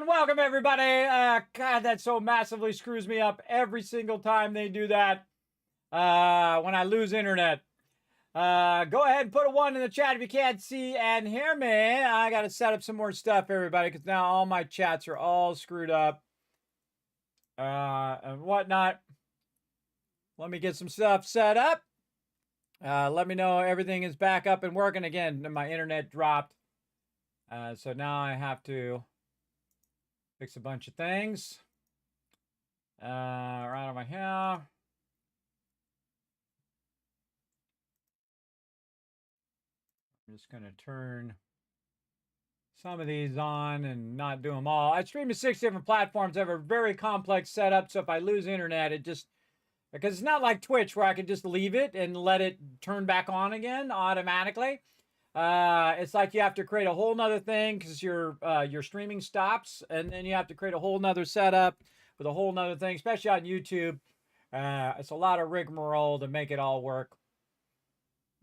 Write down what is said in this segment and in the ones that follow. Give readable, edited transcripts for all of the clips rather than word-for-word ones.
and welcome everybody. God, that so massively screws me up every single time they do that. When I lose internet. Go ahead and put a 1 in the chat if you can't see and hear me. I got to set up some more stuff, everybody, because now all my chats are all screwed up. And whatnot. Let me get some stuff set up. Let me know everything is back up and working again. My internet dropped. So now I have to fix a bunch of things. Right over here. I'm just going to turn some of these on and not do them all. I stream to 6 different platforms. I have a very complex setup. So if I lose internet, it just, because it's not like Twitch where I can just leave it and let it turn back on again automatically. It's like you have to create a whole nother thing because your streaming stops, and then you have to create a whole nother setup with a whole nother thing, especially on YouTube. It's a lot of rigmarole to make it all work,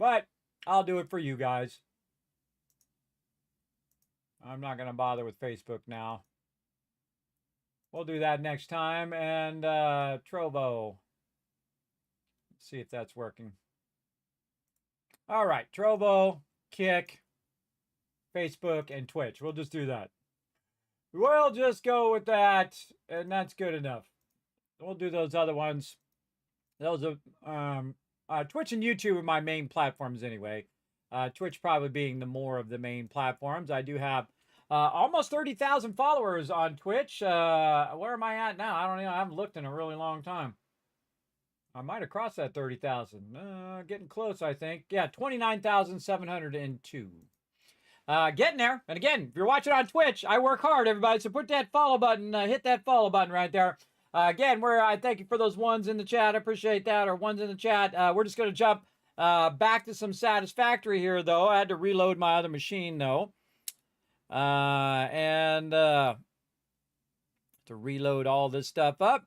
but I'll do it for you guys. I'm not going to bother with Facebook now. We'll do that next time. And Trovo. Let's see if that's working. All right, Trovo, Kick, Facebook, and Twitch. We'll just do that. We'll just go with that, and that's good enough. We'll do those other ones. Those are Twitch and YouTube are my main platforms anyway. Twitch probably being the more of the main platforms. I do have almost 30,000 followers on Twitch. Where am I at now? I don't know. I haven't looked in a really long time. I might have crossed that 30,000. Getting close, I think. Yeah, 29,702. Getting there. And again, if you're watching on Twitch, I work hard, everybody. So put that follow button, hit that follow button right there. Again, I thank you for those ones in the chat. I appreciate that. Or ones in the chat. We're just going to jump back to some Satisfactory here, though. I had to reload my other machine, though. To reload all this stuff up.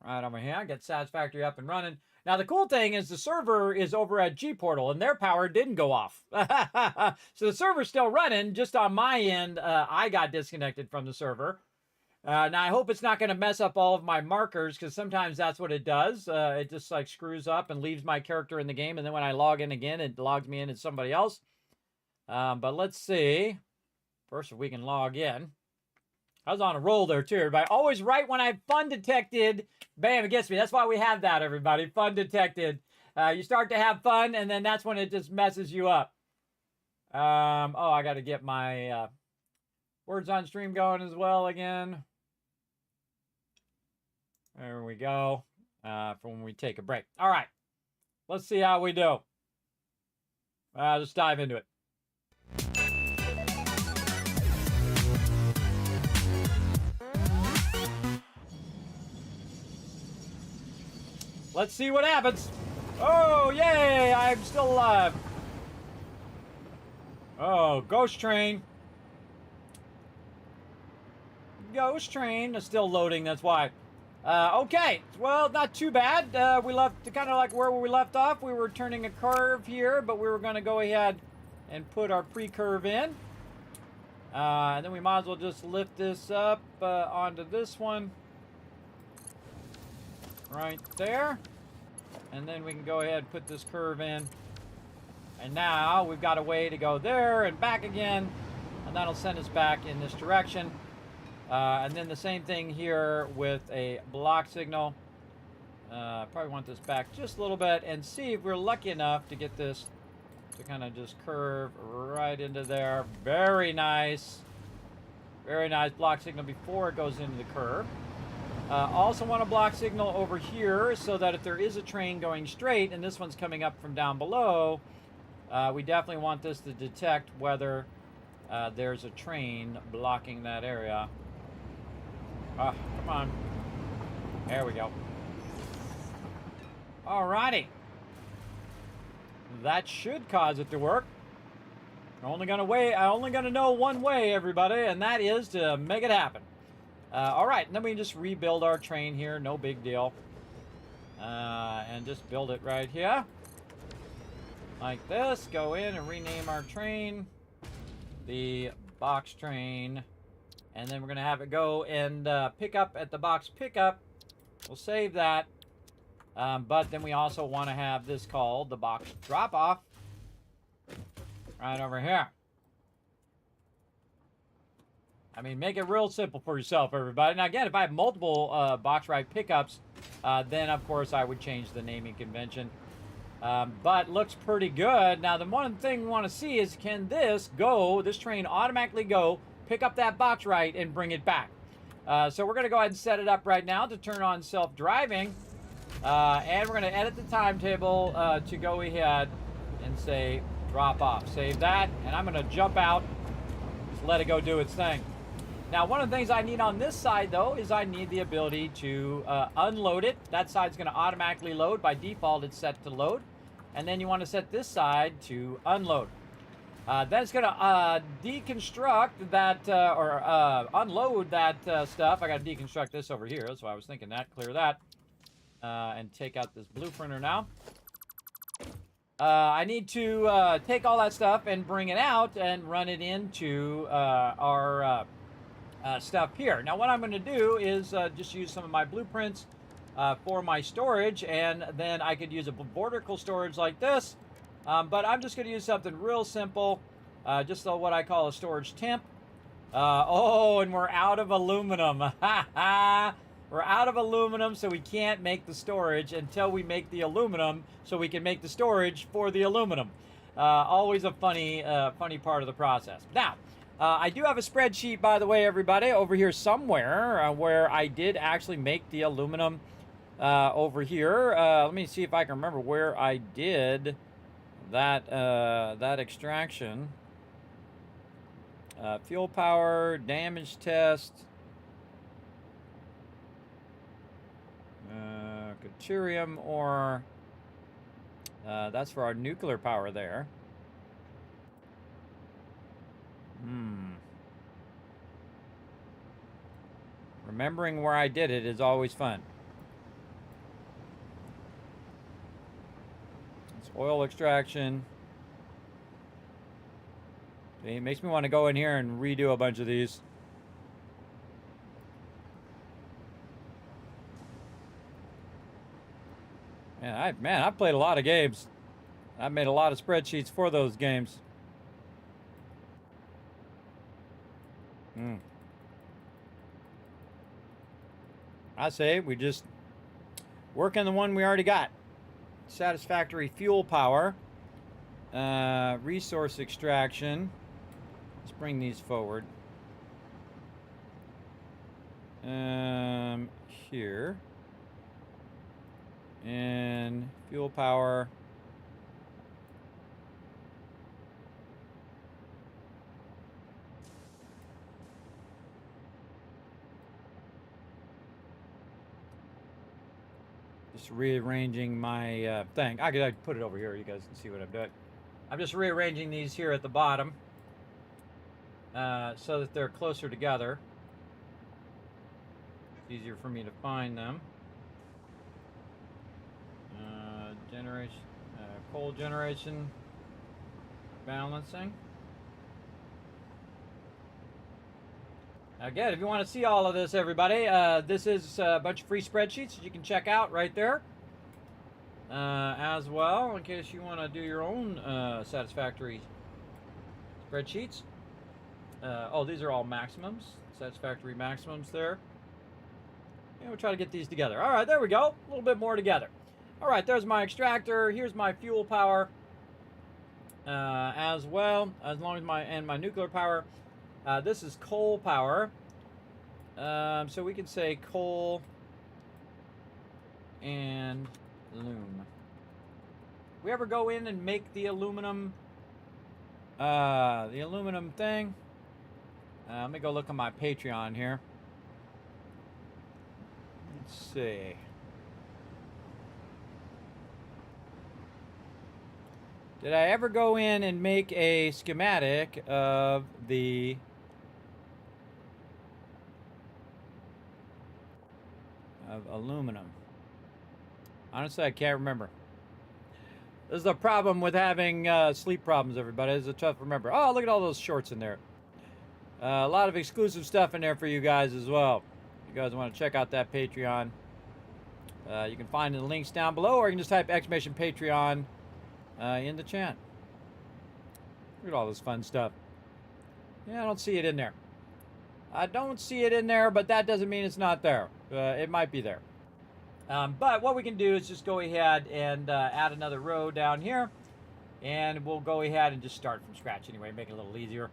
Right over here, get Satisfactory up and running. Now, the cool thing is the server is over at G-Portal, and their power didn't go off. So the server's still running. Just on my end, I got disconnected from the server. Now, I hope it's not going to mess up all of my markers, because sometimes that's what it does. It just, like, screws up and leaves my character in the game, and then when I log in again, it logs me in as somebody else. But let's see. First, if we can log in. I was on a roll there, too, everybody. Always right when I fun detected, bam, it gets me. That's why we have that, everybody. Fun detected. You start to have fun, and then that's when it just messes you up. I got to get my words on stream going as well again. There we go. For when we take a break. All right. Let's see how we do. Let's dive into it. Let's see what happens. Oh, yay! I'm still alive. Oh, ghost train. Ghost train is still loading, that's why. Okay, well, not too bad. We left kind of like where we left off. We were turning a curve here, but we were going to go ahead and put our pre-curve in. And then we might as well just lift this up onto this one. Right there. And then we can go ahead and put this curve in. And now we've got a way to go there and back again. And that'll send us back in this direction. And then the same thing here with a block signal. Probably want this back just a little bit and see if we're lucky enough to get this to kind of just curve right into there. Very nice. Very nice block signal before it goes into the curve. Also want a block signal over here so that if there is a train going straight and this one's coming up from down below, we definitely want this to detect whether there's a train blocking that area. Come on. There we go. Alrighty. That should cause it to work. I'm only gonna know one way, everybody, and that is to make it happen. Alright, and then we can just rebuild our train here, no big deal. And just build it right here. Like this, go in and rename our train. the box train, and then we're going to have it go and pick up at the box pickup. We'll save that. But then we also want to have this called the box drop off right over here. I mean, make it real simple for yourself, everybody. Now, again, if I have multiple box ride pickups, then, of course, I would change the naming convention. But looks pretty good. Now, the one thing we want to see is, can this train automatically go, pick up that box ride, and bring it back? So we're going to go ahead and set it up right now to turn on self-driving. And we're going to edit the timetable to go ahead and say drop off. Save that, and I'm going to jump out. Just let it go do its thing. Now, one of the things I need on this side, though, is I need the ability to unload it. That side's going to automatically load. By default, it's set to load. And then you want to set this side to unload. Then it's going to deconstruct that, unload that stuff. I got to deconstruct this over here. That's why I was thinking that. Clear that. And take out this blueprinter now. I need to take all that stuff and bring it out and run it into our stuff here. Now, what I'm going to do is just use some of my blueprints for my storage, and then I could use a vertical storage like this. But I'm just going to use something real simple, just what I call a storage temp. Oh, and we're out of aluminum. We're out of aluminum, so we can't make the storage until we make the aluminum, so we can make the storage for the aluminum. Always a funny part of the process. Now, I do have a spreadsheet, by the way, everybody, over here somewhere where I did actually make the aluminum over here. Let me see if I can remember where I did that that extraction. Fuel power, damage test. Deuterium ore. That's for our nuclear power there. Remembering where I did it is always fun. It's oil extraction. It makes me want to go in here and redo a bunch of these. Man, I've played a lot of games. I've made a lot of spreadsheets for those games. I say we just work on the one we already got. Satisfactory fuel power. Resource extraction. Let's bring these forward. Here. And fuel power. Just rearranging my thing. I could put it over here. You guys can see what I'm doing. I'm just rearranging these here at the bottom so that they're closer together. It's easier for me to find them. Generation, coal generation, balancing. Again, if you want to see all of this, everybody, this is a bunch of free spreadsheets that you can check out right there as well, in case you want to do your own Satisfactory spreadsheets. Oh, these are all maximums, Satisfactory maximums there. And we'll try to get these together. All right, there we go. A little bit more together. All right, there's my extractor. Here's my fuel power as well, as long as my nuclear power. This is coal power. So we can say coal and loom. We ever go in and make the aluminum thing? Let me go look on my Patreon here. Let's see. Did I ever go in and make a schematic of the aluminum? Honestly, I can't remember. This is the problem with having sleep problems, everybody. It's tough to remember. Oh, look at all those shorts in there. A lot of exclusive stuff in there for you guys as well. If you guys want to check out that Patreon, you can find the links down below, or you can just type exclamation Patreon in the chat. Look at all this fun stuff. Yeah, I don't see it in there. I don't see it in there, but that doesn't mean it's not there. It might be there. But what we can do is just go ahead and add another row down here. And we'll go ahead and just start from scratch anyway, make it a little easier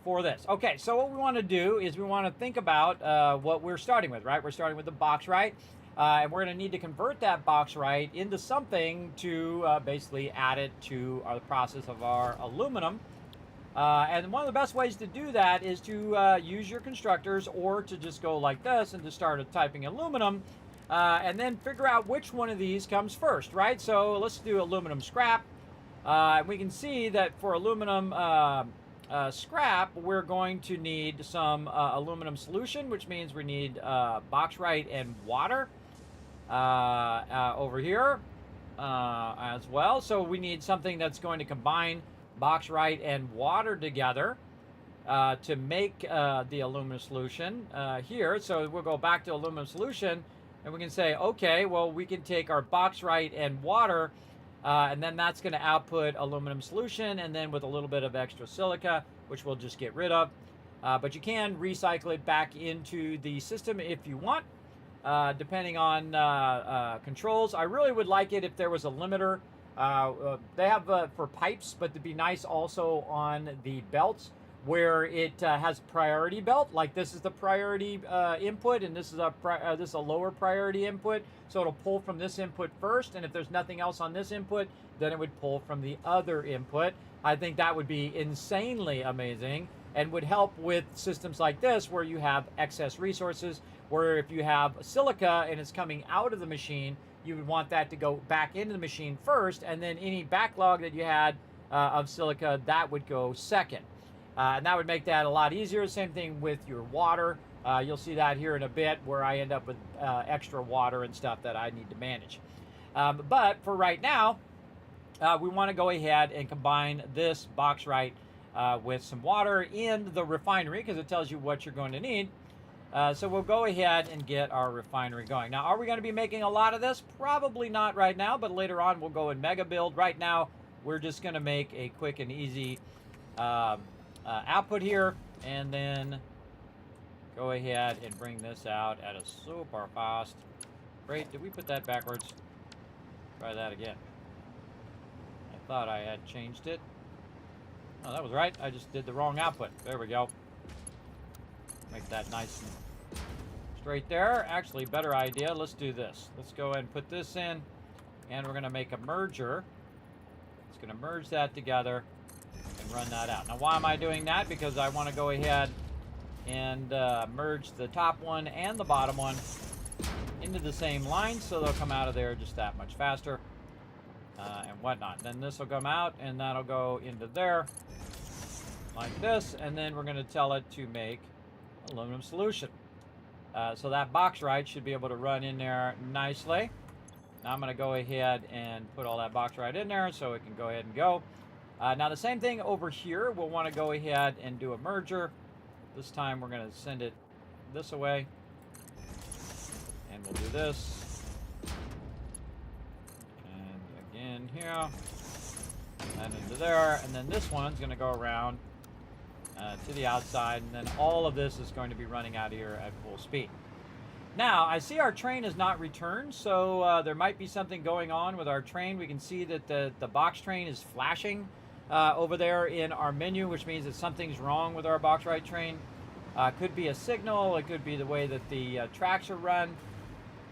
for this. Okay, so what we want to do is we want to think about what we're starting with, right? We're starting with the box right. And we're going to need to convert that box right into something to basically add it to the process of our aluminum. And one of the best ways to do that is to use your constructors, or to just go like this and just start typing aluminum, and then figure out which one of these comes first, right? So let's do aluminum scrap. We can see that for aluminum scrap, we're going to need some aluminum solution, which means we need bauxite and water over here as well. So we need something that's going to combine bauxite and water together to make the aluminum solution here. So we'll go back to aluminum solution, and we can say, okay, well, we can take our bauxite and water, and then that's going to output aluminum solution, and then with a little bit of extra silica, which we'll just get rid of. But you can recycle it back into the system if you want, depending on controls. I really would like it if there was a limiter. They have for pipes, but to be nice also on the belts, where it has priority belt. Like this is the priority input, and this is a lower priority input. So it'll pull from this input first, and if there's nothing else on this input, then it would pull from the other input. I think that would be insanely amazing, and would help with systems like this where you have excess resources, where if you have silica and it's coming out of the machine, you would want that to go back into the machine first, and then any backlog that you had of silica, that would go second. And that would make that a lot easier. Same thing with your water. You'll see that here in a bit, where I end up with extra water and stuff that I need to manage. But for right now, we want to go ahead and combine this bauxite with some water in the refinery, because it tells you what you're going to need. So we'll go ahead and get our refinery going. Now, are we going to be making a lot of this? Probably not right now, but later on we'll go and mega build. Right now, we're just going to make a quick and easy output here, and then go ahead and bring this out at a super fast rate. Did we put that backwards? Try that again. I thought I had changed it. Oh, that was right. I just did the wrong output. There we go. Make that nice and straight there. Actually, better idea. Let's do this. Let's go ahead and put this in, and we're going to make a merger. It's going to merge that together and run that out. Now, why am I doing that? Because I want to go ahead and merge the top one and the bottom one into the same line, so they'll come out of there just that much faster and whatnot. Then this will come out, and that'll go into there like this, and then we're going to tell it to make aluminum solution. So that bauxite should be able to run in there nicely. Now I'm going to go ahead and put all that bauxite in there so it can go ahead and go. Now the same thing over here. We'll want to go ahead and do a merger. This time we're going to send it this way. And we'll do this. And again here. And into there. And then this one's going to go around to the outside. And then all of this is going to be running out of here at full speed. Now, I see our train is not returned, so there might be something going on with our train. We can see that the box train is flashing over there in our menu, which means that something's wrong with our bauxite train. Could be a signal, it could be the way that the tracks are run.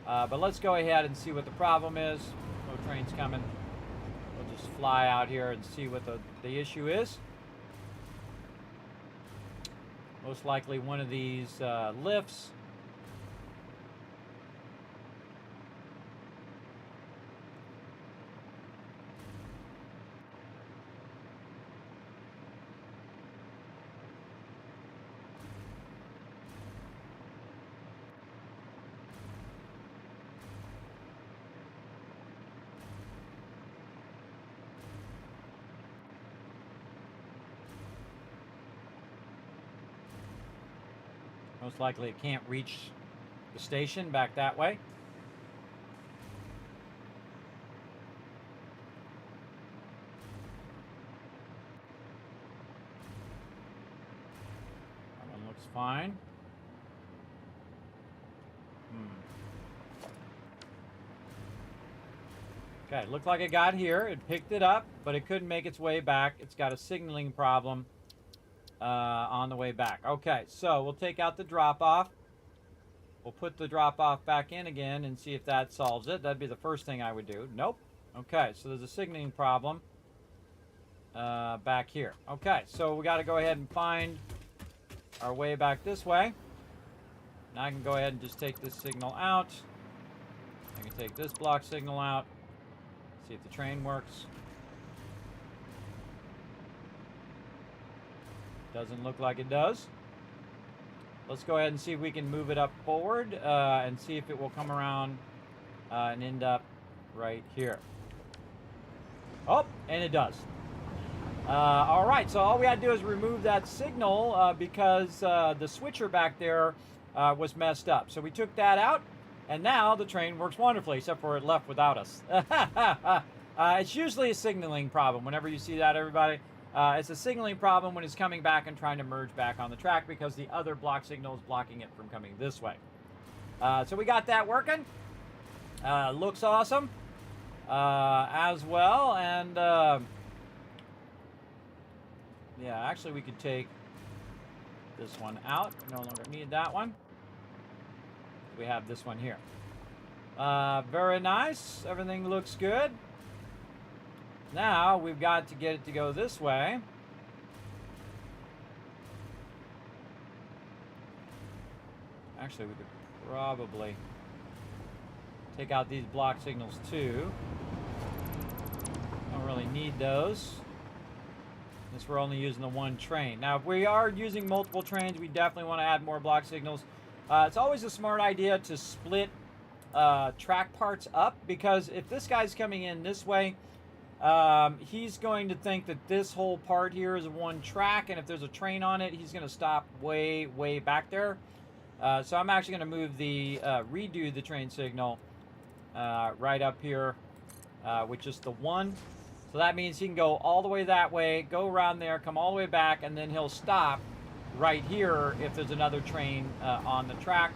But let's go ahead and see what the problem is. No train's coming. We'll just fly out here and see what the issue is. Most likely one of these lifts. Most likely it can't reach the station back that way. That one looks fine. Okay, looked like it got here. It picked it up, but it couldn't make its way back. It's got a signaling problem on the way back. Okay, so we'll take out the drop-off. We'll put the drop-off back in again and see if that solves it. That'd be the first thing I would do. Nope. Okay, so there's a signaling problem back here. Okay, so we got to go ahead and find our way back this way. Now I can go ahead and just take this signal out. I can take this block signal out. See if the train works. Doesn't look like it does. Let's go ahead and see if we can move it up forward and see if it will come around and end up right here. Oh, and it does. All right, so all we had to do is remove that signal because the switcher back there was messed up. So we took that out. And now the train works wonderfully, except for it left without us. It's usually a signaling problem. Whenever you see that, everybody, it's a signaling problem when it's coming back and trying to merge back on the track because the other block signal is blocking it from coming this way. So we got that working. Looks awesome as well. And yeah, actually we could take this one out. No longer need that one. We have this one here. Very nice. Everything looks good. Now we've got to get it to go this way. Actually, we could probably take out these block signals too. Don't really need those. Since we're only using the one train. Now, if we are using multiple trains, we definitely want to add more block signals. It's always a smart idea to split track parts up, because if this guy's coming in this way, he's going to think that this whole part here is one track, and if there's a train on it, he's going to stop way, way back there. So I'm actually going to move the redo the train signal right up here with just the one. So that means he can go all the way that way, go around there, come all the way back, and then he'll stop right here if there's another train on the track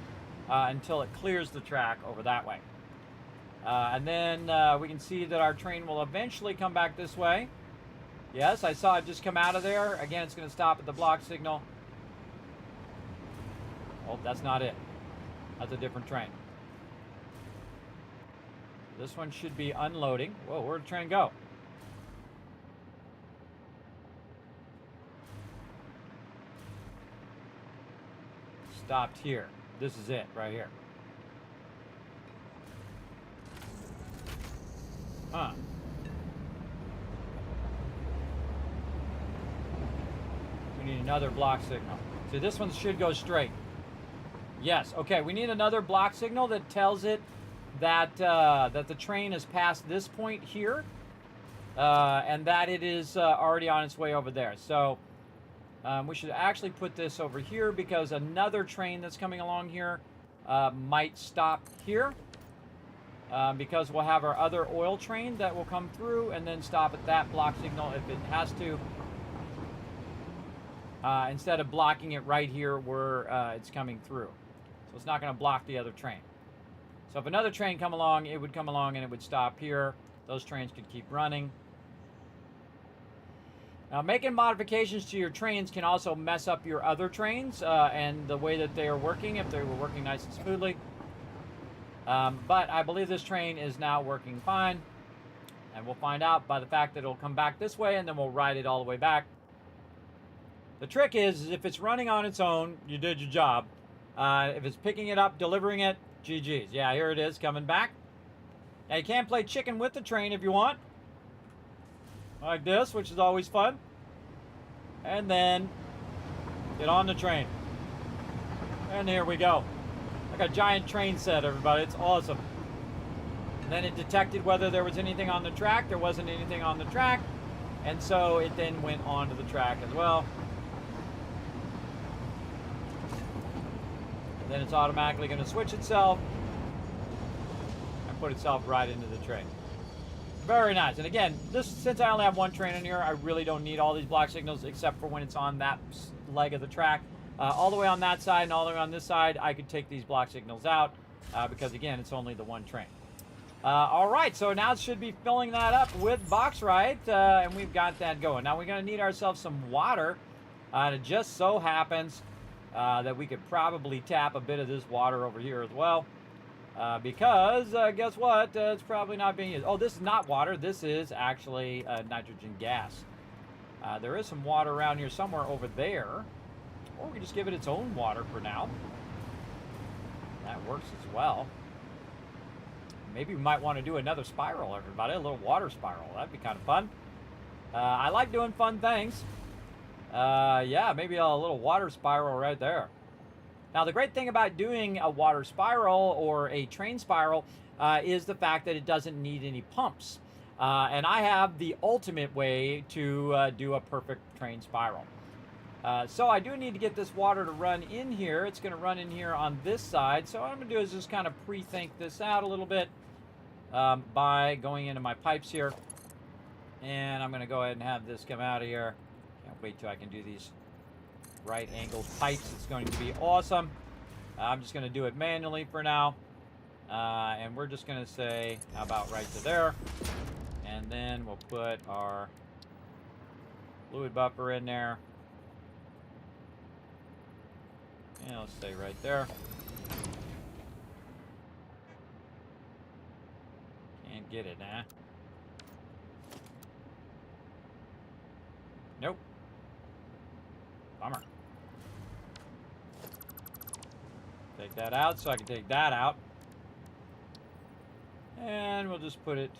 until it clears the track over that way. And then we can see that our train will eventually come back this way. Yes, I saw it just come out of there. Again, it's going to stop at the block signal. Oh, that's not it. That's a different train. This one should be unloading. Whoa, where'd the train go? Stopped here. This is it right here. Huh. We need another block signal. So this one should go straight. Yes. Okay. We need another block signal that tells it that that the train has passed this point here, and that it is already on its way over there. So. We should actually put this over here because another train that's coming along here might stop here because we'll have our other oil train that will come through and then stop at that block signal if it has to, instead of blocking it right here where it's coming through. So it's not going to block the other train. So if another train come along, it would come along and it would stop here. Those trains could keep running. Now, making modifications to your trains can also mess up your other trains and the way that they are working, if they were working nice and smoothly. But I believe this train is now working fine. And we'll find out by the fact that it'll come back this way, and then we'll ride it all the way back. The trick is if it's running on its own, you did your job. If it's picking it up, delivering it, GG's. Yeah, here it is, coming back. Now, you can play chicken with the train if you want. Like this, which is always fun. And then get on the train. And here we go. Like a giant train set, everybody. It's awesome. And then it detected whether there was anything on the track. There wasn't anything on the track. And so it then went onto the track as well. then it's automatically going to switch itself and put itself right into the train. Very nice. And again, since I only have one train in here, I really don't need all these block signals except for when it's on that leg of the track. All the way on that side and all the way on this side, I could take these block signals out because, again, it's only the one train. All right, so now it should be filling that up with bauxite, and we've got that going. Now we're going to need ourselves some water. And it just so happens that we could probably tap a bit of this water over here as well. Because guess what? It's probably not being used. Oh, this is not water. This is actually nitrogen gas. There is some water around here somewhere over there. Or we can just give it its own water for now. That works as well. Maybe we might want to do another spiral, everybody. A little water spiral. That'd be kind of fun. I like doing fun things. Yeah, maybe a little water spiral right there. Now, the great thing about doing a water spiral or a train spiral is the fact that it doesn't need any pumps. And I have the ultimate way to do a perfect train spiral. So I do need to get this water to run in here. It's going to run in here on this side. So what I'm going to do is just kind of pre-think this out a little bit by going into my pipes here. And I'm going to go ahead and have this come out of here. Can't wait till I can do these right angled pipes. It's going to be awesome. I'm just going to do it manually for now. And we're just going to say, how about right to there? And then we'll put our fluid buffer in there. And let's stay right there. Can't get it, nah. Nope. Bummer. Take that out so I can take that out. And we'll just put it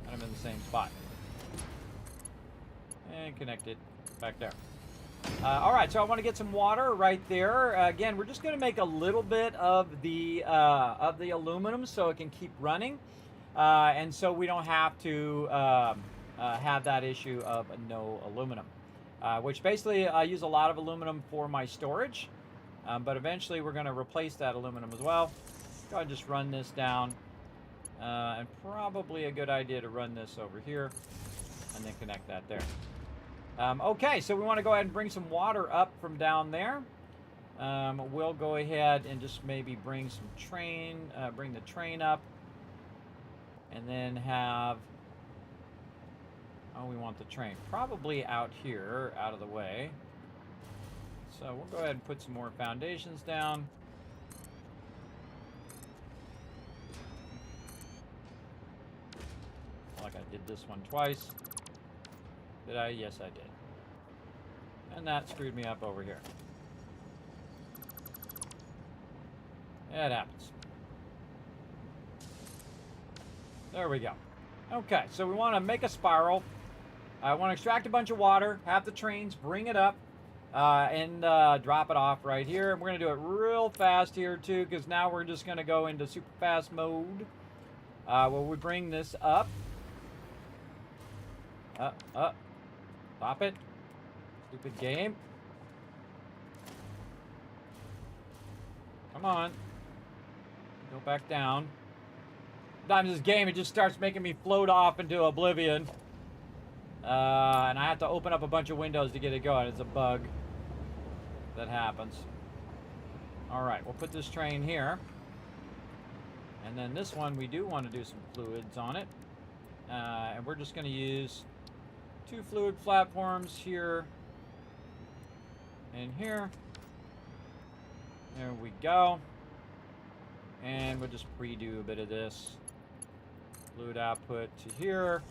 kind of in the same spot. And connect it back there. All right, so I want to get some water right there. Again, we're just going to make a little bit of the aluminum so it can keep running. And so we don't have to have that issue of no aluminum. Which basically I use a lot of aluminum for my storage. But eventually we're going to replace that aluminum as well. Go ahead and just run this down. And probably a good idea to run this over here. And then connect that there. Okay, so we want to go ahead and bring some water up from down there. We'll go ahead and just maybe bring some bring the train up. And then have... Oh, we want the train probably out here, out of the way. So we'll go ahead and put some more foundations down. Like I did this one twice. Did I? Yes, I did. And that screwed me up over here. It happens. There we go. Okay, so we want to make a spiral. I want to extract a bunch of water, have the trains bring it up, and drop it off right here. And we're going to do it real fast here, too, because now we're just going to go into super fast mode. Where we bring this up. Stop it. Stupid game. Come on. Go back down. Sometimes this game, it just starts making me float off into oblivion. And I have to open up a bunch of windows to get it going. It's a bug that happens. Alright, we'll put this train here. And then this one, we do want to do some fluids on it. And we're just going to use 2 fluid platforms here and here. There we go. And we'll just pre-do a bit of this. Fluid output to here.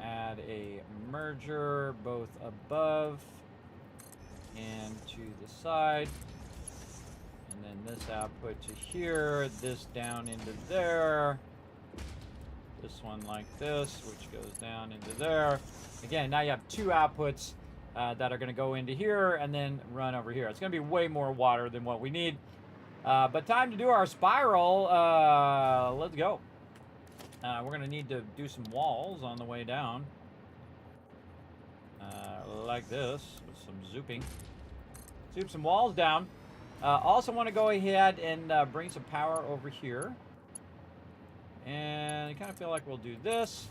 Add a merger both above and to the side. And then this output to here. This down into there. This one like this, which goes down into there. Again, now you have 2 outputs that are going to go into here and then run over here. It's going to be way more water than what we need. But time to do our spiral. Let's go. We're going to need to do some walls on the way down. Like this, with some zooping. Zoop some walls down. Also want to go ahead and bring some power over here. And I kind of feel like we'll do this.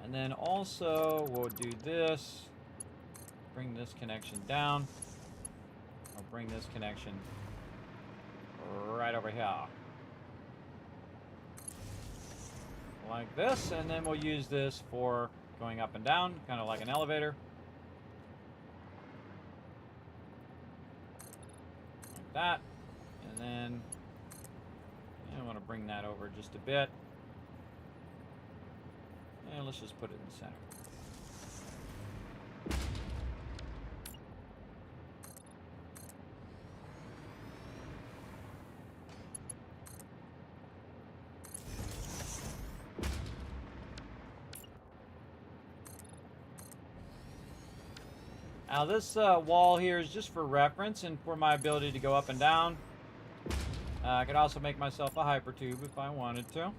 And then also we'll do this. Bring this connection down. I'll bring this connection right over here. Like this. And then we'll use this for going up and down, kind of like an elevator. Like that. And then I want to bring that over just a bit. And let's just put it in the center. Now this wall here is just for reference and for my ability to go up and down. I could also make myself a hypertube if I wanted to.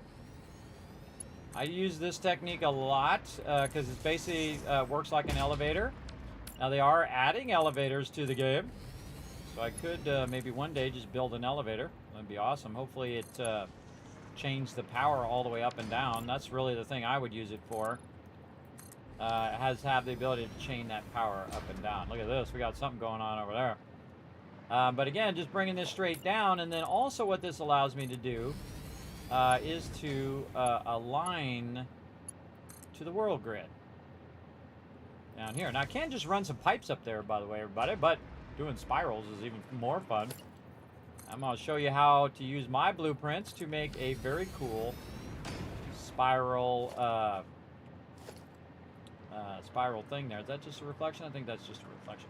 I use this technique a lot because it basically works like an elevator. Now they are adding elevators to the game. So I could maybe one day just build an elevator. That'd be awesome. Hopefully it changed the power all the way up and down. That's really the thing I would use it for. It has the ability to chain that power up and down. Look at this. We got something going on over there. But again, just bringing this straight down. And then also what this allows me to do is to align to the world grid down here. Now, I can just run some pipes up there, by the way, everybody, but doing spirals is even more fun. I'm going to show you how to use my blueprints to make a very cool spiral spiral thing there. Is that just a reflection? I think that's just a reflection.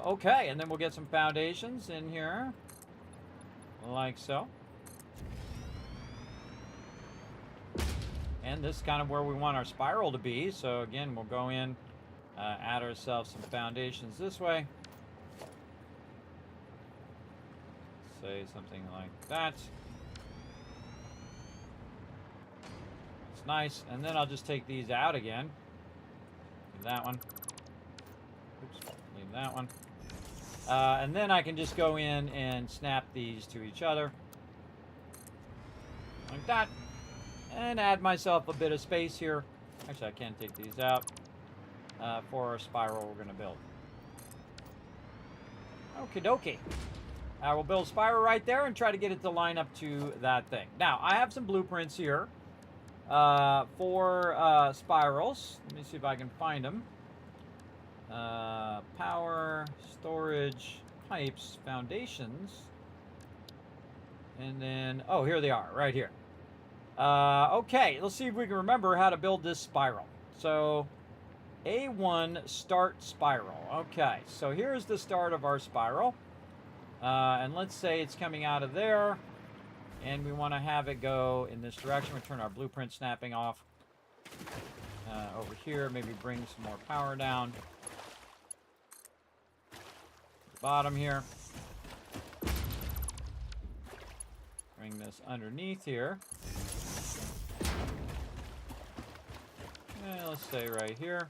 Okay, and then we'll get some foundations in here, like so. And this is kind of where we want our spiral to be. So again, we'll go in, add ourselves some foundations this way. Say something like that. It's nice. And then I'll just take these out again. Leave that one. Oops, leave that one. And then I can just go in and snap these to each other. Like that. And add myself a bit of space here. Actually, I can take these out for our spiral we're going to build. Okie dokie. We'll build a spiral right there and try to get it to line up to that thing. Now, I have some blueprints here for spirals. Let me see if I can find them. Power, storage, pipes, foundations. And then, oh, here they are, right here. Okay, let's see if we can remember how to build this spiral. So, A1 start spiral. Okay, so here's the start of our spiral. And let's say it's coming out of there. And we want to have it go in this direction. We turn our blueprint snapping off. Over here, maybe bring some more power down. The bottom here. Bring this underneath here. And let's say right here.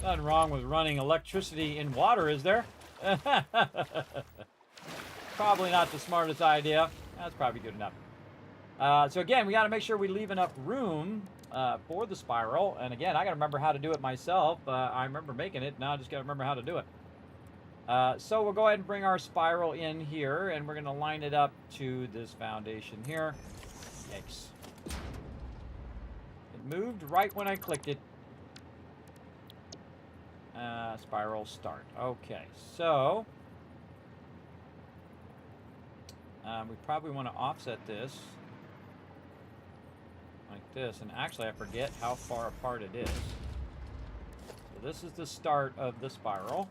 Nothing wrong with running electricity in water, is there? Probably not the smartest idea. That's probably good enough. So again, we got to make sure we leave enough room for the spiral. And again, I got to remember how to do it myself. I remember making it. Now I just got to remember how to do it. So we'll go ahead and bring our spiral in here, and we're going to line it up to this foundation here. Yikes. It moved right when I clicked it. Spiral start. Okay, so we probably want to offset this like this. And actually, I forget how far apart it is. So this is the start of the spiral.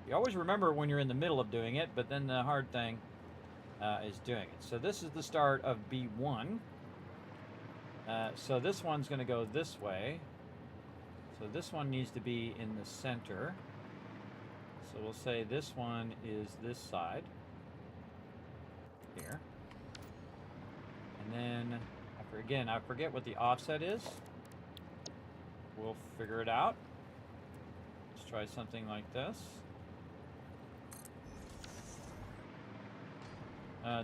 You always remember when you're in the middle of doing it, but then the hard thing is doing it. So this is the start of B1. So this one's going to go this way. So this one needs to be in the center. So we'll say this one is this side. Here. And then, I Again, I forget what the offset is. We'll figure it out. Let's try something like this.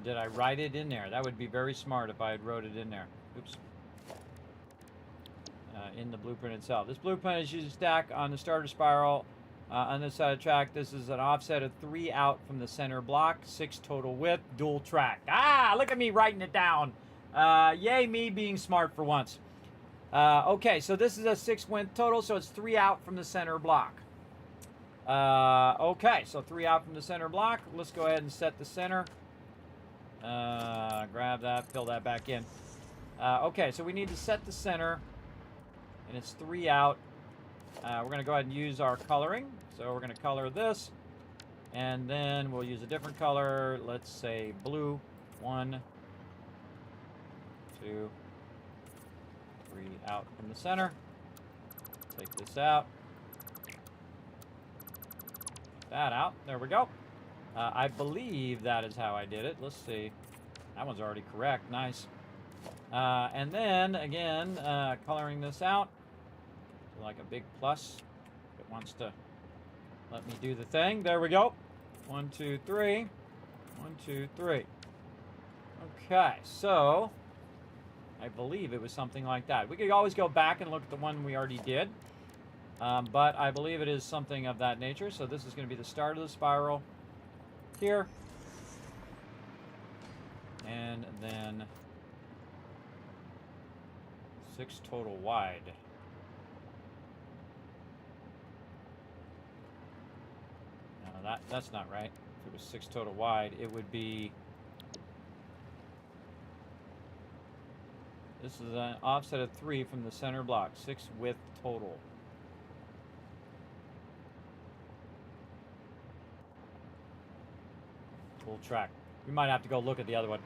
Did I write it in there? That would be very smart if I had wrote it in there. Oops. In the blueprint itself. This blueprint is used to stack on the starter spiral on this side of the track. This is an offset of 3 out from the center block, 6 total width, dual track. Ah, look at me writing it down. Yay, me being smart for once. Okay, so this is a 6 width total, so it's 3 out from the center block. Okay, so 3 out from the center block. Let's go ahead and set the center. Grab that, fill that back in. Okay, so we need to set the center, and it's 3 out. We're going to go ahead and use our coloring. So we're going to color this, and then we'll use a different color. Let's say blue. 1, 2, 3 out from the center. Take this out. That out. There we go. I believe that is how I did it. Let's see. That one's already correct. Nice. And then, again, coloring this out. Like a big plus. It wants to let me do the thing. There we go. 1, 2, 3. 1, 2, 3. Okay, so I believe it was something like that. We could always go back and look at the one we already did. But I believe it is something of that nature. So this is going to be the start of the spiral here. And then 6 total wide. No, that's not right. If it was 6 total wide, it would be... This is an offset of 3 from the center block. 6 width total. Full track. We might have to go look at the other one.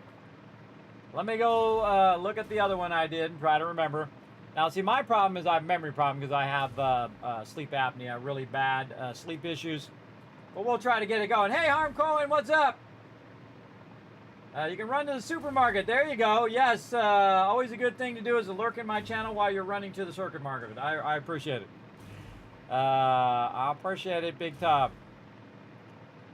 Let me go look at the other one I did and try to remember. Now, see, my problem is I have a memory problem because I have sleep apnea, really bad sleep issues. But we'll try to get it going. Hey, Harm Cohen, what's up? You can run to the supermarket. There you go. Yes, always a good thing to do is to lurk in my channel while you're running to the circuit market. I appreciate it. I appreciate it big time.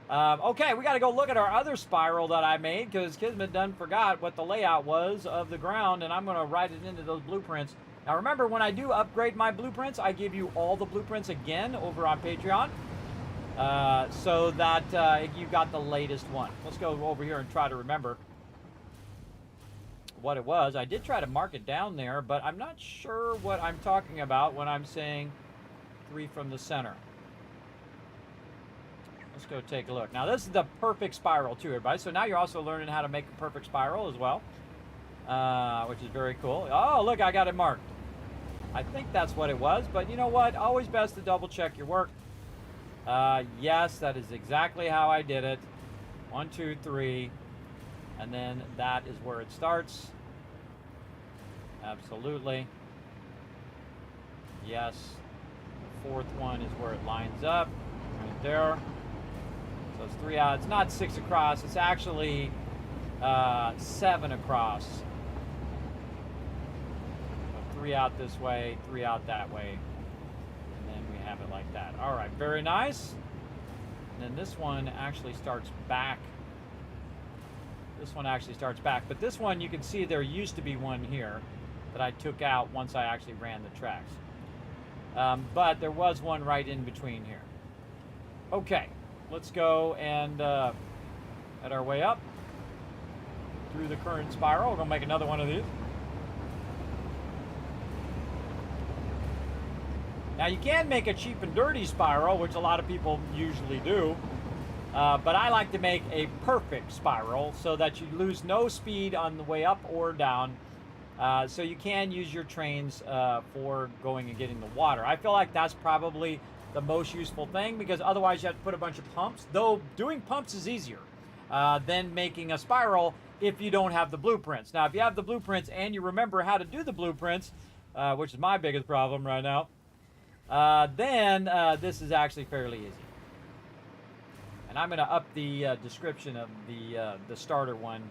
Okay, we got to go look at our other spiral that I made because Kismet done forgot what the layout was of the ground, and I'm going to write it into those blueprints. Now, remember, when I do upgrade my blueprints, I give you all the blueprints again over on Patreon so that you got the latest one. Let's go over here and try to remember what it was. I did try to mark it down there, but I'm not sure what I'm talking about when I'm saying 3 from the center. Let's go take a look. Now, this is the perfect spiral, too, everybody. So now you're also learning how to make a perfect spiral as well, which is very cool. Oh, look, I got it marked. I think that's what it was, but you know what? Always best to double-check your work. Yes, that is exactly how I did it. 1, 2, 3, and then that is where it starts. Absolutely. Yes. The 4th one is where it lines up, right there. So it's 3 out. It's not 6 across. It's actually 7 across. So 3 out this way, 3 out that way. And then we have it like that. All right, very nice. And then this one actually starts back. This one actually starts back. But this one, you can see there used to be one here that I took out once I actually ran the tracks. But there was one right in between here. Okay. Let's go and head our way up through the current spiral. We're going to make another one of these. Now, you can make a cheap and dirty spiral, which a lot of people usually do. But I like to make a perfect spiral so that you lose no speed on the way up or down. So you can use your trains for going and getting the water. I feel like that's probably the most useful thing because otherwise you have to put a bunch of pumps, though doing pumps is easier than making a spiral if you don't have the blueprints. Now, if you have the blueprints and you remember how to do the blueprints, which is my biggest problem right now, then this is actually fairly easy. And I'm going to up the description of the starter one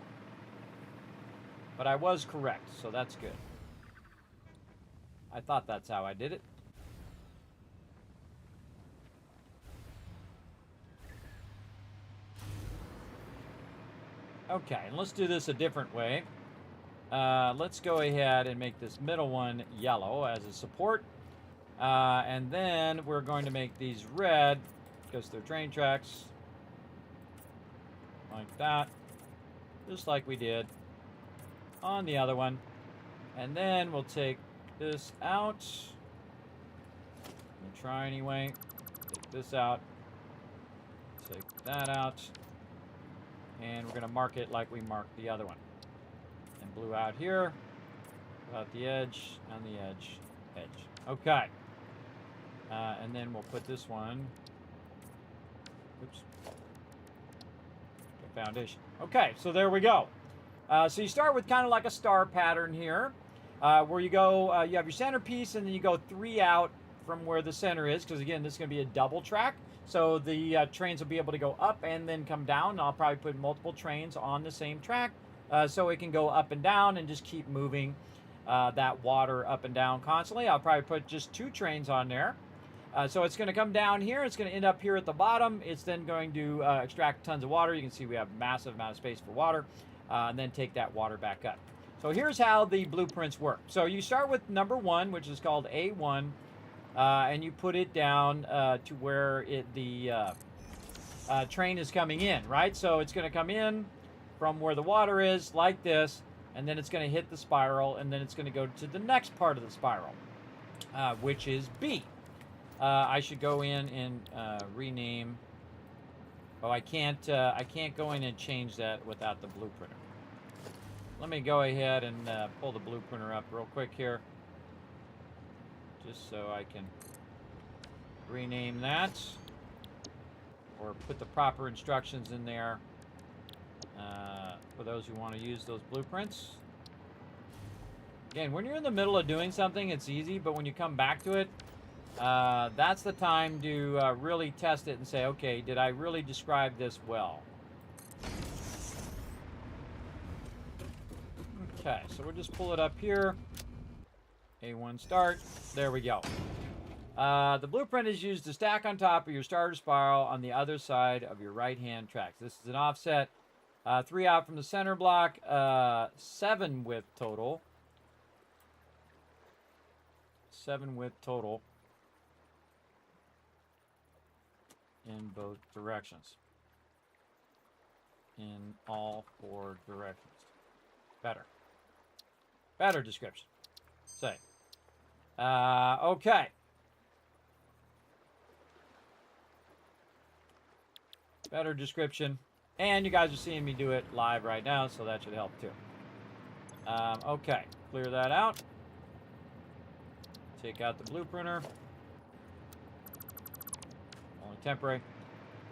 But I was correct, so that's good. I thought that's how I did it. Okay, and let's do this a different way. Let's go ahead and make this middle one yellow as a support. And then we're going to make these red because they're train tracks. Like that. Just like we did on the other one. And then we'll take this out. We'll try anyway. Take this out. Take that out. And we're going to mark it like we marked the other one. And blue out here. Blue out the edge, and the edge, edge. Okay. And then we'll put this one. Oops. The foundation. Okay, so there we go. So you start with kind of like a star pattern here. Where you go, you have your centerpiece, and then you go 3 out from where the center is. Because again, this is going to be a double track. So the trains will be able to go up and then come down. I'll probably put multiple trains on the same track so it can go up and down and just keep moving that water up and down constantly. I'll probably put just 2 trains on there. So it's going to come down here. It's going to end up here at the bottom. It's then going to extract tons of water. You can see we have massive amount of space for water and then take that water back up. So here's how the blueprints work. So you start with number 1, which is called A1. And you put it down to where the train is coming in, right? So it's going to come in from where the water is, like this, and then it's going to hit the spiral, and then it's going to go to the next part of the spiral, which is B. I should go in and rename. Oh, I can't go in and change that without the blueprinter. Let me go ahead and pull the blueprinter up real quick here. Just so I can rename that or put the proper instructions in there for those who want to use those blueprints. Again, when you're in the middle of doing something, it's easy, but when you come back to it, that's the time to really test it and say, okay, did I really describe this well? Okay, so we'll just pull it up here. A1 start. There we go. The blueprint is used to stack on top of your starter spiral on the other side of your right-hand tracks. This is an offset. 3 out from the center block. 7 width total. 7 width total. In both directions. In all 4 directions. Better. Better description. Say. Okay. Better description. And you guys are seeing me do it live right now, so that should help too. Okay. Clear that out. Take out the blueprinter. Only temporary.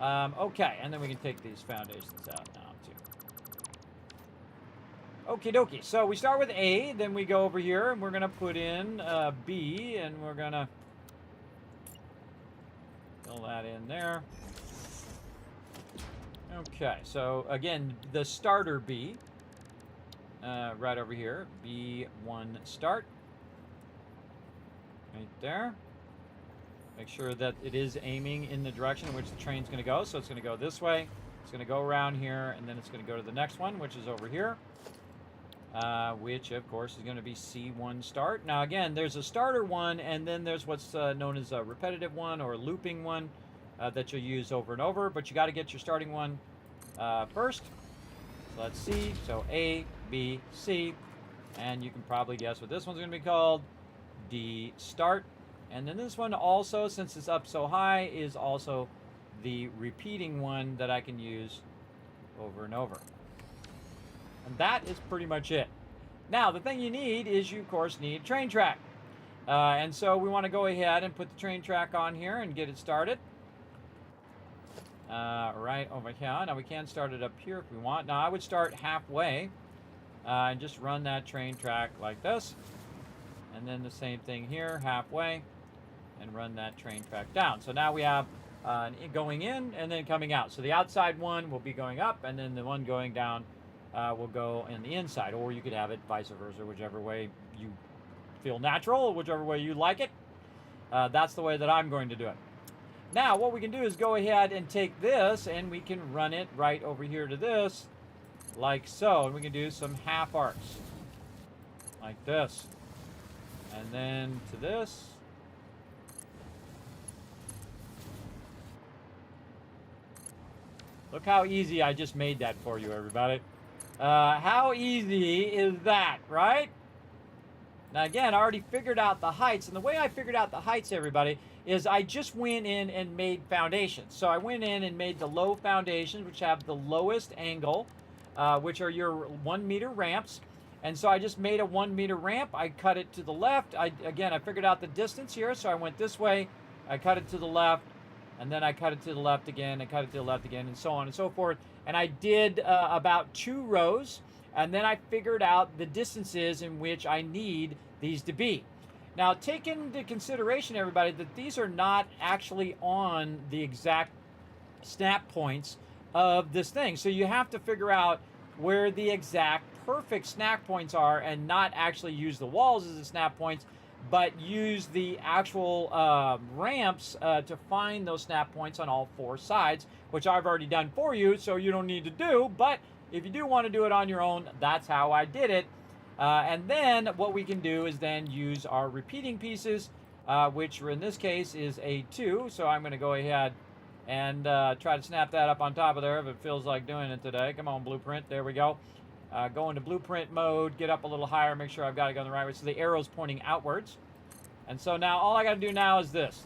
Okay, and then we can take these foundations out now too. Okie dokie. So we start with A, then we go over here, and we're going to put in B, and we're going to fill that in there. Okay, so again, the starter B, right over here, B1 start, right there. Make sure that it is aiming in the direction in which the train's going to go. So it's going to go this way. It's going to go around here, and then it's going to go to the next one, which is over here, which, of course, is going to be C1 start. Now, again, there's a starter one, and then there's what's known as a repetitive one or a looping one that you'll use over and over. But you got to get your starting one first. So let's see. So A, B, C. And you can probably guess what this one's going to be called. D start. And then this one also, since it's up so high, is also the repeating one that I can use over and over. And that is pretty much it. Now, the thing you need is you, of course, need train track. And so we want to go ahead and put the train track on here and get it started. Right over here. Now, we can start it up here if we want. Now, I would start halfway and just run that train track like this. And then the same thing here, halfway. And run that train track down. So now we have going in and then coming out. So the outside one will be going up, and then the one going down will go in the inside, or you could have it vice versa, whichever way you feel natural, whichever way you like it. That's the way that I'm going to do it. Now, what we can do is go ahead and take this, and we can run it right over here to this, like so. And we can do some half arcs, like this. And then to this. Look how easy I just made that for you, everybody. How easy is that, right? Now, again, I already figured out the heights. And the way I figured out the heights, everybody, is I just went in and made foundations. So I went in and made the low foundations, which have the lowest angle, which are your 1 meter ramps. And so I just made a 1 meter ramp. I cut it to the left. Again, I figured out the distance here. So I went this way. I cut it to the left. And then I cut it to the left again. I cut it to the left again, and so on and so forth. And I did about 2 rows. And then I figured out the distances in which I need these to be. Now, take into consideration, everybody, that these are not actually on the exact snap points of this thing. So you have to figure out where the exact perfect snap points are, and not actually use the walls as the snap points, but use the actual ramps to find those snap points on all 4 sides, which I've already done for you, so you don't need to do. But if you do want to do it on your own, that's how I did it. And then what we can do is then use our repeating pieces, which in this case is a 2. So I'm going to go ahead and try to snap that up on top of there if it feels like doing it today. Come on, Blueprint. There we go. Go into Blueprint mode, get up a little higher, make sure I've got it going the right way. So the arrow's pointing outwards. And so now all I got to do now is this.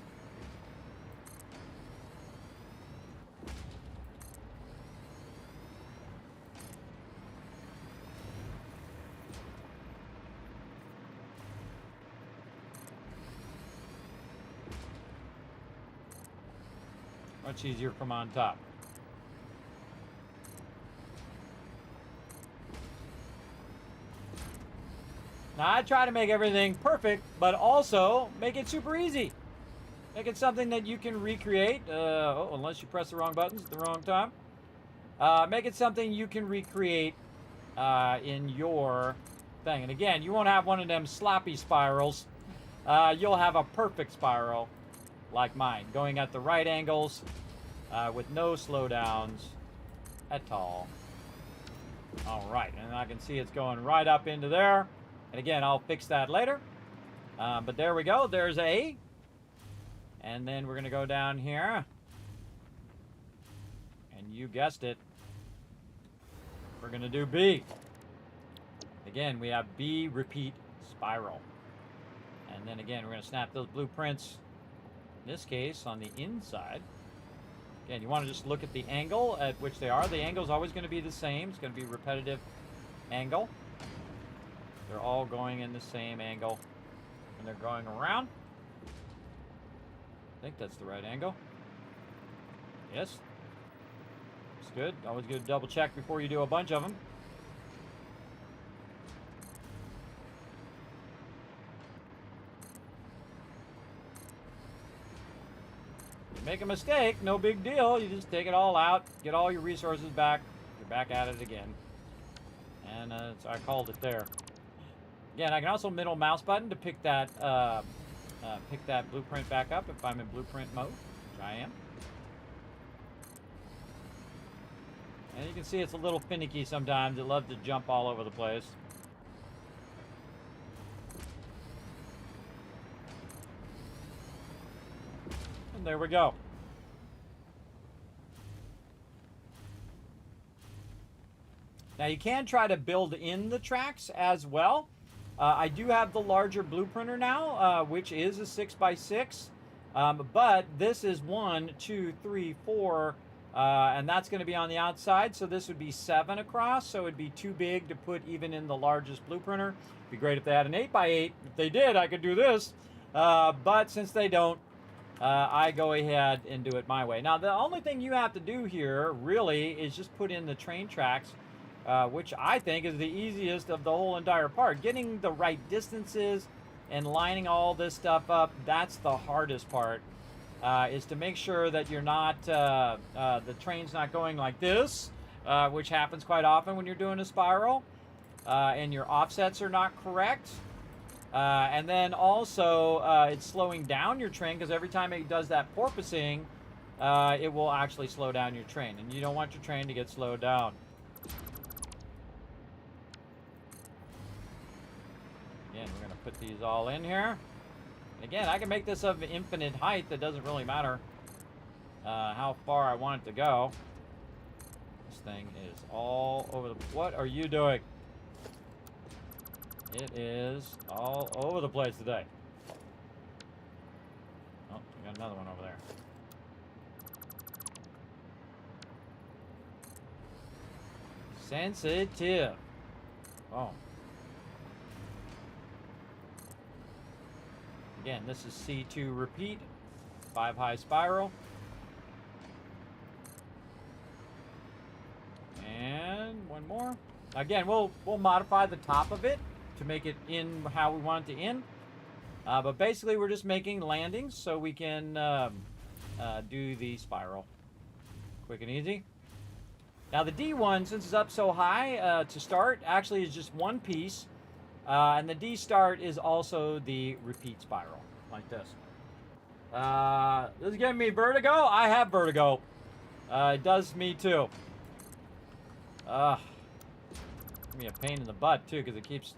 Much easier from on top. Now, I try to make everything perfect, but also make it super easy. Make it something that you can recreate, unless you press the wrong buttons at the wrong time. Make it something you can recreate in your thing. And again, you won't have one of them sloppy spirals. You'll have a perfect spiral like mine, going at the right angles with no slowdowns at all. All right, and I can see it's going right up into there. And again, I'll fix that later. But there we go. There's A. And then we're going to go down here. And you guessed it. We're going to do B. Again, we have B repeat spiral. And then again, we're going to snap those blueprints, in this case, on the inside. Again, you want to just look at the angle at which they are. The angle is always going to be the same. It's going to be repetitive angle. They're all going in the same angle when they're going around. I think that's the right angle. Yes. It's good. Always good to double check before you do a bunch of them. Make a mistake, no big deal. You just take it all out, get all your resources back. You're back at it again. And so I called it there. Again, I can also middle mouse button to pick that blueprint back up if I'm in blueprint mode, which I am. And you can see it's a little finicky sometimes. It loves to jump all over the place. And there we go. Now you can try to build in the tracks as well. I do have the larger blueprinter now, which is a 6x6. But this is 1, 2, 3, 4, and that's going to be on the outside. So this would be 7 across. So it'd be too big to put even in the largest blueprinter. It'd be great if they had an 8x8. If they did, I could do this. But since they don't, I go ahead and do it my way. Now, the only thing you have to do here really is just put in the train tracks, which I think is the easiest of the whole entire part. Getting the right distances and lining all this stuff up, that's the hardest part, is to make sure that you're not, the train's not going like this, which happens quite often when you're doing a spiral, and your offsets are not correct. And then also, it's slowing down your train, because every time it does that porpoising, it will actually slow down your train, and you don't want your train to get slowed down. Again, we're going to put these all in here. Again, I can make this of infinite height. That doesn't really matter how far I want it to go. This thing is all over the... What are you doing? It is all over the place today. Oh, we got another one over there. Sensitive. Oh. Again, this is C2 repeat. 5 high spiral. And one more. Again, we'll modify the top of it to make it in how we want it to end. But basically, we're just making landings so we can do the spiral. Quick and easy. Now, the D1, since it's up so high to start, actually is just one piece. And the D start is also the repeat spiral, like this. This is giving me vertigo. I have vertigo. It does me too. Give me a pain in the butt too, because it keeps...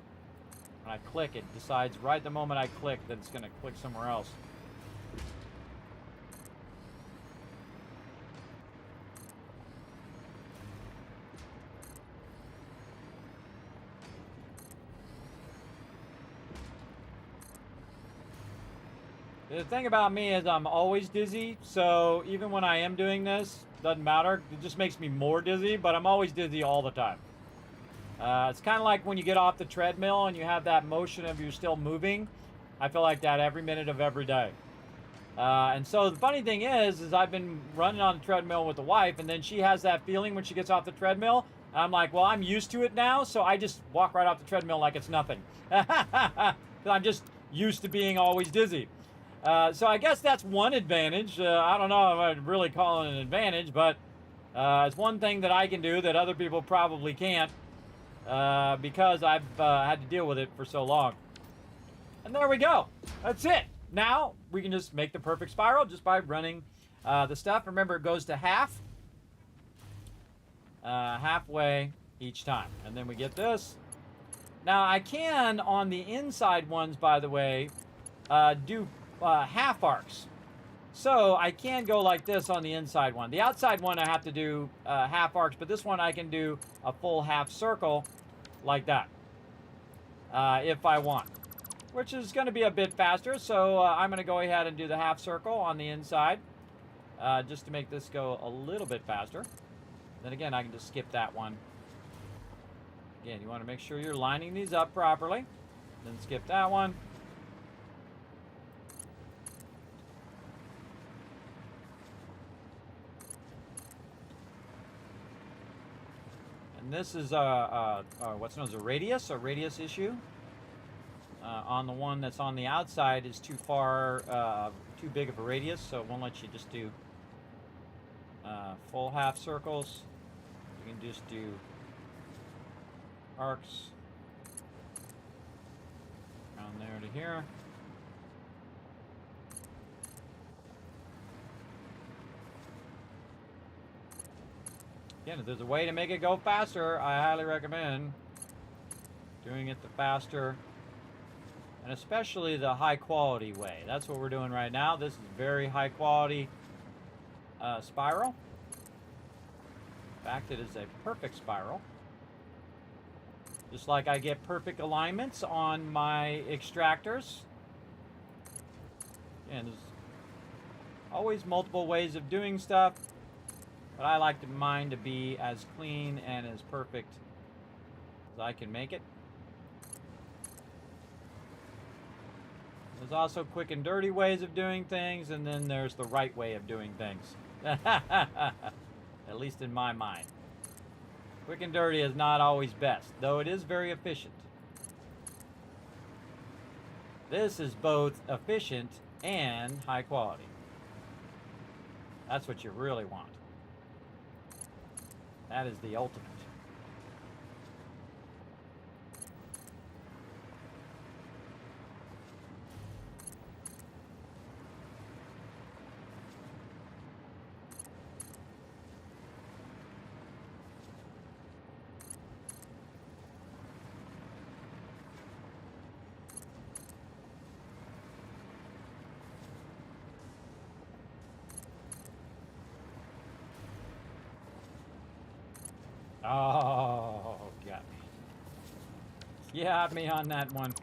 When I click, it decides right the moment I click that it's going to click somewhere else. The thing about me is I'm always dizzy, so even when I am doing this, doesn't matter. It just makes me more dizzy, but I'm always dizzy all the time. It's kind of like when you get off the treadmill and you have that motion of you're still moving. I feel like that every minute of every day. And so the funny thing is I've been running on the treadmill with the wife, and then she has that feeling when she gets off the treadmill. And I'm like, well, I'm used to it now, so I just walk right off the treadmill like it's nothing. I'm just used to being always dizzy. So I guess that's one advantage. I don't know if I'd really call it an advantage, but it's one thing that I can do that other people probably can't. Because I've had to deal with it for so long. And there we go. That's it. Now we can just make the perfect spiral just by running the stuff. Remember, it goes to halfway each time. And then we get this. Now I can, on the inside ones, by the way, do half arcs. So I can go like this on the inside one. The outside one I have to do half arcs, but this one I can do a full half circle like that if I want, which is going to be a bit faster. So I'm going to go ahead and do the half circle on the inside just to make this go a little bit faster. Then again, I can just skip that one. Again, you want to make sure you're lining these up properly. Then skip that one. And this is what's known as a radius issue. On the one that's on the outside is too big of a radius, so it won't let you just do full half circles. You can just do arcs around there to here. Again, if there's a way to make it go faster, I highly recommend doing it the faster, and especially the high quality way. That's what we're doing right now. This is very high quality spiral. In fact, it is a perfect spiral. Just like I get perfect alignments on my extractors. And there's always multiple ways of doing stuff, but I like mine to be as clean and as perfect as I can make it. There's also quick and dirty ways of doing things, and then there's the right way of doing things. At least in my mind. Quick and dirty is not always best, though it is very efficient. This is both efficient and high quality. That's what you really want. That is the ultimate. Oh, got me. Got me on that one. And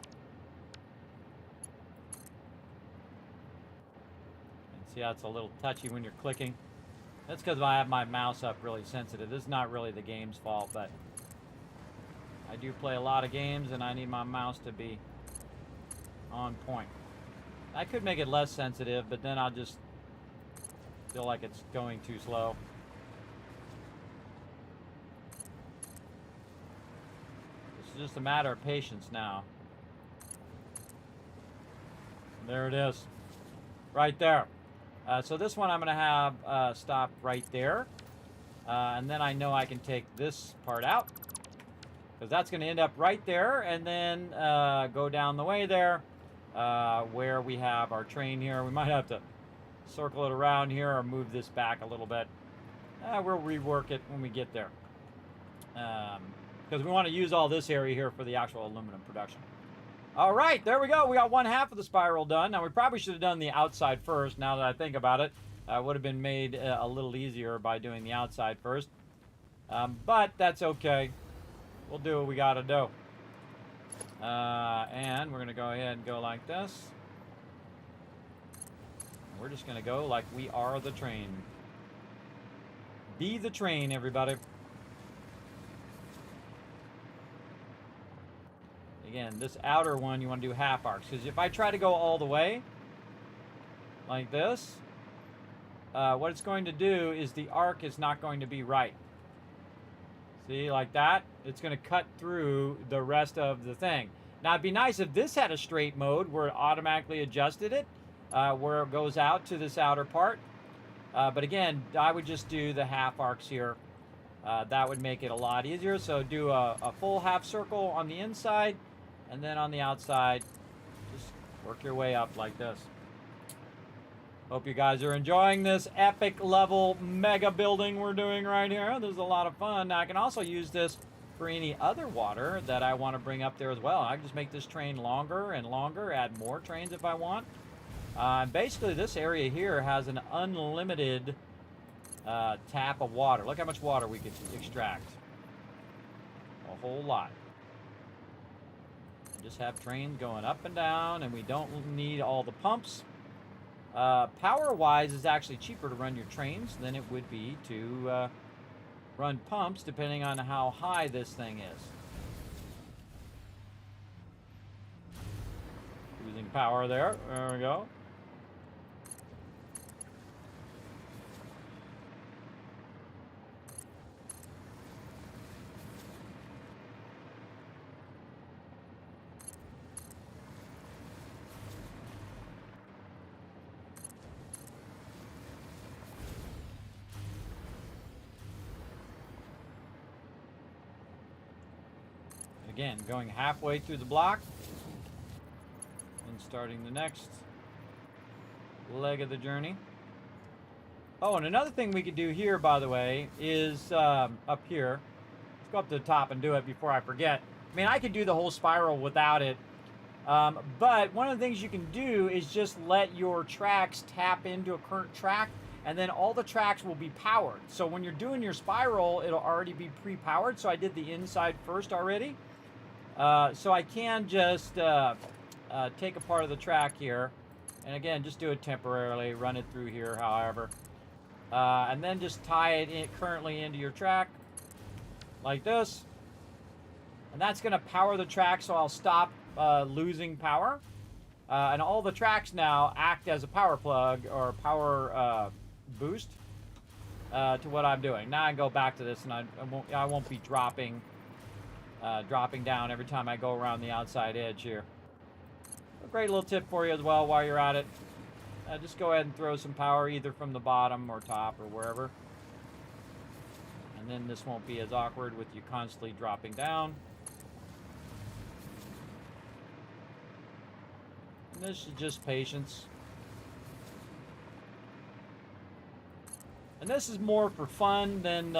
see how it's a little touchy when you're clicking? That's because I have my mouse up really sensitive. This is not really the game's fault, but I do play a lot of games and I need my mouse to be on point. I could make it less sensitive, but then I'll just feel like it's going too slow. It's just a matter of patience now. There it is. Right there. So this one I'm going to have stop right there. And then I know I can take this part out. Because that's going to end up right there. And then go down the way there. Where we have our train here. We might have to circle it around here or move this back a little bit. We'll rework it when we get there. Because we want to use all this area here for the actual aluminum production. All right, there we go. We got one half of the spiral done. Now, we probably should have done the outside first, now that I think about it. Would have been made a little easier by doing the outside first. But that's okay. We'll do what we got to do. And we're going to go ahead and go like this. We're just going to go like we are the train. Be the train, everybody. Again, this outer one, you want to do half arcs. Because if I try to go all the way, like this, what it's going to do is the arc is not going to be right. See, like that? It's going to cut through the rest of the thing. Now, it'd be nice if this had a straight mode where it automatically adjusted it, where it goes out to this outer part. But again, I would just do the half arcs here. That would make it a lot easier. So do a full half circle on the inside, and then on the outside, just work your way up like this. Hope you guys are enjoying this epic level mega building we're doing right here. This is a lot of fun. Now, I can also use this for any other water that I want to bring up there as well. I can just make this train longer and longer, add more trains if I want. Basically, this area here has an unlimited tap of water. Look how much water we could extract. A whole lot. Just have trains going up and down, and we don't need all the pumps. Power-wise, it's actually cheaper to run your trains than it would be to run pumps, depending on how high this thing is. Losing power there. There we go. Again, going halfway through the block and starting the next leg of the journey. Oh, and another thing we could do here, by the way, is up here. Let's go up to the top and do it before I forget. I mean, I could do the whole spiral without it. But one of the things you can do is just let your tracks tap into a current track, and then all the tracks will be powered. So when you're doing your spiral, it'll already be pre-powered. So I did the inside first already. So I can just take a part of the track here, and again, just do it temporarily, run it through here, however. And then just tie it currently into your track, like this. And that's going to power the track, so I'll stop losing power. And all the tracks now act as a power plug or power boost to what I'm doing. Now I can go back to this, and I won't be dropping down every time I go around the outside edge here. A great little tip for you as well while you're at it. Just go ahead and throw some power either from the bottom or top or wherever. And And then this won't be as awkward with you constantly dropping down. And this is just patience. And this is more for fun than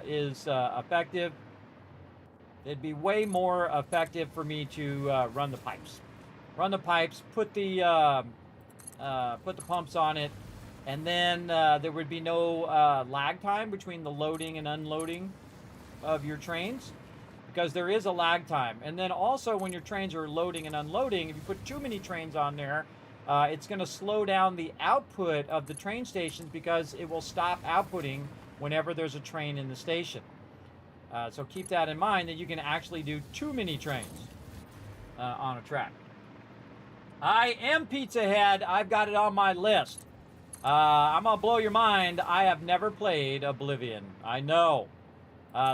is effective. It'd be way more effective for me to run the pipes. Run the pipes, put the pumps on it, and then there would be no lag time between the loading and unloading of your trains, because there is a lag time. And then also when your trains are loading and unloading, if you put too many trains on there, it's going to slow down the output of the train stations, because it will stop outputting whenever there's a train in the station. So keep that in mind, that you can actually do too many trains on a track. I am Pizza Head. I've got it on my list. I'm going to blow your mind. I have never played Oblivion. I know.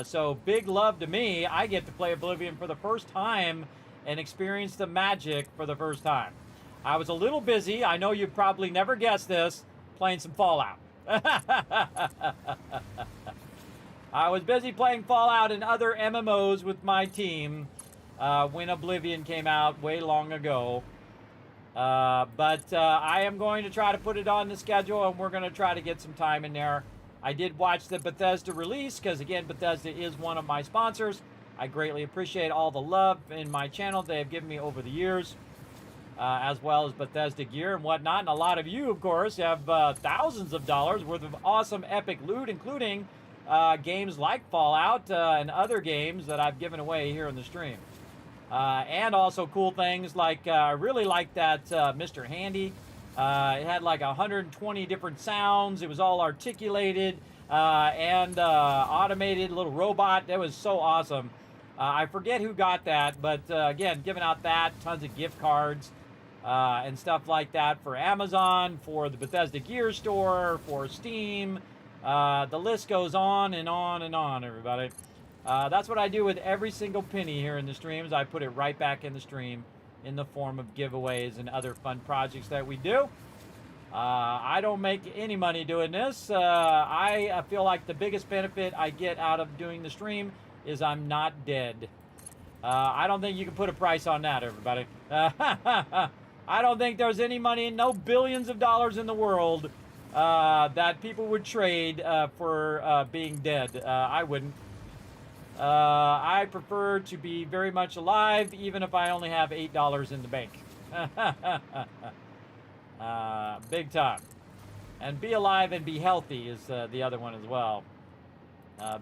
So big love to me. I get to play Oblivion for the first time and experience the magic for the first time. I was a little busy. I know you probably never guessed this, playing some Fallout. I was busy playing Fallout and other MMOs with my team when Oblivion came out way long ago. But I am going to try to put it on the schedule, and we're going to try to get some time in there. I did watch the Bethesda release, because again, Bethesda is one of my sponsors. I greatly appreciate all the love in my channel they have given me over the years, as well as Bethesda gear and whatnot. And a lot of you, of course, have thousands of dollars worth of awesome epic loot, including games like Fallout and other games that I've given away here in the stream. And also cool things like, I really like that Mr. Handy. It had like 120 different sounds. It was all articulated and automated little robot. That was so awesome. I forget who got that, but again, giving out that, tons of gift cards and stuff like that for Amazon, for the Bethesda Gear Store, for Steam. The list goes on and on and on, everybody. That's what I do with every single penny here in the streams. I put it right back in the stream in the form of giveaways and other fun projects that we do. I don't make any money doing this. I feel like the biggest benefit I get out of doing the stream is I'm not dead. I don't think you can put a price on that, everybody. I don't think there's any money, no billions of dollars in the world that people would trade for being dead. I wouldn't. I prefer to be very much alive, even if I only have $8 in the bank. Big time. And be alive and be healthy is the other one as well.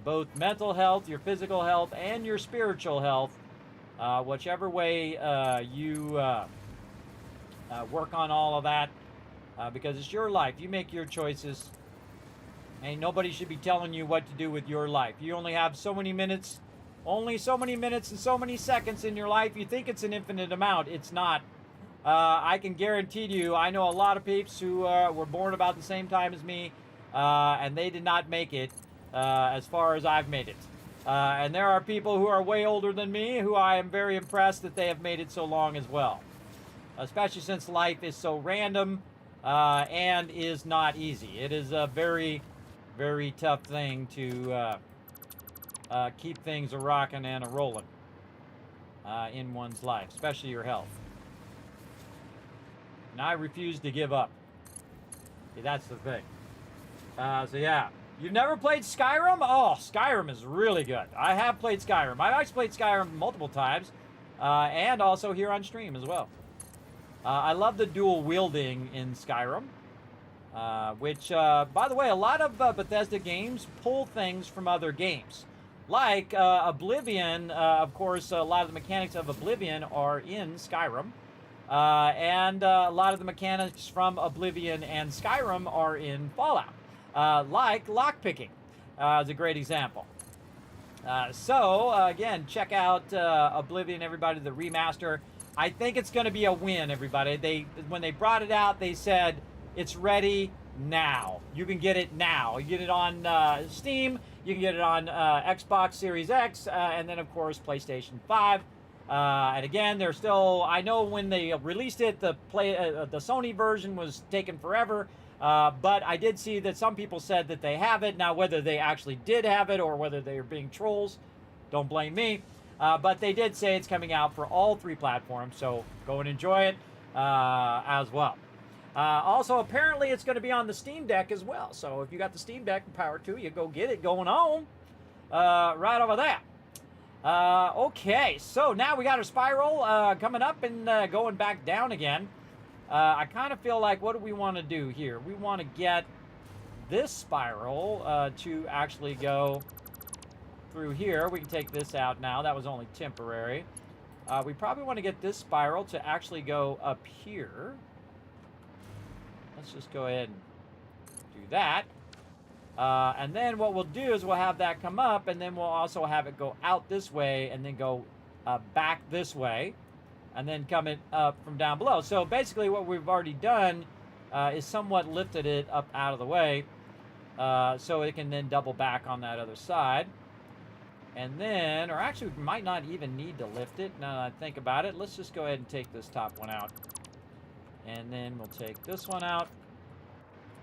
Both mental health, your physical health, and your spiritual health, whichever way you work on all of that, because it's your life. You make your choices. And nobody should be telling you what to do with your life. You only have so many minutes, and so many seconds in your life. You think it's an infinite amount. It's not. I can guarantee you, I know a lot of peeps who were born about the same time as me, and they did not make it as far as I've made it. And there are people who are way older than me who I am very impressed that they have made it so long as well. Especially since life is so random and is not easy. It is a very, very tough thing to keep things a rocking and a rolling in one's life, especially your health. And I refuse to give up. See, that's the thing. So yeah, you've never played Skyrim? Oh, Skyrim is really good. I have played Skyrim. I've actually played Skyrim multiple times, and also here on stream as well. I love the dual wielding in Skyrim. Which, by the way, a lot of Bethesda games pull things from other games. Like Oblivion, of course, a lot of the mechanics of Oblivion are in Skyrim. And a lot of the mechanics from Oblivion and Skyrim are in Fallout. Like lockpicking is a great example. So, again, check out Oblivion, everybody, the remaster. I think it's going to be a win, everybody. When they brought it out, they said, it's ready now. You can get it now. You get it on Steam. You can get it on Xbox Series X, and then of course PlayStation 5. And again, they're still. I know when they released it, the Sony version was taking forever. But I did see that some people said that they have it. Now, whether they actually did have it or whether they are being trolls, don't blame me. But they did say it's coming out for all 3 platforms, so go and enjoy it as well. Also, apparently, it's going to be on the Steam Deck as well. So if you got the Steam Deck and Power 2, you go get it going on right over there. Okay, so now we got our spiral coming up and going back down again. I kind of feel like, what do we want to do here? We want to get this spiral to actually go through here. We can take this out now. That was only temporary. We probably want to get this spiral to actually go up here. Let's just go ahead and do that. And then what we'll do is we'll have that come up, and then we'll also have it go out this way and then go back this way, and then come it up from down below. So basically what we've already done is somewhat lifted it up out of the way so it can then double back on that other side. And then, or actually we might not even need to lift it now that I think about it. Let's just go ahead and take this top one out. And then we'll take this one out.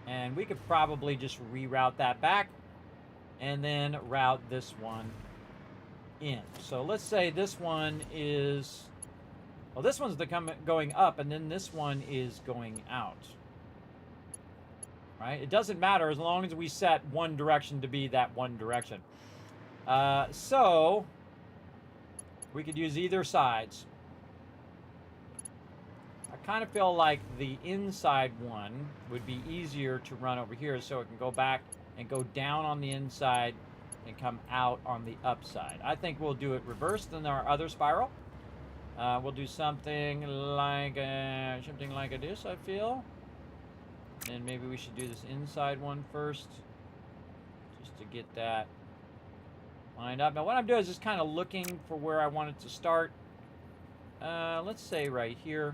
And we could probably just reroute that back and then route this one in. So let's say this one is, well, this one's going up, and then this one is going out. Right? It doesn't matter as long as we set one direction to be that one direction. So we could use either sides. I kind of feel like the inside one would be easier to run over here, so it can go back and go down on the inside and come out on the upside. I think we'll do it reversed than our other spiral. We'll do something like this, I feel. And maybe we should do this inside one first, just to get that lined up. Now what I'm doing is just kind of looking for where I want it to start. Let's say right here.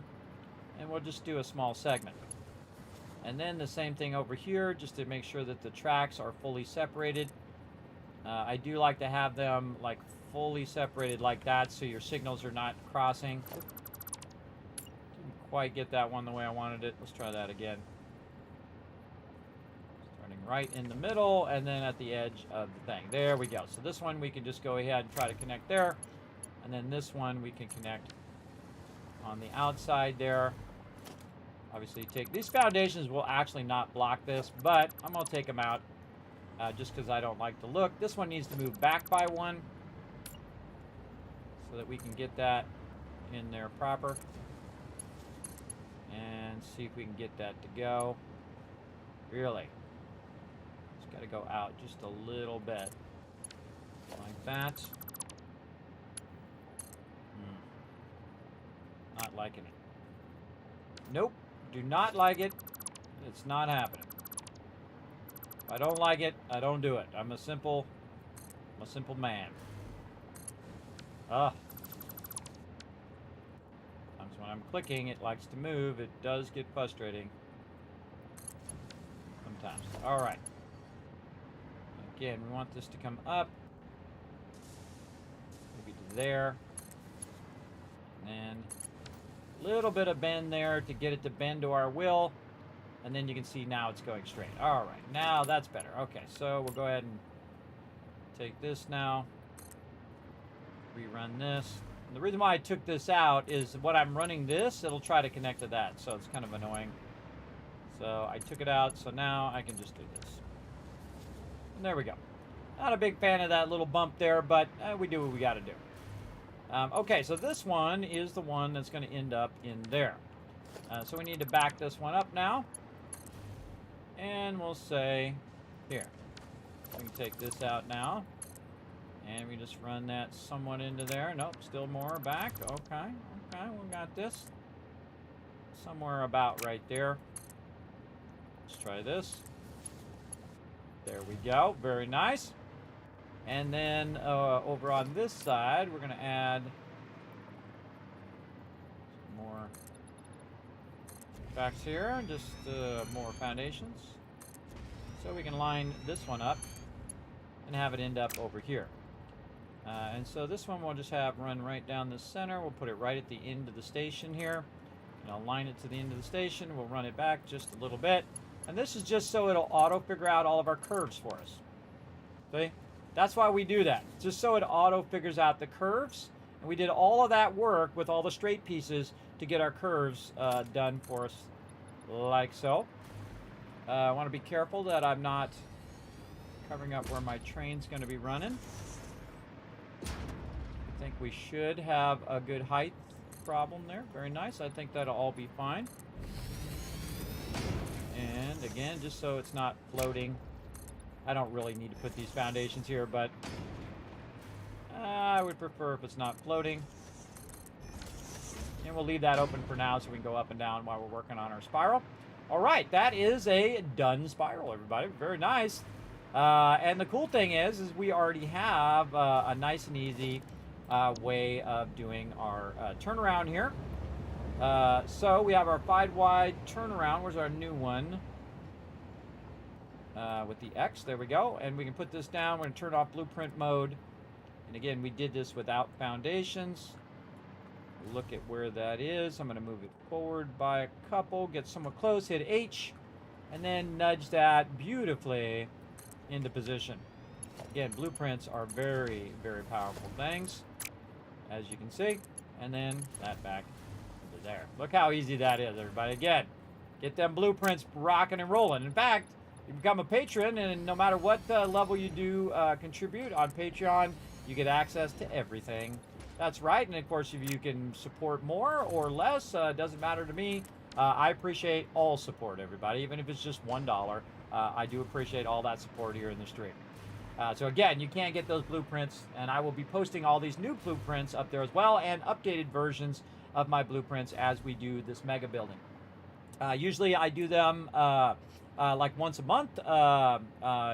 And we'll just do a small segment. And then the same thing over here, just to make sure that the tracks are fully separated. I do like to have them like fully separated like that, so your signals are not crossing. Didn't quite get that one the way I wanted it. Let's try that again. Starting right in the middle, and then at the edge of the thing. There we go. So this one we can just go ahead and try to connect there. And then this one we can connect on the outside there. Obviously, these foundations will actually not block this, but I'm going to take them out just because I don't like the look. This one needs to move back by one so that we can get that in there proper. And see if we can get that to go. Really. It's got to go out just a little bit. Like that. Not liking it. Nope. Do not like it. It's not happening. If I don't like it, I don't do it. I'm a simple man. Sometimes when I'm clicking, it likes to move. It does get frustrating. Sometimes. Alright. Again, we want this to come up. Maybe to there. And then little bit of bend there to get it to bend to our will, and then you can see now it's going straight. All right, now that's better. Okay, so we'll go ahead and take this now, rerun this. And the reason why I took this out is when I'm running this, it'll try to connect to that, so it's kind of annoying. So I took it out, so now I can just do this. And there we go. Not a big fan of that little bump there, but we do what we got to do. Okay, so this one is the one that's going to end up in there. So we need to back this one up now. And we'll say here. We can take this out now. And we just run that somewhat into there. Nope, still more back. Okay, we got this. Somewhere about right there. Let's try this. There we go. Very nice. And then over on this side, we're going to add some more backs here, just more foundations. So we can line this one up and have it end up over here. And so this one we'll just have run right down the center. We'll put it right at the end of the station here. And I'll line it to the end of the station. We'll run it back just a little bit. And this is just so it'll auto figure out all of our curves for us. See? That's why we do that. Just so it auto figures out the curves. And we did all of that work with all the straight pieces to get our curves done for us like so. I want to be careful that I'm not covering up where my train's going to be running. I think we should have a good height problem there. Very nice. I think that'll all be fine. And again, just so it's not floating. I don't really need to put these foundations here, but I would prefer if it's not floating. And we'll leave that open for now so we can go up and down while we're working on our spiral. All right, that is a done spiral, everybody. Very nice. And the cool thing is we already have a nice and easy way of doing our turnaround here. So we have our 5-wide turnaround. Where's our new one? With the X, there we go. And we can put this down. We're going to turn off blueprint mode. And again, we did this without foundations. Look at where that is. I'm going to move it forward by a couple, get somewhat close, hit H, and then nudge that beautifully into position. Again, blueprints are very, very powerful things, as you can see. And then that back into there. Look how easy that is, everybody. Again, get them blueprints rocking and rolling. In fact, you become a patron, and no matter what level you do contribute on Patreon, you get access to everything. That's right, and of course, if you can support more or less, doesn't matter to me. I appreciate all support, everybody, even if it's just $1. I do appreciate all that support here in the stream. So again, you can get those blueprints, and I will be posting all these new blueprints up there as well, and updated versions of my blueprints as we do this mega building. Usually I do them like once a month,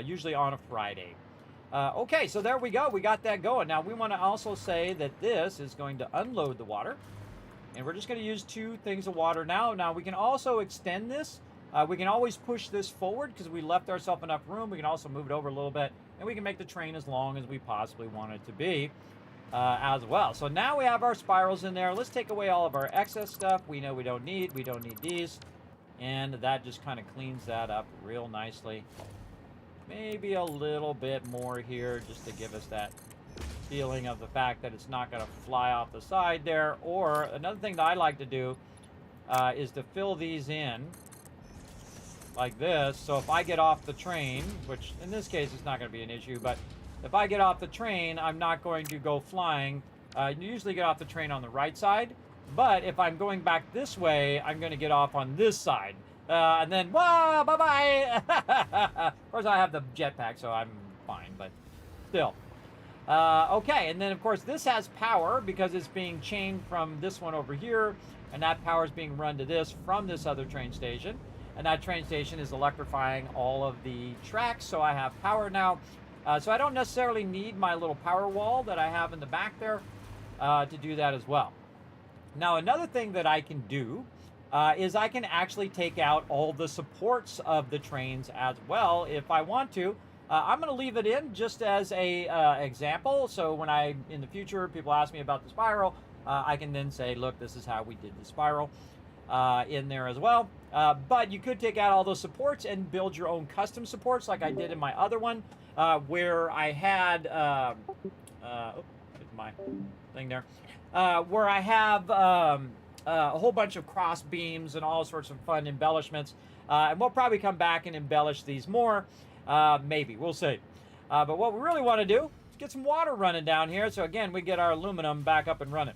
usually on a Friday. Okay, so there we go. We got that going. Now, we want to also say that this is going to unload the water. And we're just going to use 2 things of water now. Now, we can also extend this. We can always push this forward because we left ourselves enough room. We can also move it over a little bit. And we can make the train as long as we possibly want it to be as well. So now we have our spirals in there. Let's take away all of our excess stuff we know we don't need. We don't need these. And that just kind of cleans that up real nicely. Maybe a little bit more here just to give us that feeling of the fact that it's not going to fly off the side there. Or another thing that I like to do is to fill these in like this. So if I get off the train, which in this case is not going to be an issue, but if I get off the train, I'm not going to go flying. You usually get off the train on the right side. But if I'm going back this way, I'm going to get off on this side. And then, whoa, bye-bye. Of course, I have the jetpack, so I'm fine, but still. Okay, and then, of course, this has power because it's being chained from this one over here, and that power is being run to this from this other train station. And that train station is electrifying all of the tracks, so I have power now. So I don't necessarily need my little power wall that I have in the back there to do that as well. Now, another thing that I can do is I can actually take out all the supports of the trains as well if I want to. I'm going to leave it in just as a example. So when in the future, people ask me about the spiral, I can then say, look, this is how we did the spiral in there as well. But you could take out all those supports and build your own custom supports like I did in my other one where I had, there's my thing there, where I have a whole bunch of cross beams and all sorts of fun embellishments. And we'll probably come back and embellish these more. Maybe. We'll see. But what we really want to do is get some water running down here. So again, we get our aluminum back up and running.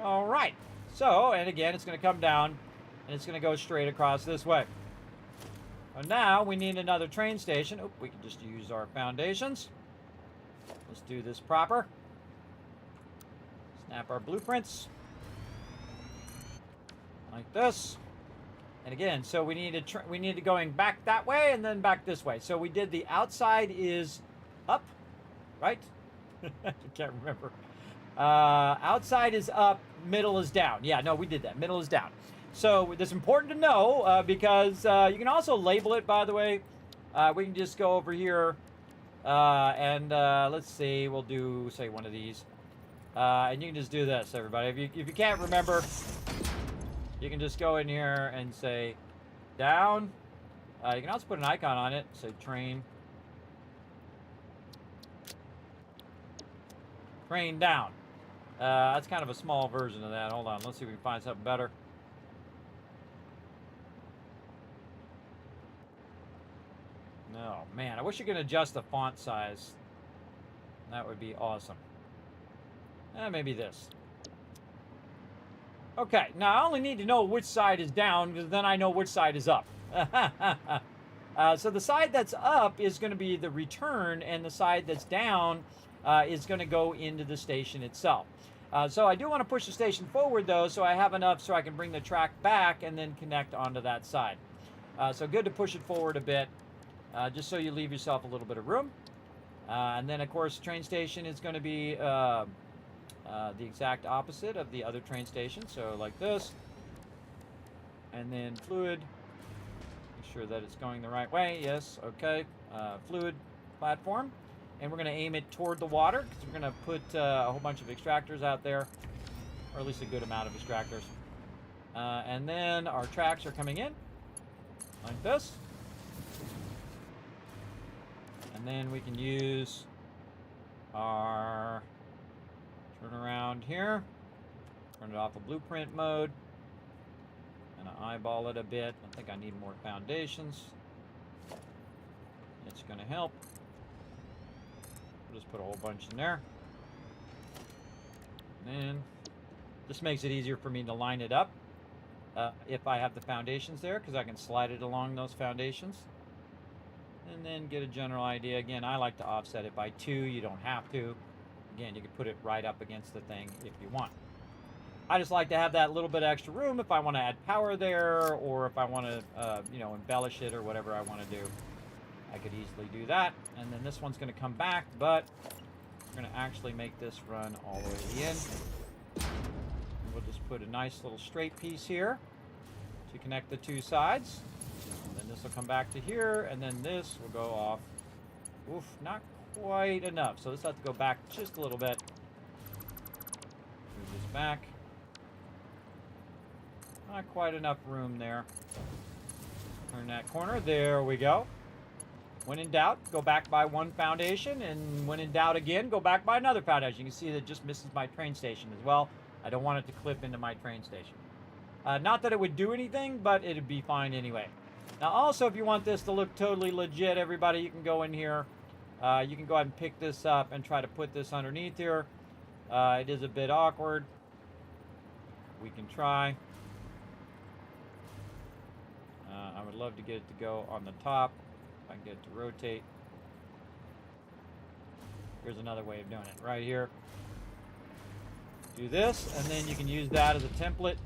All right. So, and again, it's going to come down and it's going to go straight across this way. So now we need another train station. Oh, we can just use our foundations. Let's do this proper. Snap our blueprints. Like this. And again, so we need to going back that way and then back this way. So we did the outside is up, right? I can't remember. Outside is up, middle is down. Yeah, no, we did that. Middle is down. So that's important to know because you can also label it, by the way. We can just go over here and let's see, we'll do, say, one of these. And you can just do this, everybody. If you can't remember, you can just go in here and say down. You can also put an icon on it, say train. Train down. That's kind of a small version of that. Hold on, let's see if we can find something better. No, man, I wish you could adjust the font size. That would be awesome. Maybe this. Okay, now I only need to know which side is down, because then I know which side is up. So the side that's up is going to be the return, and the side that's down is going to go into the station itself. So I do want to push the station forward, though, so I have enough so I can bring the track back and then connect onto that side. So good to push it forward a bit, just so you leave yourself a little bit of room. And then, of course, train station is going to be the exact opposite of the other train station, so like this. And then fluid, make sure that it's going the right way. Yes, okay. Fluid platform. And we're going to aim it toward the water, because we're going to put a whole bunch of extractors out there, or at least a good amount of extractors. And then our tracks are coming in, like this. And then we can use our turn around here, turn it off of blueprint mode, and eyeball it a bit. I think I need more foundations. It's going to help. We'll just put a whole bunch in there. And then this makes it easier for me to line it up if I have the foundations there, because I can slide it along those foundations. And then get a general idea. Again, I like to offset it by 2. You don't have to. Again, you can put it right up against the thing if you want. I just like to have that little bit of extra room if I want to add power there, or if I want to, embellish it or whatever I want to do. I could easily do that. And then this one's going to come back, but we're going to actually make this run all the way to the end. And we'll just put a nice little straight piece here to connect the two sides. And then this will come back to here, and then this will go off. Oof, not quite enough. So this has to go back just a little bit. Move this back. Not quite enough room there. Turn that corner. There we go. When in doubt, go back by one foundation, and when in doubt again, go back by another foundation. You can see that it just misses my train station as well. I don't want it to clip into my train station. Not that it would do anything, but it'd be fine anyway. Now also, if you want this to look totally legit, everybody, you can go in here. You can go ahead and pick this up and try to put this underneath here. It is a bit awkward. We can try. I would love to get it to go on the top. If I can get it to rotate. Here's another way of doing it. Right here. Do this, and then you can use that as a template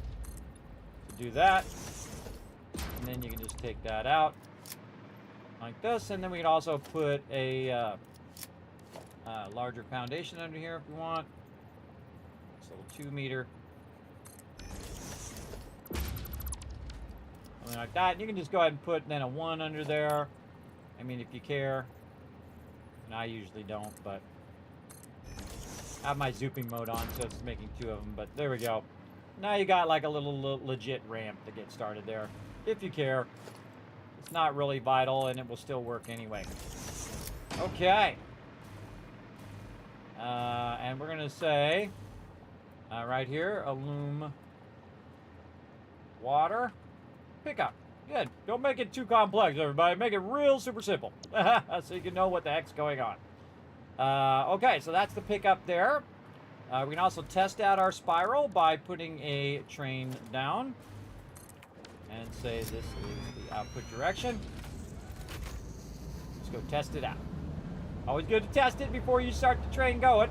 to do that. And then you can just take that out like this, and then we can also put a larger foundation under here if you want. This little 2 meter. Something like that. You can just go ahead and put then a 1 under there. I mean, if you care. And I usually don't, but I have my zooping mode on, so it's making 2 of them. But there we go. Now you got like a little legit ramp to get started there. If you care. It's not really vital, and it will still work anyway. Okay. And we're going to say, right here, Illum water pickup. Good. Don't make it too complex, everybody. Make it real super simple. So you can know what the heck's going on. Okay, so that's the pickup there. We can also test out our spiral by putting a train down. And say this is the output direction. Let's go test it out. Always good to test it before you start the train going.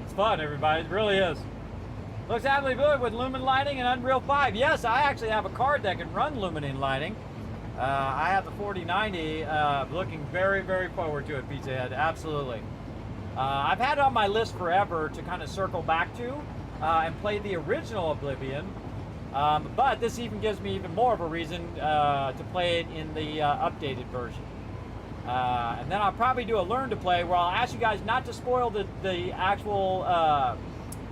It's fun, everybody. It really is. Looks absolutely good with Lumen Lighting and Unreal 5. Yes, I actually have a card that can run Lumen Lighting. I have the 4090. Looking very, very forward to it, Pizza Head. Absolutely. I've had it on my list forever to kind of circle back to and play the original Oblivion. But this even gives me even more of a reason to play it in the updated version. And then I'll probably do a learn to play where I'll ask you guys not to spoil the actual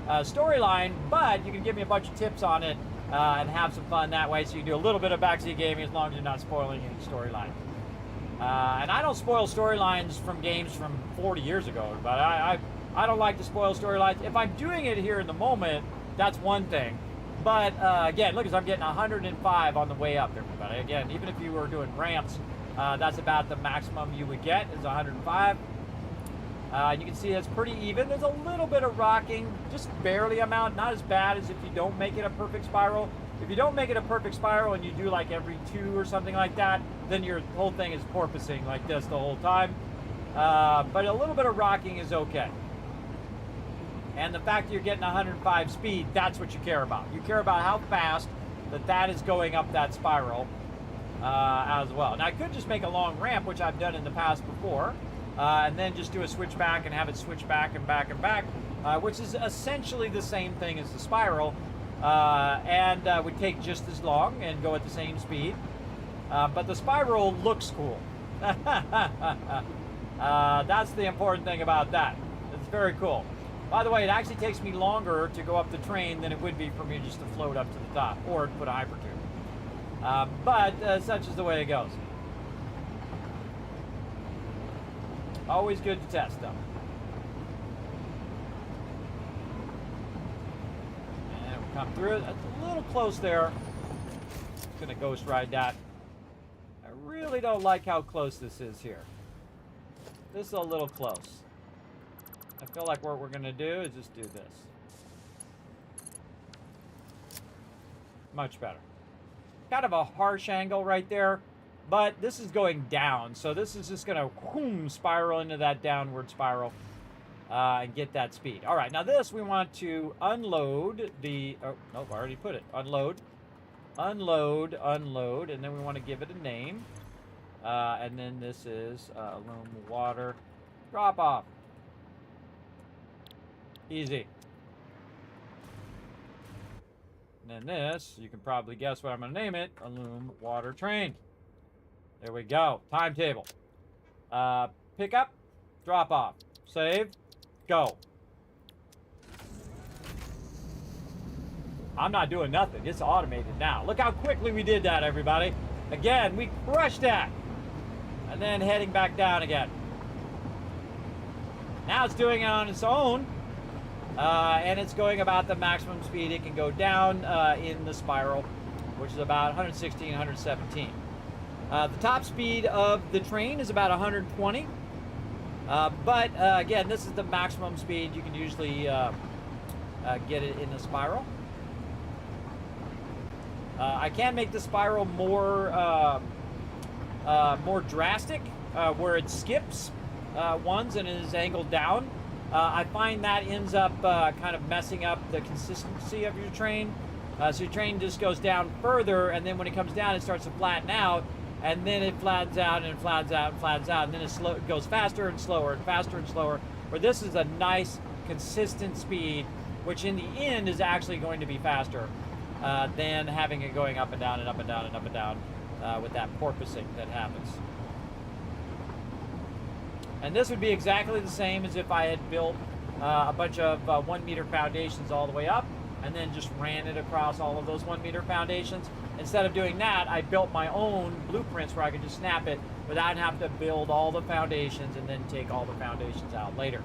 storyline, but you can give me a bunch of tips on it and have some fun that way. So you do a little bit of backseat gaming as long as you're not spoiling any storyline. And I don't spoil storylines from games from 40 years ago, but I don't like to spoil storylines. If I'm doing it here in the moment, that's one thing. But again, look, I'm getting 105 on the way up, everybody. Again, even if you were doing ramps, that's about the maximum you would get is 105. You can see it's pretty even. There's a little bit of rocking, just barely amount, not as bad as if you don't make it a perfect spiral. If you don't make it a perfect spiral and you do like every 2 or something like that, then your whole thing is porpoising like this the whole time. But a little bit of rocking is okay. And the fact that you're getting 105 speed, that's what you care about. You care about how fast that is going up that spiral as well. Now I could just make a long ramp, which I've done in the past before, and then just do a switch back and have it switch back and back and back, which is essentially the same thing as the spiral, and would take just as long and go at the same speed. But the spiral looks cool. That's the important thing about that. It's very cool. By the way, it actually takes me longer to go up the train than it would be for me just to float up to the top or to put a hypertube. But such is the way it goes. Always good to test them. And we'll come through it. That's a little close there. It's going to ghost ride that. I really don't like how close this is here. This is a little close. I feel like what we're going to do is just do this. Much better. Kind of a harsh angle right there, but this is going down. So this is just going to spiral into that downward spiral and get that speed. All right, now this we want to unload the... Oh, nope, I already put it. Unload. Unload, unload, and then we want to give it a name. And then this is loom water drop off. Easy. And then this, you can probably guess what I'm going to name it. A loom water train. There we go. Timetable. Pick up. Drop off. Save. Go. I'm not doing nothing. It's automated now. Look how quickly we did that, everybody. Again, we crushed that. And then heading back down again. Now it's doing it on its own. And it's going about the maximum speed it can go down in the spiral, which is about 116, 117. The top speed of the train is about 120. But again, this is the maximum speed you can usually get it in the spiral. I can make the spiral more drastic, where it skips ones and is angled down. I find that ends up kind of messing up the consistency of your train. So your train just goes down further, and then when it comes down, it starts to flatten out, and then it flattens out, and it flattens out, and flattens out, and then it goes faster and slower, and faster and slower. Where this is a nice, consistent speed, which in the end is actually going to be faster than having it going up and down and up and down and up and down with that porpoising that happens. And this would be exactly the same as if I had built a bunch of 1 meter foundations all the way up and then just ran it across all of those 1 meter foundations. Instead of doing that, I built my own blueprints where I could just snap it without having to build all the foundations and then take all the foundations out later.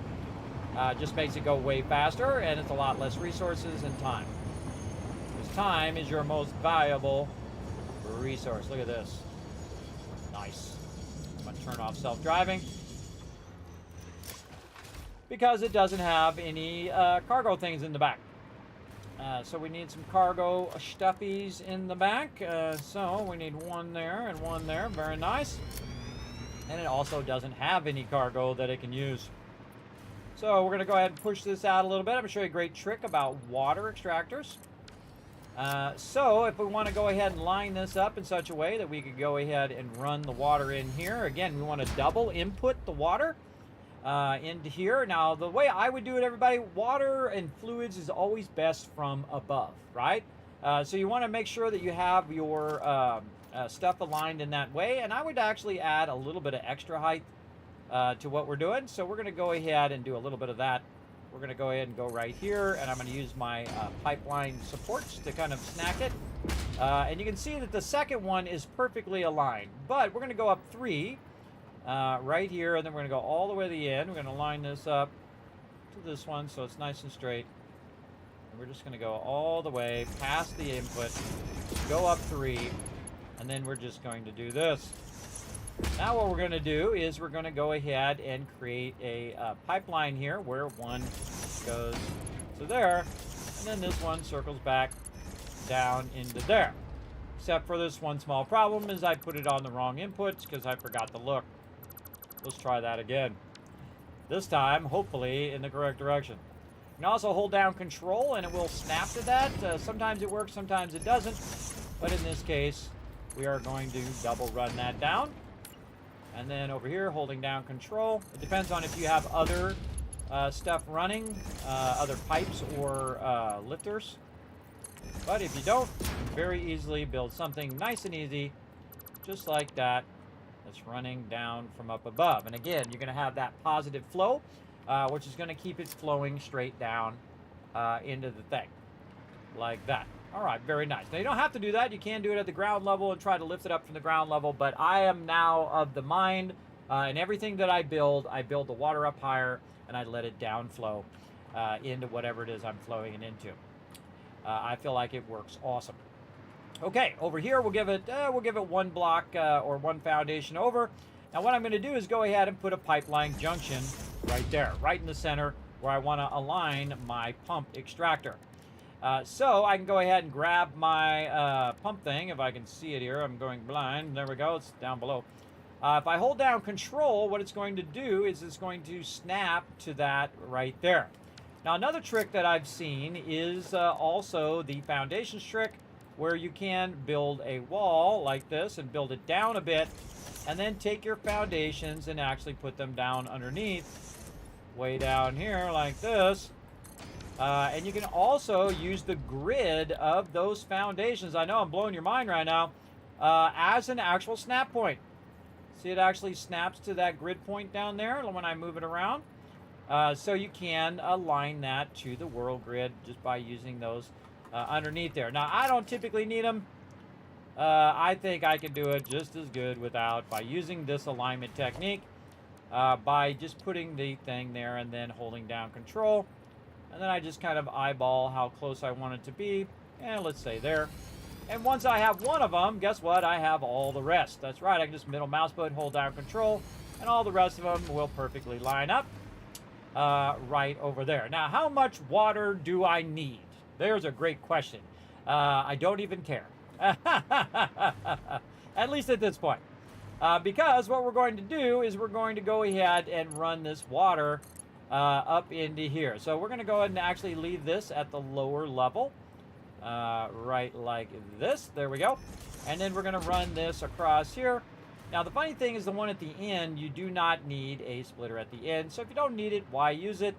Just makes it go way faster, and it's a lot less resources and time. Because time is your most valuable resource. Look at this. Nice. I'm going to turn off self-driving, because it doesn't have any cargo things in the back. So we need some cargo stuffies in the back. So we need one there and one there. Very nice. And it also doesn't have any cargo that it can use. So we're going to go ahead and push this out a little bit. I'm going to show you a great trick about water extractors. So if we want to go ahead and line this up in such a way that we could go ahead and run the water in here. Again, we want to double input the water into here. Now, the way I would do it, everybody, water and fluids is always best from above, right? So you want to make sure that you have your stuff aligned in that way. And I would actually add a little bit of extra height to what we're doing. So we're going to go ahead and do a little bit of that. We're going to go ahead and go right here, and I'm going to use my pipeline supports to kind of snack it. And you can see that the second one is perfectly aligned. But we're going to go up 3 right here, and then we're going to go all the way to the end. We're going to line this up to this one so it's nice and straight. And we're just going to go all the way past the input, go up 3, and then we're just going to do this. Now what we're going to do is we're going to go ahead and create a pipeline here where one goes to there, and then this one circles back down into there. Except for this one small problem is I put it on the wrong inputs because I forgot to look. Let's try that again. This time, hopefully, in the correct direction. You can also hold down Control and it will snap to that. Sometimes it works, sometimes it doesn't. But in this case, we are going to double run that down. And then over here, holding down Control. It depends on if you have other stuff running, other pipes or lifters. But if you don't, you can very easily build something nice and easy, just like that, that's running down from up above. And again, you're going to have that positive flow, which is going to keep it flowing straight down into the thing, like that. All right, very nice. Now, you don't have to do that. You can do it at the ground level and try to lift it up from the ground level, but I am now of the mind, in everything that I build the water up higher, and I let it downflow into whatever it is I'm flowing it into. I feel like it works awesome. Okay, over here we'll give it one block or one foundation over. Now what I'm going to do is go ahead and put a pipeline junction right there, right in the center where I want to align my pump extractor. So I can go ahead and grab my pump thing. If I can see it here, I'm going blind. There we go. It's down below. If I hold down Control, what it's going to do is it's going to snap to that right there. Now another trick that I've seen is also the foundations trick, where you can build a wall like this and build it down a bit, and then take your foundations and actually put them down underneath, way down here like this. And you can also use the grid of those foundations, I know I'm blowing your mind right now, as an actual snap point. See, it actually snaps to that grid point down there when I move it around. So you can align that to the world grid just by using those underneath there. Now, I don't typically need them. I think I can do it just as good by using this alignment technique, by just putting the thing there and then holding down Control. And then I just kind of eyeball how close I want it to be. And let's say there. And once I have one of them, guess what? I have all the rest. That's right. I can just middle mouse button, hold down Control, and all the rest of them will perfectly line up right over there. Now, how much water do I need? There's a great question. I don't even care. At least at this point. Because what we're going to do is we're going to go ahead and run this water up into here. So we're going to go ahead and actually leave this at the lower level, right like this. There we go. And then we're going to run this across here. Now the funny thing is, the one at the end, you do not need a splitter at the end. So if you don't need it, why use it?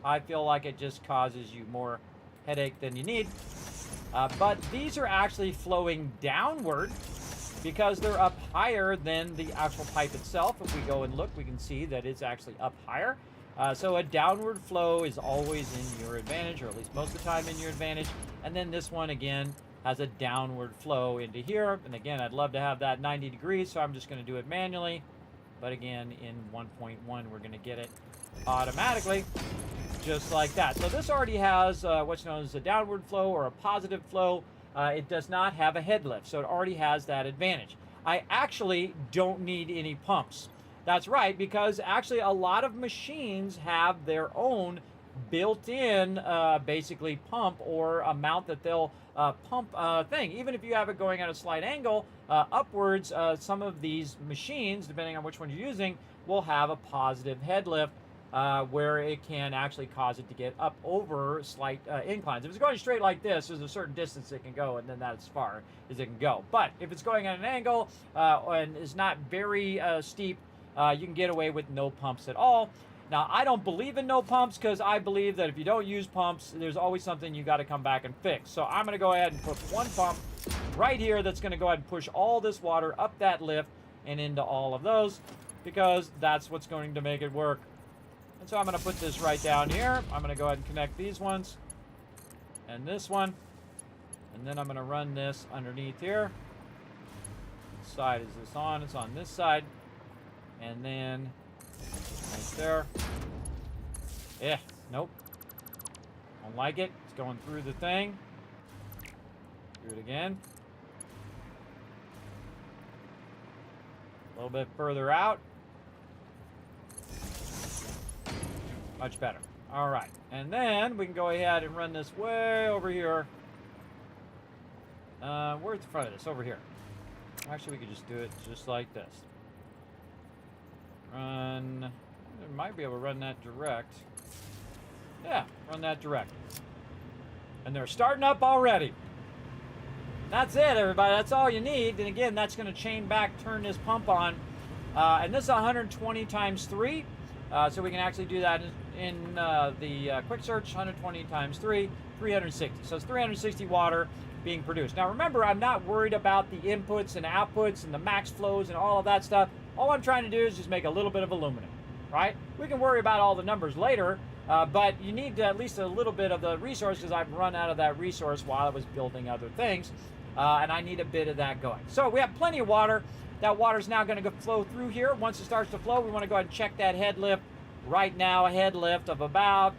I feel like it just causes you more headache than you need. But these are actually flowing downward because they're up higher than the actual pipe itself. If we go and look, we can see that it's actually up higher. So a downward flow is always in your advantage, or at least most of the time in your advantage. And then this one, again, has a downward flow into here. And again, I'd love to have that 90 degrees, so I'm just going to do it manually. But again, in 1.1, we're going to get it automatically, just like that. So this already has what's known as a downward flow or a positive flow. It does not have a head lift, so it already has that advantage. I actually don't need any pumps. That's right, because actually a lot of machines have their own built-in basically pump or amount that they'll pump thing. Even if you have it going at a slight angle upwards, some of these machines, depending on which one you're using, will have a positive head lift where it can actually cause it to get up over slight inclines. If it's going straight like this, there's a certain distance it can go, and then that's as far as it can go. But if it's going at an angle and is not very steep, you can get away with no pumps at all. Now, I don't believe in no pumps because I believe that if you don't use pumps, there's always something you got to come back and fix. So I'm going to go ahead and put one pump right here that's going to go ahead and push all this water up that lift and into all of those, because that's what's going to make it work. And so I'm going to put this right down here. I'm going to go ahead and connect these ones and this one. And then I'm going to run this underneath here. What side is this on? It's on this side. And then right there. Yeah, nope. Don't like it. It's going through the thing. Do it again. A little bit further out. Much better. All right. And then we can go ahead and run this way over here. Where's the front of this? Over here. Actually, we could just do it just like this. Run. I might be able to run that direct. Yeah, run that direct. And they're starting up already. That's it, everybody. That's all you need. And again, that's going to chain back, turn this pump on. And this is 120 times 3. So we can actually do that in the quick search. 120 times 3, 360. So it's 360 water being produced. Now remember, I'm not worried about the inputs and outputs and the max flows and all of that stuff. All I'm trying to do is just make a little bit of aluminum, right? We can worry about all the numbers later, but you need at least a little bit of the resource, because I've run out of that resource while I was building other things, and I need a bit of that going. So we have plenty of water. That water is now going to flow through here. Once it starts to flow, we want to go ahead and check that head lift. Right now, a head lift of about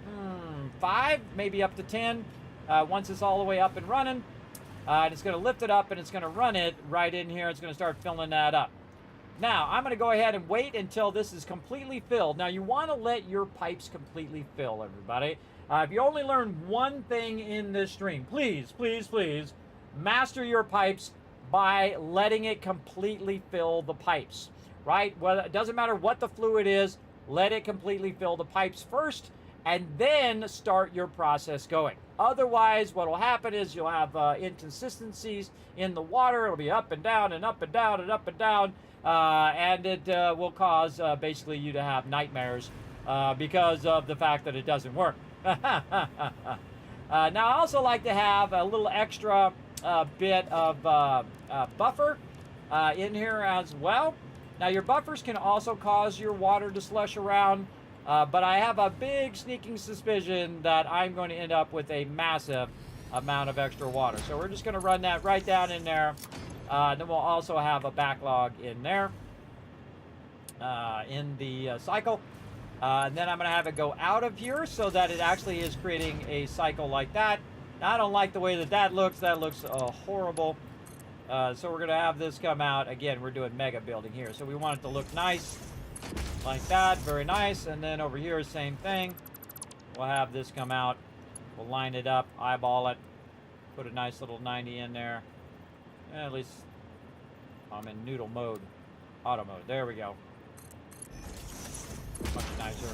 5, maybe up to 10. Once it's all the way up and running, and it's going to lift it up and it's going to run it right in here. It's going to start filling that up. Now, I'm going to go ahead and wait until this is completely filled. Now, you want to let your pipes completely fill, everybody. If you only learn one thing in this stream, please, please, please, master your pipes by letting it completely fill the pipes, right? Well, it doesn't matter what the fluid is, let it completely fill the pipes first, and then start your process going. Otherwise, what will happen is you'll have inconsistencies in the water. It'll be up and down and up and down and up and down, and it will cause basically you to have nightmares because of the fact that it doesn't work. Now, I also like to have a little extra bit of buffer in here as well. Now, your buffers can also cause your water to slush around, but I have a big sneaking suspicion that I'm going to end up with a massive amount of extra water. So we're just going to run that right down in there. Then we'll also have a backlog in there in the cycle. And then I'm going to have it go out of here so that it actually is creating a cycle like that. Now, I don't like the way that that looks. That looks horrible. So we're going to have this come out. Again, we're doing mega building here. So we want it to look nice like that. Very nice. And then over here, same thing. We'll have this come out. We'll line it up, eyeball it, put a nice little 90 in there. At least I'm in noodle mode, auto mode. There we go. Much nicer.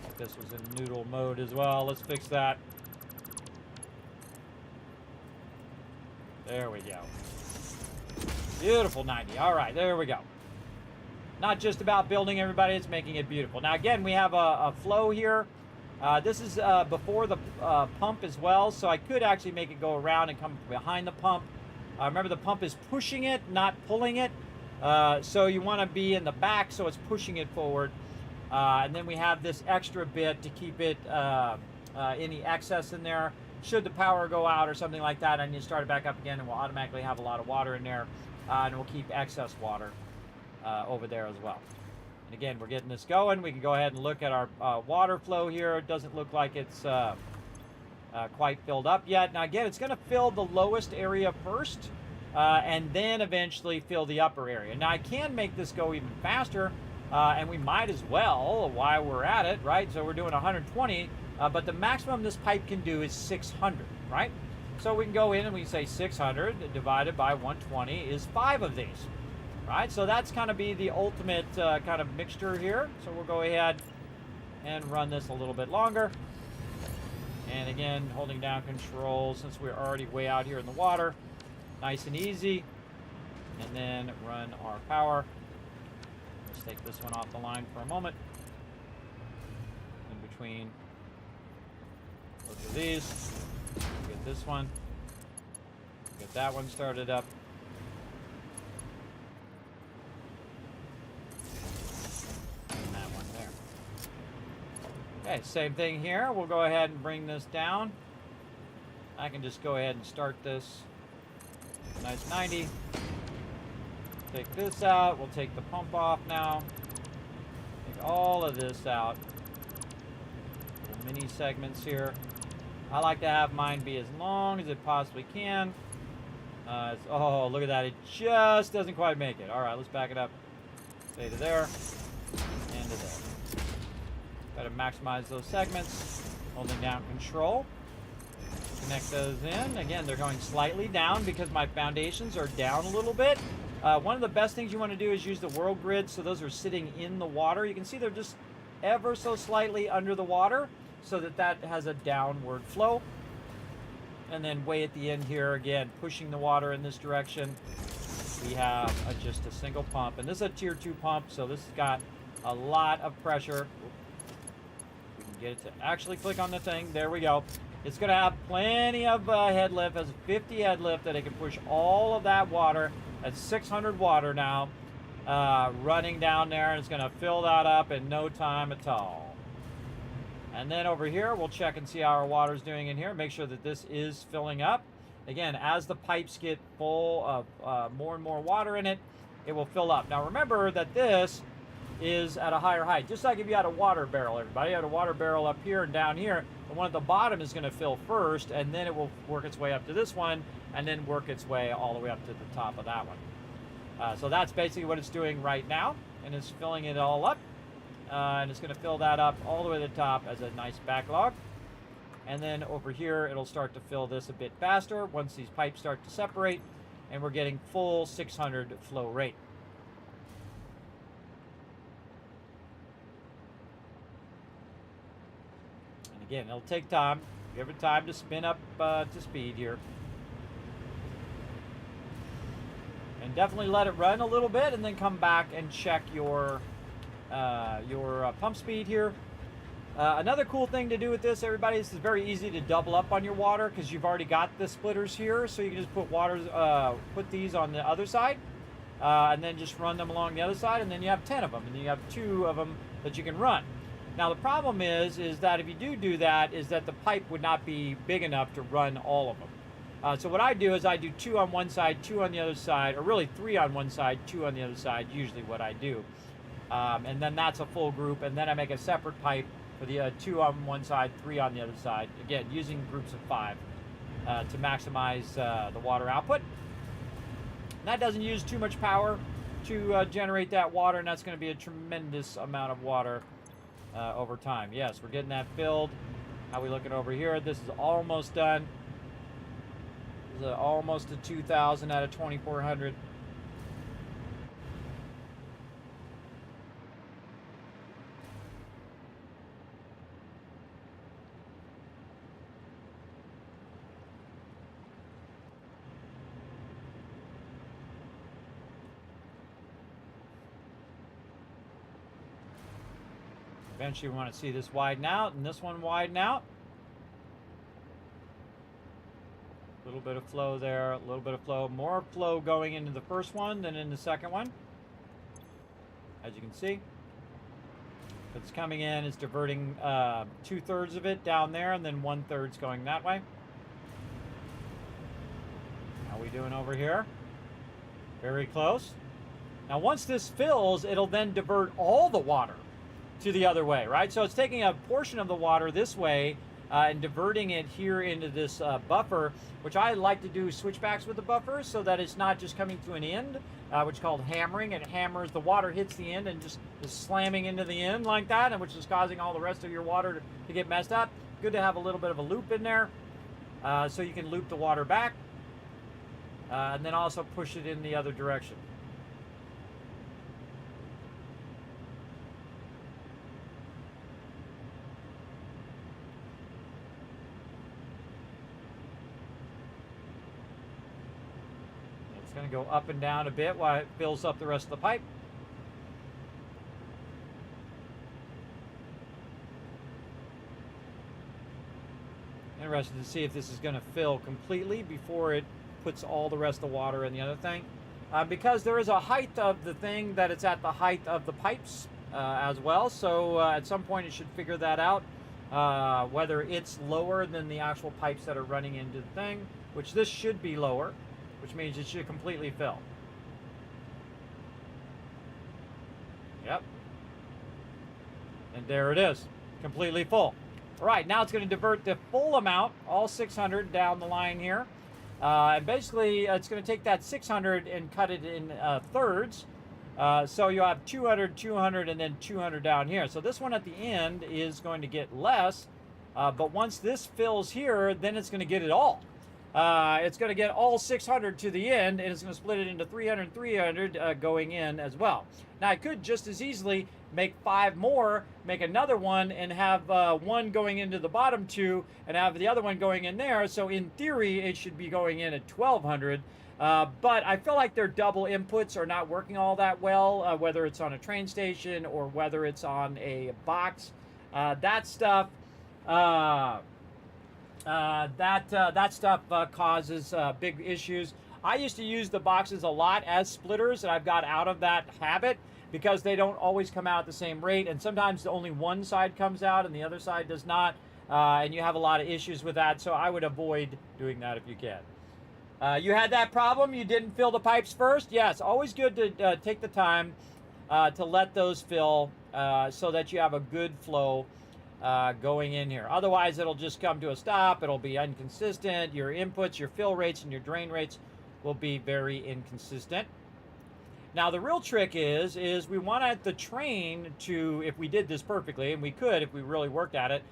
If this was in noodle mode as well. Let's fix that. There we go. Beautiful 90. All right, there we go. Not just about building, everybody, it's making it beautiful. Now, again, we have a flow here. This is before the pump as well, so I could actually make it go around and come behind the pump. Remember, the pump is pushing it, not pulling it. So you want to be in the back so it's pushing it forward. And then we have this extra bit to keep it any excess in there. Should the power go out or something like that, I need to start it back up again, and we'll automatically have a lot of water in there. And we'll keep excess water over there as well. And again, we're getting this going. We can go ahead and look at our water flow here. It doesn't look like it's quite filled up yet. Now, again, it's going to fill the lowest area first, and then eventually fill the upper area. Now, I can make this go even faster, and we might as well while we're at it, right? So we're doing 120, but the maximum this pipe can do is 600, right? So we can go in and we say 600 divided by 120 is 5 of these, right? So that's kind of be the ultimate kind of mixture here. So we'll go ahead and run this a little bit longer. And again, holding down control since we're already way out here in the water. Nice and easy. And then run our power. Let's take this one off the line for a moment. between both of these. Get this one. Get that one started up. And that one there. Okay, same thing here. We'll go ahead and bring this down. I can just go ahead and start this. Nice 90. Take this out. We'll take the pump off now. Take all of this out. Little mini segments here. I like to have mine be as long as it possibly can. Oh, look at that. It just doesn't quite make it. All right, let's back it up. Stay to there. And to there. Got to maximize those segments. Holding down Control. Connect those in. Again, they're going slightly down because my foundations are down a little bit. One of the best things you want to do is use the world grid, so those are sitting in the water. You can see they're just ever so slightly under the water, so that has a downward flow. And then way at the end here, again, pushing the water in this direction, we have just a single pump. And this is a tier 2 pump, so this has got a lot of pressure. We can get it to actually click on the thing. There we go. It's going to have plenty of head lift. It has a 50 head lift that it can push all of that water. That's 600 water now running down there, and it's going to fill that up in no time at all. And then over here, we'll check and see how our water's doing in here. Make sure that this is filling up. Again, as the pipes get full of more and more water in it, it will fill up. Now remember that this is at a higher height. Just like if you had a water barrel, everybody had a water barrel up here and down here. The one at the bottom is going to fill first, and then it will work its way up to this one, and then work its way all the way up to the top of that one. So that's basically what it's doing right now, and it's filling it all up. And it's going to fill that up all the way to the top as a nice backlog. And then over here, it'll start to fill this a bit faster once these pipes start to separate, and we're getting full 600 flow rate. Again, it'll take time. Give it time to spin up to speed here. And definitely let it run a little bit and then come back and check your pump speed here. Another cool thing to do with this, everybody, this is very easy to double up on your water because you've already got the splitters here. So you can just put these on the other side and then just run them along the other side, and then you have 10 of them, and then you have 2 of them that you can run. Now the problem is that if you do that, is that the pipe would not be big enough to run all of them. So what I do is I do 2 on one side, 2 on the other side, or really 3 on one side, 2 on the other side, usually what I do. And then that's a full group, and then I make a separate pipe for the 2 on one side, 3 on the other side. Again, using groups of 5 to maximize the water output. And that doesn't use too much power to generate that water, and that's going to be a tremendous amount of water over time. Yes, we're getting that filled. How we looking over here? This is almost done. This is almost a 2,000 out of 2,400. Eventually we want to see this widen out and this one widen out. A little bit of flow there, a little bit of flow. More flow going into the first one than in the second one. As you can see. It's coming in, it's diverting 2/3 of it down there, and then 1/3 going that way. How are we doing over here? Very close. Now once this fills, it'll then divert all the water to the other way, right? So it's taking a portion of the water this way and diverting it here into this buffer, which I like to do switchbacks with the buffer so that it's not just coming to an end, which is called hammering. It hammers, the water hits the end and just is slamming into the end like that, and which is causing all the rest of your water to get messed up. Good to have a little bit of a loop in there so you can loop the water back and then also push it in the other direction. It's going to go up and down a bit while it fills up the rest of the pipe. interested to see if this is going to fill completely before it puts all the rest of the water in the other thing. Because there is a height of the thing that it's at the height of the pipes as well. So at some point it should figure that out, whether it's lower than the actual pipes that are running into the thing, which this should be lower, which means it should completely fill. Yep. And there it is, completely full. All right, now it's going to divert the full amount, all 600 down the line here. And basically, it's going to take that 600 and cut it in thirds. So you'll have 200, 200, and then 200 down here. So this one at the end is going to get less. But once this fills here, then it's going to get it all. It's going to get all 600 to the end, and it's going to split it into 300 and 300 going in as well. Now, I could just as easily make 5 more, make another one, and have one going into the bottom 2, and have the other one going in there. So in theory, it should be going in at 1200. But I feel like their double inputs are not working all that well, whether it's on a train station or whether it's on a box. That stuff causes big issues. I used to use the boxes a lot as splitters, and I've got out of that habit because they don't always come out at the same rate, and sometimes only one side comes out and the other side does not, and you have a lot of issues with that, so I would avoid doing that if you can. You had that problem? You didn't fill the pipes first? Yes, always good to take the time to let those fill so that you have a good flow going in here. Otherwise, it'll just come to a stop. It'll be inconsistent. Your inputs, your fill rates, and your drain rates will be very inconsistent. Now, the real trick is we want the train to, if we did this perfectly, and we could if we really worked at it,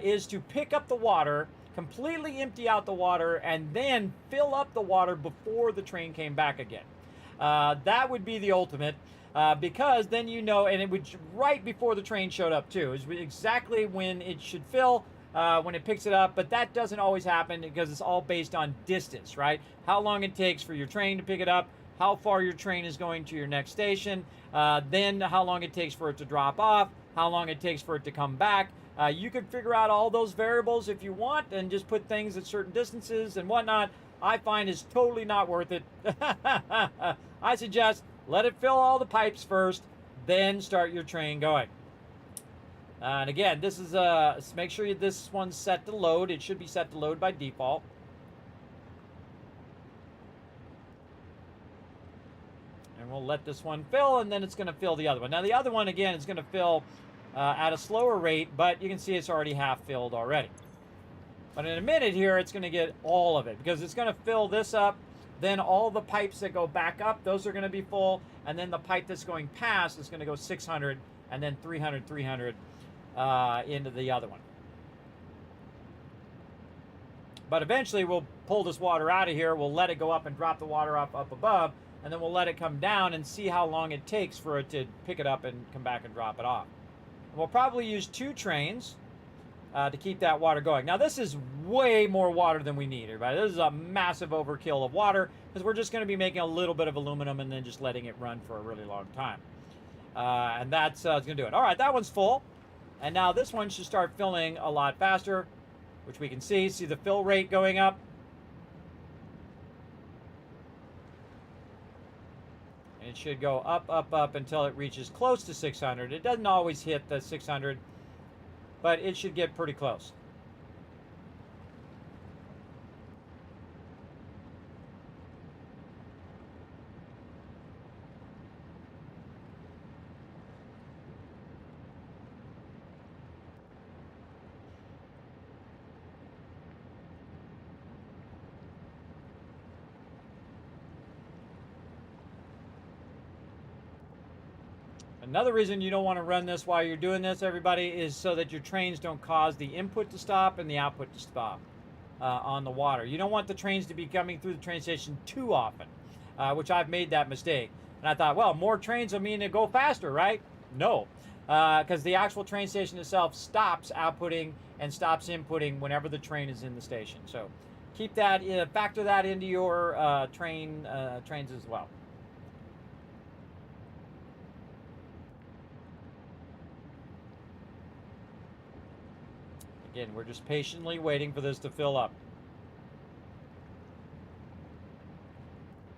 is to pick up the water, completely empty out the water, and then fill up the water before the train came back again. That would be the ultimate. Because then you know, and it would right before the train showed up too, is exactly when it should fill, when it picks it up, but that doesn't always happen because it's all based on distance, right? How long it takes for your train to pick it up, how far your train is going to your next station, then how long it takes for it to drop off, how long it takes for it to come back. You could figure out all those variables if you want and just put things at certain distances and whatnot. I find is totally not worth it. I suggest let it fill all the pipes first, then start your train going. And again, this is make sure this one's set to load. It should be set to load by default. And we'll let this one fill, and then it's going to fill the other one. Now, the other one, again, is going to fill at a slower rate, but you can see it's already half filled already. But in a minute here, it's going to get all of it because it's going to fill this up. Then all the pipes that go back up, those are going to be full. And then the pipe that's going past is going to go 600 and then 300, 300 into the other one. But eventually we'll pull this water out of here. We'll let it go up and drop the water up above. And then we'll let it come down and see how long it takes for it to pick it up and come back and drop it off. And we'll probably use 2 trains to keep that water going. Now, this is way more water than we need, everybody. This is a massive overkill of water because we're just going to be making a little bit of aluminum and then just letting it run for a really long time. And that's going to do it. All right, that one's full. And now this one should start filling a lot faster, which we can see. See the fill rate going up. And it should go up, up, up until it reaches close to 600. It doesn't always hit the 600. But it should get pretty close. Another reason you don't want to run this while you're doing this, everybody, is so that your trains don't cause the input to stop and the output to stop on the water. You don't want the trains to be coming through the train station too often, which I've made that mistake. And I thought, well, more trains will mean it go faster, right? No, because the actual train station itself stops outputting and stops inputting whenever the train is in the station. So keep that, factor that into your trains as well. Again, we're just patiently waiting for this to fill up.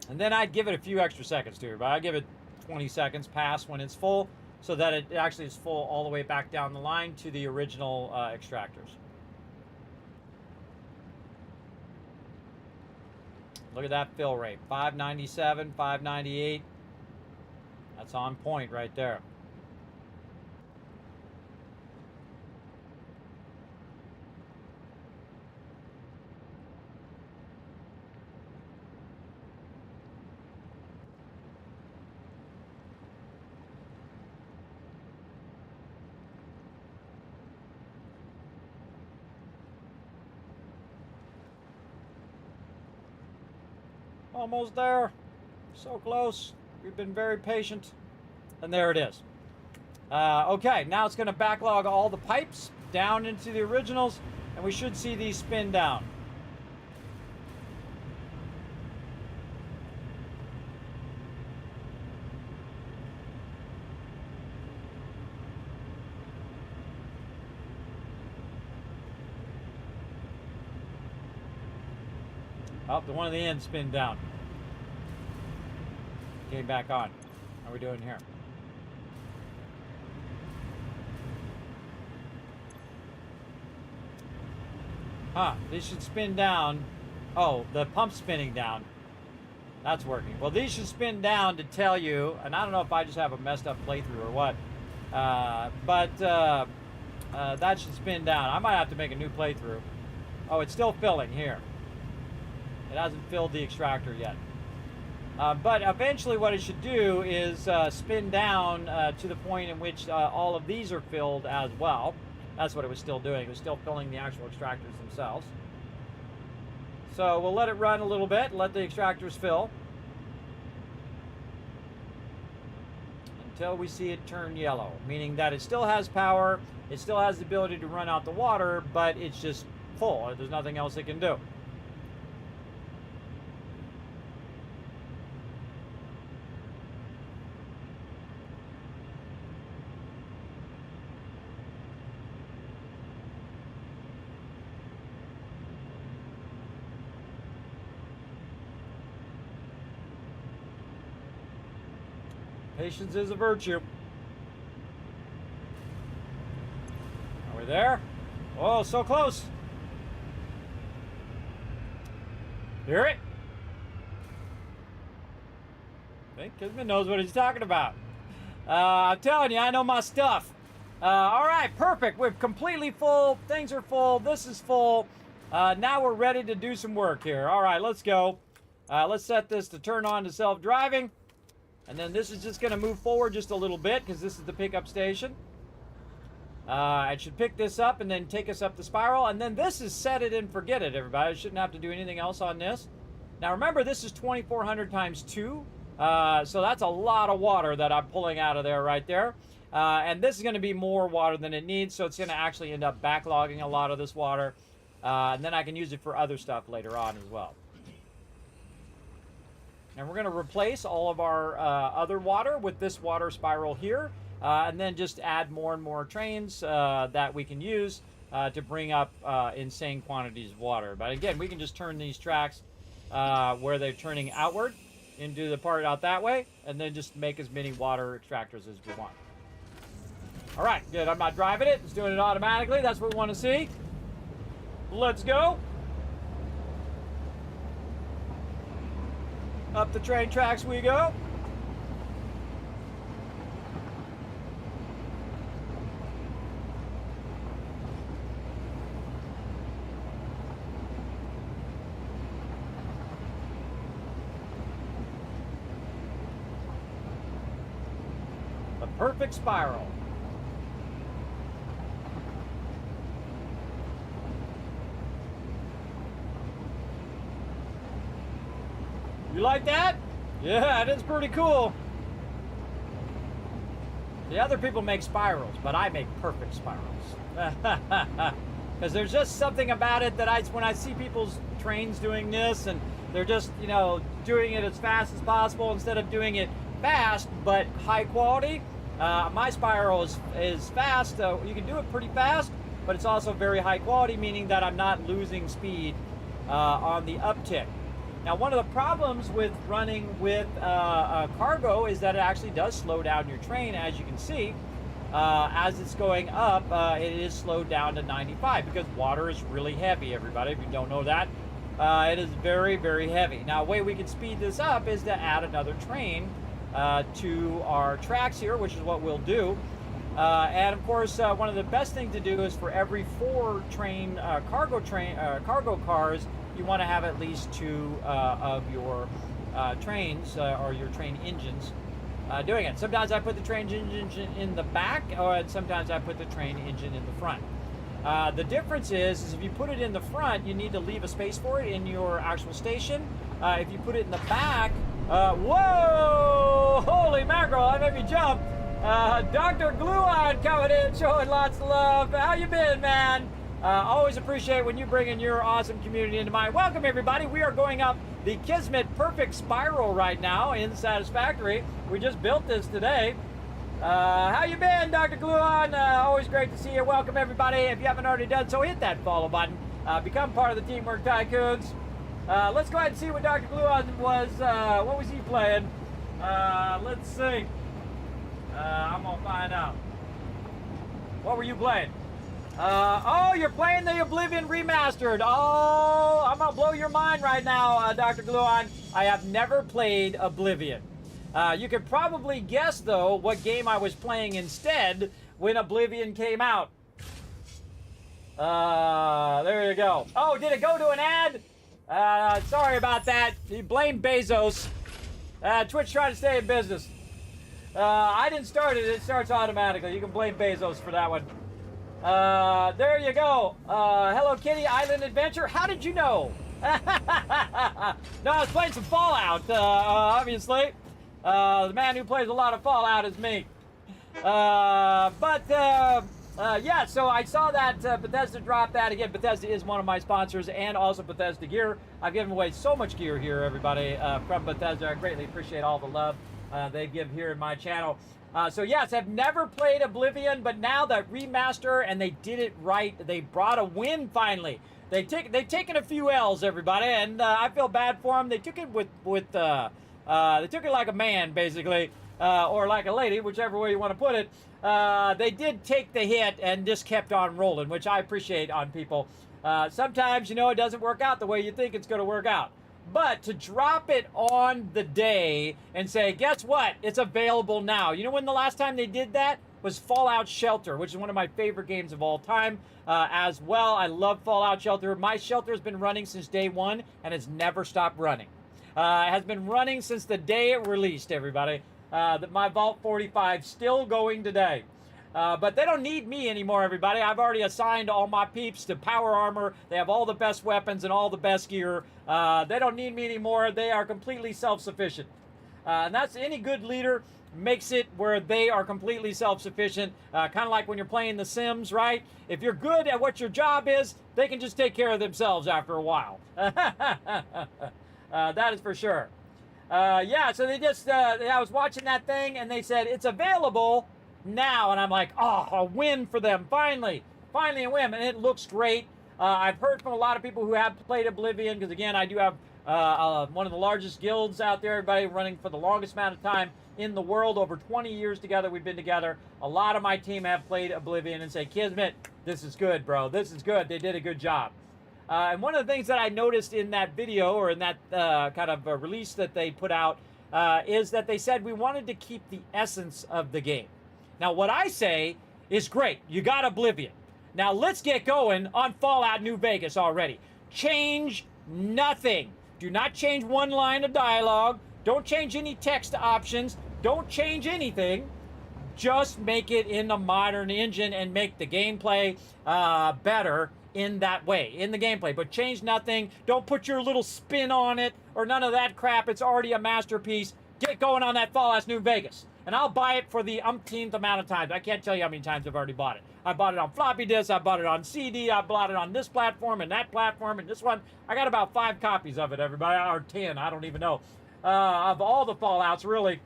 And then I'd give it a few extra seconds too, but I'd give it 20 seconds past when it's full, so that it actually is full all the way back down the line to the original extractors. Look at that fill rate, 597, 598. That's on point right there. Almost there. So close. We've been very patient. And there it is. Okay, now it's going to backlog all the pipes down into the originals, and we should see these spin down. Oh, the one at the end spin down. Came back on. How are we doing here? Huh, these should spin down. Oh, the pump's spinning down. That's working. Well, these should spin down to tell you, and I don't know if I just have a messed up playthrough or what, but that should spin down. I might have to make a new playthrough. Oh, it's still filling here. It hasn't filled the extractor yet. But eventually what it should do is spin down to the point in which all of these are filled as well. That's what it was still doing. It was still filling the actual extractors themselves. So we'll let it run a little bit, let the extractors fill, until we see it turn yellow, meaning that it still has power, it still has the ability to run out the water, but it's just full. There's nothing else it can do. Patience is a virtue. Are we there? Oh, so close. Hear it? I think Kismet knows what he's talking about. I'm telling you, I know my stuff. All right, perfect. We're completely full. Things are full. This is full. Now we're ready to do some work here. All right, let's go. Let's set this to turn on to self-driving. And then this is just going to move forward just a little bit because this is the pickup station. It should pick this up and then take us up the spiral. And then this is set it and forget it, everybody. I shouldn't have to do anything else on this. Now remember, this is 2,400 times 2. So that's a lot of water that I'm pulling out of there right there. And this is going to be more water than it needs. So it's going to actually end up backlogging a lot of this water. And then I can use it for other stuff later on as well. And we're going to replace all of our other water with this water spiral here, and then just add more and more trains that we can use to bring up insane quantities of water. But again, we can just turn these tracks where they're turning outward into the part out that way, and then just make as many water extractors as we want. All right, good. I'm not driving it. It's doing it automatically. That's what we want to see. Let's go. Up the train tracks we go. The perfect spiral. You like that? Yeah, it is pretty cool. The other people make spirals, but I make perfect spirals. Because there's just something about it that when I see people's trains doing this, and they're just, you know, doing it as fast as possible instead of doing it fast but high quality. My spiral is fast. You can do it pretty fast, but it's also very high quality, meaning that I'm not losing speed on the uptick. Now, one of the problems with running with cargo is that it actually does slow down your train, as you can see. As it's going up, it is slowed down to 95 because water is really heavy, everybody. If you don't know that, it is very, very heavy. Now, a way we can speed this up is to add another train to our tracks here, which is what we'll do. And of course, one of the best things to do is for every 4 cargo cars, you want to have at least 2 of your trains or your train engines doing it. Sometimes I put the train engine in the back, and sometimes I put the train engine in the front. The difference is if you put it in the front, you need to leave a space for it in your actual station. If you put it in the back, whoa, holy mackerel, that made me jump. Dr. Gluon coming in, showing lots of love. How you been, man? Always appreciate when you bring in your awesome community into mine. Welcome, everybody. We are going up the Kismet Perfect Spiral right now in Satisfactory. We just built this today. How you been, Dr. Gluon? Always great to see you. Welcome, everybody. If you haven't already done so, hit that follow button. Become part of the Teamwork Tycoons. Let's go ahead and see what Dr. Gluon was, what was he playing? Let's see. I'm going to find out. What were you playing? Oh, you're playing the Oblivion Remastered. Oh, I'm going to blow your mind right now, Dr. Gluon. I have never played Oblivion. You could probably guess, though, what game I was playing instead when Oblivion came out. There you go. Oh, did it go to an ad? Sorry about that. You blame Bezos. Twitch trying to stay in business. I didn't start it. It starts automatically. You can blame Bezos for that one. There you go. Hello Kitty Island Adventure. How did you know? No, I was playing some Fallout, obviously. The man who plays a lot of Fallout is me. Yeah, so I saw that Bethesda dropped that. Again, Bethesda is one of my sponsors and also Bethesda gear. I've given away so much gear here, everybody, from Bethesda. I greatly appreciate all the love they give here in my channel. So yes, I've never played Oblivion, but now that remaster, and they did it right. They brought a win finally. They've taken a few L's, everybody, and I feel bad for them. They took it they took it like a man, basically, or like a lady, whichever way you want to put it. They did take the hit and just kept on rolling, which I appreciate on people. Sometimes, you know, it doesn't work out the way you think it's going to work out. But to drop it on the day and say, guess what? It's available now. You know when the last time they did that was Fallout Shelter, which is one of my favorite games of all time as well. I love Fallout Shelter. My shelter has been running since day 1 and has never stopped running. It has been running since the day it released, everybody. My Vault 45 still going today. But they don't need me anymore, everybody. I've already assigned all my peeps to power armor. They have all the best weapons and all the best gear. They don't need me anymore. They are completely self-sufficient. And that's any good leader makes it where they are completely self-sufficient. Kind of like when you're playing The Sims, right? If you're good at what your job is, they can just take care of themselves after a while. That is for sure. Yeah, so they just, I was watching that thing and they said, it's available now, and I'm like, oh, a win for them, finally a win, and it looks great. I've heard from a lot of people who have played Oblivion, because again, I do have one of the largest guilds out there, everybody running for the longest amount of time in the world, over 20 years together, we've been together. A lot of my team have played Oblivion and say, Kismet, this is good, bro, this is good, they did a good job. And one of the things that I noticed in that video, or in that kind of release that they put out, is that they said we wanted to keep the essence of the game. Now, what I say is great. You got Oblivion. Now, let's get going on Fallout New Vegas already. Change nothing. Do not change one line of dialogue. Don't change any text options. Don't change anything. Just make it in a modern engine and make the gameplay better in that way, in the gameplay. But change nothing. Don't put your little spin on it or none of that crap. It's already a masterpiece. Get going on that Fallout New Vegas. And I'll buy it for the umpteenth amount of times. I can't tell you how many times I've already bought it. I bought it on floppy disk, I bought it on CD, I bought it on this platform and that platform and this one. I got about 5 copies of it, everybody, or 10, I don't even know, of all the Fallouts, really,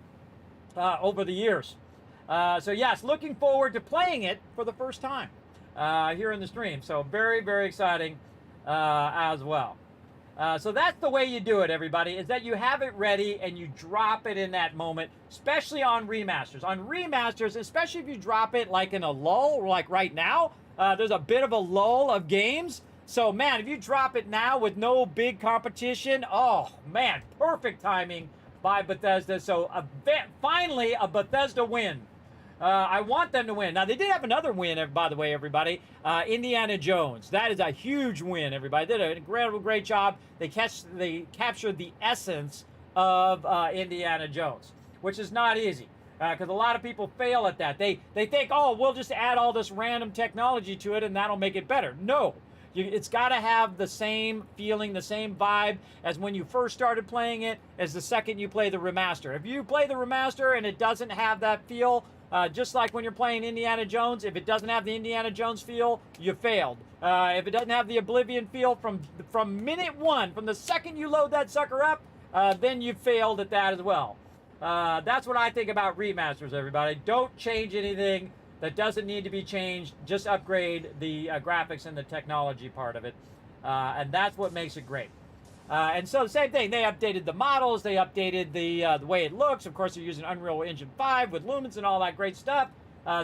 over the years. So yes, looking forward to playing it for the first time. here in the stream. So very, very exciting as well. So that's the way you do it, everybody, is that you have it ready and you drop it in that moment, especially on remasters. On remasters, especially if you drop it like in a lull, like right now, there's a bit of a lull of games. So, man, if you drop it now with no big competition, oh, man, perfect timing by Bethesda. So, finally, a Bethesda win. I want them to win. Now, they did have another win, by the way, everybody. Indiana Jones. That is a huge win, everybody. They did an incredible, great job. They captured the essence of Indiana Jones, which is not easy. Because a lot of people fail at that. They think, oh, we'll just add all this random technology to it and that'll make it better. No. It's got to have the same feeling, the same vibe as when you first started playing it as the second you play the remaster. If you play the remaster and it doesn't have that feel, just like when you're playing Indiana Jones, if it doesn't have the Indiana Jones feel, you failed. If it doesn't have the Oblivion feel from minute one, from the second you load that sucker up, then you failed at that as well. That's what I think about remasters, everybody. Don't change anything that doesn't need to be changed. Just upgrade the graphics and the technology part of it. And that's what makes it great. And so the same thing, they updated the models, they updated the way it looks. Of course, they're using Unreal Engine 5 with lumens and all that great stuff.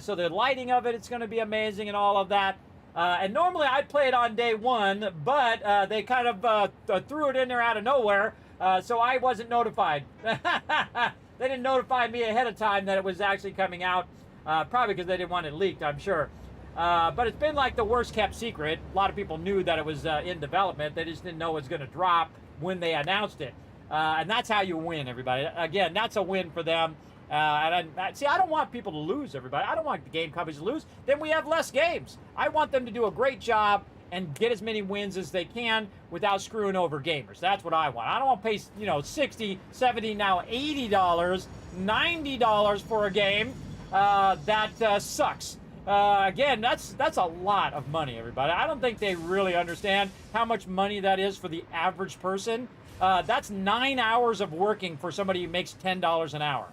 So the lighting of it's going to be amazing and all of that. And normally I'd play it on day one, but they kind of threw it in there out of nowhere, so I wasn't notified. They didn't notify me ahead of time that it was actually coming out. Probably because they didn't want it leaked, I'm sure. But it's been like the worst kept secret. A lot of people knew that it was in development. They just didn't know it was going to drop when they announced it. And that's how you win, everybody. Again, that's a win for them. And see, I don't want people to lose, everybody. I don't want the game companies to lose. Then we have less games. I want them to do a great job and get as many wins as they can without screwing over gamers. That's what I want. I don't want to pay, you know, $60, $70, now $80, $90 for a game that sucks. Again, that's a lot of money, everybody. I don't think they really understand how much money that is for the average person. That's 9 hours of working for somebody who makes $10 an hour.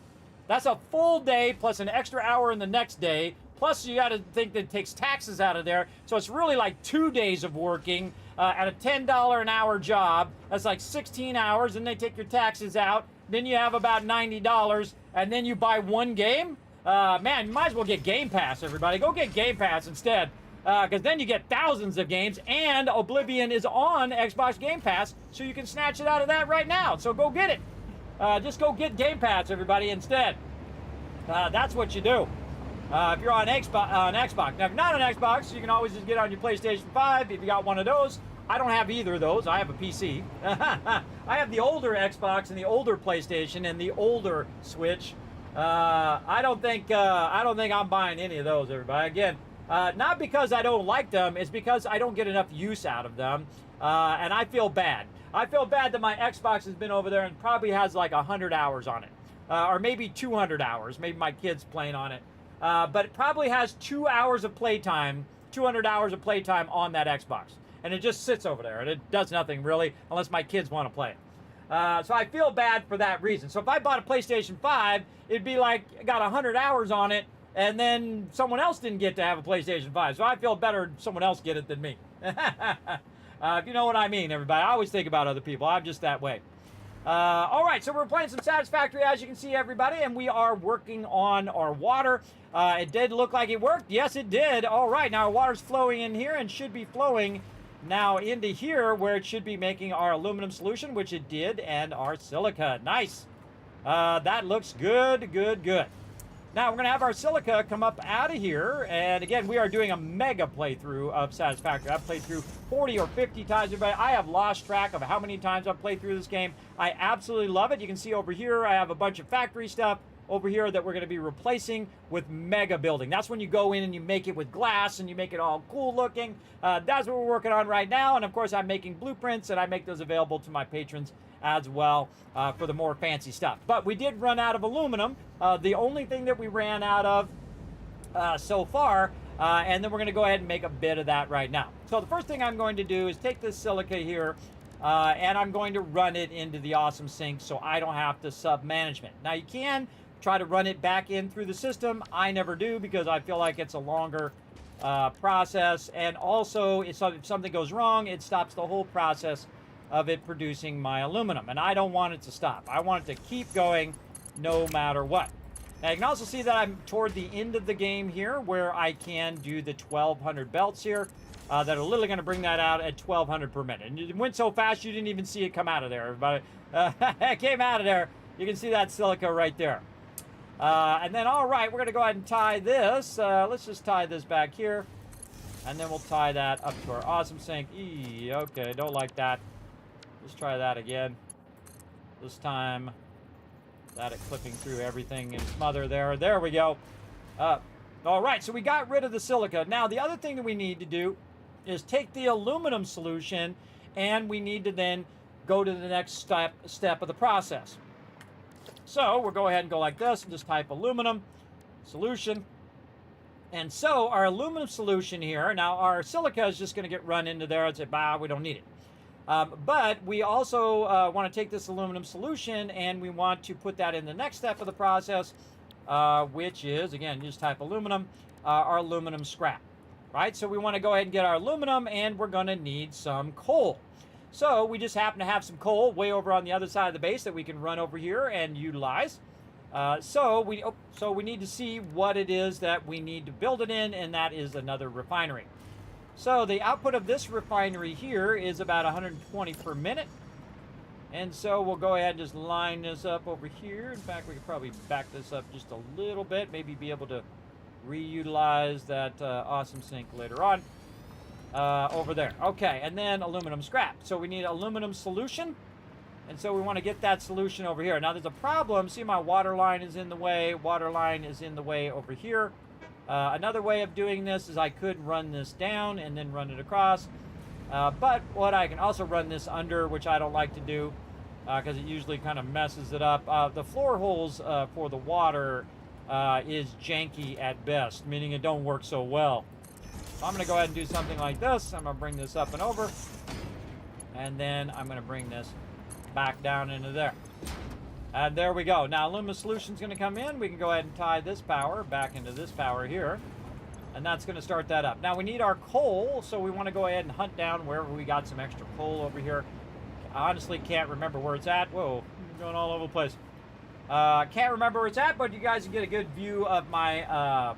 That's a full day plus an extra hour in the next day. Plus, you got to think that it takes taxes out of there. So it's really like 2 days of working at a $10 an hour job. That's like 16 hours, and they take your taxes out. Then you have about $90, and then you buy one game. Man, you might as well get Game Pass, everybody. Go get Game Pass instead, because then you get thousands of games, and Oblivion is on Xbox Game Pass, so you can snatch it out of that right now. So go get it. Just go get Game Pass, everybody, instead. That's what you do. If you're on Xbox. Now, if you're not on Xbox, you can always just get on your PlayStation 5 if you got one of those. I don't have either of those. I have a PC. I have the older Xbox and the older PlayStation and the older Switch. I don't think I'm buying any of those, everybody. Again, not because I don't like them, it's because I don't get enough use out of them, and I feel bad. I feel bad that my Xbox has been over there and probably has like 100 hours on it, or maybe 200 hours. Maybe my kid's playing on it, but it probably has 2 hours of playtime, 200 hours of playtime on that Xbox, and it just sits over there and it does nothing really unless my kids want to play it. So I feel bad for that reason. So if I bought a PlayStation 5, it'd be like I got 100 hours on it, and then someone else didn't get to have a PlayStation 5. So I feel better someone else get it than me. If you know what I mean, everybody. I always think about other people. I'm just that way. All right, so we're playing some Satisfactory, as you can see, everybody, and we are working on our water. It did look like it worked. Yes, it did. All right, now our water's flowing in here and should be flowing now into here where it should be making our aluminum solution, which it did, and our silica. Nice. That looks good, good, good. Now we're going to have our silica come up out of here, and again, we are doing a mega playthrough of Satisfactory. I've played through 40 or 50 times, everybody. I have lost track of how many times I've played through this game. I absolutely love it. You can see over here, I have a bunch of factory stuff over here that we're going to be replacing with mega building. That's when you go in and you make it with glass and you make it all cool looking. That's what we're working on right now, and of course I'm making blueprints, and I make those available to my patrons as well for the more fancy stuff. But we did run out of aluminum, the only thing that we ran out of so far, and then we're going to go ahead and make a bit of that right now. So the first thing I'm going to do is take this silica here, and I'm going to run it into the awesome sink so I don't have to sub-management. Now you can try to run it back in through the system. I never do because I feel like it's a longer process, and also if something goes wrong, it stops the whole process of it producing my aluminum, and I don't want it to stop. I want it to keep going no matter what. Now you can also see that I'm toward the end of the game here, where I can do the 1200 belts here that are literally going to bring that out at 1200 per minute. And it went so fast you didn't even see it come out of there, everybody. It came out of there. You can see that silica right there. And then, all right, we're going to go ahead and tie this. Let's just tie this back here. And then we'll tie that up to our awesome sink. Okay, don't like that. Let's try that again. This time, that it clipping through everything and smother there. There we go. All right, so we got rid of the silica. Now, the other thing that we need to do is take the aluminum solution, and we need to then go to the next step of the process. So we'll go ahead and go like this and just type aluminum solution. And so our aluminum solution here, now our silica is just going to get run into there and say, bah, we don't need it. But we also want to take this aluminum solution and we want to put that in the next step of the process, which is, again, just type aluminum, our aluminum scrap, right? So we want to go ahead and get our aluminum, and we're going to need some coal. So we just happen to have some coal way over on the other side of the base that we can run over here and utilize. So we need to see what it is that we need to build it in, and that is another refinery. So the output of this refinery here is about 120 per minute. And so we'll go ahead and just line this up over here. In fact, we could probably back this up just a little bit, maybe be able to reutilize that awesome sink later on. Over there. Okay, and then aluminum scrap. So we need aluminum solution. And so we want to get that solution over here. Now there's a problem. See, my water line is in the way. Water line is in the way over here. Another way of doing this is I could run this down and then run it across. But what I can also run this under, which I don't like to do because it usually kind of messes it up. The floor holes for the water is janky at best, meaning it don't work so well. So I'm going to go ahead and do something like this. I'm going to bring this up and over. And then I'm going to bring this back down into there. And there we go. Now aluminum solution is going to come in. We can go ahead and tie this power back into this power here. And that's going to start that up. Now we need our coal, so we want to go ahead and hunt down wherever we got some extra coal over here. I honestly can't remember where it's at. Whoa, I'm going all over the place. Can't remember where it's at, but you guys can get a good view of my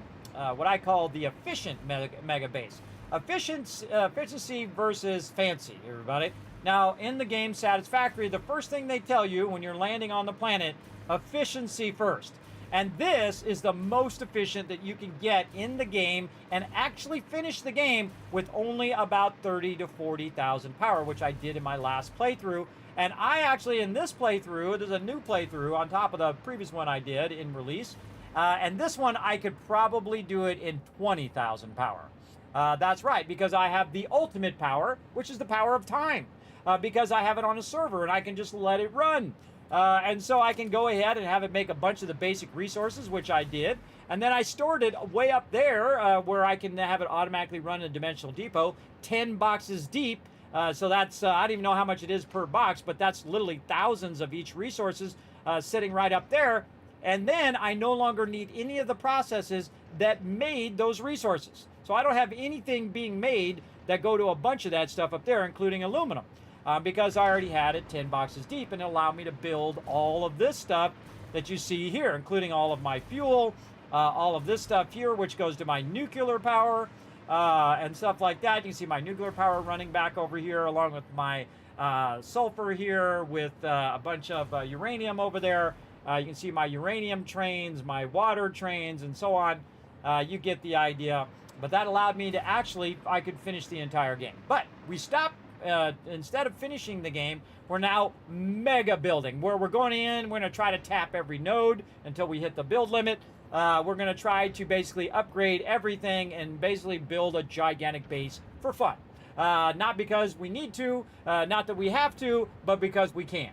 what I call the efficient mega base. Efficiency versus fancy, everybody. Now, in the game Satisfactory, the first thing they tell you when you're landing on the planet, efficiency first. And this is the most efficient that you can get in the game and actually finish the game with only about 30 to 40,000 power, which I did in my last playthrough. And I actually, in this playthrough, there's a new playthrough on top of the previous one I did in release. And this one, I could probably do it in 20,000 power. That's right, because I have the ultimate power, which is the power of time. Because I have it on a server and I can just let it run. And so I can go ahead and have it make a bunch of the basic resources, which I did. And then I stored it way up there where I can have it automatically run in a dimensional depot, 10 boxes deep. So that's, I don't even know how much it is per box, but that's literally thousands of each resources sitting right up there. And then I no longer need any of the processes that made those resources. So I don't have anything being made that go to a bunch of that stuff up there, including aluminum. Because I already had it 10 boxes deep, and it allowed me to build all of this stuff that you see here, including all of my fuel, all of this stuff here, which goes to my nuclear power, and stuff like that. You can see my nuclear power running back over here, along with my sulfur here, with a bunch of uranium over there. You can see my uranium trains, my water trains, and so on. You get the idea. But that allowed me to actually, I could finish the entire game. But we stopped. Instead of finishing the game, we're now mega building, where we're going in, we're going to try to tap every node until we hit the build limit. We're going to try to basically upgrade everything and basically build a gigantic base for fun. Not because we need to, not that we have to, but because we can.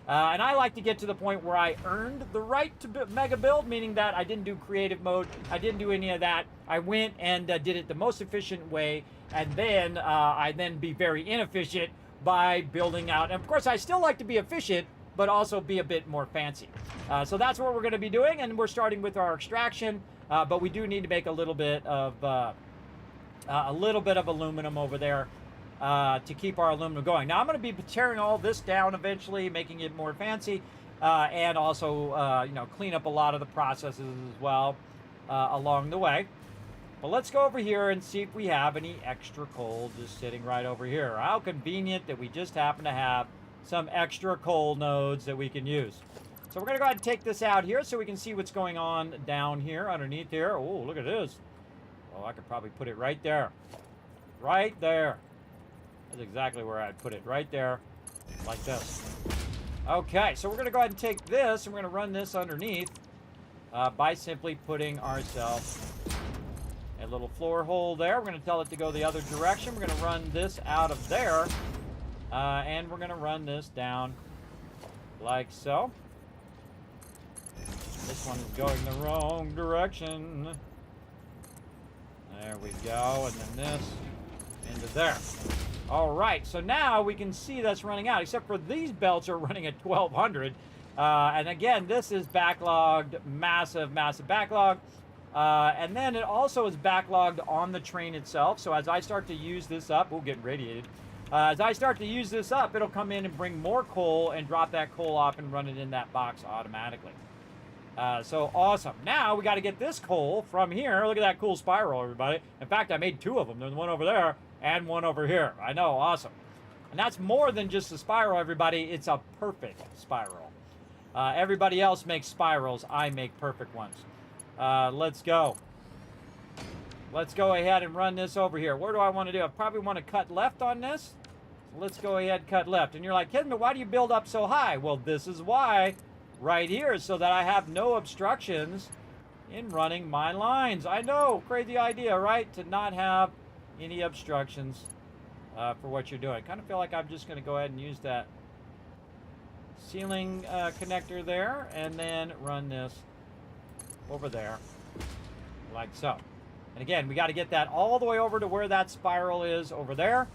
And I like to get to the point where I earned the right to mega build, meaning that I didn't do creative mode, I didn't do any of that. I went and did it the most efficient way, and then I then be very inefficient by building out. And of course, I still like to be efficient, but also be a bit more fancy. So that's what we're going to be doing, and we're starting with our extraction, but we do need to make a little bit of a little bit of aluminum over there to keep our aluminum going. Now I'm going to be tearing all this down eventually, making it more fancy, and also clean up a lot of the processes as well along the way. But let's go over here and see if we have any extra coal just sitting right over here. How convenient that we just happen to have some extra coal nodes that we can use. So we're going to go ahead and take this out here so we can see what's going on down here underneath here. Oh, look at this. Well, I could probably put it right there. Right there. That's exactly where I'd put it. Right there. Like this. Okay, so we're going to go ahead and take this and we're going to run this underneath by simply putting ourselves a little floor hole there. We're going to tell it to go the other direction. We're going to run this out of there. And we're going to run this down like so. This one is going the wrong direction. There we go. And then this into there. All right. So now we can see that's running out, except for these belts are running at 1200. And again, this is backlogged, massive, massive backlog. And then it also is backlogged on the train itself. So as I start to use this up, we'll get radiated. As I start to use this up, it'll come in and bring more coal and drop that coal off and run it in that box automatically. So awesome. Now we got to get this coal from here. Look at that cool spiral, everybody. In fact, I made two of them. There's one over there and one over here. I know, awesome. And that's more than just a spiral, everybody. It's a perfect spiral. Everybody else makes spirals. I make perfect ones. Let's go. Let's go ahead and run this over here. Where do I want to do? I probably want to cut left on this. Let's go ahead and cut left. And you're like, Kismet, why do you build up so high? Well, this is why right here, so that I have no obstructions in running my lines. I know, crazy idea, right? To not have any obstructions for what you're doing. I kind of feel like I'm just going to go ahead and use that ceiling connector there and then run this over there like so. And again, we got to get that all the way over to where that spiral is over there.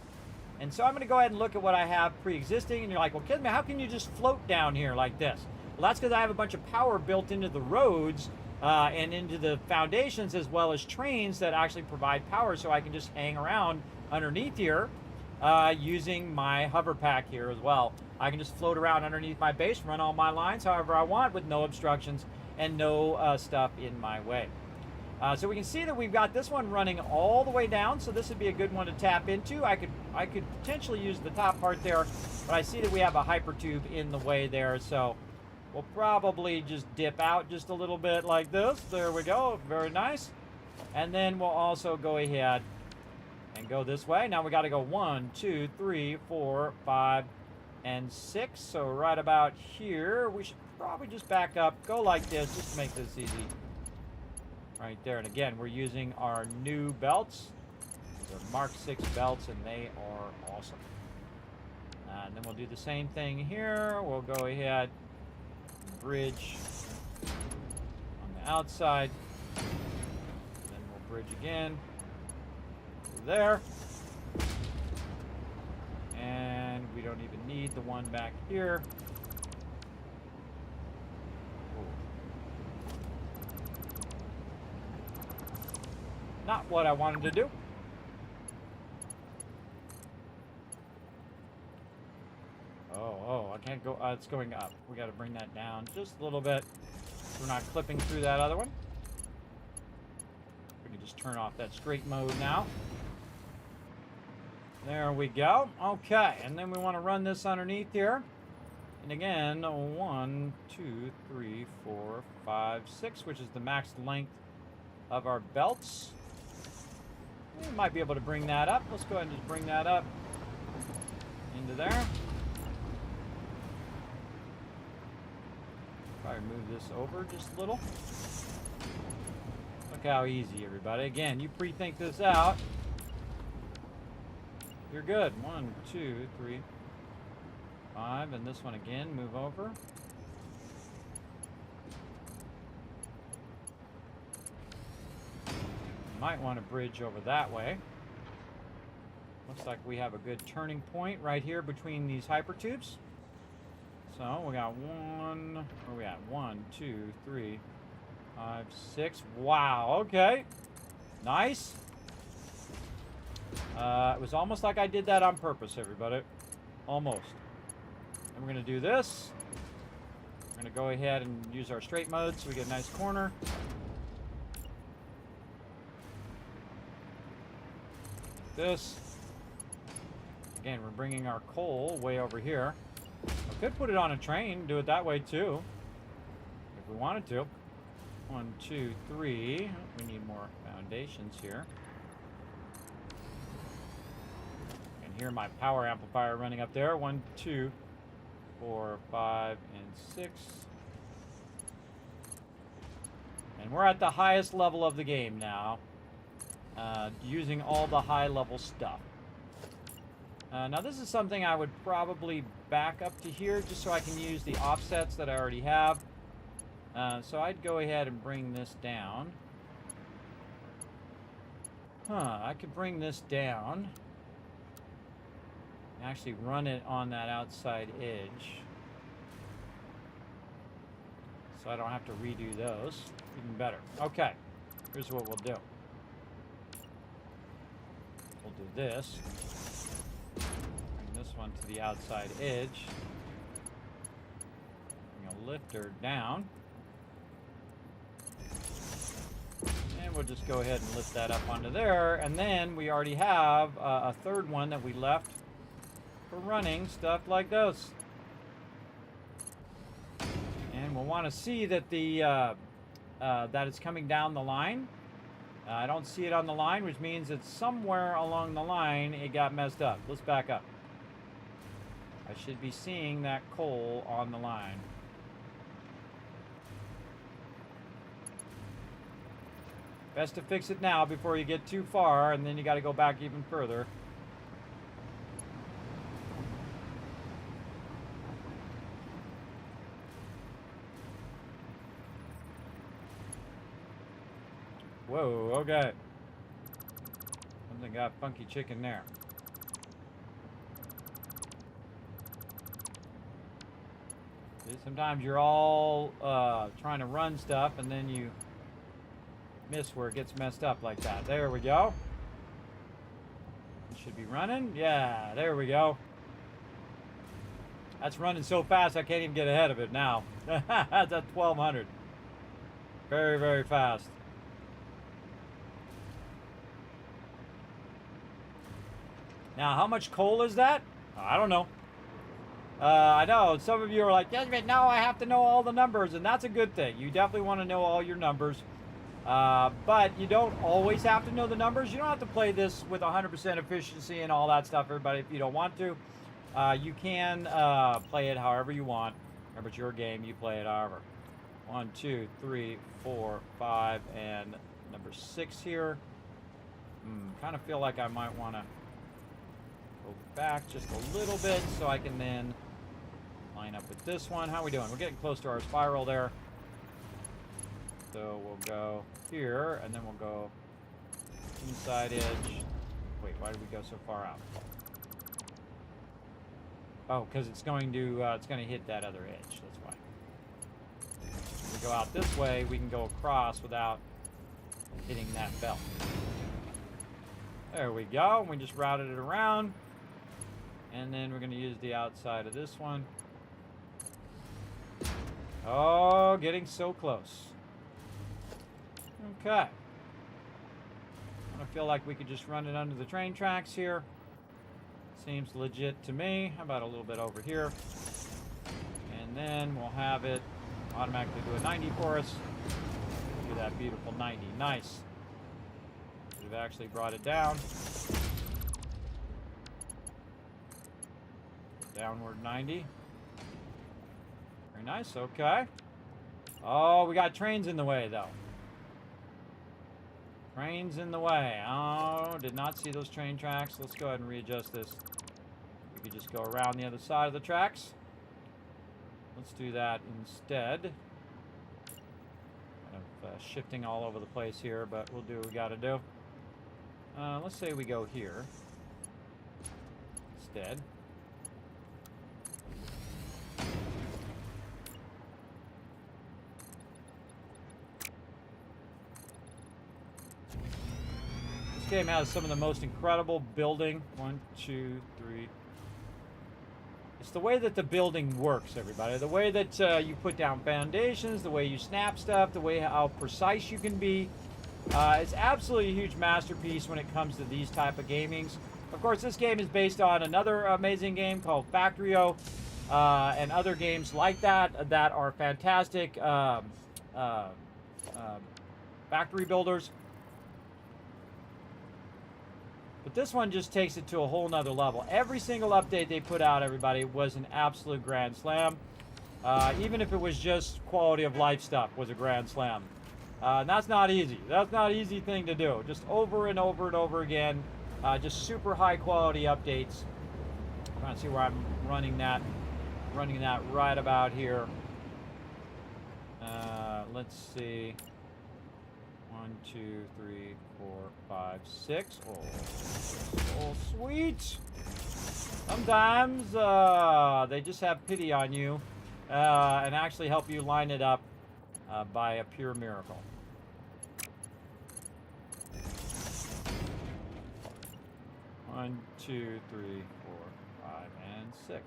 And so I'm going to go ahead and look at what I have pre-existing. And you're like, well, Kismet, how can you just float down here like this? Well, that's because I have a bunch of power built into the roads and into the foundations, as well as trains that actually provide power, so I can just hang around underneath here using my hover pack here as well. I can just float around underneath my base, run all my lines however I want with no obstructions and no stuff in my way. So we can see that we've got this one running all the way down, so this would be a good one to tap into. I could potentially use the top part there, but I see that we have a hypertube in the way there, so we'll probably just dip out just a little bit like this. There we go. Very nice. And then we'll also go ahead and go this way. Now we got to go 1, 2, 3, 4, 5, and 6. So right about here, we should probably just back up, go like this, just to make this easy. Right there. And again, we're using our new belts. They're Mark 6 belts, and they are awesome. And then we'll do the same thing here. We'll go ahead, bridge on the outside. Then we'll bridge again there. And we don't even need the one back here. Not what I wanted to do. Oh, I can't go. It's going up. We got to bring that down just a little bit. We're not clipping through that other one. We can just turn off that straight mode now. There we go. Okay, and then we want to run this underneath here. And again, 1, 2, 3, 4, 5, 6, which is the max length of our belts. We might be able to bring that up. Let's go ahead and just bring that up into there. Probably move this over just a little. Look how easy, everybody. Again, you pre-think this out. You're good. 1, 2, 3, 5, and this one again, move over. Might want to bridge over that way. Looks like we have a good turning point right here between these hypertubes. So we got one, where are we at? 1, 2, 3, 5, 6. Wow, okay. Nice. It was almost like I did that on purpose, everybody. Almost. And we're going to do this. We're going to go ahead and use our straight mode so we get a nice corner. This. Again, we're bringing our coal way over here. I could put it on a train, do it that way too, if we wanted to. 1, 2, 3. We need more foundations here. And hear my power amplifier running up there. 1, 2, 4, 5, and 6. And we're at the highest level of the game now, using all the high level stuff. Now this is something I would probably back up to here just so I can use the offsets that I already have. So I'd go ahead and bring this down. I could bring this down. Actually run it on that outside edge. So I don't have to redo those. Even better. Okay. Here's what we'll do. We'll do this. Bring this one to the outside edge. Bring a lifter down. And we'll just go ahead and lift that up onto there. And then we already have a third one that we left for running stuff like this. And we'll want to see that that it's coming down the line. I don't see it on the line, which means that somewhere along the line it got messed up. Let's back up. I should be seeing that coal on the line. Best to fix it now before you get too far, and then you got to go back even further. Whoa, okay. Something got funky chicken there. See, sometimes you're all trying to run stuff and then you miss where it gets messed up like that. There we go. It should be running. Yeah, there we go. That's running so fast I can't even get ahead of it now. That's at 1200. Very, very fast. Now, how much coal is that? I don't know. I know some of you are like, yes, but no, I have to know all the numbers, and that's a good thing. You definitely want to know all your numbers, but you don't always have to know the numbers. You don't have to play this with 100% efficiency and all that stuff, everybody, if you don't want to. You can play it however you want. Remember, it's your game. You play it however. 1, 2, 3, 4, 5, and number 6 here. Kind of feel like I might want to go back just a little bit so I can then line up with this one. How are we doing? We're getting close to our spiral there. So we'll go here, and then we'll go inside edge. Wait, why did we go so far out? Oh, because it's going to hit that other edge. That's why. If we go out this way, we can go across without hitting that belt. There we go. We just routed it around. And then we're going to use the outside of this one. Oh, getting so close. Okay. I feel like we could just run it under the train tracks here. Seems legit to me. How about a little bit over here? And then we'll have it automatically do a 90 for us. Do that beautiful 90. Nice. We've actually brought it down. Downward 90. Very nice. Okay. Oh, we got trains in the way, though. Trains in the way. Oh, did not see those train tracks. Let's go ahead and readjust this. We could just go around the other side of the tracks. Let's do that instead. Kind of shifting all over the place here, but we'll do what we got to do. Let's say we go here instead. This game has some of the most incredible building. 1, 2, 3. It's the way that the building works, everybody. The way that you put down foundations, the way you snap stuff, the way how precise you can be. It's absolutely a huge masterpiece when it comes to these type of gamings. Of course, this game is based on another amazing game called Factorio, and other games like that that are fantastic factory builders. But this one just takes it to a whole nother level. Every single update they put out, everybody, was an absolute grand slam. Even if it was just quality of life stuff was a grand slam. And that's not easy. That's not an easy thing to do. Just over and over and over again. Just super high quality updates. I'm trying to see where I'm running that. Running that right about here. Let's see. 1, 2, 3, 4, 5, 6. Oh, sweet. Sometimes they just have pity on you and actually help you line it up by a pure miracle. One, 2, 3, 4, 5, and 6.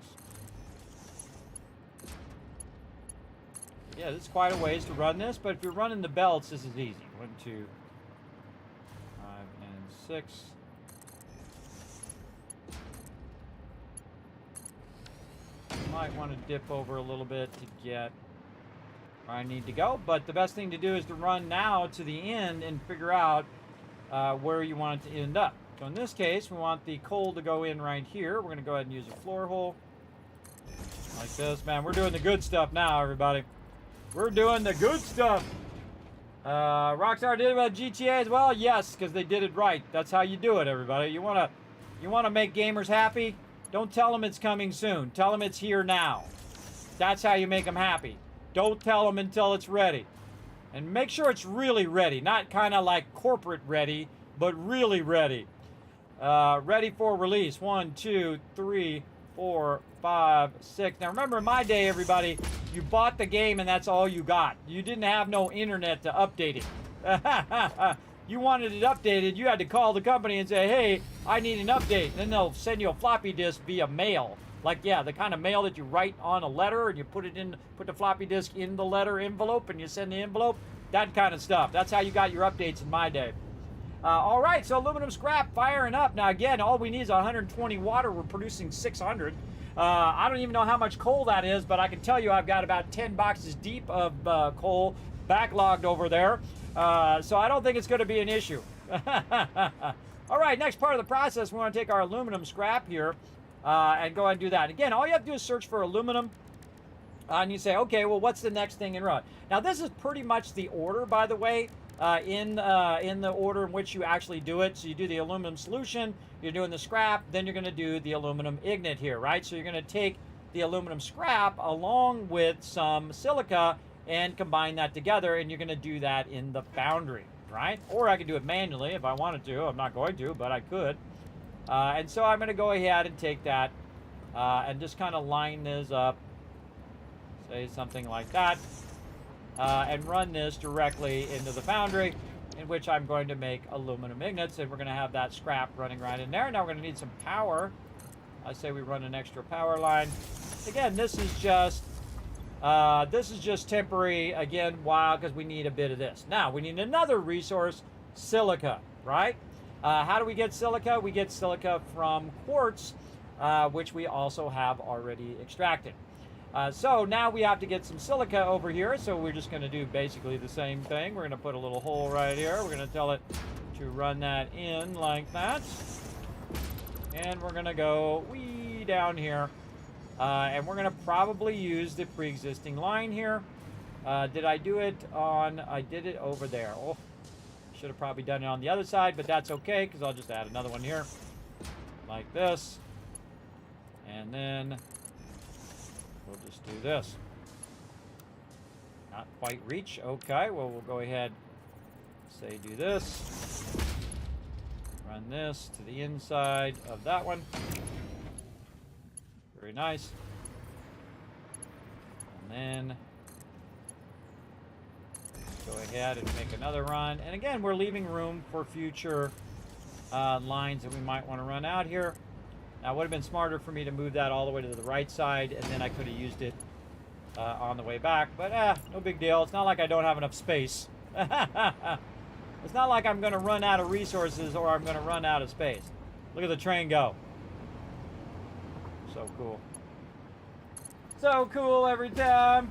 Yeah, this is quite a ways to run this, but if you're running the belts, this is easy. 1, 2, 5, and 6. You might want to dip over a little bit to get where I need to go, but the best thing to do is to run now to the end and figure out where you want it to end up. So in this case, we want the coal to go in right here. We're going to go ahead and use a floor hole like this. Man, we're doing the good stuff now, everybody. We're doing the good stuff. Rockstar did it with GTA as well. Yes, because they did it right. That's how you do it, everybody. You wanna make gamers happy? Don't tell them it's coming soon. Tell them it's here now. That's how you make them happy. Don't tell them until it's ready. And make sure it's really ready. Not kind of like corporate ready, but really ready. Ready for release. 1, 2, 3, 4, 5, 6. Now remember, in my day, everybody, you bought the game and that's all you got. You didn't have no internet to update it. You wanted it updated, you had to call the company and say, hey, I need an update. And then they'll send you a floppy disk via mail. Like, yeah, the kind of mail that you write on a letter and you put the floppy disk in the letter envelope and you send the envelope. That kind of stuff. That's how you got your updates in my day. All right, so aluminum scrap firing up. Now, again, all we need is 120 water. We're producing 600. I don't even know how much coal that is, but I can tell you I've got about 10 boxes deep of coal backlogged over there. So I don't think it's going to be an issue. All right, next part of the process, we want to take our aluminum scrap here and go ahead and do that. Again, all you have to do is search for aluminum. And you say, okay, well, what's the next thing in run? Now, this is pretty much the order, by the way, in the order in which you actually do it. So you do the aluminum solution, you're doing the scrap, then you're going to do the aluminum ignite here, right? So you're going to take the aluminum scrap along with some silica and combine that together, and you're going to do that in the foundry, right? Or I could do it manually if I wanted to. I'm not going to, but I could. And so I'm going to go ahead and take that and just kind of line this up, say something like that, and run this directly into the foundry, in which I'm going to make aluminum ignites, and we're going to have that scrap running right in there. Now we're going to need some power. I say we run an extra power line. Again, this is just temporary, again, while, because we need a bit of this. Now, we need another resource, silica, right? How do we get silica? We get silica from quartz, which we also have already extracted. So now we have to get some silica over here, so we're just going to do basically the same thing. We're going to put a little hole right here. We're going to tell it to run that in like that. And we're going to go way down here. And we're going to probably use the pre-existing line here. Did I do it on... I did it over there. Oh, should have probably done it on the other side, but that's okay, because I'll just add another one here. Like this. And then... we'll just do this. Not quite reach. Okay, well, we'll go ahead, say do this. Run this to the inside of that one. Very nice. And then go ahead and make another run. And again, we're leaving room for future lines that we might want to run out here. Now, it would have been smarter for me to move that all the way to the right side, and then I could have used it on the way back. But no big deal. It's not like I don't have enough space. It's not like I'm going to run out of resources or I'm going to run out of space. Look at the train go. So cool. So cool every time.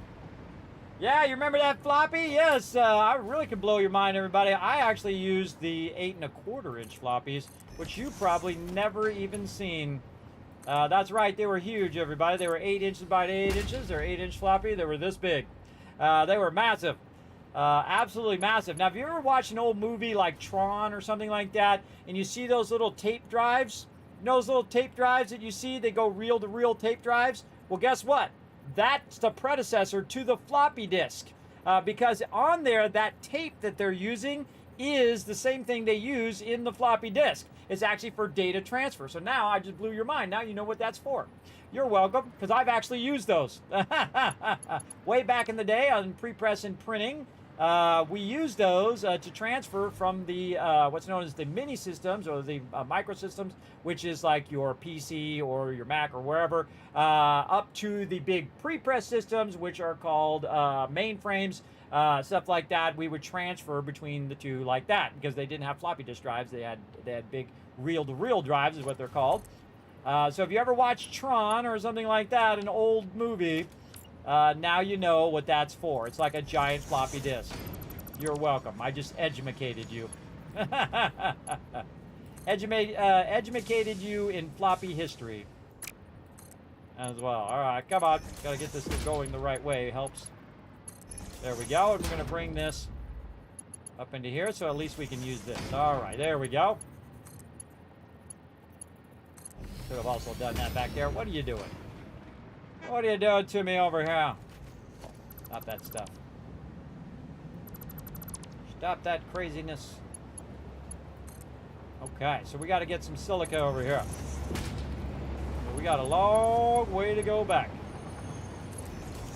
Yeah, you remember that floppy? Yes, I really can blow your mind, everybody. I actually used the 8 1/4 inch floppies, which you probably never even seen. That's right, they were huge, everybody. They were 8 inches by 8 inches. They're 8-inch floppy. They were this big. They were massive. Absolutely massive. Now, if you ever watch an old movie like Tron or something like that, and you see those little tape drives, you know those little tape drives that you see? They go reel-to-reel tape drives. Well, guess what? That's the predecessor to the floppy disk. Because on there, that tape that they're using is the same thing they use in the floppy disk. It's actually for data transfer. So now I just blew your mind. Now you know what that's for. You're welcome, because I've actually used those. Way back in the day on prepress and printing, we used those to transfer from the what's known as the mini systems or the microsystems, which is like your PC or your Mac or wherever, up to the big prepress systems, which are called mainframes, stuff like that. We would transfer between the two like that because they didn't have floppy disk drives. They had big reel-to-reel drives, is what they're called. So if you ever watch Tron or something like that, an old movie, now you know what that's for. It's like a giant floppy disk. You're welcome. I just edumacated you. Edumacated you in floppy history as well. All right, come on. Got to get this going the right way. Helps. There we go. And we're going to bring this up into here so at least we can use this. All right, there we go. Could have also done that back there. What are you doing? What are you doing to me over here? Stop that stuff. Stop that craziness. Okay, so we got to get some silica over here. So we got a long way to go back.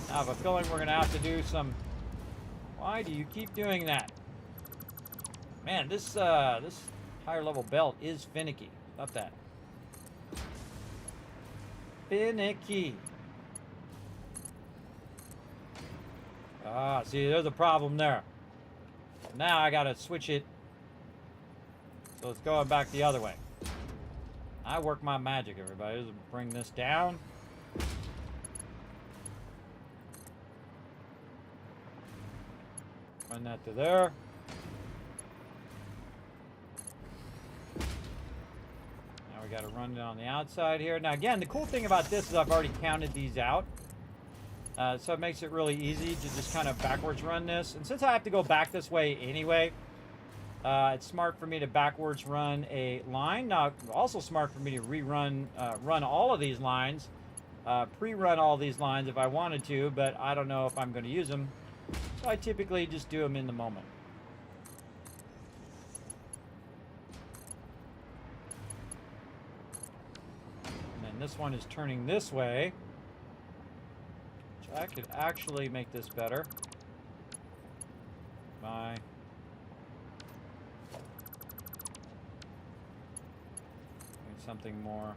I have a feeling we're going to have to do some... Why do you keep doing that? Man, this higher level belt is finicky. Stop that. Finicky. See, there's a problem there. Now I gotta switch it. So it's going back the other way. I work my magic, everybody. Just bring this down. Run that to there. Now we gotta run it on the outside here. Now again, the cool thing about this is I've already counted these out. So it makes it really easy to just kind of backwards run this. And since I have to go back this way anyway, it's smart for me to backwards run a line. Now, also smart for me to run all of these lines, pre-run all these lines if I wanted to, but I don't know if I'm going to use them. So I typically just do them in the moment. And then this one is turning this way. I could actually make this better by doing something more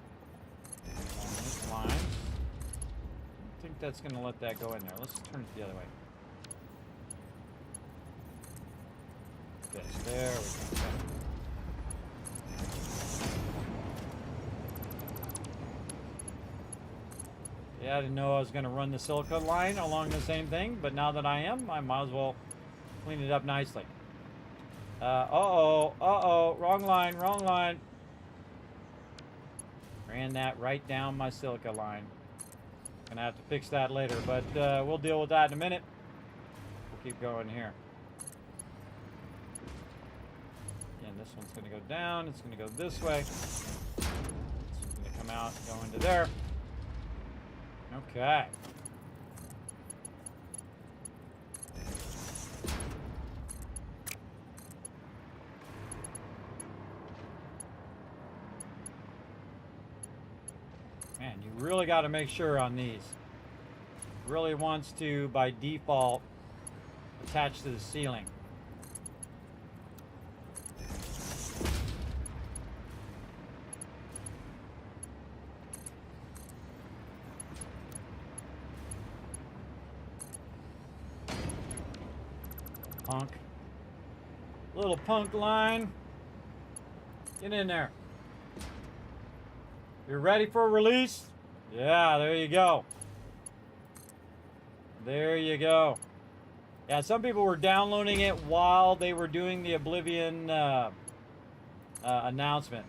along this line. I think that's going to let that go in there. Let's turn it the other way. This, there we go. Yeah, I didn't know I was going to run the silica line along the same thing, but now that I am, I might as well clean it up nicely. Wrong line, wrong line. Ran that right down my silica line. Gonna have to fix that later, but we'll deal with that in a minute. We'll keep going here. Again, this one's gonna go down, it's gonna go this way. This one's gonna come out, go into there. Okay. Man, you really got to make sure on these. Really wants to, by default, attach to the ceiling. punk. Little punk line. Get in there. You're ready for a release? Yeah, there you go. There you go. Yeah, some people were downloading it while they were doing the Oblivion announcement.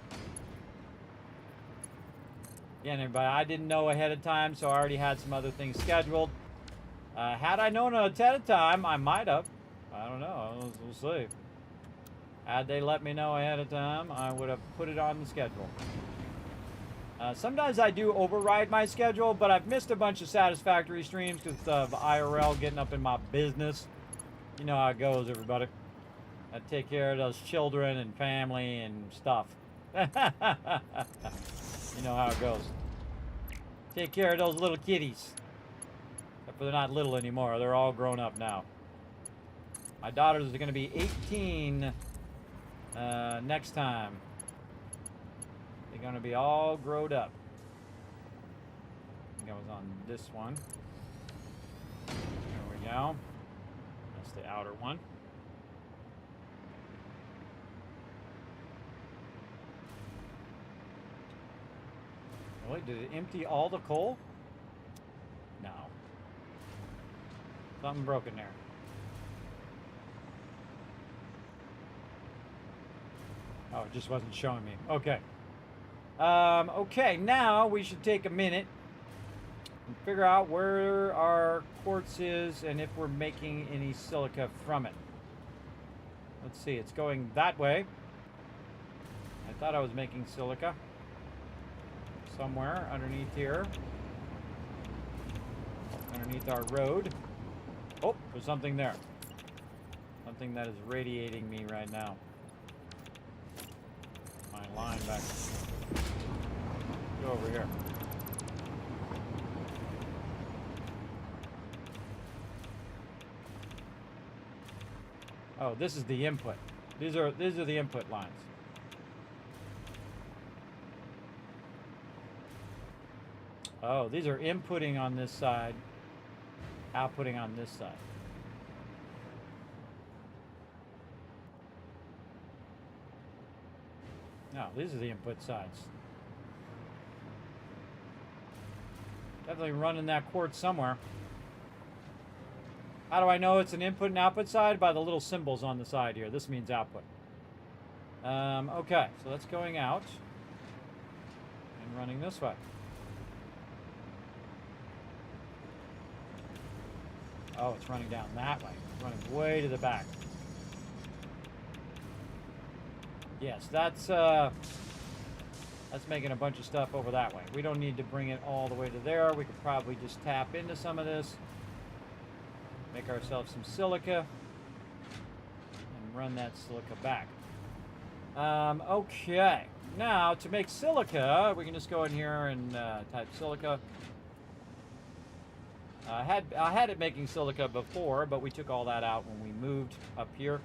Again, everybody, I didn't know ahead of time, so I already had some other things scheduled. Had I known ahead of time, I might have. I don't know. We'll see. Had they let me know ahead of time, I would have put it on the schedule. Sometimes I do override my schedule, but I've missed a bunch of Satisfactory streams because of IRL getting up in my business. You know how it goes, everybody. I take care of those children and family and stuff. You know how it goes. Take care of those little kitties. Except for they're not little anymore. They're all grown up now. My daughters are going to be 18 next time. They're going to be all grown up. I think I was on this one. There we go. That's the outer one. Really? Did it empty all the coal? No. Something broken there. Oh, it just wasn't showing me. Okay. Okay, now we should take a minute and figure out where our quartz is and if we're making any silica from it. Let's see, it's going that way. I thought I was making silica somewhere underneath here. Underneath our road. Oh, there's something there. Something that is radiating me right now. My line back. Go over here. Oh, this is the input. These are the input lines. Oh, these are inputting on this side, outputting on this side. No, these are the input sides. Definitely running that quartz somewhere. How do I know it's an input and output side? By the little symbols on the side here. This means output. Okay, so that's going out and running this way. Oh, it's running down that way. It's running way to the back. Yes, that's making a bunch of stuff over that way. We don't need to bring it all the way to there. We could probably just tap into some of this, make ourselves some silica, and run that silica back. Okay, now to make silica, we can just go in here and type silica. I had it making silica before, but we took all that out when we moved up here.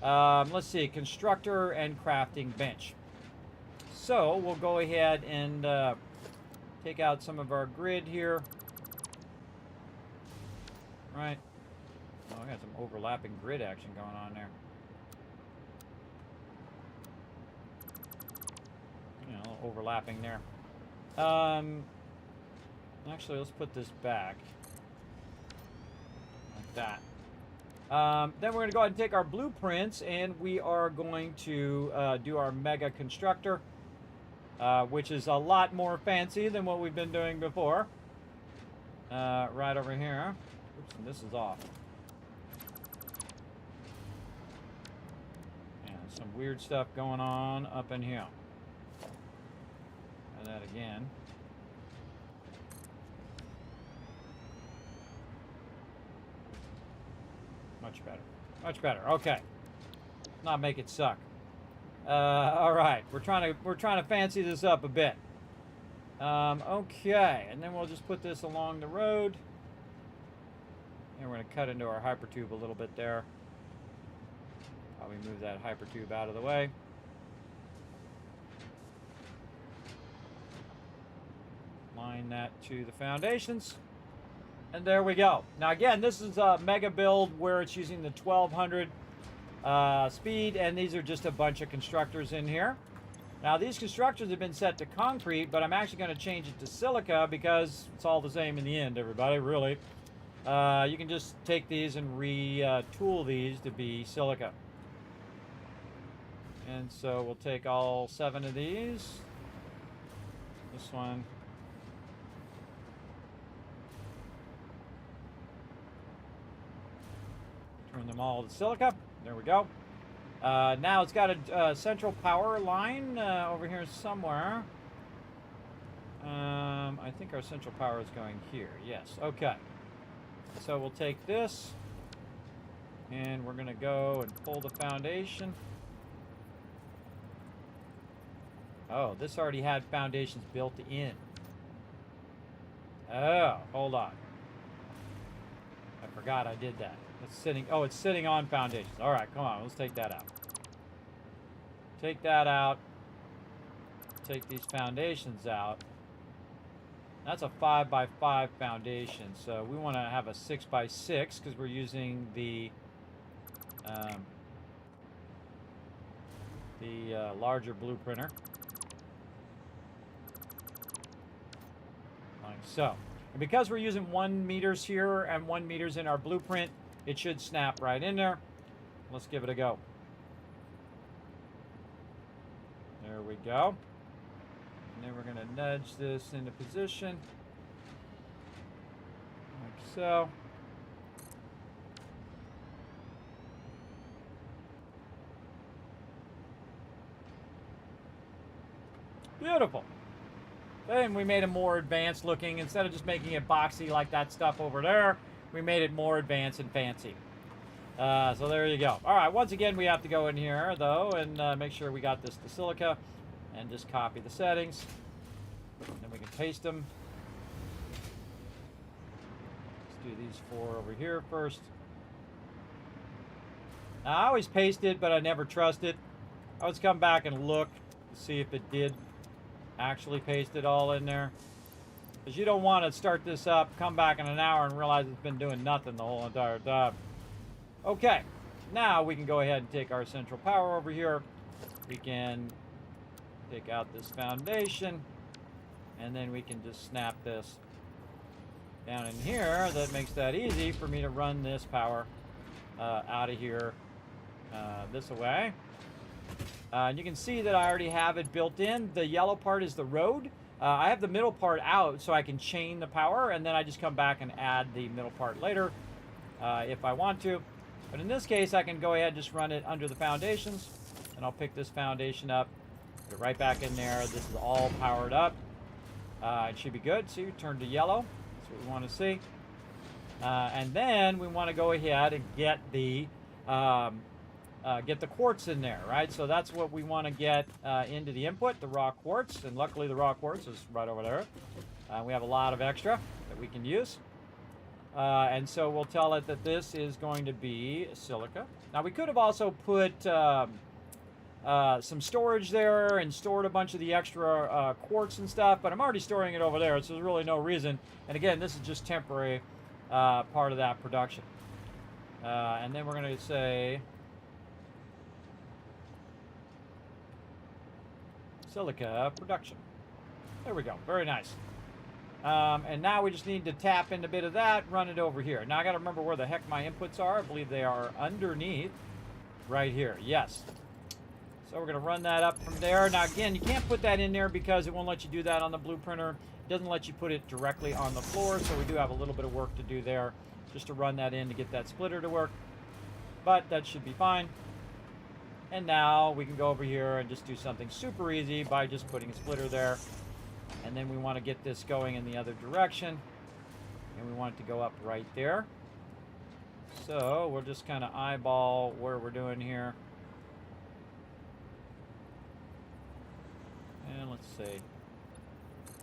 Let's see, constructor and crafting bench. So we'll go ahead and take out some of our grid here. Right. Oh, I got some overlapping grid action going on there. You know, overlapping there. Actually, let's put this back. Like that. Then we're going to go ahead and take our blueprints, and we are going to do our mega constructor, which is a lot more fancy than what we've been doing before. Right over here. Oops, and this is off. Yeah, some weird stuff going on up in here. Try that again. Much better. Much better. Okay. Not make it suck. All right. We're trying to fancy this up a bit. Okay. And then we'll just put this along the road. And we're going to cut into our hypertube a little bit there. Probably move that hypertube out of the way. Line that to the foundations. And there we go. Now again, this is a mega build where it's using the 1200 speed, and these are just a bunch of constructors in here. Now these constructors have been set to concrete, but I'm actually going to change it to silica because it's all the same in the end, everybody, really. You can just take these and retool these to be silica. And so we'll take all 7 of these. This one. Turn them all to silica. There we go. Now it's got a central power line over here somewhere. I think our central power is going here. Yes. Okay. So we'll take this, and we're going to go and pull the foundation. Oh, this already had foundations built in. Oh, hold on. I forgot I did that. It's sitting. Oh, it's sitting on foundations. All right, come on. Let's take that out. Take that out. Take these foundations out. That's a 5x5 foundation, so we want to have a 6x6 because we're using the larger blueprinter, like so. And because we're using 1 meters here and 1 meters in our blueprint, it should snap right in there. Let's give it a go. There we go. And then we're going to nudge this into position, like so. Beautiful. Then we made it more advanced looking. Instead of just making it boxy like that stuff over there, we made it more advanced and fancy. So there you go. All right, once again, we have to go in here, though, and make sure we got this to silica. And just copy the settings. And then we can paste them. Let's do these 4 over here first. Now, I always paste it, but I never trust it. I always come back and look to see if it did actually paste it all in there. Because you don't want to start this up, come back in an hour, and realize it's been doing nothing the whole entire time. Okay, now we can go ahead and take our central power over here. We can take out this foundation, and then we can just snap this down in here. That makes that easy for me to run this power out of here this way. And you can see that I already have it built in. The yellow part is the road. I have the middle part out so I can chain the power, and then I just come back and add the middle part later if I want to. But in this case, I can go ahead and just run it under the foundations, and I'll pick this foundation up, put it right back in there. This is all powered up. It should be good. See, turn to yellow. That's what we want to see. And then we want to go ahead and get the quartz in there, right? So that's what we want to get into the input, the raw quartz. And luckily the raw quartz is right over there. We have a lot of extra that we can use. And so we'll tell it that this is going to be silica. Now we could have also put some storage there and stored a bunch of the extra quartz and stuff, but I'm already storing it over there, so there's really no reason. And again, this is just temporary part of that production. And then we're going to say silica production. There we go. Very nice. And now we just need to tap in a bit of that, run it over here. Now I got to remember where the heck my inputs are. I believe they are underneath right here. Yes. So we're going to run that up from there. Now again, you can't put that in there because it won't let you do that on the blueprinter. It doesn't let you put it directly on the floor, so we do have a little bit of work to do there just to run that in to get that splitter to work. But that should be fine. And now we can go over here and just do something super easy by just putting a splitter there. And then we want to get this going in the other direction. And we want it to go up right there. So we'll just kind of eyeball where we're doing here. And let's see.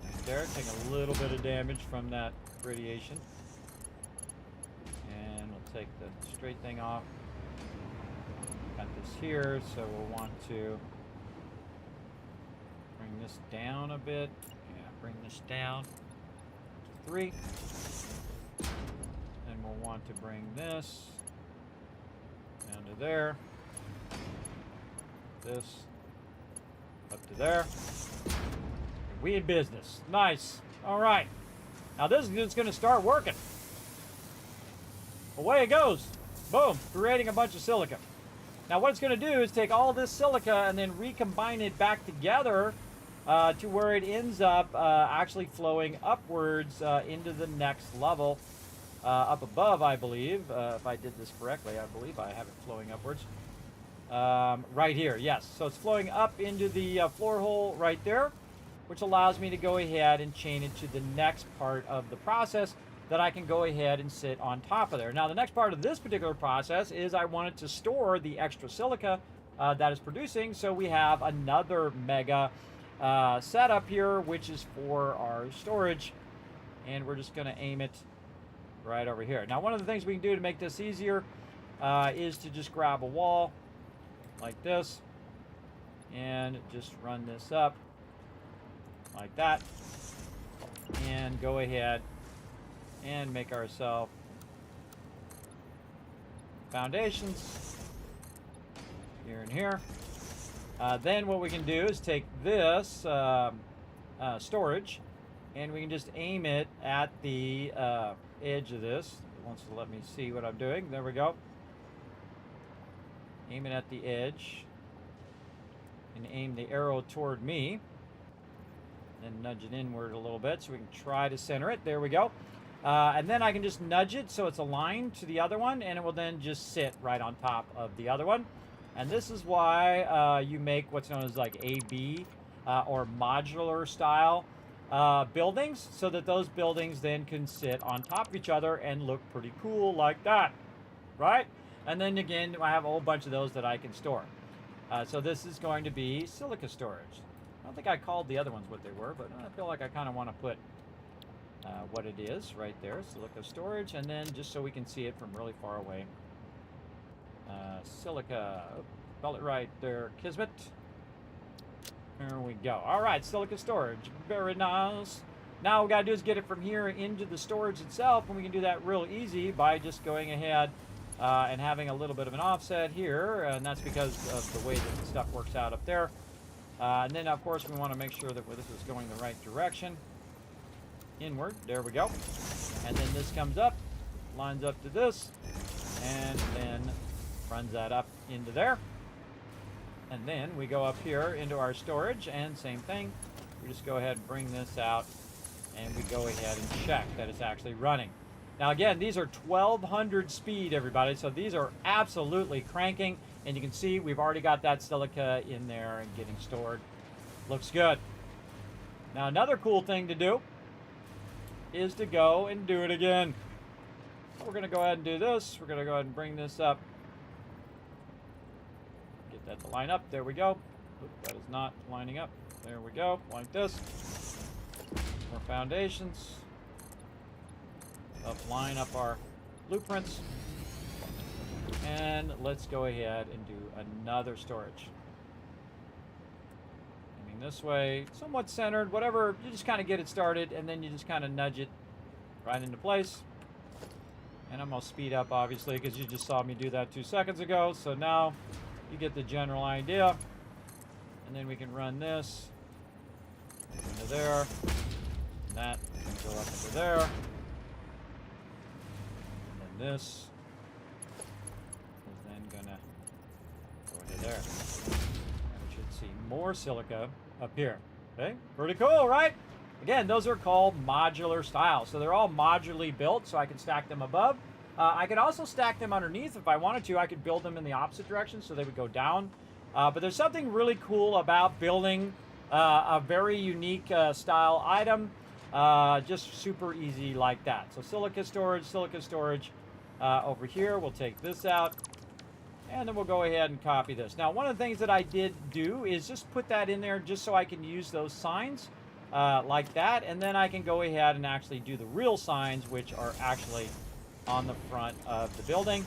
Right there, take a little bit of damage from that radiation. And we'll take the straight thing off. Got this here, so we'll want to bring this down a bit. Yeah, bring this down to 3. Then we'll want to bring this down to there. This up to there. We in business. Nice. All right. Now this is just going to start working. Away it goes. Boom. Creating a bunch of silica. Now what it's going to do is take all this silica and then recombine it back together to where it ends up actually flowing upwards into the next level. Up above, I believe. If I did this correctly, I believe I have it flowing upwards. Right here, yes. So it's flowing up into the floor hole right there, which allows me to go ahead and chain it to the next part of the process that I can go ahead and sit on top of there. Now, the next part of this particular process is I wanted to store the extra silica that is producing, so we have another mega setup here, which is for our storage, and we're just going to aim it right over here. Now, one of the things we can do to make this easier is to just grab a wall like this and just run this up like that and go ahead and make ourselves foundations here and here. Then what we can do is take this storage and we can just aim it at the edge of this. It wants to let me see what I'm doing. There we go. Aim it at the edge and aim the arrow toward me. Then nudge it inward a little bit so we can try to center it. There we go. And then I can just nudge it so it's aligned to the other one, and it will then just sit right on top of the other one. And this is why you make what's known as like AB or modular style buildings, so that those buildings then can sit on top of each other and look pretty cool like that, right? And then again, I have a whole bunch of those that I can store. So this is going to be silica storage. I don't think I called the other ones what they were, but I feel like I kind of want to put what it is right there, silica storage, and then just so we can see it from really far away. Silica, spell it right there, Kismet. There we go. All right, silica storage, very nice. Now what we got to do is get it from here into the storage itself, and we can do that real easy by just going ahead and having a little bit of an offset here, and that's because of the way that the stuff works out up there. And then, of course, we want to make sure that this is going the right direction. Inward, there we go. And then this comes up, lines up to this, and then runs that up into there. And then we go up here into our storage, and same thing. We just go ahead and bring this out, and we go ahead and check that it's actually running. Now again, these are 1200 speed, everybody, so these are absolutely cranking, and you can see we've already got that silica in there and getting stored. Looks good. Now another cool thing to do is to go and do it again. So we're going to go ahead and do this. We're going to go ahead and bring this up. Get that to line up. There we go. Oop, that is not lining up. There we go. Like this. More foundations. Line up our blueprints. And let's go ahead and do another storage. Aiming this way, somewhat centered, whatever, you just kind of get it started, and then you just kind of nudge it right into place. And I'm going to speed up, obviously, because you just saw me do that 2 seconds ago. So now you get the general idea. And then we can run this into there. And that can go up into there. And then this is then going to go into there. And we should see more silica up here. Okay, pretty cool, right? Again, those are called modular styles. So they're all modularly built, so I can stack them above. I could also stack them underneath if I wanted to. I could build them in the opposite direction, so they would go down. But there's something really cool about building a very unique style item. Just super easy like that. So silica storage over here. We'll take this out. And then we'll go ahead and copy this. Now, one of the things that I did do is just put that in there just so I can use those signs like that. And then I can go ahead and actually do the real signs, which are actually on the front of the building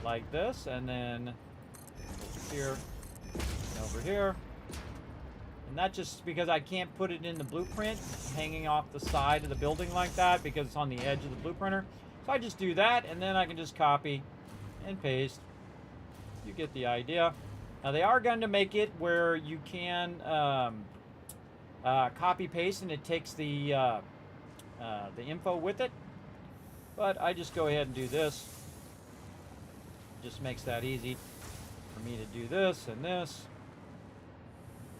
like this. And then over here and over here. And that's just because I can't put it in the blueprint hanging off the side of the building like that because it's on the edge of the blueprinter. So I just do that, and then I can just copy and paste. You get the idea. Now they are going to make it where you can copy paste and it takes the info with it. But I just go ahead and do this. It just makes that easy for me to do this and this.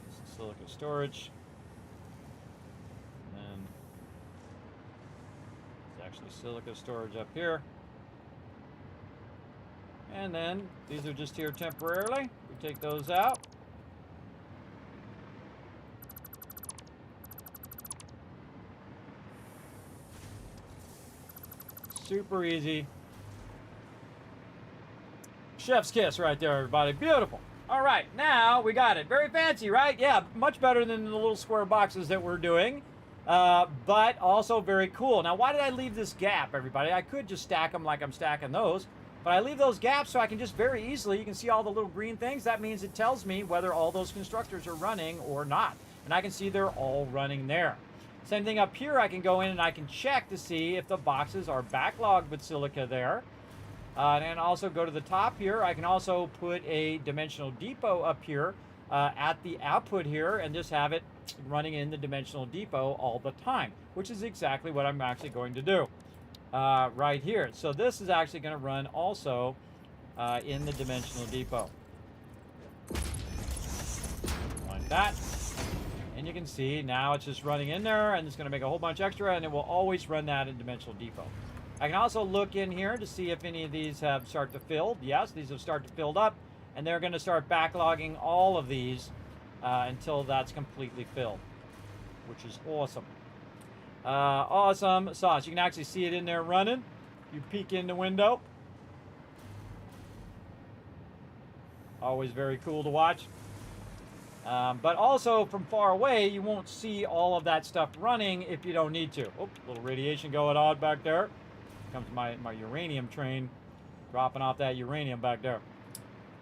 This is silica storage. And then it's actually silica storage up here. And then these are just here temporarily. We take those out. Super easy. Chef's kiss right there, everybody. Beautiful. All right, now we got it. Very fancy, right? Yeah, much better than the little square boxes that we're doing. But also very cool. Now, why did I leave this gap, everybody? I could just stack them like I'm stacking those. But I leave those gaps so I can just very easily, you can see all the little green things. That means it tells me whether all those constructors are running or not. And I can see they're all running there. Same thing up here, I can go in and I can check to see if the boxes are backlogged with silica there. And then also go to the top here. I can also put a dimensional depot up here at the output here and just have it running in the dimensional depot all the time, which is exactly what I'm actually going to do right here. So this is actually going to run also in the dimensional depot. Like that. And you can see now it's just running in there and it's going to make a whole bunch extra and it will always run that in dimensional depot. I can also look in here to see if any of these have started to fill. Yes, these have started to fill up and they're going to start backlogging all of these until that's completely filled, which is awesome. Awesome sauce. You can actually see it in there running. You peek in the window. Always very cool to watch. But also from far away, you won't see all of that stuff running if you don't need to. Oh, little radiation going on back there. Comes my uranium train dropping off that uranium back there.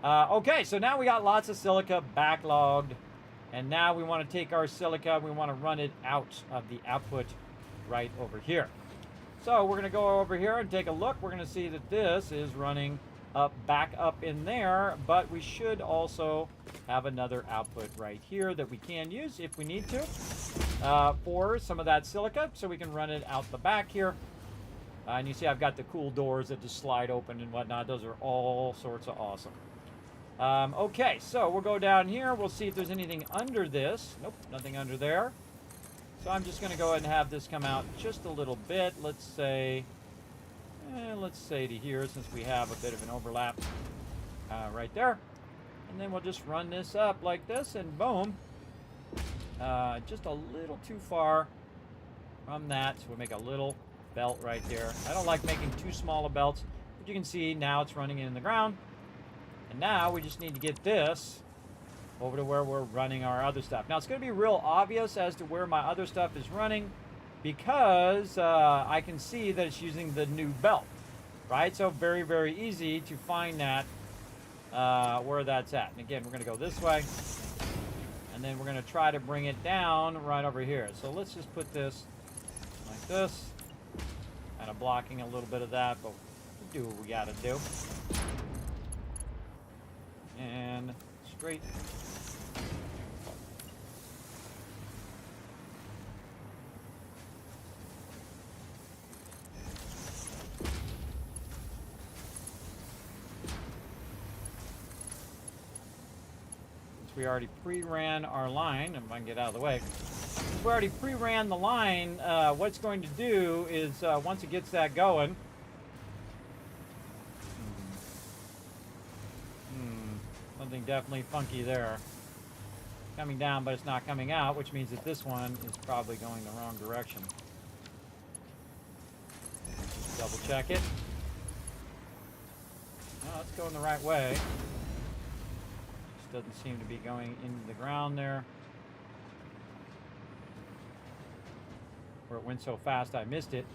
Okay, so now we got lots of silica backlogged. And now we want to take our silica, we want to run it out of the output right over here. So we're going to go over here and take a look. We're going to see that this is running back up in there, but we should also have another output right here that we can use if we need to for some of that silica, so we can run it out the back here. And you see I've got the cool doors that just slide open and whatnot. Those are all sorts of awesome. Okay, so we'll go down here. We'll see if there's anything under this. Nope, nothing under there. So I'm just going to go ahead and have this come out just a little bit. Let's say to here, since we have a bit of an overlap right there. And then we'll just run this up like this, and boom. Just a little too far from that, so we'll make a little belt right there. I don't like making too small of belts, but you can see now it's running in the ground. And now we just need to get this over to where we're running our other stuff. Now it's going to be real obvious as to where my other stuff is running because I can see that it's using the new belt, right? So very, very easy to find that where that's at. And again, we're going to go this way, and then we're going to try to bring it down right over here. So let's just put this like this, kind of blocking a little bit of that, but we'll do what we got to do. And straight. Since we already pre-ran our line, if I can get out of the way. Since we already pre-ran the line, what it's going to do is once it gets that going, something definitely funky there. Coming down, but it's not coming out, which means that this one is probably going the wrong direction. Double check it. No, it's going the right way. Just doesn't seem to be going into the ground there. Where it went so fast I missed it.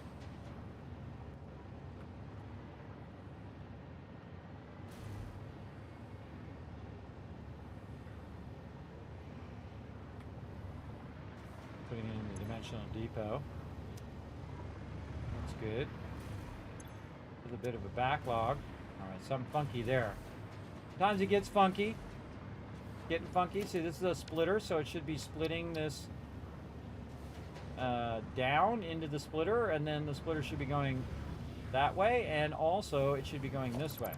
Functional depot. That's good. With a bit of a backlog. Alright, something funky there. Sometimes it gets funky. Getting funky. See, this is a splitter, so it should be splitting this down into the splitter, and then the splitter should be going that way, and also it should be going this way.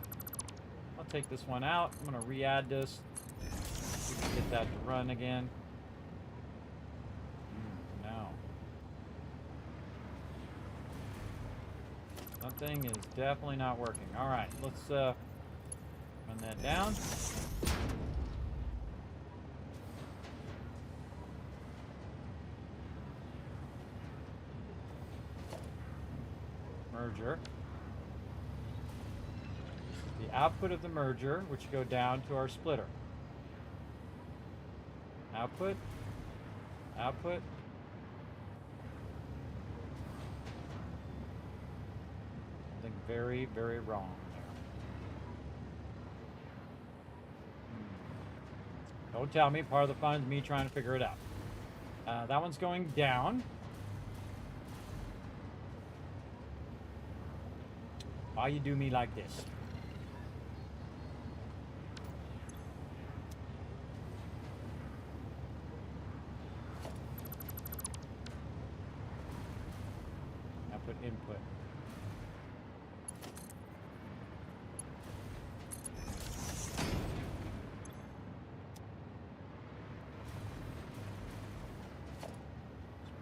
I'll take this one out. I'm going to re-add this. See if we can get that to run again. No. Something is definitely not working. Alright, let's run that down. Merger. This is the output of the merger, which go down to our splitter. Output. Output. Something very, very wrong there. Don't tell me. Part of the fun is me trying to figure it out. That one's going down. Why you do me like this? Output, input.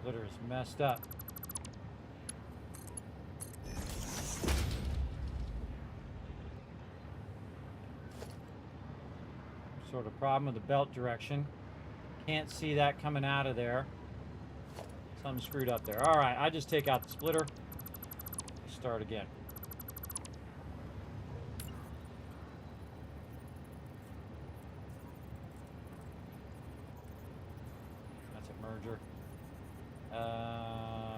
Splitter is messed up. Sort of problem with the belt direction. Can't see that coming out of there. Something screwed up there. All right, I just take out the splitter. Start again. That's a merger.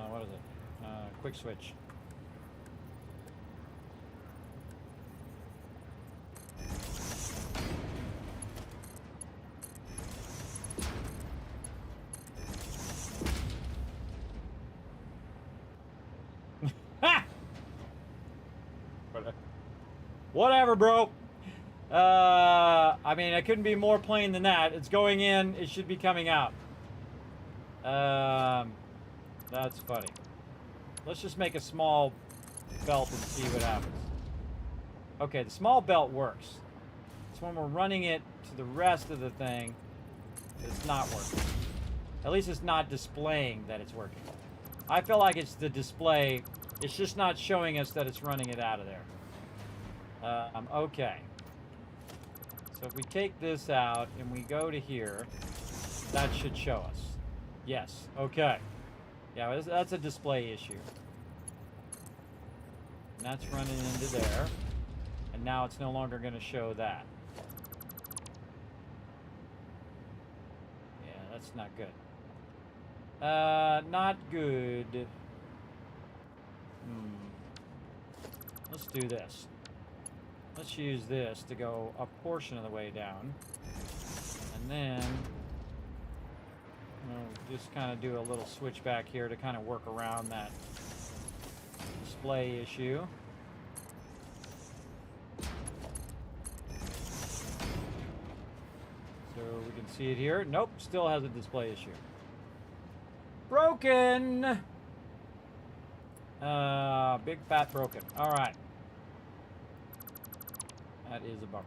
What is it? Quick switch. Whatever, bro. I mean, I couldn't be more plain than that. It's going in. It should be coming out. That's funny. Let's just make a small belt and see what happens. Okay, the small belt works. It's when we're running it to the rest of the thing, it's not working. At least it's not displaying that it's working. I feel like it's the display. It's just not showing us that it's running it out of there. Okay. So if we take this out and we go to here, that should show us. Yes. Okay. Yeah, that's a display issue. And that's running into there. And now it's no longer going to show that. Yeah, that's not good. Not good. Let's do this. Let's use this to go a portion of the way down. And then we'll just kind of do a little switch back here to kind of work around that display issue. So we can see it here. Nope, still has a display issue. Broken! Big fat broken. All right. That is a bummer.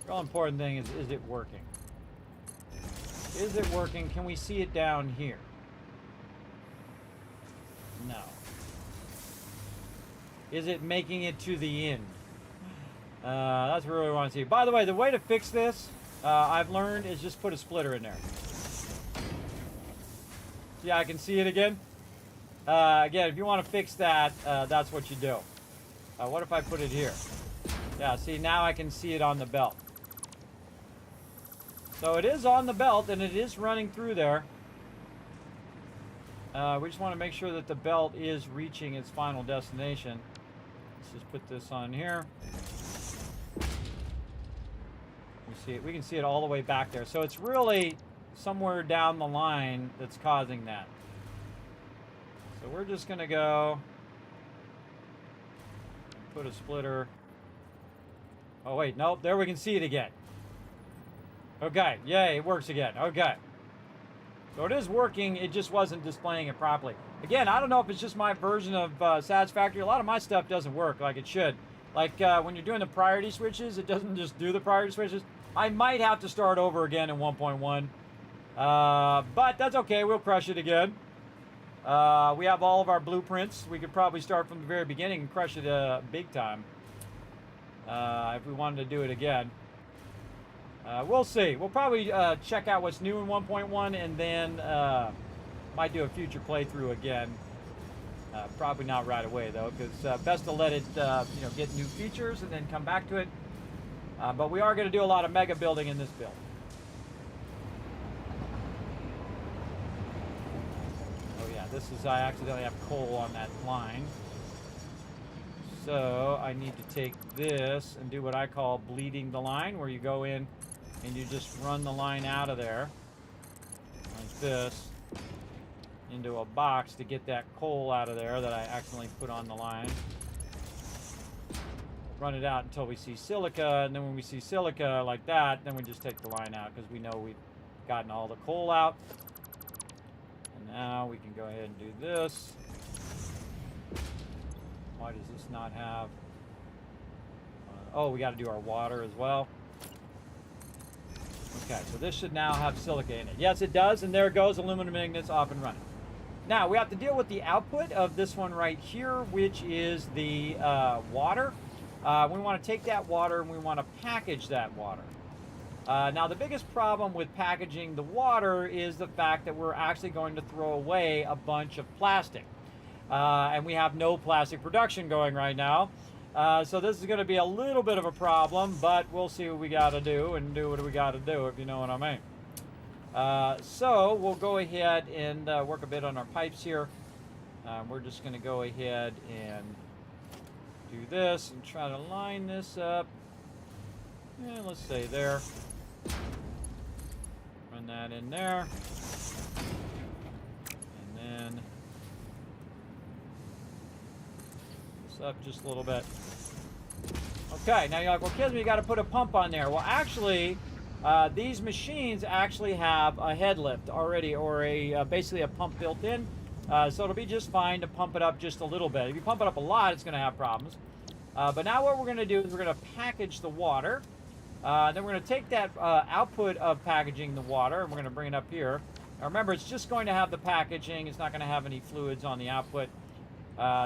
The all important thing is it working? Is it working? Can we see it down here? No. Is it making it to the end? That's what we really want to see. By the way, the way to fix this, I've learned, is just put a splitter in there. Yeah, I can see it again. Again, if you want to fix that, that's what you do. What if I put it here? Yeah, see, now I can see it on the belt. So it is on the belt, and it is running through there. We just want to make sure that the belt is reaching its final destination. Let's just put this on here. You see it? We can see it all the way back there. So it's really somewhere down the line that's causing that. So we're just going to go and put a splitter. Oh, wait. Nope. There we can see it again. Okay. Yay. It works again. Okay. So it is working. It just wasn't displaying it properly. Again, I don't know if it's just my version of Satisfactory. A lot of my stuff doesn't work like it should. Like when you're doing the priority switches, it doesn't just do the priority switches. I might have to start over again in 1.1. But that's okay. We'll crush it again. We have all of our blueprints. We could probably start from the very beginning and crush it big time. If we wanted to do it again. We'll see. We'll probably check out what's new in 1.1 and then might do a future playthrough again. Probably not right away though, because best to let it get new features and then come back to it. But we are going to do a lot of mega building in this build. Oh yeah, this is, I accidentally have coal on that line. So I need to take this and do what I call bleeding the line, where you go in and you just run the line out of there like this into a box to get that coal out of there that I accidentally put on the line. Run it out until we see silica, and then when we see silica like that, then we just take the line out because we know we've gotten all the coal out. And now we can go ahead and do this. Why does this not have... oh, we got to do our water as well. Okay, so this should now have silica in it. Yes, it does, and there it goes, aluminum ingots off and running. Now, we have to deal with the output of this one right here, which is the water. We want to take that water and we want to package that water. Now, the biggest problem with packaging the water is the fact that we're actually going to throw away a bunch of plastic. And we have no plastic production going right now. So this is going to be a little bit of a problem, but we'll see what we got to do and do what we got to do, if you know what I mean. So we'll go ahead and work a bit on our pipes here. We're just going to go ahead and do this and try to line this up. And let's say there. Run that in there. And then this up just a little bit. Okay, now you're like, well, Kismet, you got to put a pump on there. Well, actually, these machines actually have a head lift already, or basically a pump built in. So it'll be just fine to pump it up just a little bit. If you pump it up a lot, it's going to have problems. But now what we're going to do is we're going to package the water. Then we're going to take that output of packaging the water, and we're going to bring it up here. Now remember, it's just going to have the packaging. It's not going to have any fluids on the output.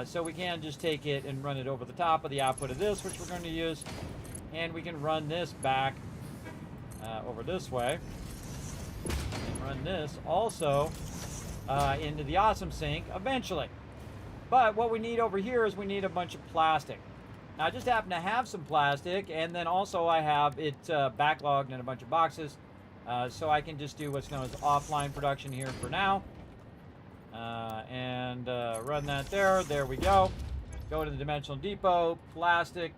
So we can just take it and run it over the top of the output of this, which we're going to use. And we can run this back over this way. And run this also into the awesome sink eventually. But what we need over here is we need a bunch of plastic. Now I just happen to have some plastic, and then also I have it backlogged in a bunch of boxes. So I can just do what's known as offline production here for now. And run that there. There we go. Go to the dimensional depot, plastic.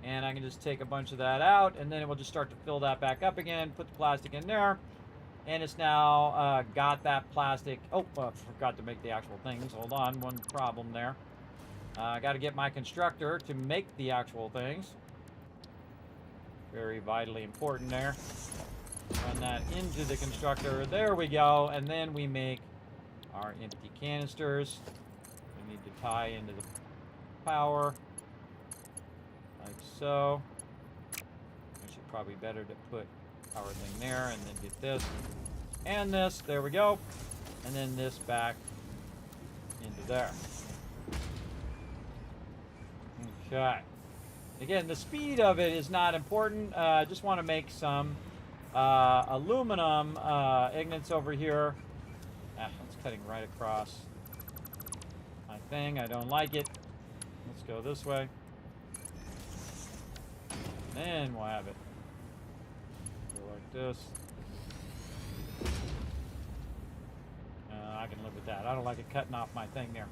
And I can just take a bunch of that out, and then it will just start to fill that back up again. Put the plastic in there. And it's now got that plastic. Oh, forgot to make the actual things. Hold on, one problem there. I got to get my constructor to make the actual things. Very vitally important there. Run that into the constructor. There we go. And then we make our empty canisters. We need to tie into the power. Like so. Actually, probably better to put our thing there and then get this and this. There we go. And then this back into there. Okay. Again, the speed of it is not important. I just want to make some aluminum ingots over here. That's cutting right across my thing. I don't like it. Let's go this way. And then we'll have it go like this. I can live with that. I don't like it cutting off my thing there.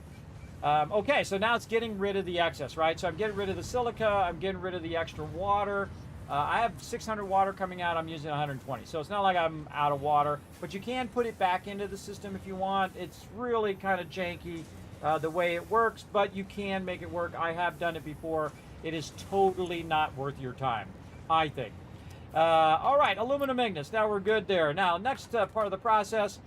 Okay, so now it's getting rid of the excess, right? So I'm getting rid of the silica, I'm getting rid of the extra water. I have 600 water coming out, I'm using 120. So it's not like I'm out of water, but you can put it back into the system if you want. It's really kind of janky the way it works, but you can make it work. I have done it before. It is totally not worth your time, I think. All right, aluminum ingots. Now we're good there. Now, next part of the process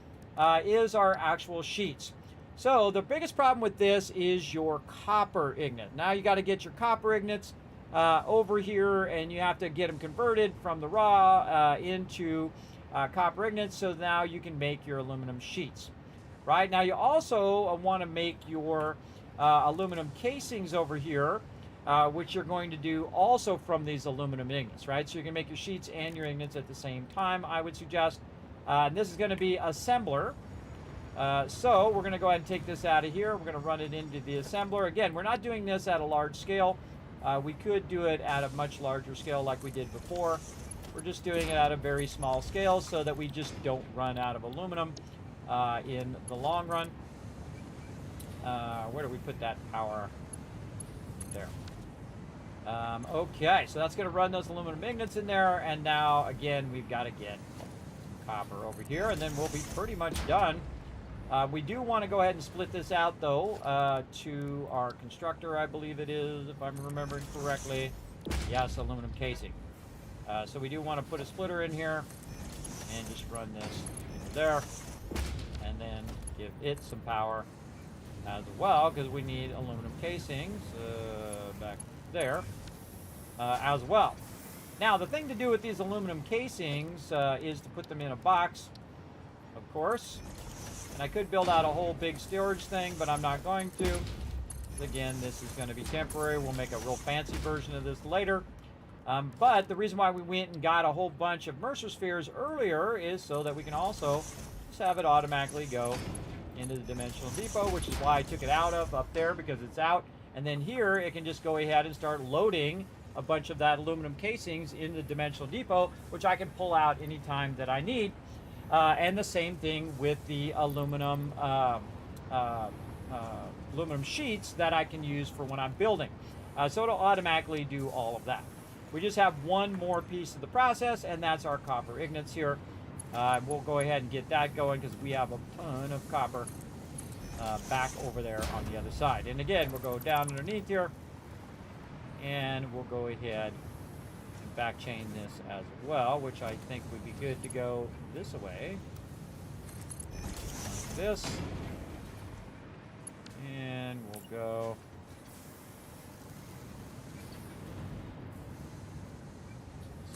is our actual sheets. So the biggest problem with this is your copper ingot. Now you got to get your copper ingots over here, and you have to get them converted from the raw into copper ingots, so now you can make your aluminum sheets. Right now you also want to make your aluminum casings over here, which you're going to do also from these aluminum ingots, right? So you can make your sheets and your ingots at the same time, I would suggest. And this is going to be assembler. So we're going to go ahead and take this out of here. We're going to run it into the assembler. Again, we're not doing this at a large scale. We could do it at a much larger scale like we did before. We're just doing it at a very small scale so that we just don't run out of aluminum in the long run. Where do we put that power? There. Okay, so that's going to run those aluminum ingots in there. And now, again, we've got to get some copper over here, and then we'll be pretty much done. We do want to go ahead and split this out, though, to our constructor, I believe it is, if I'm remembering correctly. Yes, aluminum casing. So we do want to put a splitter in here and just run this into there, and then give it some power as well, because we need aluminum casings back there as well. Now, the thing to do with these aluminum casings is to put them in a box, of course. And I could build out a whole big storage thing, but I'm not going to. Again, this is going to be temporary. We'll make a real fancy version of this later. But the reason why we went and got a whole bunch of Mercer spheres earlier is so that we can also just have it automatically go into the dimensional depot, which is why I took it out of up there, because it's out. And then here, it can just go ahead and start loading a bunch of that aluminum casings in the dimensional depot, which I can pull out anytime that I need. And the same thing with the aluminum aluminum sheets that I can use for when I'm building. So it'll automatically do all of that. We just have one more piece of the process, and that's our copper ingots here. We'll go ahead and get that going because we have a ton of copper back over there on the other side. And again, we'll go down underneath here, and we'll go ahead and back chain this as well, which I think would be good to go this way. Like this. And we'll go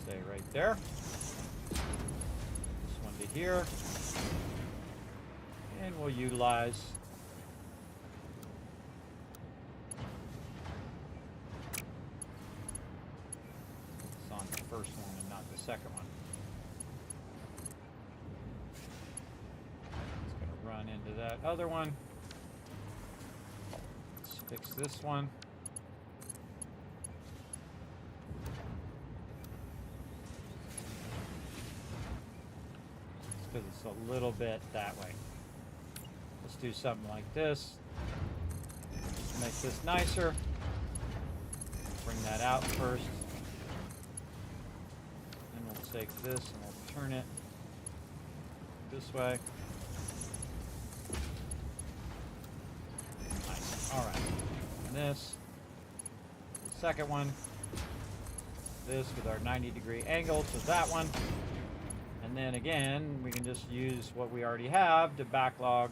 stay right there. This one to here. And we'll utilize this on the first one and not the second one. It's going to run into that other one. Let's fix this one. Because it's a little bit that way. Let's do something like this. Just make this nicer. Bring that out first. Then we'll take this and we'll turn it this way. Nice. All right. And this. The second one. This with our 90-degree angle to that one. And then again, we can just use what we already have to backlog.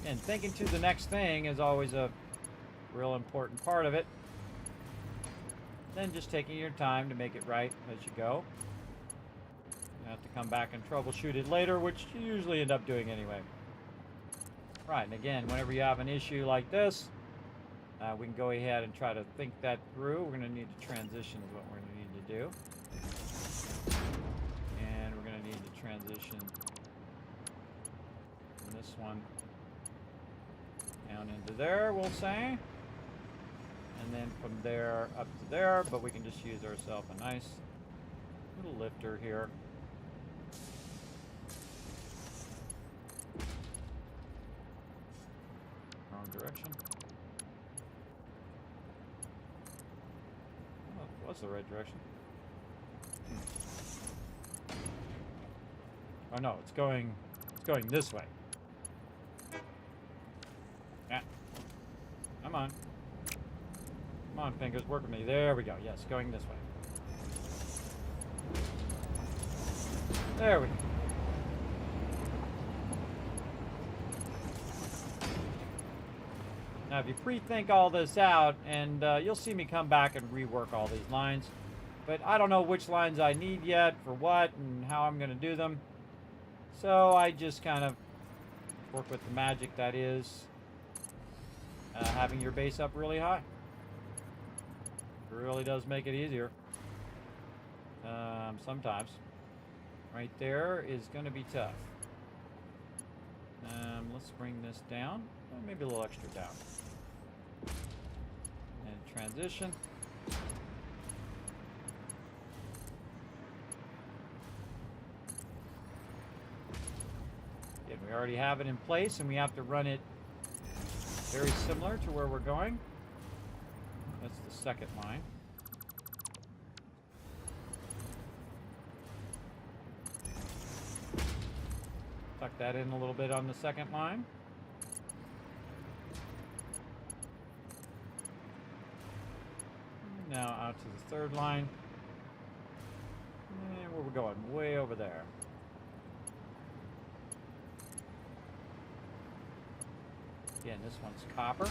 And thinking to the next thing is always a real important part of it. Then just taking your time to make it right as you go. You have to come back and troubleshoot it later, which you usually end up doing anyway. Right, and again, whenever you have an issue like this, we can go ahead and try to think that through. We're going to need to transition is what we're going to need to do. Transition from this one down into there, we'll say, and then from there up to there, but we can just use ourselves a nice little lifter here. Wrong direction. the right direction. Oh no, it's going this way. Yeah. Come on. Come on, fingers, work with me. There we go. Yes, going this way. There we go. Now, if you pre-think all this out, and you'll see me come back and rework all these lines, but I don't know which lines I need yet for what and how I'm going to do them. So I just kind of work with the magic that is having your base up really high. It really does make it easier. Sometimes. Right there is going to be tough. Let's bring this down. Maybe a little extra down. And transition. Again, we already have it in place, and we have to run it very similar to where we're going. That's the second line. Tuck that in a little bit on the second line. Now out to the third line. And where we're going? Way over there. Again, this one's copper.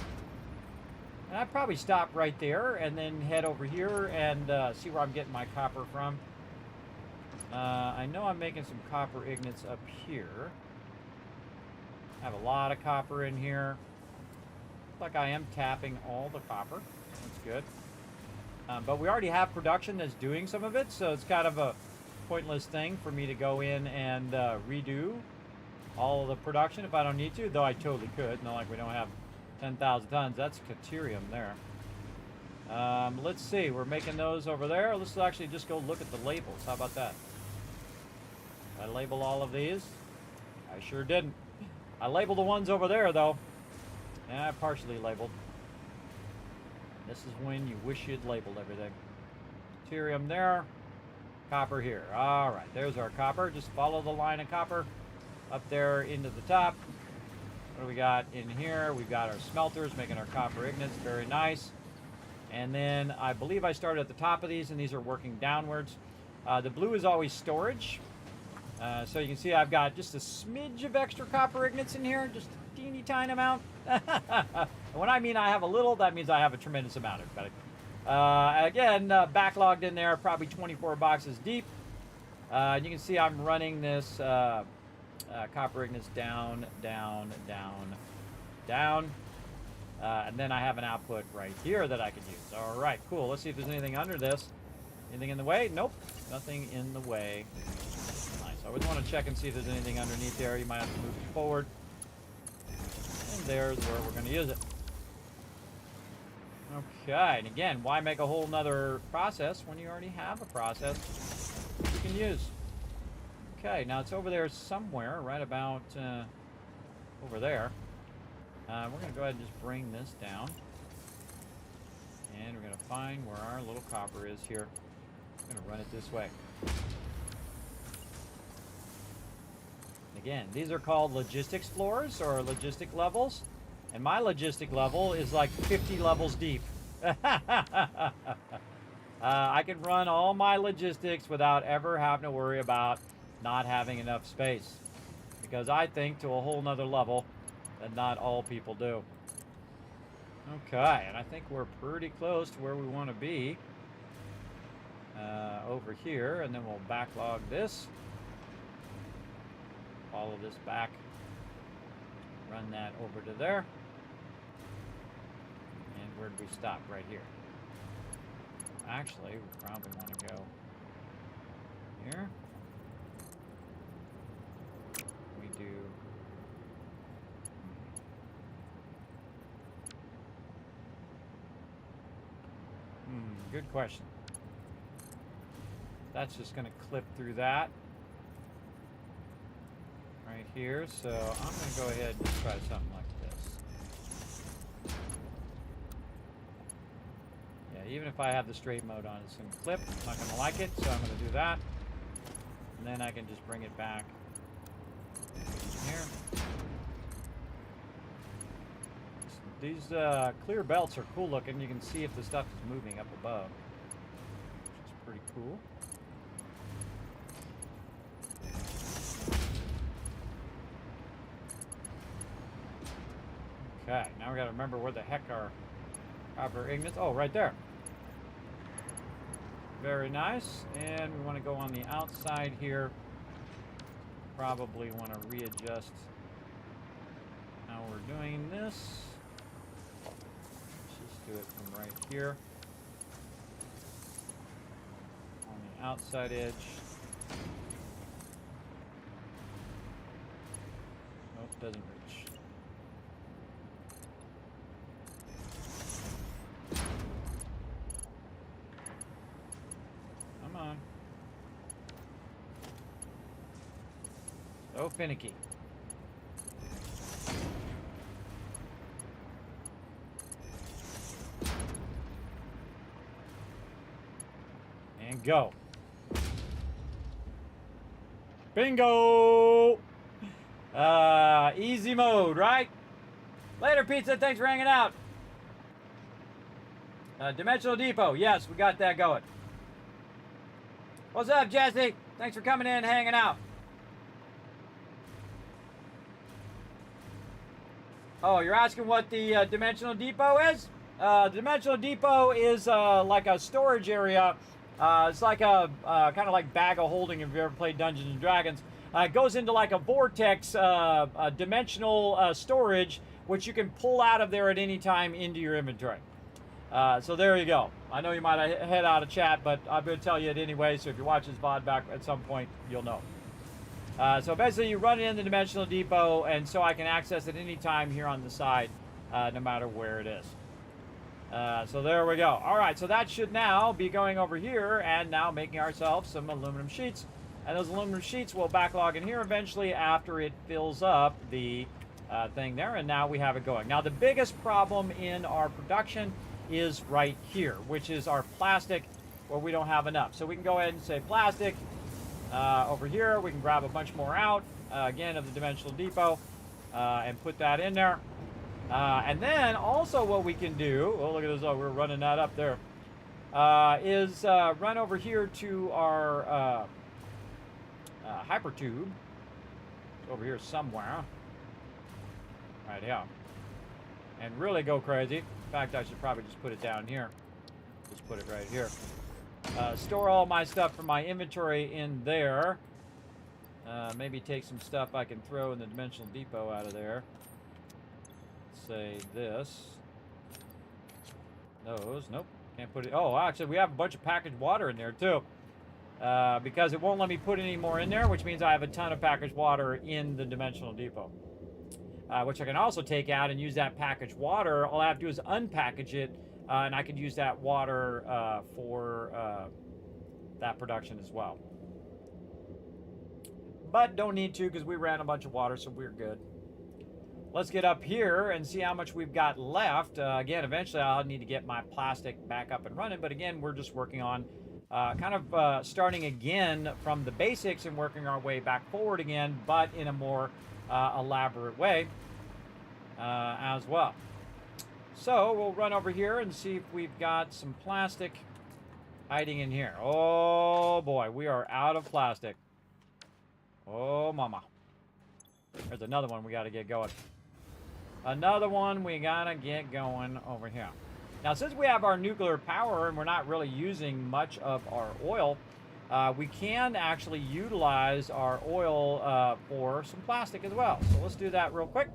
And I'd probably stop right there and then head over here and see where I'm getting my copper from. I know I'm making some copper ignits up here. I have a lot of copper in here. Looks like I am tapping all the copper. That's good. But we already have production that's doing some of it, so it's kind of a pointless thing for me to go in and redo all of the production if I don't need to, though I totally could. Not like we don't have 10,000 tons. That's Caterium there. Let's see. We're making those over there. Let's actually just go look at the labels. How about that? Did I label all of these? I sure didn't. I labeled the ones over there, though. Yeah, I partially labeled. This is when you wish you'd labeled everything. Caterium there. Copper here. All right, there's our copper. Just follow the line of copper up there into the top. What do we got in here? We've got our smelters making our copper ignits. Very nice. And then I believe I started at the top of these, and these are working downwards. The blue is always storage. So you can see I've got just a smidge of extra copper ignits in here, just a teeny tiny amount. When I mean I have a little, that means I have a tremendous amount, everybody. Again, backlogged in there, probably 24 boxes deep. You can see I'm running this copper ignits down, down, down, down. And then I have an output right here that I can use. All right, cool. Let's see if there's anything under this. Anything in the way? Nope, nothing in the way. Nice. I always want to check and see if there's anything underneath there. You might have to move it forward. And there's where we're going to use it. Okay, and again, why make a whole nother process when you already have a process you can use? Okay, now it's over there somewhere, right about over there. We're going to go ahead and just bring this down. And we're going to find where our little copper is here. I'm going to run it this way. Again, these are called logistics floors or logistic levels. And my logistic level is like 50 levels deep. I can run all my logistics without ever having to worry about not having enough space. Because I think to a whole nother level that not all people do. Okay, and I think we're pretty close to where we want to be. Over here, and then we'll backlog this. Follow this back. Run that over to there. And where did we stop? Right here. Actually, we probably want to go here. We do... good question. That's just going to clip through that right here. So I'm going to go ahead and try something like this. Yeah, even if I have the straight mode on, it's going to flip. I'm not going to like it, so I'm going to do that. And then I can just bring it back here. These clear belts are cool looking. You can see if the stuff is moving up above, which is pretty cool. Okay, now we got to remember where the heck our copper ingots. Oh, right there. Very nice. And we want to go on the outside here. Probably want to readjust how we're doing this. Let's just do it from right here. On the outside edge. Nope, doesn't reach. Come on. So finicky. And go. Bingo! Easy mode, right? Later, Pizza. Thanks for hanging out. Dimensional Depot. Yes, we got that going. What's up, Jesse? Thanks for coming in and hanging out. Oh, you're asking what the Dimensional Depot is? The Dimensional Depot is like a storage area. It's like a kind of like bag of holding if you ever played Dungeons and Dragons. It goes into like a vortex dimensional storage, which you can pull out of there at any time into your inventory. So there you go. I know you might head out of chat, but I'm going to tell you it anyway, so if you watch this VOD back at some point, you'll know. So basically, you run it in the Dimensional Depot, and so I can access it any time here on the side, no matter where it is. So there we go. All right, so that should now be going over here and now making ourselves some aluminum sheets. And those aluminum sheets will backlog in here eventually after it fills up the thing there, and now we have it going. Now, the biggest problem in our production is right here, which is our plastic, where we don't have enough. So we can go ahead and say plastic over here. We can grab a bunch more out, again, of the Dimensional Depot, and put that in there. And then also what we can do, oh, look at this, oh, we're running that up there, is run over here to our hypertube. It's over here somewhere. Right here. And really go crazy. In fact, I should probably just put it down here. Just put it right here. Store all my stuff from my inventory in there. Maybe take some stuff I can throw in the Dimensional Depot out of there. Say this. Those, nope, can't put it. Oh, actually, we have a bunch of packaged water in there too, because it won't let me put any more in there, which means I have a ton of packaged water in the Dimensional Depot, which I can also take out and use that packaged water. All I have to do is unpackage it, and I can use that water for that production as well. But don't need to, because we ran a bunch of water, so we're good. Let's get up here and see how much we've got left. Again, eventually I'll need to get my plastic back up and running, but again, we're just working on kind of starting again from the basics and working our way back forward again, but in a more elaborate way as well. So we'll run over here and see if we've got some plastic hiding in here. Oh boy, we are out of plastic. Oh mama. There's another one we got to get going. Another one we gotta get going over here. Now, since we have our nuclear power and we're not really using much of our oil, we can actually utilize our oil for some plastic as well. So let's do that real quick.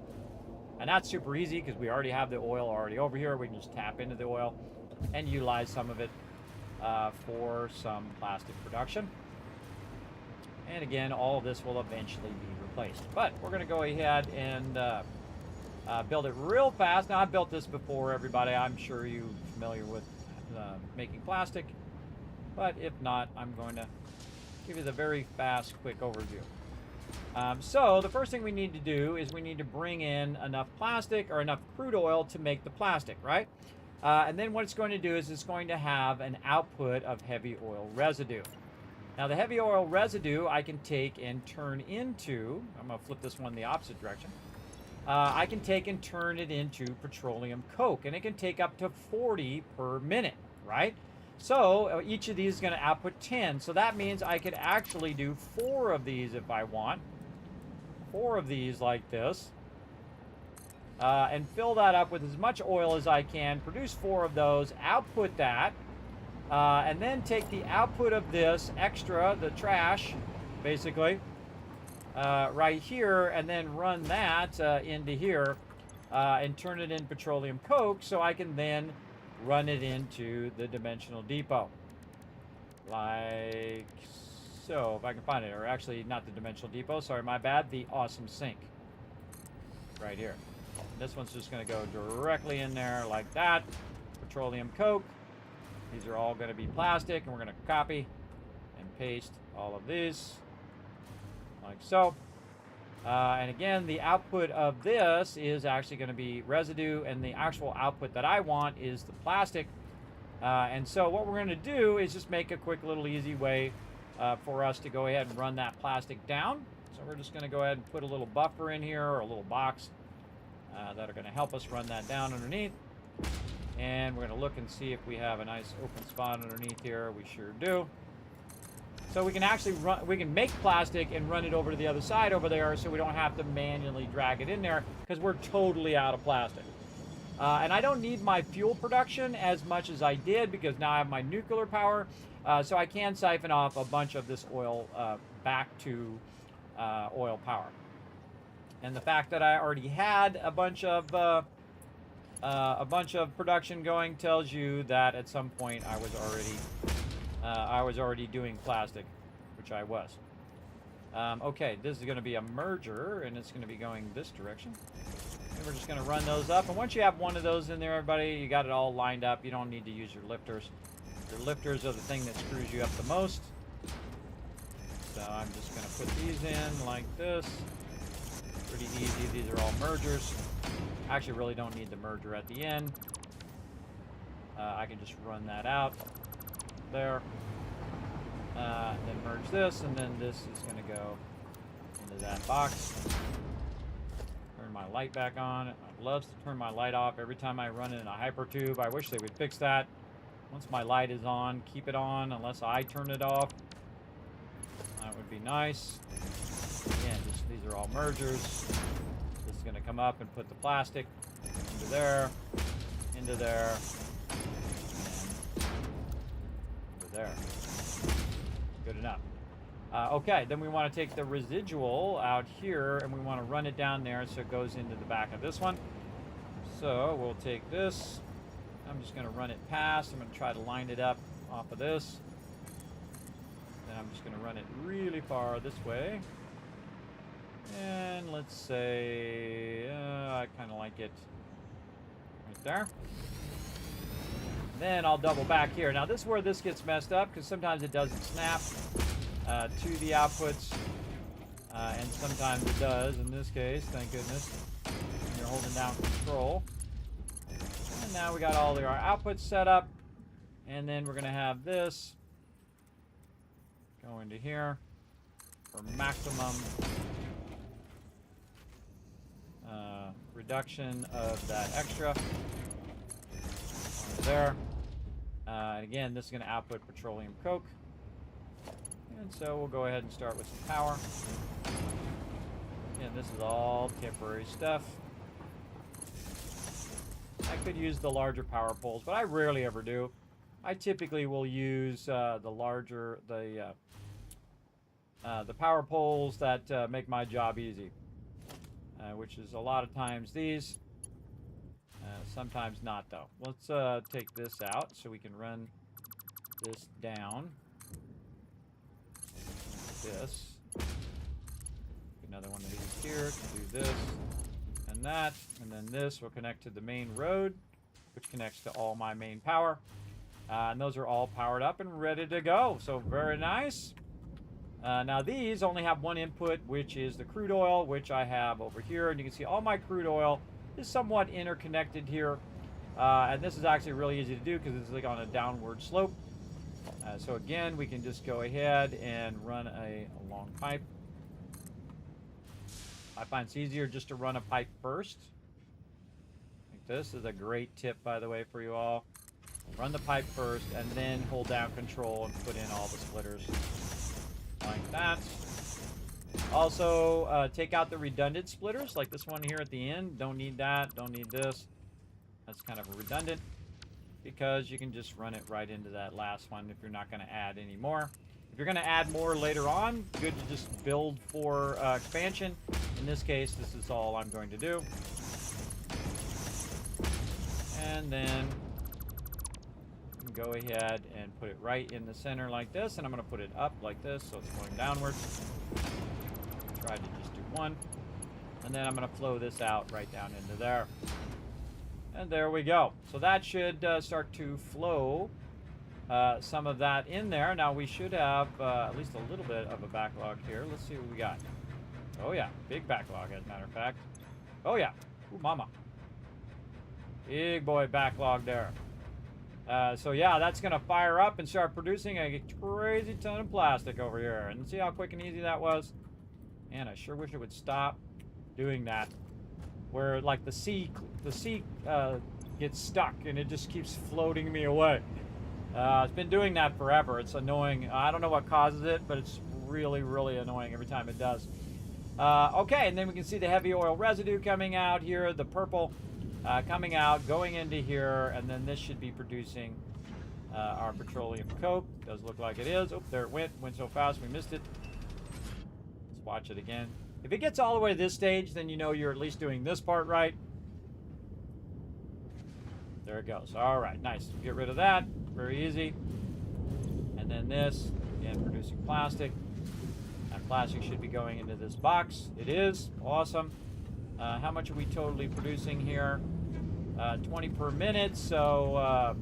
And that's super easy because we already have the oil already over here. We can just tap into the oil and utilize some of it for some plastic production. And again, all of this will eventually be replaced. But we're going to go ahead and build it real fast. Now, I've built this before, everybody. I'm sure you're familiar with making plastic. But if not, I'm going to give you the very fast, quick overview. So the first thing we need to do is we need to bring in enough plastic or enough crude oil to make the plastic, right? And then what it's going to do is it's going to have an output of heavy oil residue. Now the heavy oil residue I can take and turn into, I'm going to flip this one the opposite direction. I can take and turn it into petroleum coke, and it can take up to 40 per minute, right? So each of these is going to output 10. So that means I could actually do 4 of these if I want. 4 of these like this. And fill that up with as much oil as I can, produce 4 of those, output that, and then take the output of this extra, the trash, basically, right here, and then run that into here and turn it in petroleum coke so I can then run it into the dimensional depot. Like so, if I can find it, or actually not the dimensional depot, sorry, my bad, the awesome sink. Right here. This one's just going to go directly in there like that. Petroleum coke. These are all going to be plastic, and we're going to copy and paste all of these like so. And again, the output of this is actually going to be residue, and the actual output that I want is the plastic. And so what we're going to do is just make a quick little easy way for us to go ahead and run that plastic down. So we're just going to go ahead and put a little buffer in here, or a little box that are going to help us run that down underneath. And we're going to look and see if we have a nice open spot underneath here. We sure do. So we can actually we can make plastic and run it over to the other side over there, so we don't have to manually drag it in there, because we're totally out of plastic. And I don't need my fuel production as much as I did, because now I have my nuclear power, so I can siphon off a bunch of this oil back to oil power. And the fact that I already had a bunch of production going tells you that at some point I was already doing plastic, which I was. Okay, this is going to be a merger, and it's going to be going this direction. And we're just going to run those up. And once you have one of those in there, everybody, you got it all lined up. You don't need to use your lifters. Your lifters are the thing that screws you up the most. So I'm just going to put these in like this. Pretty easy. These are all mergers. Actually, really don't need the merger at the end. I can just run that out there. Then merge this, and then this is going to go into that box. Turn my light back on. I'd love to turn my light off every time I run in a hypertube. I wish they would fix that. Once my light is on, keep it on unless I turn it off. That would be nice. Again, these are all mergers. This is going to come up and put the plastic into there, and into there. Good enough. Okay, then we want to take the residual out here, and we want to run it down there so it goes into the back of this one. So we'll take this. I'm just going to run it past. I'm going to try to line it up off of this. Then I'm just going to run it really far this way. And let's say I kind of like it right there. Then I'll double back here. Now this is where this gets messed up, because sometimes it doesn't snap to the outputs, and sometimes it does. In this case, thank goodness, you're holding down control. And now we got all our outputs set up, and then we're going to have this go into here for maximum reduction of that extra. There. And again, this is going to output petroleum coke. And so we'll go ahead and start with some power. And this is all temporary stuff. I could use the larger power poles, but I rarely ever do. I typically will use the power poles that make my job easy, which is a lot of times these. Sometimes not, though. Let's take this out so we can run this down. This. Another one of these here to do this and that. And then this will connect to the main road, which connects to all my main power. And those are all powered up and ready to go. So very nice. Now these only have one input, which is the crude oil, which I have over here. And you can see all my crude oil is somewhat interconnected here. And this is actually really easy to do because it's like on a downward slope. So again, we can just go ahead and run a long pipe. I find it's easier just to run a pipe first. This is a great tip, by the way, for you all. Run the pipe first and then hold down control and put in all the splitters like that. Also, take out the redundant splitters like this one here at the end. Don't need that. Don't need this. That's kind of redundant because you can just run it right into that last one if you're not going to add any more. If you're going to add more later on, good to just build for expansion. In this case, this is all I'm going to do. And then go ahead and put it right in the center like this, and I'm going to put it up like this so it's going downwards. Try to just do one, and then I'm going to flow this out right down into there, and there we go. So that should start to flow some of that in there. Now we should have at least a little bit of a backlog here. Let's see what we got. Oh yeah, big backlog as a matter of fact. Oh yeah, ooh mama, big boy backlog there. So yeah, that's going to fire up and start producing a crazy ton of plastic over here. And see how quick and easy that was? Man, I sure wish it would stop doing that. Where like the sea gets stuck and it just keeps floating me away. It's been doing that forever. It's annoying. I don't know what causes it, but it's really, really annoying every time it does. Okay, and then we can see the heavy oil residue coming out here, the purple. Coming out, going into here, and then this should be producing our petroleum coke. Does look like it is. Oh, there it went. Went so fast we missed it. Let's watch it again. If it gets all the way to this stage, then you know you're at least doing this part right. There it goes. All right, nice. Get rid of that. Very easy. And then this, again, producing plastic. And plastic should be going into this box. It is. Awesome. How much are we totally producing here? 20 per minute, so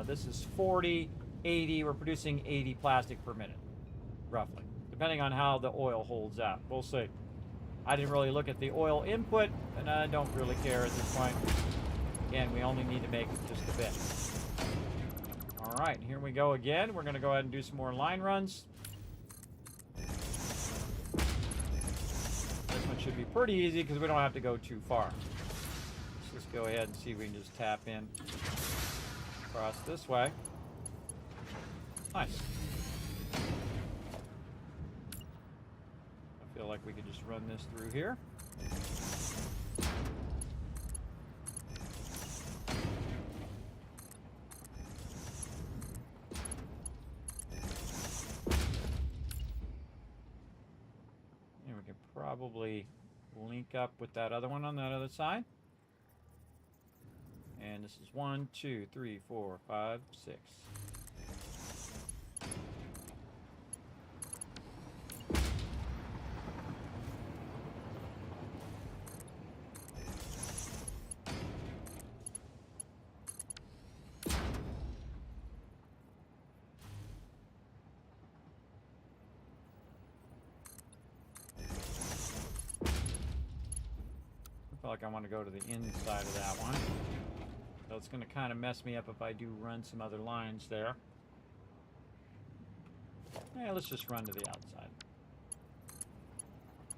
this is 40, 80. We're producing 80 plastic per minute, roughly, depending on how the oil holds out. We'll see. I didn't really look at the oil input, and I don't really care at this point. Again, we only need to make just a bit. All right, here we go again. We're going to go ahead and do some more line runs. This one should be pretty easy because we don't have to go too far. Let's just go ahead and see if we can just tap in across this way. Nice. I feel like we could just run this through here. Probably link up with that other one on that other side. And this is 1, 2, 3, 4, 5, 6. Like I want to go to the inside of that one. So it's going to kind of mess me up if I do run some other lines there. Yeah, let's just run to the outside.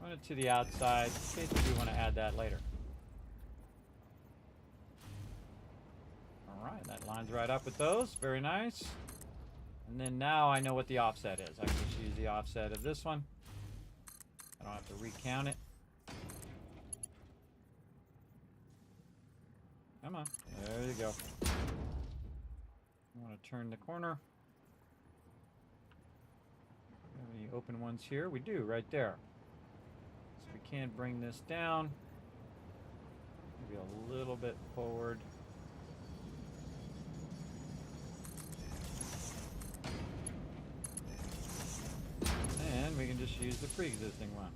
Run it to the outside in case we do want to add that later. Alright, that lines right up with those. Very nice. And then now I know what the offset is. I can just use the offset of this one. I don't have to recount it. Come on. There you go. I want to turn the corner. Any open ones here? We do, right there. So we can bring this down. Maybe a little bit forward. And we can just use the pre-existing one.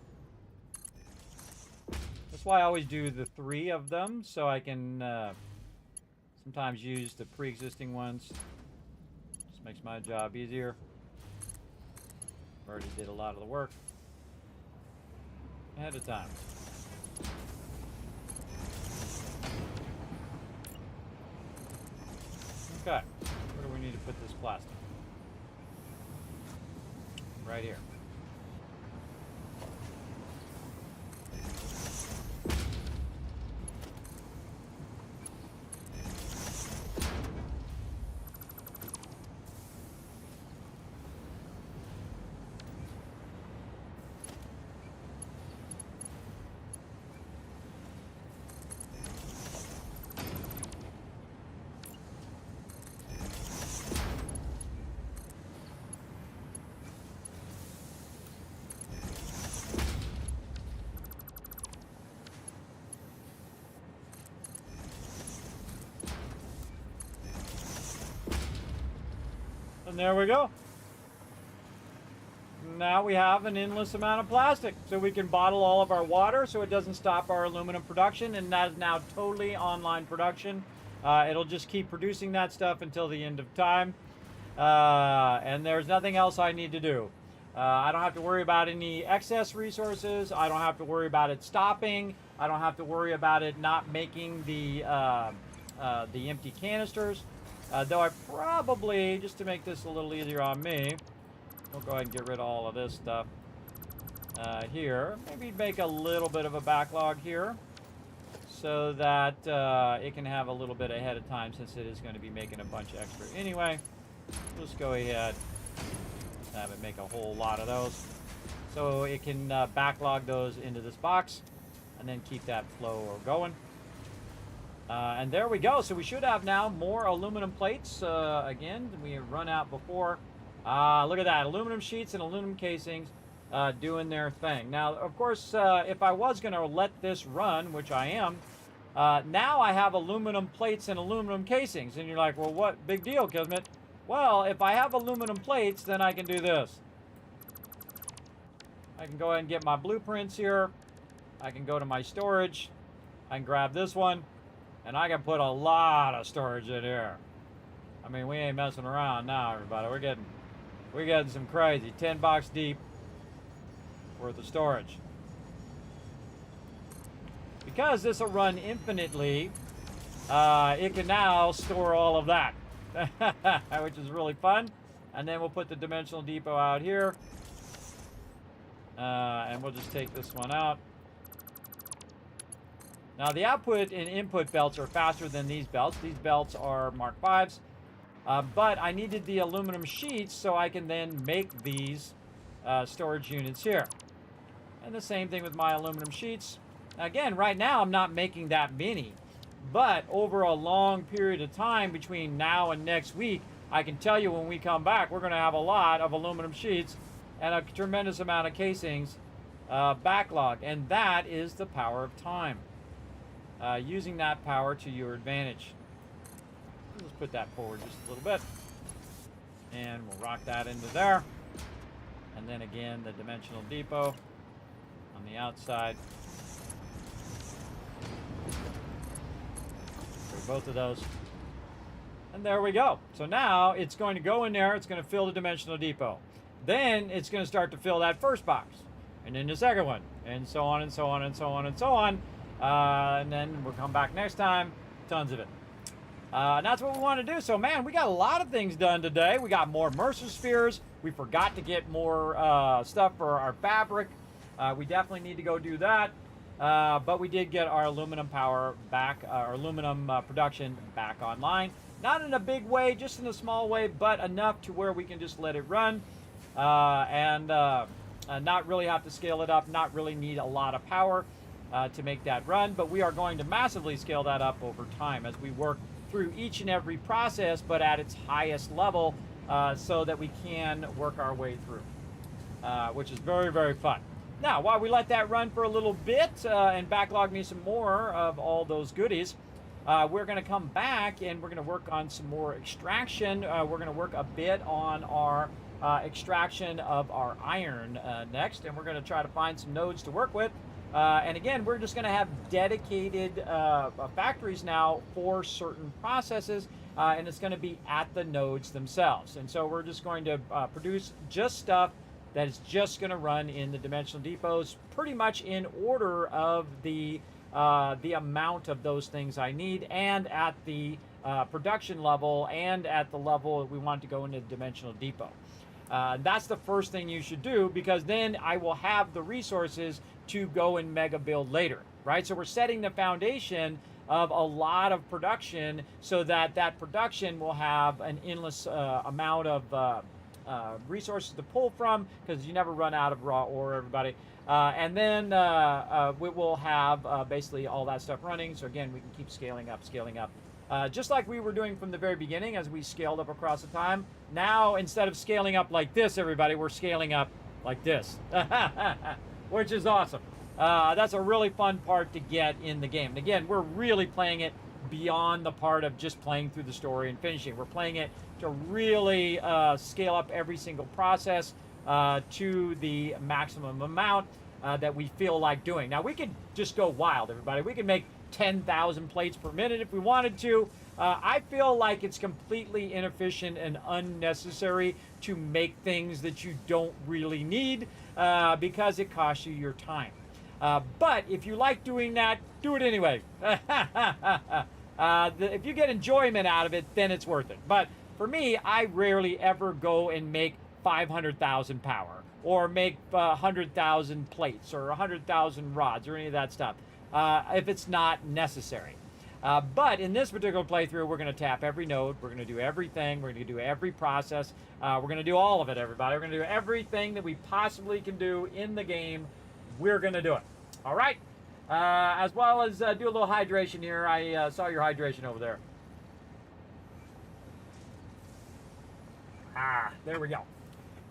That's why I always do the 3 of them, so I can sometimes use the pre-existing ones. Just makes my job easier. Already did a lot of the work ahead of time. Okay, where do we need to put this plastic? Right here. And there we go. Now we have an endless amount of plastic. So we can bottle all of our water so it doesn't stop our aluminum production. And that is now totally online production. It'll just keep producing that stuff until the end of time. And there's nothing else I need to do. I don't have to worry about any excess resources. I don't have to worry about it stopping. I don't have to worry about it not making the empty canisters. Though I probably, just to make this a little easier on me, we'll go ahead and get rid of all of this stuff here. Maybe make a little bit of a backlog here so that it can have a little bit ahead of time, since it is going to be making a bunch extra anyway. Let's go ahead and have it make a whole lot of those. So it can backlog those into this box and then keep that flow going. And there we go. So we should have now more aluminum plates. Again, we have run out before. Look at that. Aluminum sheets and aluminum casings doing their thing. Now, of course, if I was going to let this run, which I am, now I have aluminum plates and aluminum casings. And you're like, well, what big deal, Kismet? Well, if I have aluminum plates, then I can do this. I can go ahead and get my blueprints here. I can go to my storage. I can grab this one. And I can put a lot of storage in here. I mean, we ain't messing around now, everybody. We're getting some crazy. 10 box deep worth of storage. Because this will run infinitely, it can now store all of that, which is really fun. And then we'll put the dimensional depot out here. And we'll just take this one out. Now, the output and input belts are faster than these belts. These belts are Mark V's. But I needed the aluminum sheets so I can then make these storage units here. And the same thing with my aluminum sheets. Again, right now I'm not making that many. But over a long period of time between now and next week, I can tell you when we come back, we're going to have a lot of aluminum sheets and a tremendous amount of casings backlog. And that is the power of time. Using that power to your advantage. Let's put that forward just a little bit. And we'll rock that into there. And then again, the dimensional depot on the outside. For both of those. And there we go. So now it's going to go in there. It's going to fill the dimensional depot. Then it's going to start to fill that first box. And then the second one. And so on and so on and so on and so on. And then we'll come back next time. Tons of it. And that's what we want to do. So, man, we got a lot of things done today. We got more Mercer spheres. We forgot to get more stuff for our fabric. We definitely need to go do that. But we did get our aluminum power back, our aluminum production back online. Not in a big way, just in a small way, but enough to where we can just let it run. And not really have to scale it up, not really need a lot of power to make that run. But we are going to massively scale that up over time as we work through each and every process, but at its highest level, so that we can work our way through, which is very, very fun. Now, while we let that run for a little bit and backlog me some more of all those goodies, we're going to come back and we're going to work on some more extraction. We're going to work a bit on our extraction of our iron next, and we're going to try to find some nodes to work with. And again, we're just going to have dedicated factories now for certain processes, and it's going to be at the nodes themselves. And so we're just going to produce just stuff that is just going to run in the dimensional depots, pretty much in order of the amount of those things I need, and at the production level and at the level we want to go into the dimensional depot. That's the first thing you should do, because then I will have the resources to go and mega build later, right? So we're setting the foundation of a lot of production so that that production will have an endless amount of resources to pull from, because you never run out of raw ore, everybody. And then we will have basically all that stuff running. So again, we can keep scaling up. Just like we were doing from the very beginning as we scaled up across the time. Now, instead of scaling up like this, everybody, we're scaling up like this, which is awesome. That's a really fun part to get in the game. And again, we're really playing it beyond the part of just playing through the story and finishing. We're playing it to really scale up every single process to the maximum amount that we feel like doing. Now, we could just go wild, everybody. We could make 10,000 plates per minute if we wanted to. I feel like it's completely inefficient and unnecessary to make things that you don't really need because it costs you your time. But if you like doing that, do it anyway. If you get enjoyment out of it, then it's worth it. But for me, I rarely ever go and make 500,000 power or make 100,000 plates or 100,000 rods or any of that stuff if it's not necessary. But in this particular playthrough, we're going to tap every node. We're going to do everything. We're going to do every process. We're going to do all of it, everybody. We're going to do everything that we possibly can do in the game. We're going to do it. All right? As well as do a little hydration here. I saw your hydration over there. There we go.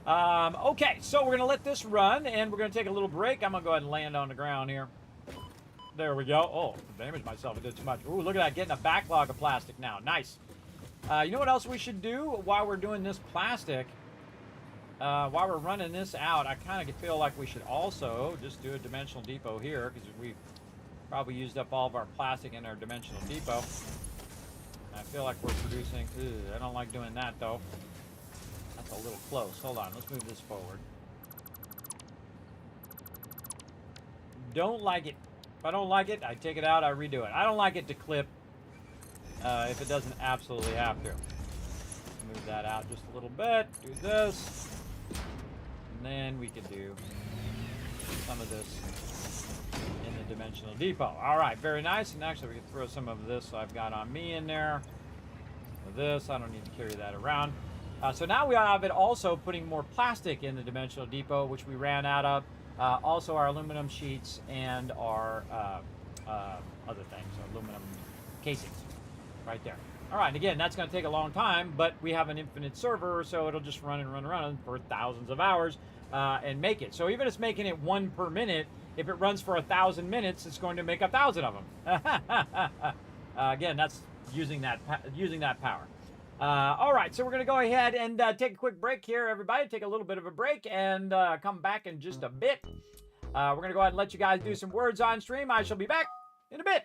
Okay, so we're going to let this run, and we're going to take a little break. I'm going to go ahead and land on the ground here. There we go. Oh, damaged myself. I did too much. Ooh, look at that. Getting a backlog of plastic now. Nice. You know what else we should do while we're doing this plastic? While we're running this out, I kind of feel like we should also just do a dimensional depot here, because we've probably used up all of our plastic in our dimensional depot. I feel like we're producing... I don't like doing that, though. That's a little close. Hold on. Let's move this forward. Don't like it. If I don't like it, I take it out, I redo it. I don't like it to clip if it doesn't absolutely have to. Move that out just a little bit. Do this. And then we can do some of this in the dimensional depot. All right, very nice. And actually, we can throw some of this I've got on me in there. With this, I don't need to carry that around. So now we have it also putting more plastic in the dimensional depot, which we ran out of. Also our aluminum sheets and our other things, aluminum casings, right there. All right, and again, that's going to take a long time, but we have an infinite server, so it'll just run and run and run for thousands of hours and make it. So even if it's making it 1 per minute, if it runs for 1,000 minutes, it's going to make 1,000 of them. Again, that's using that power. All right, so we're going to go ahead and take a quick break here, everybody. Take a little bit of a break and come back in just a bit. We're going to go ahead and let you guys do some words on stream. I shall be back in a bit.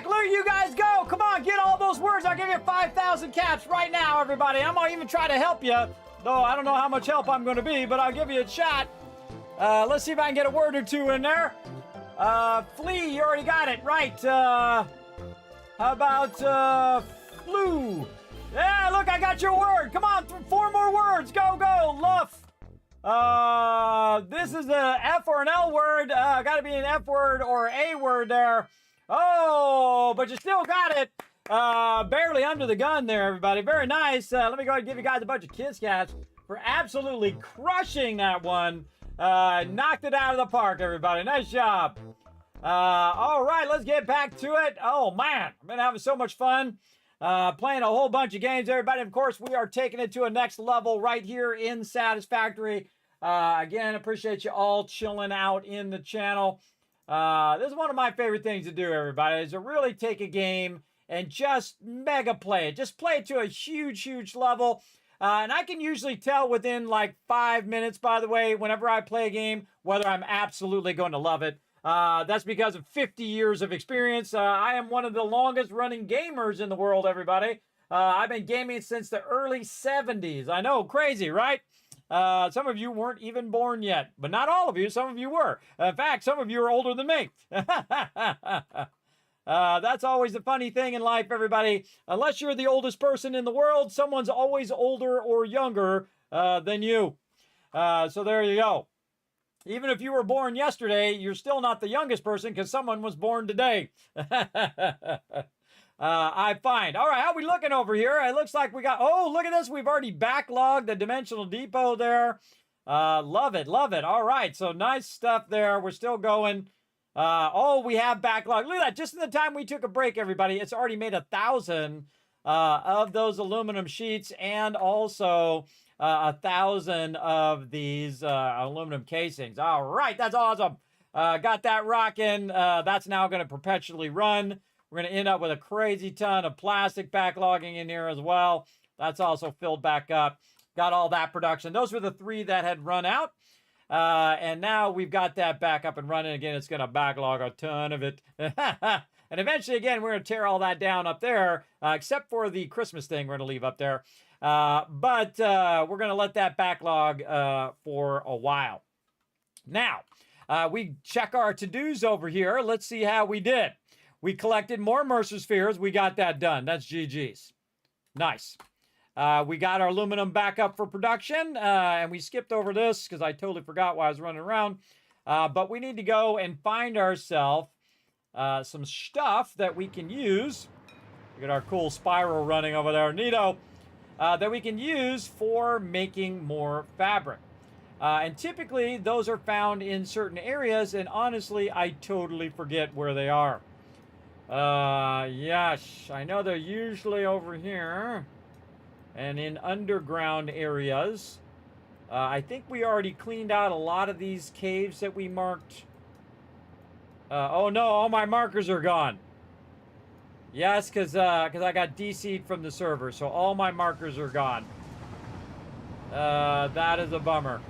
Look at you guys go. Come on, get all those words. I'll give you 5,000 caps right now, everybody. I'm going to even try to help you, though I don't know how much help I'm going to be, but I'll give you a shot. Let's see if I can get a word or two in there. Flea, you already got it. Right. How about flu? Yeah, look, I got your word. Come on, 4 more words. Go, go. Luff. This is a F or an L word. Got to be an F word or A word there. Oh, but you still got it. Barely under the gun there, everybody. Very nice. Let me go ahead and give you guys a bunch of kiss caps for absolutely crushing that one. Knocked it out of the park, everybody. Nice job. All right, let's get back to it. Oh, man, I've been having so much fun playing a whole bunch of games, everybody. Of course, we are taking it to a next level right here in Satisfactory. Again, appreciate you all chilling out in the channel. This is one of my favorite things to do, everybody, is to really take a game and just mega play it. Just play it to a huge, huge level. And I can usually tell within like 5 minutes, by the way, whenever I play a game, whether I'm absolutely going to love it. That's because of 50 years of experience. I am one of the longest running gamers in the world, everybody. I've been gaming since the early 70s. I know, crazy, right? Some of you weren't even born yet, but not all of you. Some of you were. In fact, some of you are older than me. That's always the funny thing in life, everybody. Unless you're the oldest person in the world, someone's always older or younger than you. So there you go. Even if you were born yesterday, you're still not the youngest person because someone was born today. I find. All right, how are we looking over here? It looks like we got, oh, look at this. We've already backlogged the Dimensional Depot there. Love it, love it. All right, so nice stuff there. We're still going. Oh, we have backlog. Look at that. Just in the time we took a break, everybody, it's already made 1,000 of those aluminum sheets and also 1,000 of these aluminum casings. All right, that's awesome. Got that rocking. That's now going to perpetually run. We're going to end up with a crazy ton of plastic backlogging in here as well. That's also filled back up. Got all that production. Those were the 3 that had run out. And now we've got that back up and running again. It's going to backlog a ton of it. And eventually, again, we're going to tear all that down up there, except for the Christmas thing we're going to leave up there. But we're going to let that backlog for a while. Now, we check our to-dos over here. Let's see how we did. We collected more Mercer spheres. We got that done. That's GG's. Nice. We got our aluminum back up for production, and we skipped over this because I totally forgot why I was running around. But we need to go and find ourselves some stuff that we can use. Look at our cool spiral running over there, neato. That we can use for making more fabric. And typically, those are found in certain areas, and honestly, I totally forget where they are. Yes, I know they're usually over here and in underground areas. I think we already cleaned out a lot of these caves that we marked. Oh no, all my markers are gone. Yes, because I got DC'd from the server, so all my markers are gone. That is a bummer.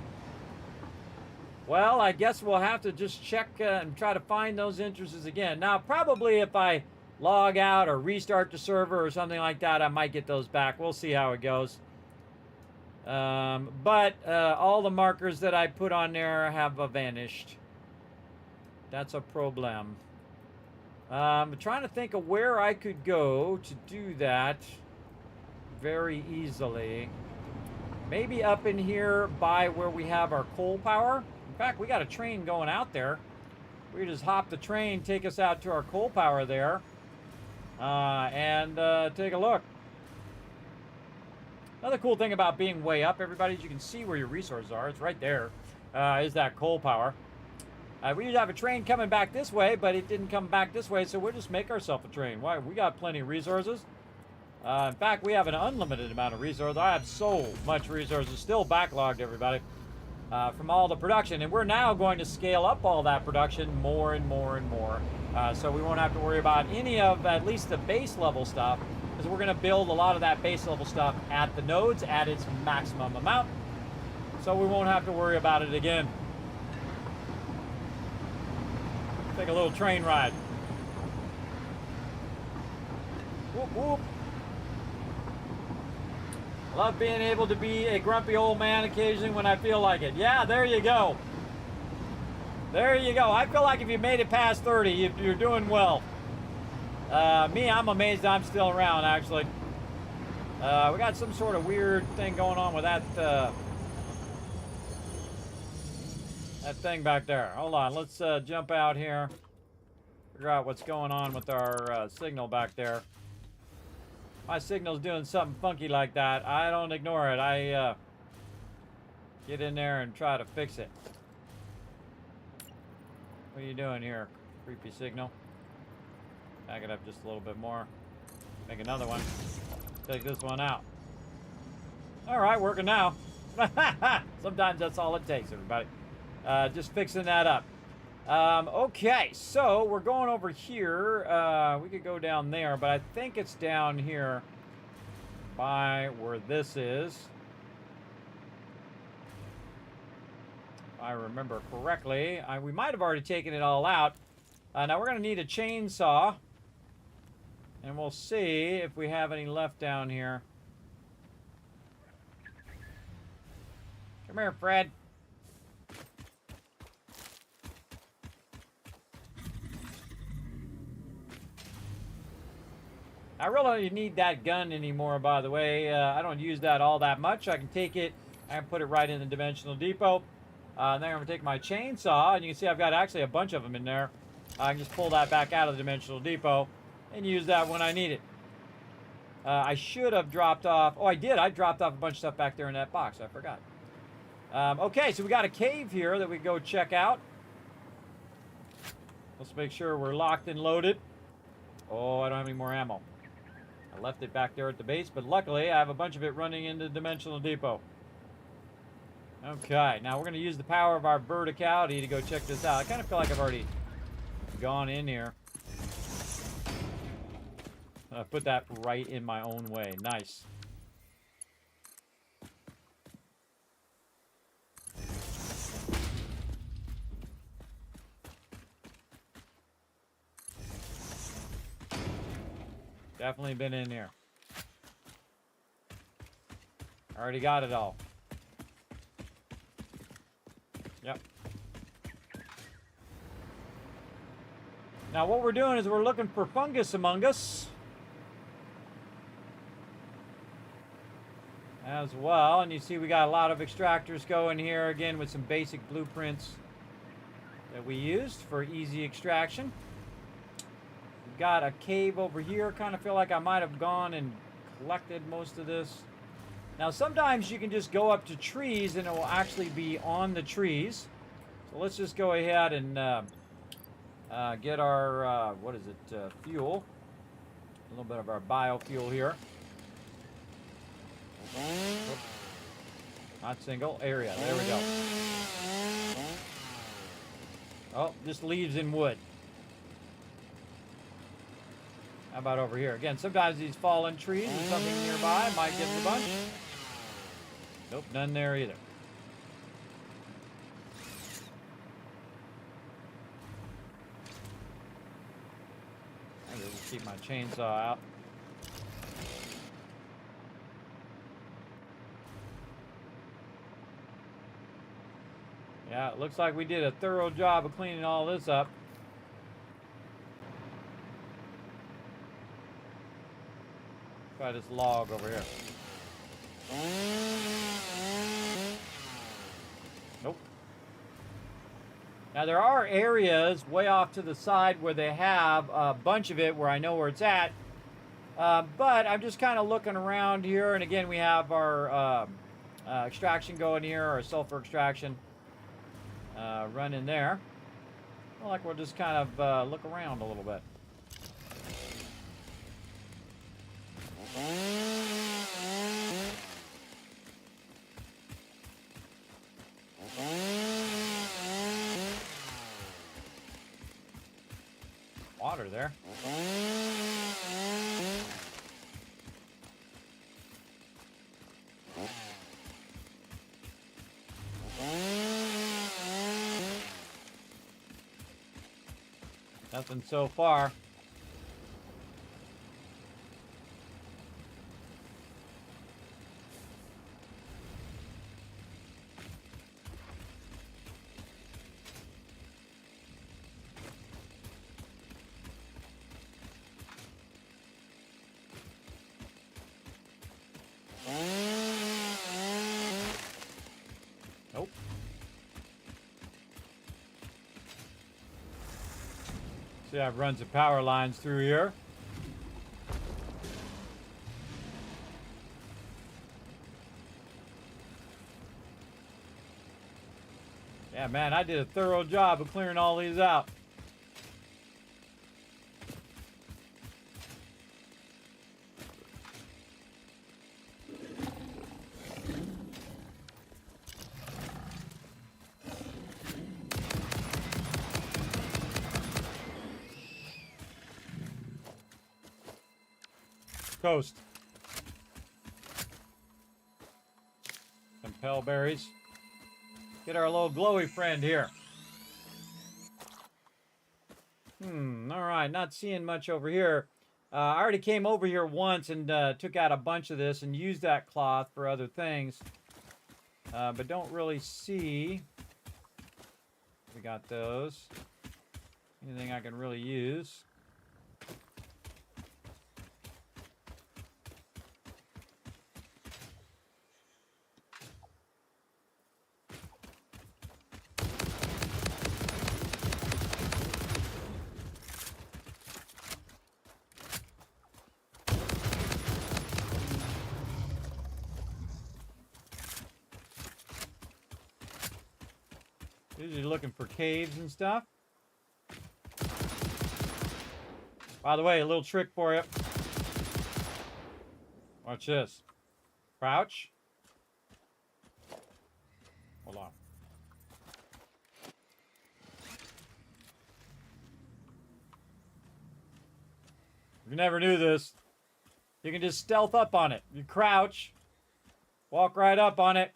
Well, I guess we'll have to just check and try to find those entrances again. Now, probably if I log out or restart the server or something like that, I might get those back. We'll see how it goes. But all the markers that I put on there have vanished. That's a problem. I'm trying to think of where I could go to do that very easily. Maybe up in here by where we have our coal power. In fact, we got a train going out there. We can just hop the train, take us out to our coal power there, and take a look. Another cool thing about being way up, everybody, is you can see where your resources are. It's right there. Is that coal power. We used to have a train coming back this way, but it didn't come back this way, so we'll just make ourselves a train. Why? We got plenty of resources. In fact, we have an unlimited amount of resources. I have so much resources, still backlogged, everybody, from all the production. And we're now going to scale up all that production more and more and more. So we won't have to worry about any of at least the base level stuff, because we're going to build a lot of that base level stuff at the nodes at its maximum amount. So we won't have to worry about it again. Take a little train ride. Whoop, whoop. Love being able to be a grumpy old man occasionally when I feel like it. Yeah, there you go. There you go. I feel like if you made it past 30, you're doing well. Me, I'm amazed I'm still around, actually. We got some sort of weird thing going on with that thing back there. Hold on, let's jump out here. Figure out what's going on with our signal back there. My signal's doing something funky like that. I don't ignore it. I get in there and try to fix it. What are you doing here? Creepy signal. Back it up just a little bit more. Make another one. Take this one out. All right, working now. Sometimes that's all it takes, everybody. Just fixing that up. Okay, so we're going over here. We could go down there, but I think it's down here by where this is. If I remember correctly. We might have already taken it all out. Now we're going to need a chainsaw. And we'll see if we have any left down here. Come here, Fred. I really don't need that gun anymore, by the way. I don't use that all that much. I can take it and put it right in the Dimensional Depot. Then I'm going to take my chainsaw, and you can see I've got actually a bunch of them in there. I can just pull that back out of the Dimensional Depot and use that when I need it. I should have dropped off... Oh, I did. I dropped off a bunch of stuff back there in that box. I forgot. Okay, so we got a cave here that we go check out. Let's make sure we're locked and loaded. Oh, I don't have any more ammo. I left it back there at the base, but luckily I have a bunch of it running into the Dimensional Depot. Okay, now we're going to use the power of our verticality to go check this out. I kind of feel like I've already gone in here. Put that right in my own way. Nice. Definitely been in here. Already got it all. Yep. Now what we're doing is we're looking for fungus among us. As well, and you see we got a lot of extractors going here again with some basic blueprints that we used for easy extraction. We've got a cave over here. Kind of feel like I might have gone and collected most of this. Now sometimes you can just go up to trees and it will actually be on the trees. So let's just go ahead and get our, what is it, fuel. A little bit of our biofuel here. Oops. Not single area. There we go. Oh, just leaves and wood. How about over here? Again, sometimes these fallen trees or something nearby might give us a bunch. Nope, none there either. I just keep my chainsaw out. Yeah, it looks like we did a thorough job of cleaning all this up. Try this log over here. Nope. Now there are areas way off to the side where they have a bunch of it where I know where it's at. But I'm just kind of looking around here, and again we have our extraction going here, our sulfur extraction. Running there. I feel like we'll just kind of look around a little bit. Water there. Nothing so far. Nope. See, I've run some power lines through here. Yeah, man, I did a thorough job of clearing all these out. coast. Some pale berries. Get our little glowy friend here. Alright, not seeing much over here. I already came over here once and took out a bunch of this and used that cloth for other things. But don't really see. We got those. Anything I can really use. Usually looking for caves and stuff. By the way, a little trick for you. Watch this. Crouch. Hold on. If you never knew this, you can just stealth up on it. You crouch, walk right up on it.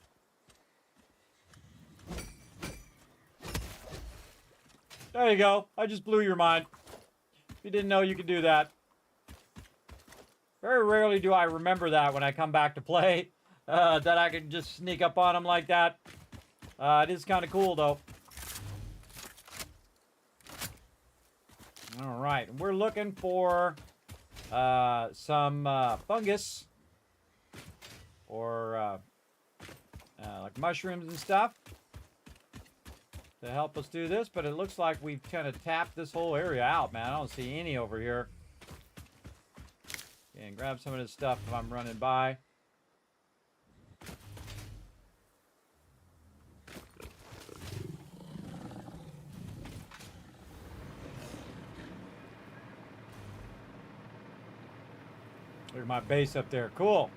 There you go. I just blew your mind. If you didn't know you could do that. Very rarely do I remember that when I come back to play. That I can just sneak up on them like that. It is kind of cool, though. Alright. We're looking for some fungus. Or like mushrooms and stuff. To help us do this, but it looks like we've kind of tapped this whole area out, man. I don't see any over here. And grab some of this stuff if I'm running by. Look at my base up there. Cool.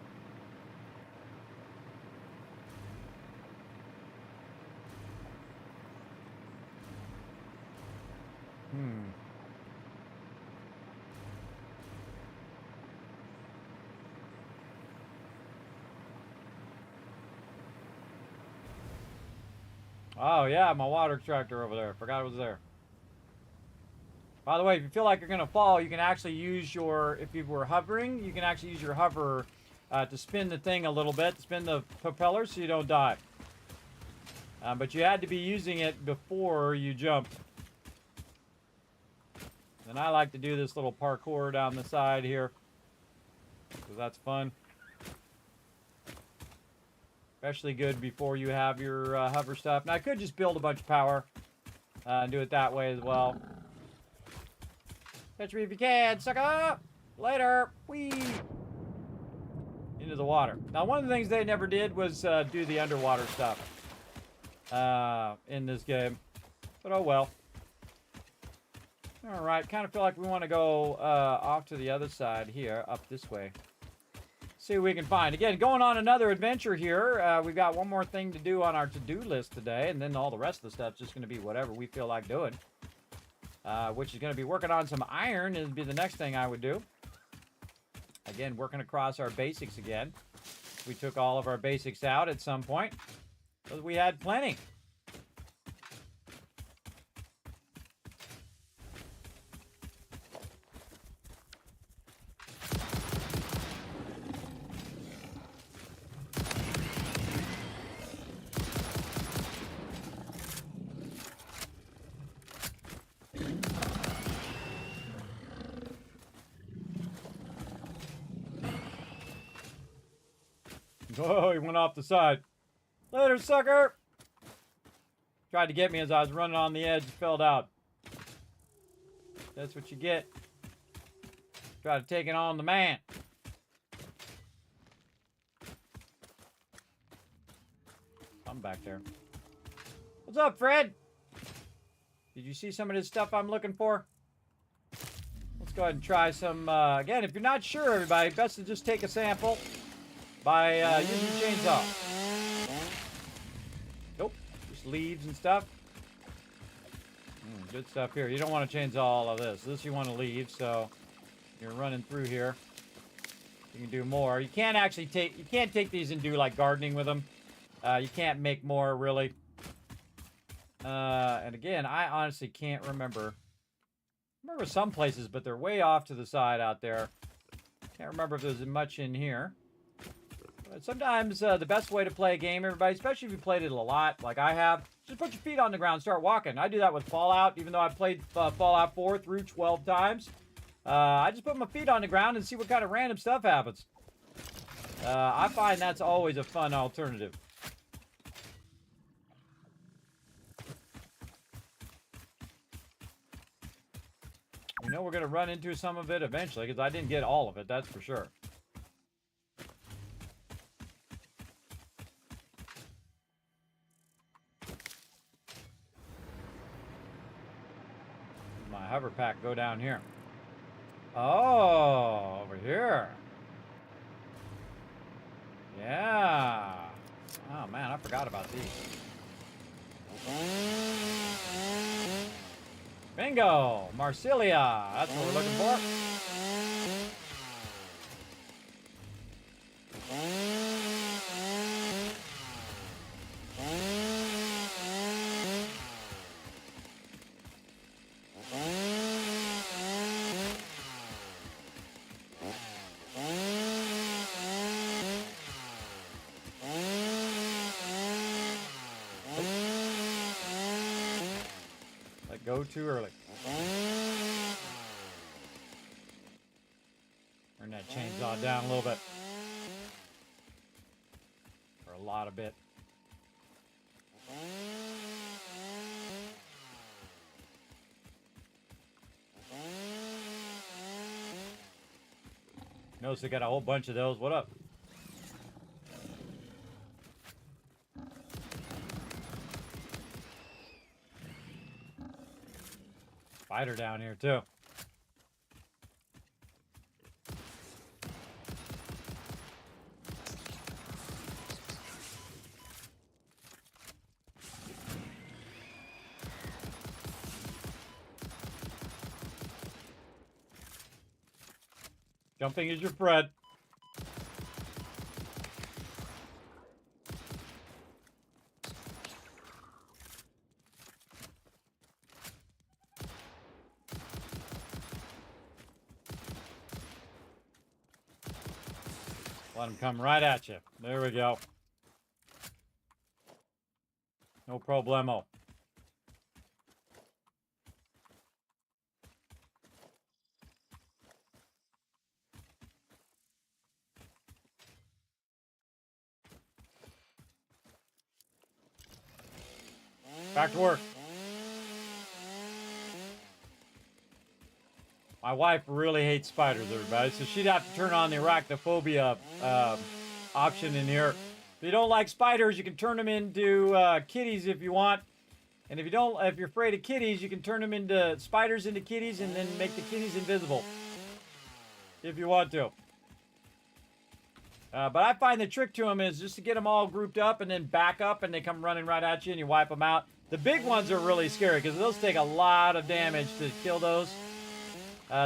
Oh, yeah, my water extractor over there. Forgot it was there. By the way, if you feel like you're going to fall, you can actually use your, if you were hovering, you can actually use your hover to spin the thing a little bit, spin the propeller so you don't die. But you had to be using it before you jumped. And I like to do this little parkour down the side here, because that's fun. Especially good before you have your hover stuff. Now, I could just build a bunch of power and do it that way as well. Catch me if you can, sucker! Later! Whee! Into the water. Now, one of the things they never did was do the underwater stuff in this game. But oh well. Alright, kind of feel like we want to go off to the other side here, up this way. See what we can find. Again, going on another adventure here. We've got one more thing to do on our to-do list today, and then all the rest of the stuff's just going to be whatever we feel like doing. Which is going to be working on some iron. It'd be the next thing I would do. Again, working across our basics again. We took all of our basics out at some point, because we had plenty. Oh, he went off the side. Later, sucker! Tried to get me as I was running on the edge, fell out. That's what you get. Try to take it on the man. I'm back there. What's up, Fred? Did you see some of this stuff I'm looking for? Let's go ahead and try some. Again, if you're not sure, everybody, best to just take a sample by using a chainsaw. Nope, just leaves and stuff. Good stuff here. You don't want to chainsaw all of this. This you want to leave, so you're running through here. You can do more. You can't actually take, you can't take these and do like gardening with them. You can't make more really. And again, I honestly can't remember. I remember some places, but they're way off to the side out there. Can't remember if there's much in here. But sometimes the best way to play a game, everybody, especially if you played it a lot, like I have, just put your feet on the ground and start walking. I do that with Fallout, even though I've played Fallout 4 through 12 times. I just put my feet on the ground and see what kind of random stuff happens. I find that's always a fun alternative. You know we're going to run into some of it eventually, because I didn't get all of it, that's for sure. My hover pack go down here. Oh, over here. Yeah. Oh, man, I forgot about these. Bingo! Marsilia! That's what we're looking for. Go too early. Turn that chainsaw down a little bit. Or a lot of bit. Notice they got a whole bunch of those. What up? Spider down here too. Jumping is your friend. Let them come right at you. There we go. No problemo. Back to work. My wife really hates spiders, everybody, so she'd have to turn on the arachnophobia option in here. If you don't like spiders, you can turn them into kitties if you want. And if you're afraid of kitties, you can turn them into spiders into kitties and then make the kitties invisible. If you want to. But I find the trick to them is just to get them all grouped up and then back up and they come running right at you and you wipe them out. The big ones are really scary because those take a lot of damage to kill those.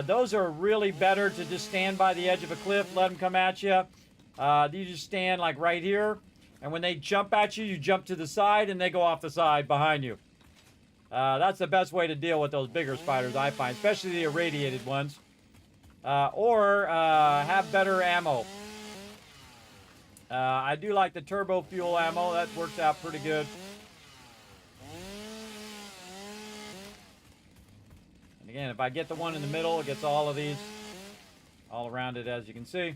Those are really better to just stand by the edge of a cliff, let them come at you. You just stand like right here, and when they jump at you, you jump to the side, and they go off the side behind you. That's the best way to deal with those bigger spiders, I find, especially the irradiated ones. Or have better ammo. I do like the turbo fuel ammo. That works out pretty good. And again, if I get the one in the middle, it gets all of these all around it, as you can see.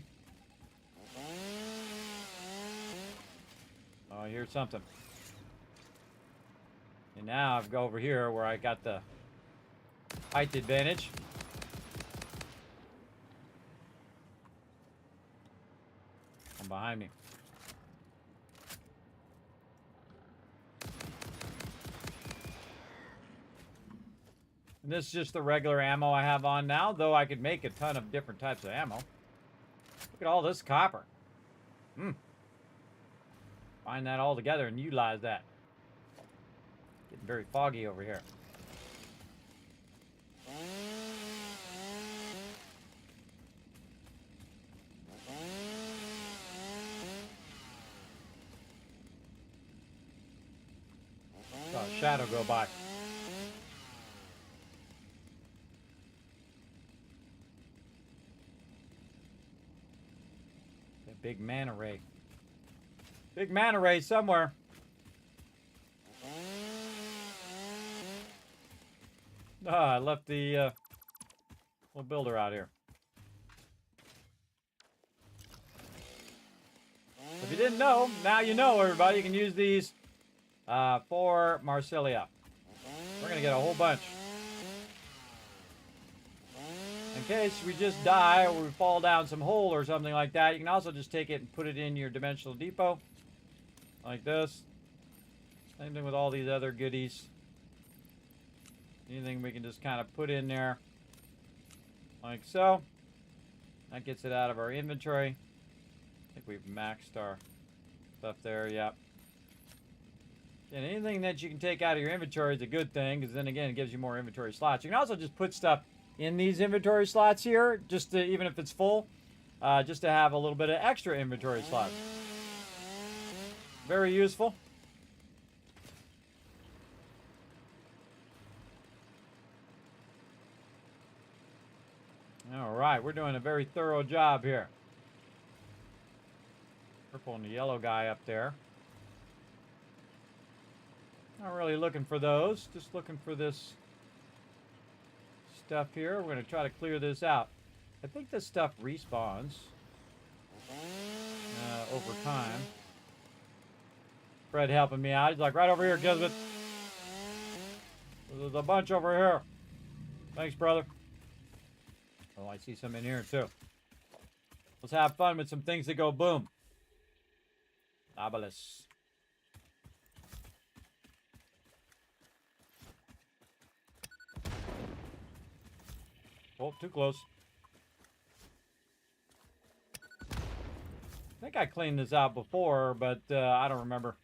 Oh, here's something. And now I go over here where I got the height advantage. Come behind me. And this is just the regular ammo I have on now, though I could make a ton of different types of ammo. Look at all this copper. Find that all together and utilize that. Getting very foggy over here. shadow go by. A big manta ray. Big manta ray somewhere. Ah, I left the little builder out here. If you didn't know, now you know, everybody. You can use these for Marsilia. We're going to get a whole bunch. In case we just die or we fall down some hole or something like that, you can also just take it and put it in your dimensional depot. Like this. Same thing with all these other goodies. Anything we can just kind of put in there. Like so. That gets it out of our inventory. I think we've maxed our stuff there, yep. And anything that you can take out of your inventory is a good thing, because then again, it gives you more inventory slots. You can also just put stuff in these inventory slots here, just to, even if it's full, just to have a little bit of extra inventory slots. Very useful. All right, we're doing a very thorough job here. Purple and the yellow guy up there. Not really looking for those. Just looking for this stuff here. We're going to try to clear this out. I think this stuff respawns over time. Fred helping me out. He's like, right over here, Kismet. There's a bunch over here. Thanks, brother. Oh, I see some in here, too. Let's have fun with some things that go boom. Obelisk. Oh, too close. I think I cleaned this out before, but I don't remember.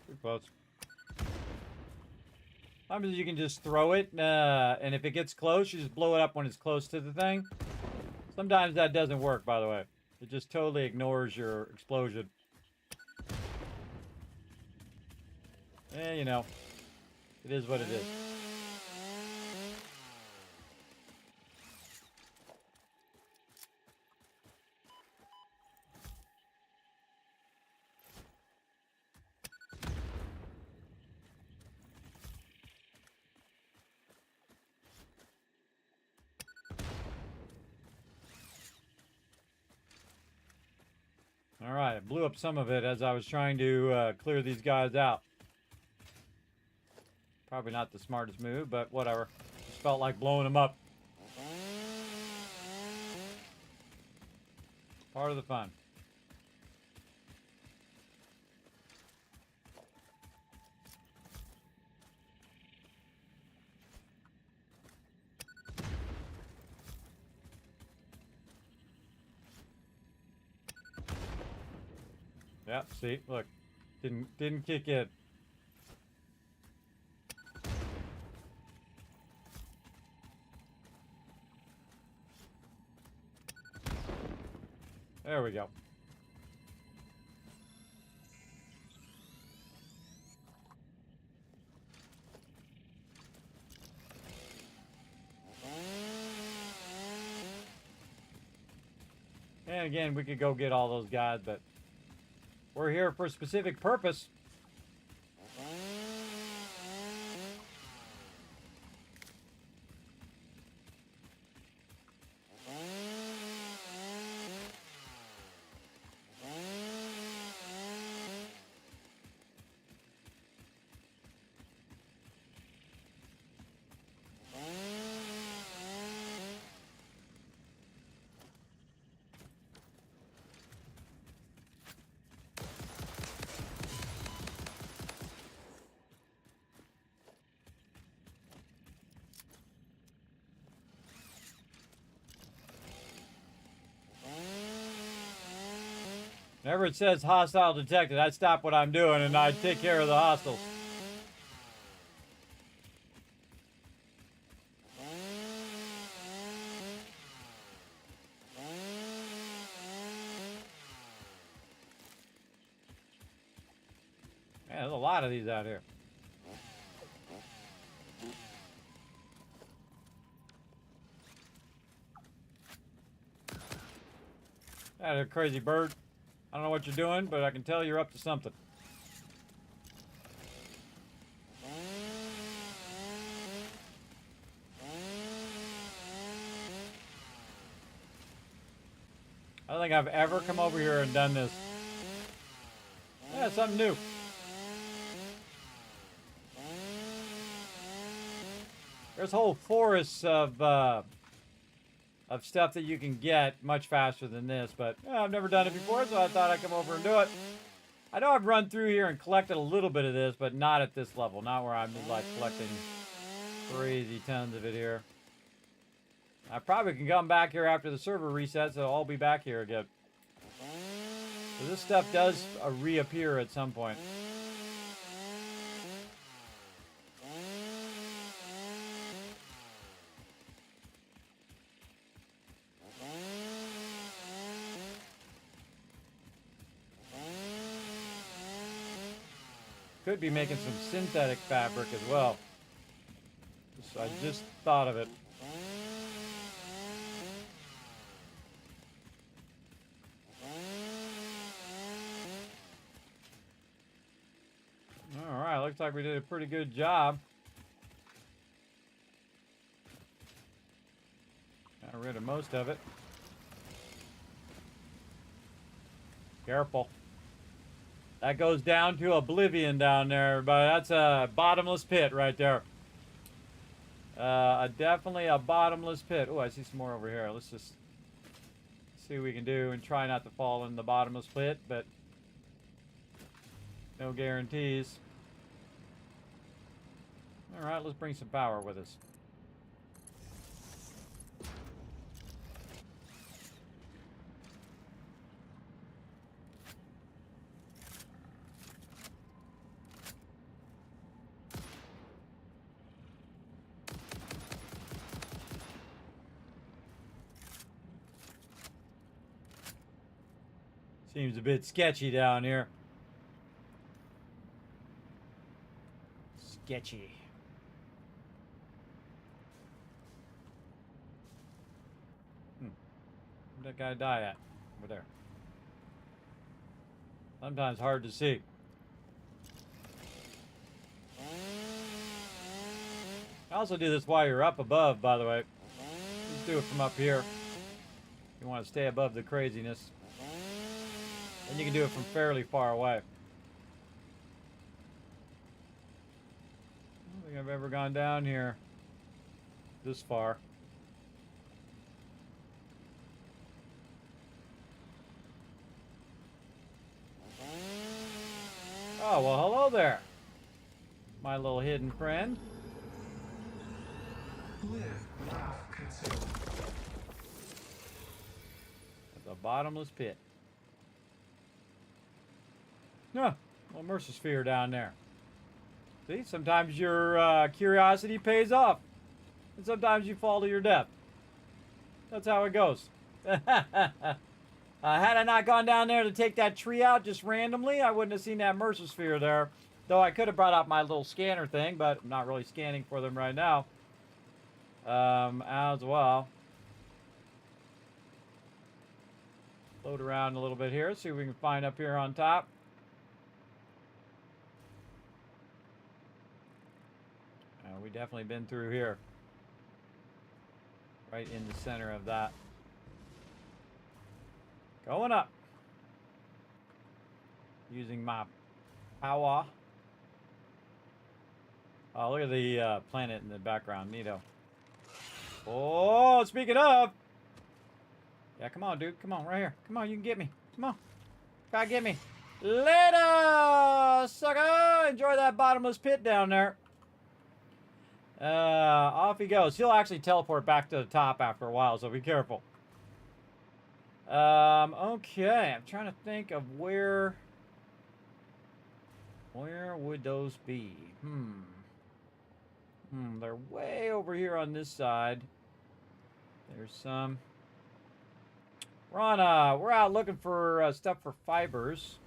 Too close. Sometimes you can just throw it, and if it gets close, you just blow it up when it's close to the thing. Sometimes that doesn't work, by the way. It just totally ignores your explosion. You know, it is what it is. All right, I blew up some of it as I was trying to clear these guys out. Probably not the smartest move, but whatever. Just felt like blowing them up. Part of the fun. Yep, see, look. Didn't kick in. There we go. And again, we could go get all those guys, but we're here for a specific purpose. Whenever it says hostile detected, I stop what I'm doing and I take care of the hostiles. Man, there's a lot of these out here. That a crazy bird. I don't know what you're doing, but I can tell you're up to something. I don't think I've ever come over here and done this. Yeah, something new. There's whole forests of stuff that you can get much faster than this, but I've never done it before, so I thought I'd come over and do it. I know I've run through here and collected a little bit of this, but not at this level. Not where I'm like collecting crazy tons of it here. I probably can come back here after the server resets, so I'll be back here again. So this stuff does reappear at some point. Could be making some synthetic fabric as well. So I just thought of it. Alright, looks like we did a pretty good job. Got rid of most of it. Careful. That goes down to oblivion down there, everybody. That's a bottomless pit right there. Definitely a bottomless pit. Oh, I see some more over here. Let's just see what we can do and try not to fall in the bottomless pit, but no guarantees. Alright, let's bring some power with us. Seems a bit sketchy down here. Sketchy. Where'd that guy die at? Over there. Sometimes hard to see. I also do this while you're up above, by the way. Just do it from up here. You want to stay above the craziness. And you can do it from fairly far away. I don't think I've ever gone down here this far. Oh, well, hello there, my little hidden friend. It's a bottomless pit. No, well, Mercer Sphere down there. See, sometimes your curiosity pays off, and sometimes you fall to your death. That's how it goes. Had I not gone down there to take that tree out just randomly, I wouldn't have seen that Mercer Sphere there. Though I could have brought out my little scanner thing, but I'm not really scanning for them right now. As well. Float around a little bit here, see what we can find up here on top. We definitely been through here. Right in the center of that. Going up. Using my power. Oh, look at the planet in the background. Neato. Oh, speaking of. Yeah, come on, dude. Come on, right here. Come on, you can get me. Come on. Try to get me. Later, sucker. Enjoy that bottomless pit down there. Off he goes. He'll actually teleport back to the top after a while, so be careful. Okay, I'm trying to think of where would those be? They're way over here on this side. There's some. We're out looking for stuff for fibers.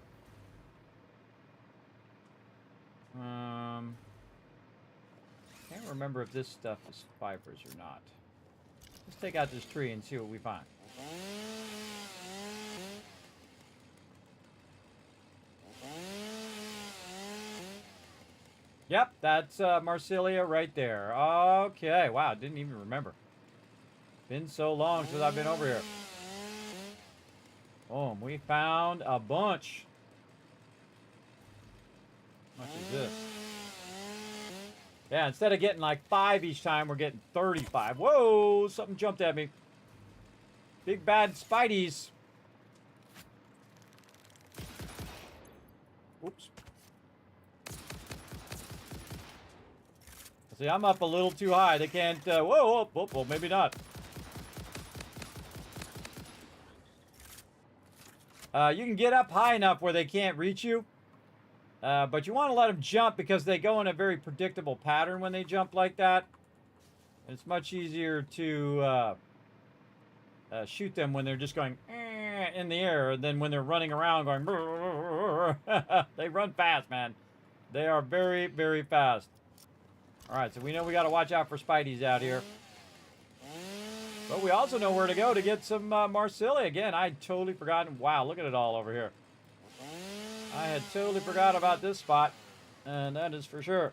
Can't remember if this stuff is fibers or not. Let's take out this tree and see what we find. Yep, that's Marsilia right there. Okay, wow, didn't even remember. Been so long since I've been over here. Boom, we found a bunch. How much is this? Yeah, instead of getting like 5 each time, we're getting 35. Whoa, something jumped at me. Big bad Spideys. Oops. See, I'm up a little too high. They can't, whoa, maybe not. You can get up high enough where they can't reach you. But you want to let them jump because they go in a very predictable pattern when they jump like that. And it's much easier to shoot them when they're just going in the air than when they're running around going. They run fast, man. They are very, very fast. All right, so we know we got to watch out for Spideys out here. But we also know where to go to get some Marsilia. Again, I'd totally forgotten. Wow, look at it all over here. I had totally forgot about this spot, and that is for sure.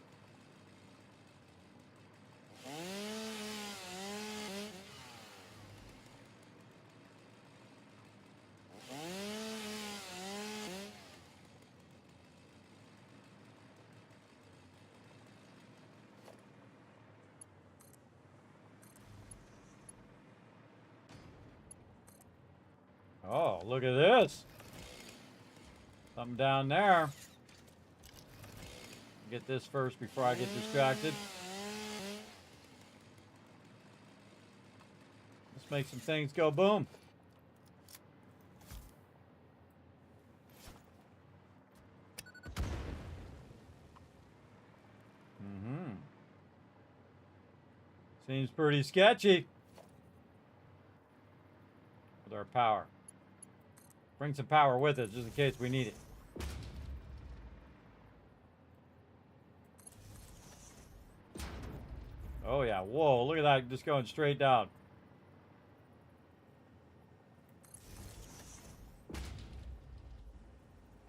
Oh, look at this. Something down there. Get this first before I get distracted. Let's make some things go boom. Seems pretty sketchy. With our power. Bring some power with us just in case we need it. Oh yeah, whoa, look at that, just going straight down.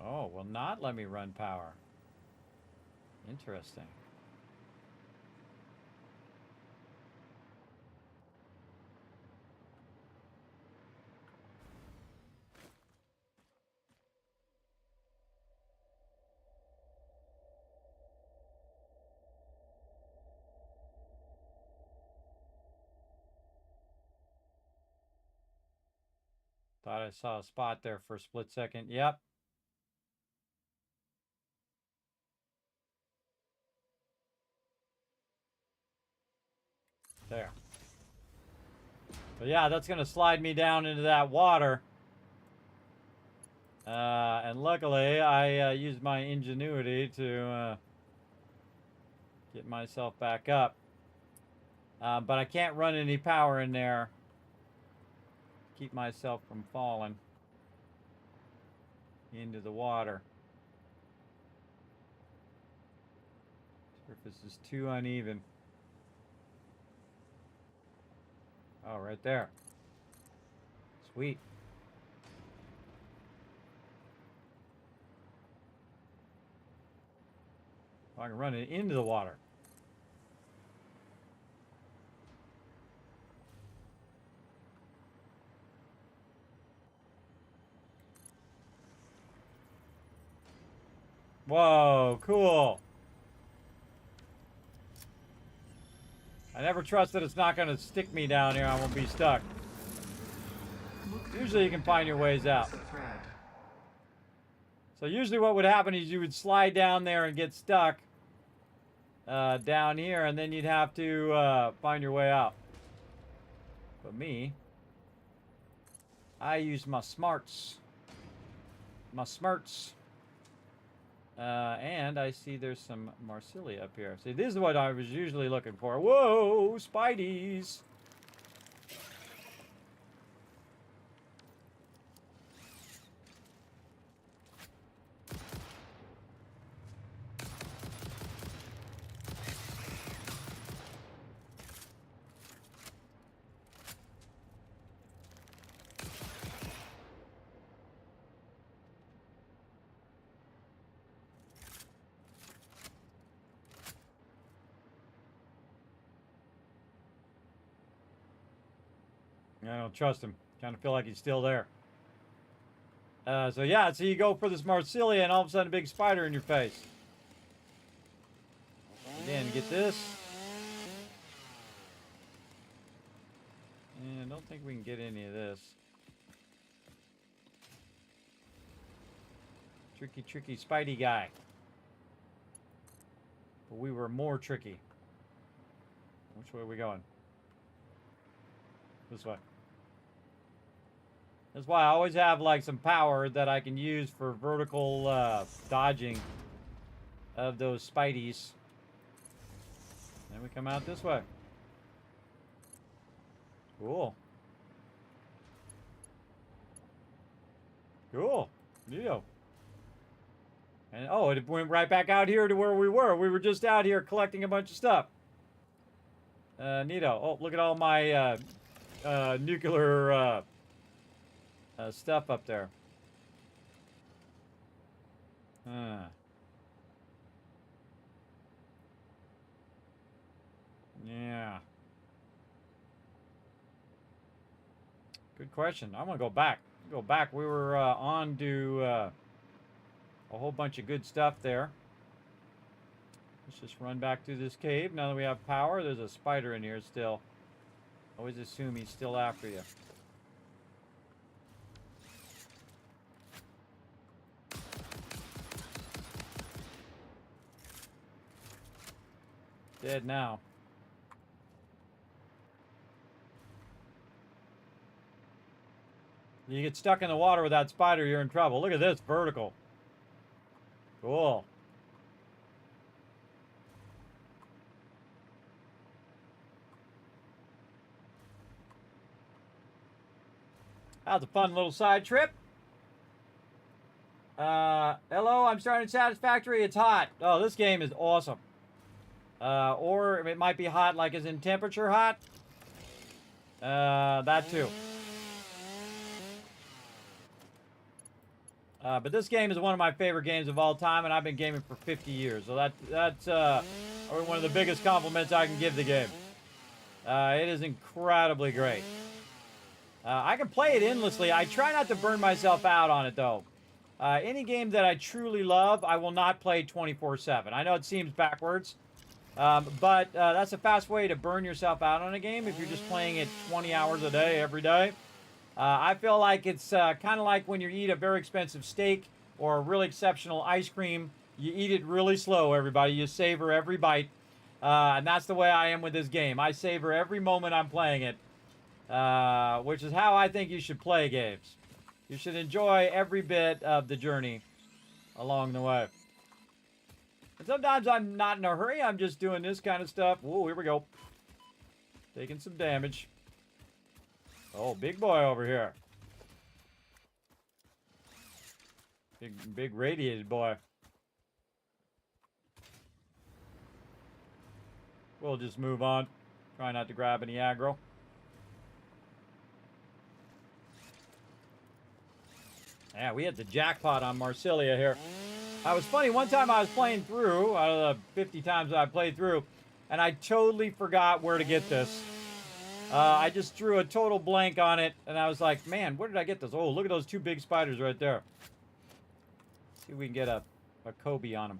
Oh, will not let me run power. Interesting. Thought I saw a spot there for a split second. Yep. There. But yeah, that's going to slide me down into that water. And luckily, I used my ingenuity to get myself back up. But I can't run any power in there. Keep myself from falling into the water. Surface is too uneven. Oh, right there. Sweet. Oh, I can run it into the water. Whoa, cool. I never trust that it's not going to stick me down here. I won't be stuck. Usually you can find your ways out. So usually what would happen is you would slide down there and get stuck down here, and then you'd have to find your way out. But me, I use my smarts. My smarts. And I see there's some Marsilia up here. See, this is what I was usually looking for. Whoa, Spideys! I don't trust him. Kind of feel like he's still there. So yeah, so you go for this Marsilia and all of a sudden a big spider in your face. Again, get this. And I don't think we can get any of this. Tricky, tricky Spidey guy. But we were more tricky. Which way are we going? This way. That's why I always have like some power that I can use for vertical dodging of those Spideys. Then we come out this way. Cool. Cool. Neato. And oh, it went right back out here to where we were. We were just out here collecting a bunch of stuff. Neato. Oh, look at all my nuclear stuff up there. Yeah. Good question. I'm gonna go back. Go back. We were on to a whole bunch of good stuff there. Let's just run back through this cave. Now that we have power, there's a spider in here still. Always assume he's still after you. Dead now. You get stuck in the water with that spider, you're in trouble. Look at this, vertical. Cool. That was a fun little side trip. Hello, I'm starting Satisfactory. It's hot. Oh, this game is awesome. Or it might be hot like as in temperature hot. That too. But this game is one of my favorite games of all time, and I've been gaming for 50 years. So that's one of the biggest compliments I can give the game. It is incredibly great. I can play it endlessly. I try not to burn myself out on it, though. Any game that I truly love, I will not play 24/7. I know it seems backwards, but that's a fast way to burn yourself out on a game if you're just playing it 20 hours a day, every day. I feel like it's kind of like when you eat a very expensive steak or a really exceptional ice cream. You eat it really slow, everybody. You savor every bite. And that's the way I am with this game. I savor every moment I'm playing it, which is how I think you should play games. You should enjoy every bit of the journey along the way. And sometimes I'm not in a hurry. I'm just doing this kind of stuff. Whoa, here we go. Taking some damage. Oh, big boy over here. Big radiated boy. We'll just move on. Try not to grab any aggro. Yeah, we had the jackpot on Marsilia here. It was funny, one time I was playing through, out of the 50 times I played through, and I totally forgot where to get this. I just drew a total blank on it, and I was like, man, where did I get this? Oh, look at those two big spiders right there. See if we can get a Kobe on him.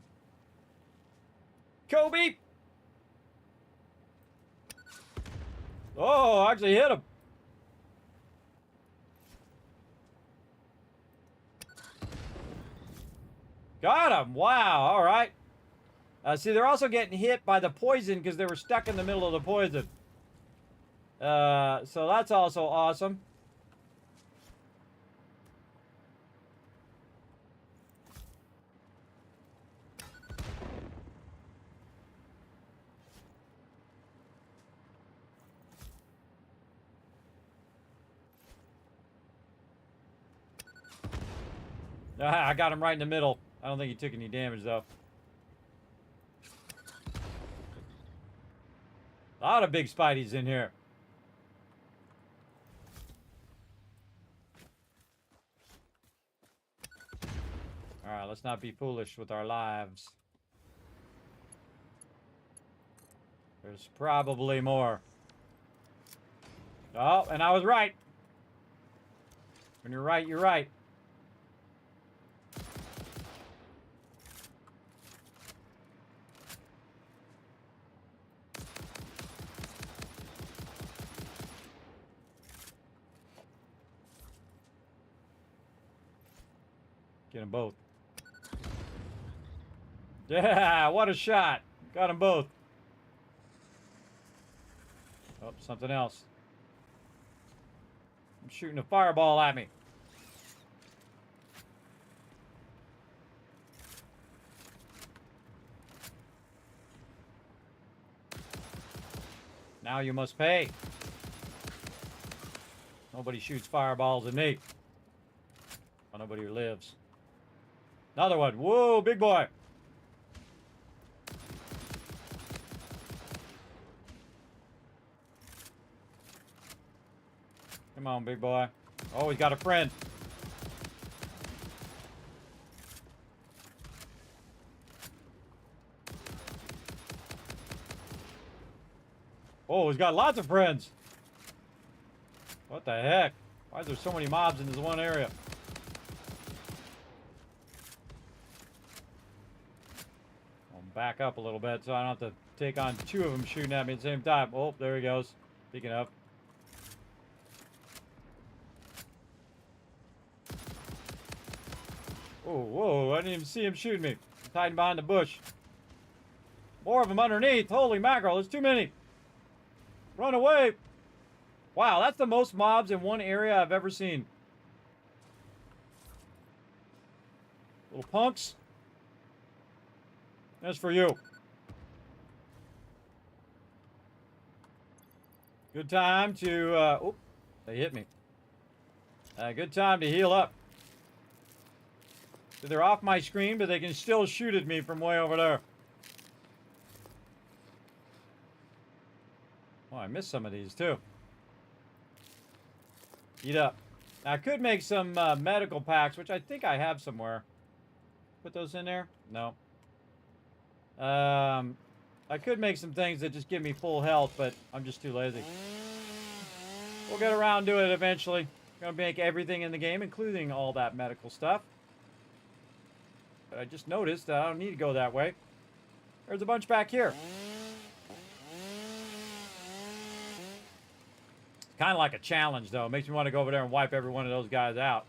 Kobe! Oh, I actually hit him. Got him. Wow. All right. See, they're also getting hit by the poison because they were stuck in the middle of the poison. So that's also awesome. I got him right in the middle. I don't think he took any damage, though. A lot of big Spideys in here. Alright, let's not be foolish with our lives. There's probably more. Oh, and I was right. When you're right, you're right. Get them both. Yeah, what a shot. Got them both. Oh, something else. I'm shooting a fireball at me. Now you must pay. Nobody shoots fireballs at me. Oh, nobody who lives. Another one. Whoa, big boy. Come on, big boy. Oh, he's got a friend. Oh, he's got lots of friends. What the heck? Why is there so many mobs in this one area? I'll back up a little bit so I don't have to take on two of them shooting at me at the same time. Oh, there he goes. Speaking of. Oh, whoa, I didn't even see him shooting me. I'm hiding behind the bush. More of them underneath. Holy mackerel, there's too many. Run away. Wow, that's the most mobs in one area I've ever seen. Little punks. That's for you. Good time to, oh, they hit me. Good time to heal up. So they're off my screen, but they can still shoot at me from way over there. Oh, I missed some of these, too. Eat up. Now, I could make some medical packs, which I think I have somewhere. Put those in there? No. I could make some things that just give me full health, but I'm just too lazy. We'll get around to it eventually. Gonna make everything in the game, including all that medical stuff. But I just noticed that I don't need to go that way. There's a bunch back here. Kind of like a challenge, though. It makes me want to go over there and wipe every one of those guys out.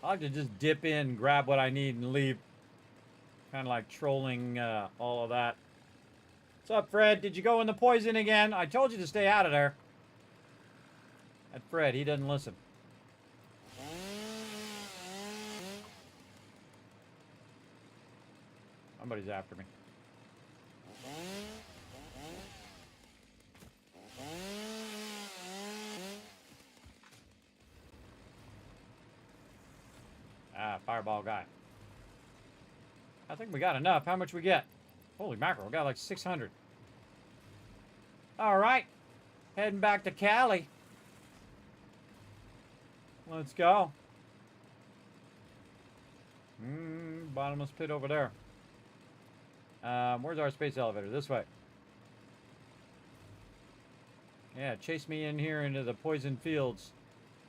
I like to just dip in, grab what I need, and leave. Kind of like trolling all of that. What's up, Fred? Did you go in the poison again? I told you to stay out of there. That Fred, he doesn't listen. Somebody's after me. Ah, fireball guy. I think we got enough. How much we get? Holy mackerel, we got like 600. All right. Heading back to Cali. Let's go. Bottomless pit over there. Where's our space elevator? This way. Yeah, chase me in here into the poison fields.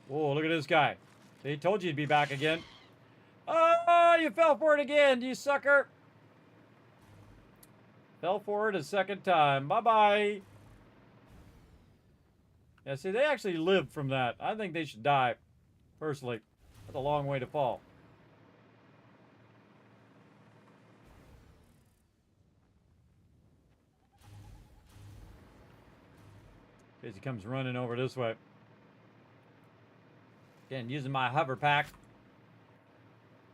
Whoa, look at this guy. They told you he'd be back again. Oh, you fell for it again, you sucker. Fell for it a second time. Bye-bye. Yeah, see, they actually lived from that. I think they should die, personally. That's a long way to fall. In case he comes running over this way. Again, using my hover pack.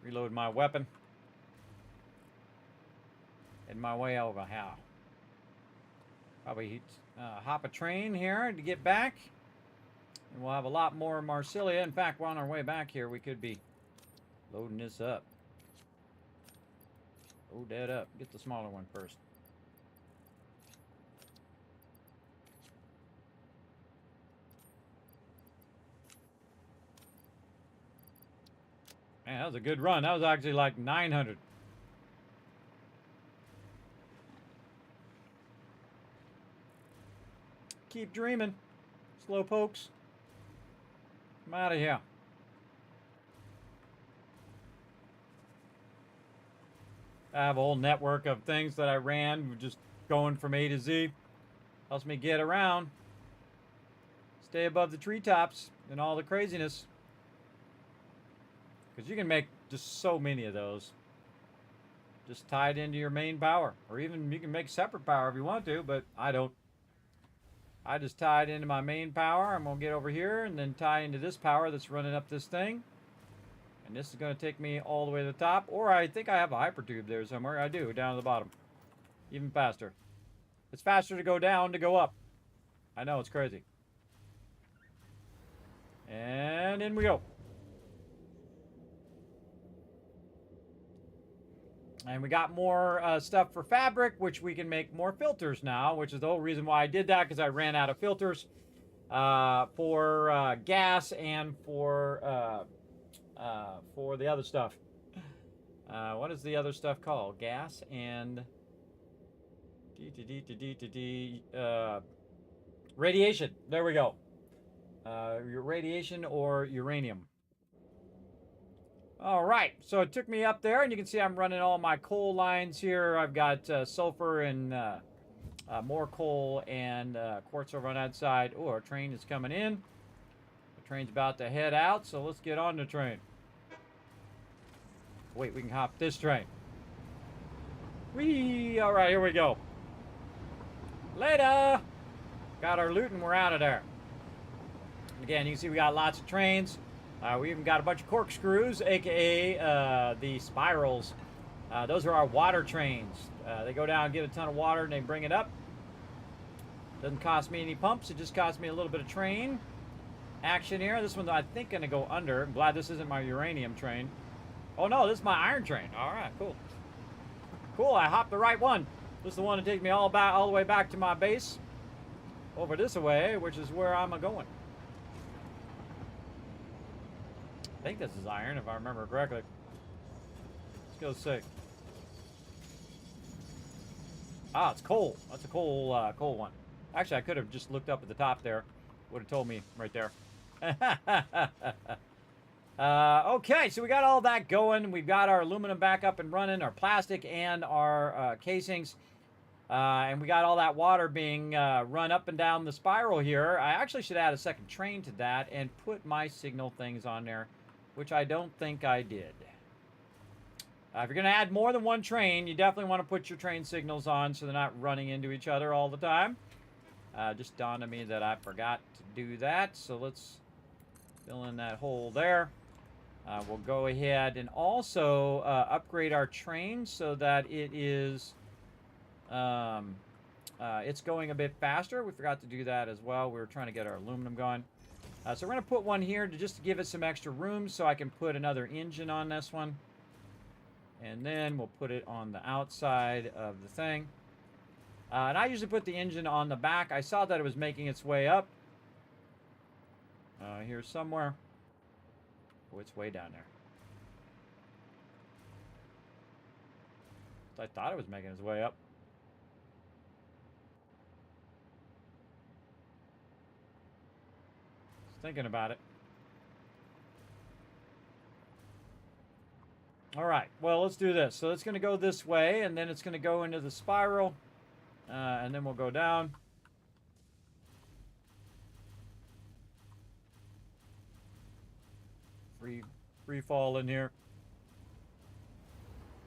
Reload my weapon. And my way over how. Probably hop a train here to get back. And we'll have a lot more Marsilia. In fact, we're on our way back here. We could be loading this up. Load that up. Get the smaller one first. Man, that was a good run. That was actually like 900. Keep dreaming. Slow pokes. I'm out of here. I have a whole network of things that I ran, just going from A to Z. Helps me get around. Stay above the treetops and all the craziness. Because you can make just so many of those. Just tied into your main power. Or even you can make separate power if you want to, but I don't. I just tie it into my main power. I'm going to get over here and then tie into this power that's running up this thing. And this is going to take me all the way to the top. Or I think I have a hypertube there somewhere. I do, down to the bottom. Even faster. It's faster to go down to go up. I know, it's crazy. And in we go. And we got more stuff for fabric, which we can make more filters now, which is the whole reason why I did that, because I ran out of filters for gas and for the other stuff. What is the other stuff called? Gas and radiation. There we go. Radiation or uranium. All right, so it took me up there, and you can see I'm running all my coal lines here. I've got sulfur and more coal and quartz over on that side. Oh, our train is coming in. The train's about to head out, so let's get on the train. Wait, we can hop this train. Whee! All right, here we go. Later! Got our loot, and we're out of there. Again, you can see we got lots of trains. We even got a bunch of corkscrews, aka the spirals. Those are our water trains. They go down and get a ton of water and they bring it up. Doesn't cost me any pumps, it just costs me a little bit of train action here. This one's, I think, going to go under. I'm glad this isn't my uranium train. Oh no, this is my iron train. All right, cool. Cool, I hopped the right one. This is the one that takes me all the way back to my base. Over this way, which is where I'm going. I think this is iron, if I remember correctly. Let's go see. Ah, it's coal. That's a coal one. Actually, I could have just looked up at the top there. Would have told me right there. Okay, so we got all that going. We've got our aluminum back up and running, our plastic and our casings. And we got all that water being run up and down the spiral here. I actually should add a second train to that and put my signal things on there, which I don't think I did. If you're going to add more than one train, you definitely want to put your train signals on so they're not running into each other all the time. Just dawned on me that I forgot to do that, so let's fill in that hole there. We'll go ahead and also upgrade our train so that it is it's going a bit faster. We forgot to do that as well. We were trying to get our aluminum going. So we're going to put one here just to give it some extra room so I can put another engine on this one. And then we'll put it on the outside of the thing. And I usually put the engine on the back. I saw that it was making its way up. Here somewhere. Oh, it's way down there. I thought it was making its way up. Thinking about it. All right, well, let's do this. So it's going to go this way, and then it's going to go into the spiral, and then we'll go down. Free fall in here.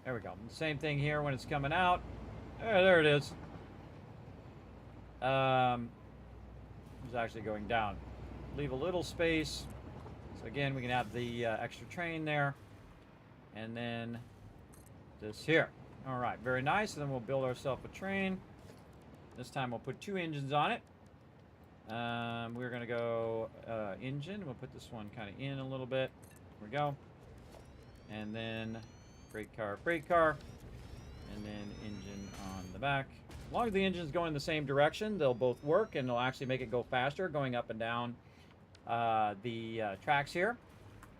There we go. Same thing here when it's coming out. There it is. It's actually going down. Leave a little space. So again, we can have the extra train there. And then this here. All right, very nice. And then we'll build ourselves a train. This time we'll put 2 engines on it. We're going to go engine. We'll put this one kind of in a little bit. There we go. And then freight car, and then engine on the back. As long as the engines go in the same direction, they'll both work, and they'll actually make it go faster going up and down the tracks here.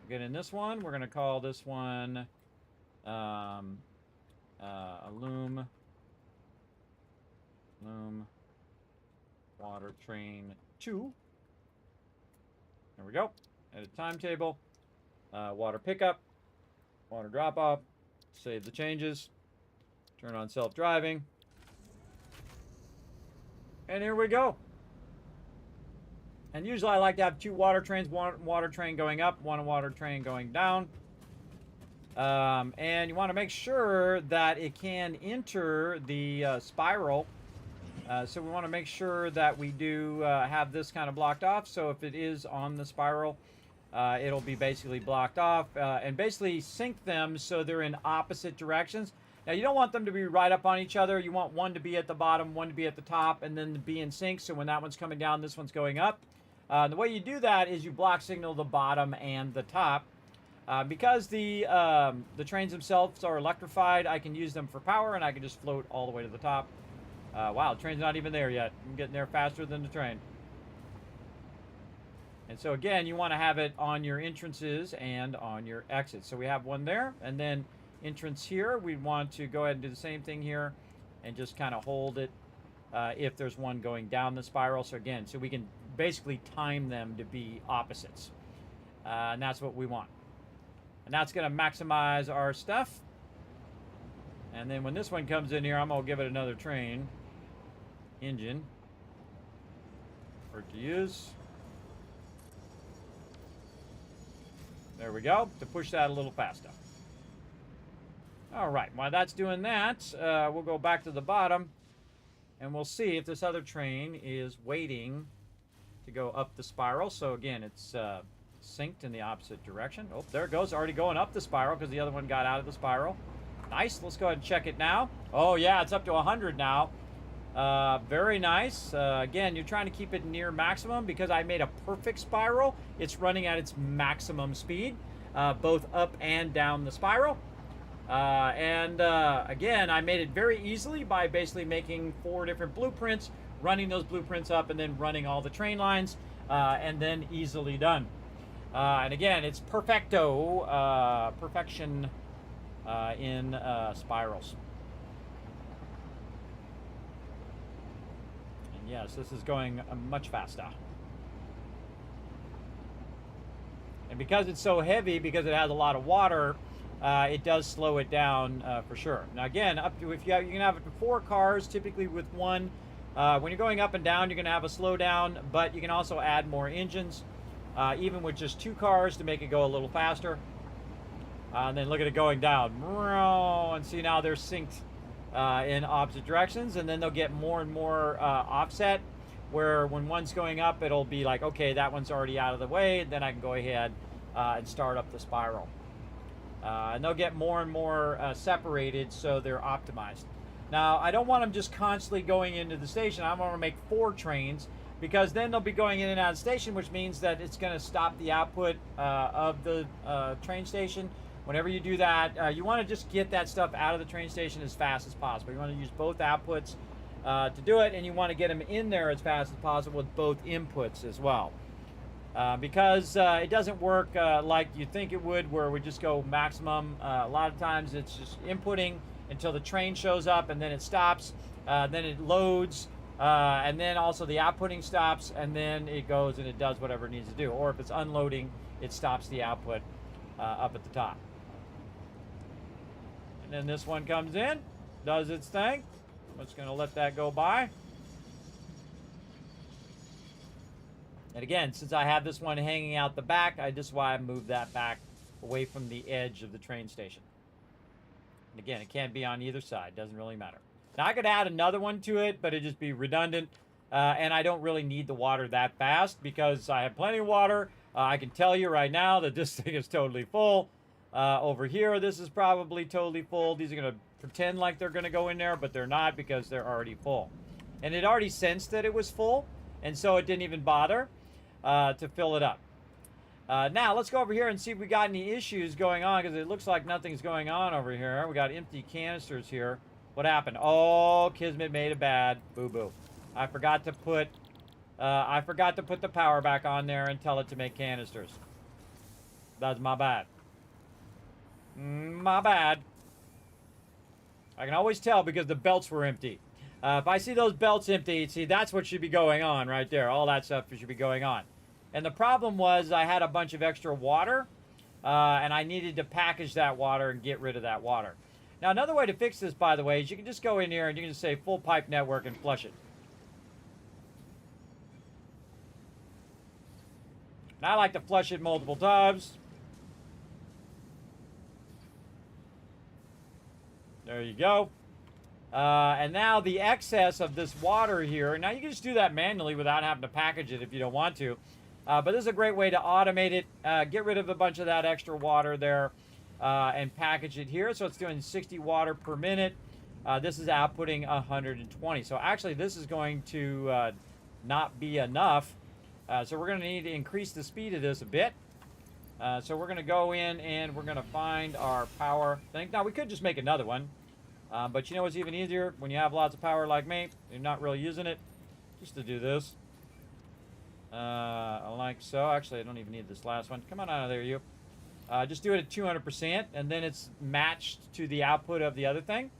Get in this one. We're going to call this one Loom Water Train 2. There we go. Edit timetable. Water pickup. Water drop off. Save the changes. Turn on self-driving. And here we go. And usually I like to have 2 water trains, one water train going up, one water train going down. And you want to make sure that it can enter the spiral. So we want to make sure that we do have this kind of blocked off. So if it is on the spiral, it'll be basically blocked off. And basically sync them so they're in opposite directions. Now, you don't want them to be right up on each other. You want one to be at the bottom, one to be at the top, and then to be in sync. So when that one's coming down, this one's going up. The way you do that is you block signal the bottom and the top. Because the trains themselves are electrified, I can use them for power, and I can just float all the way to the top. Wow, the train's not even there yet. I'm getting there faster than the train. And so again, you want to have it on your entrances and on your exits. So we have one there, and then entrance here, we want to go ahead and do the same thing here and just kind of hold it if there's one going down the spiral. So again, so we can basically time them to be opposites. And that's what we want. And that's going to maximize our stuff. And then when this one comes in here, I'm going to give it another train engine for it to use. There we go, to push that a little faster. All right, while that's doing that, we'll go back to the bottom, and we'll see if this other train is waiting to go up the spiral. So again, it's synced in the opposite direction. Oh, there it goes, already going up the spiral because the other one got out of the spiral. Nice, let's go ahead and check it now. Oh yeah, it's up to 100 now. Very nice. Again, you're trying to keep it near maximum because I made a perfect spiral. It's running at its maximum speed, both up and down the spiral. Again, I made it very easily by basically making 4 different blueprints, running those blueprints up, and then running all the train lines, and then easily done. And again, it's perfecto, perfection in spirals. And yes, this is going much faster. And because it's so heavy, because it has a lot of water, it does slow it down for sure. Now again, up to you can have up to 4 cars, typically with one. When you're going up and down, you're going to have a slowdown, but you can also add more engines, even with just 2 cars to make it go a little faster. And then look at it going down. And see, now they're synced in opposite directions, and then they'll get more and more offset, where when one's going up, it'll be like, okay, that one's already out of the way, then I can go ahead and start up the spiral. And they'll get more and more separated, so they're optimized. Now, I don't want them just constantly going into the station. I want to make 4 trains, because then they'll be going in and out of the station, which means that it's going to stop the output of the train station. Whenever you do that, you want to just get that stuff out of the train station as fast as possible. You want to use both outputs to do it, and you want to get them in there as fast as possible with both inputs as well. Because it doesn't work like you think it would, where we just go maximum. A lot of times it's just inputting until the train shows up, and then it stops, then it loads, and then also the outputting stops, and then it goes and it does whatever it needs to do. Or if it's unloading, it stops the output up at the top. And then this one comes in, does its thing. I'm just going to let that go by. And again, since I have this one hanging out the back, this is why I moved that back away from the edge of the train station. And again, it can't be on either side. Doesn't really matter. Now, I could add another one to it, but it'd just be redundant. And I don't really need the water that fast because I have plenty of water. I can tell you right now that this thing is totally full. Over here, this is probably totally full. These are going to pretend like they're going to go in there, but they're not because they're already full. And it already sensed that it was full, and so it didn't even bother to fill it up. Now, let's go over here and see if we got any issues going on, because it looks like nothing's going on over here. We got empty canisters here. What happened? Oh, Kismet made it bad. Boo-boo. I forgot to put the power back on there and tell it to make canisters. That's my bad. My bad. I can always tell because the belts were empty. If I see those belts empty, see, that's what should be going on right there. All that stuff should be going on. And the problem was I had a bunch of extra water, and I needed to package that water and get rid of that water. Now, another way to fix this, by the way, is you can just go in here and you can just say full pipe network and flush it. And I like to flush it multiple times. There you go. And now the excess of this water here, now you can just do that manually without having to package it if you don't want to. But this is a great way to automate it, get rid of a bunch of that extra water there, and package it here. So it's doing 60 water per minute. This is outputting 120. So actually this is going to not be enough. So we're going to need to increase the speed of this a bit. So we're going to go in and we're going to find our power thing. Now we could just make another one. But you know what's even easier? When you have lots of power like me, you're not really using it, just to do this. Like so. Actually, I don't even need this last one. Come on out of there, you. Just do it at 200%, and then it's matched to the output of the other thing.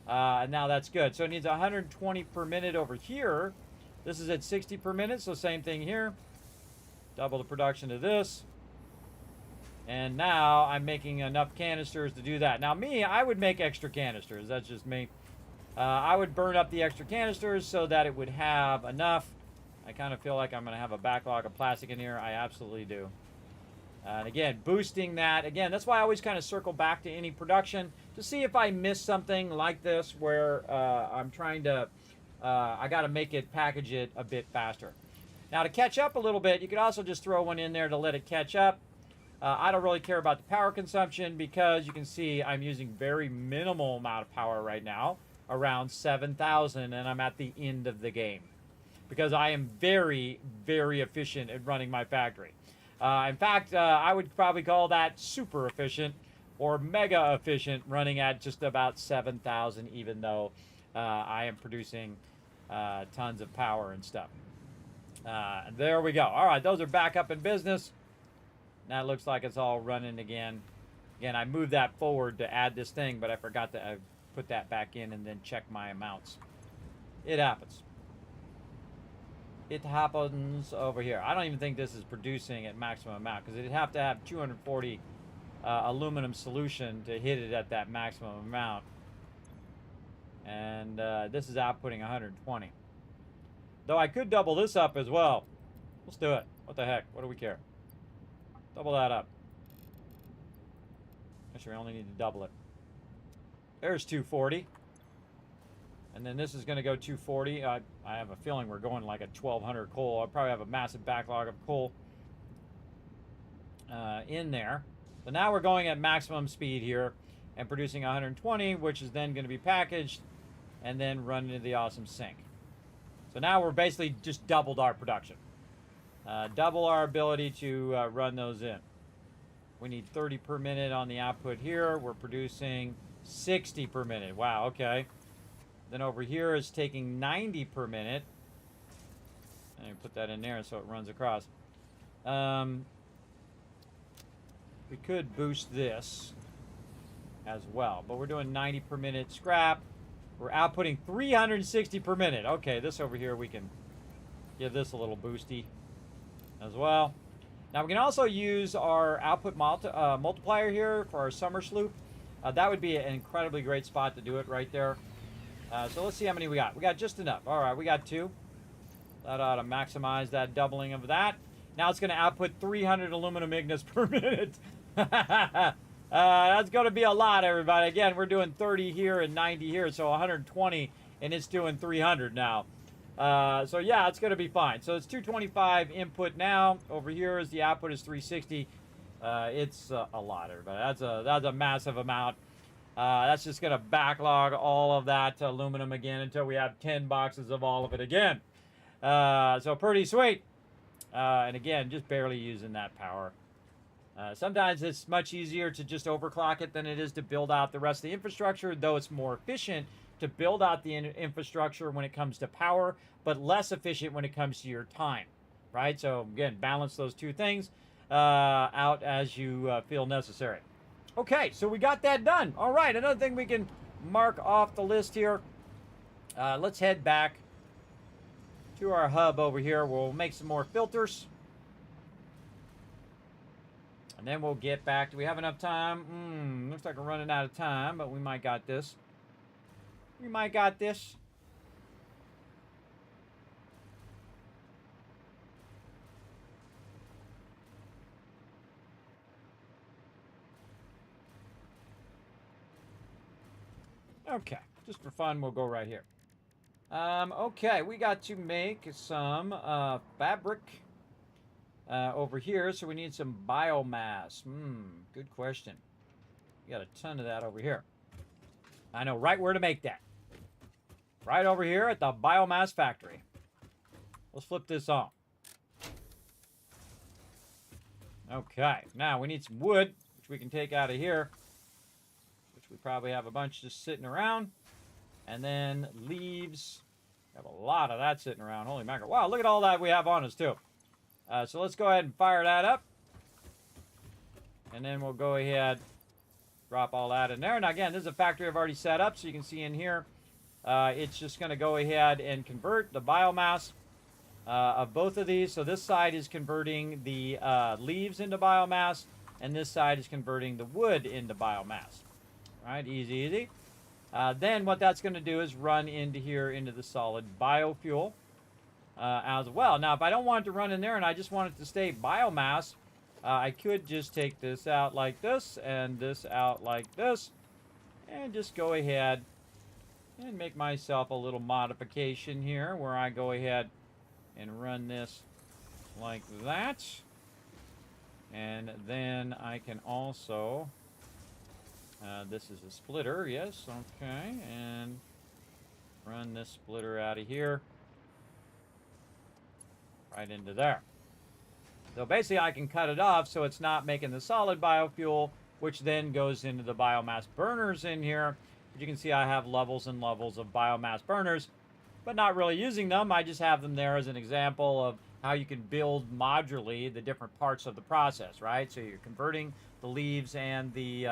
And now that's good. So it needs 120 per minute over here. This is at 60 per minute, so same thing here. Double the production of this. And now I'm making enough canisters to do that. Now me, I would make extra canisters. That's just me. I would burn up the extra canisters so that it would have enough. I kind of feel like I'm going to have a backlog of plastic in here. I absolutely do. And again, boosting that. Again, that's why I always kind of circle back to any production to see if I miss something like this where I'm trying to, I got to make it, package it a bit faster. Now to catch up a little bit, you could also just throw one in there to let it catch up. I don't really care about the power consumption because you can see I'm using very minimal amount of power right now, around 7,000, and I'm at the end of the game because I am very, very efficient at running my factory. In fact, I would probably call that super efficient or mega efficient, running at just about 7,000, even though I am producing tons of power and stuff. There we go. All right, those are back up in business. Now it looks like it's all running again. Again, I moved that forward to add this thing, but I forgot to put that back in and then check my amounts. It happens. It happens over here. I don't even think this is producing at maximum amount because it'd have to have 240 aluminum solution to hit it at that maximum amount. And this is outputting 120. Though I could double this up as well. Let's do it. What the heck? What do we care? Double that up. Actually, we only need to double it. There's 240. And then this is going to go 240. I have a feeling we're going like a 1,200 coal. I'll probably have a massive backlog of coal in there. So now we're going at maximum speed here and producing 120, which is then going to be packaged and then run into the awesome sink. So now we're basically just doubled our production. Double our ability to run those in. We need 30 per minute on the output here. We're producing 60 per minute. Wow, okay. Then over here is taking 90 per minute. And put that in there so it runs across. We could boost this as well, but we're doing 90 per minute scrap. We're outputting 360 per minute. Okay, this over here we can give this a little boosty as well. Now we can also use our output multiplier here for our summer sloop. That would be an incredibly great spot to do it right there. So let's see how many we got. We got just enough. All right, we got 2. That ought to maximize that doubling of that. Now it's going to output 300 aluminum Ignis per minute. That's going to be a lot, everybody. Again, we're doing 30 here and 90 here, so 120, and it's doing 300 now. So yeah, it's going to be fine. So it's 225 input now. Over here is the output is 360. It's a lot, everybody. That's a massive amount. That's just going to backlog all of that aluminum again until we have 10 boxes of all of it again. So pretty sweet. And again, just barely using that power. Sometimes it's much easier to just overclock it than it is to build out the rest of the infrastructure, though it's more efficient to build out the infrastructure when it comes to power, but less efficient when it comes to your time, right? So again, balance those two things out as you feel necessary. Okay, so we got that done. All right, another thing we can mark off the list here. Let's head back to our hub over here. We'll make some more filters. And then we'll get back. Do we have enough time? Looks like we're running out of time, but we might got this. We might got this. Okay, just for fun, we'll go right here. Okay, we got to make some fabric over here, so we need some biomass. Good question. We got a ton of that over here. I know right where to make that. Right over here at the biomass factory. Let's flip this on. Okay, now we need some wood, which we can take out of here, which we probably have a bunch just sitting around. And then leaves. We have a lot of that sitting around. Holy mackerel. Wow, look at all that we have on us, too. So let's go ahead and fire that up. And then we'll go ahead, drop all that in there. Now, again, this is a factory I've already set up, so you can see in here, it's just going to go ahead and convert the biomass of both of these. So this side is converting the leaves into biomass, and this side is converting the wood into biomass. All right, easy, easy. Then what that's going to do is run into here into the solid biofuel as well. Now, if I don't want it to run in there and I just want it to stay biomass, I could just take this out like this and this out like this, and just go ahead and make myself a little modification here where I go ahead and run this like that. And then I can also, this is a splitter, yes, okay, and run this splitter out of here right into there. So basically I can cut it off so it's not making the solid biofuel, which then goes into the biomass burners in here. As you can see, I have levels and levels of biomass burners, but not really using them. I just have them there as an example of how you can build modularly the different parts of the process, right? So you're converting the leaves and the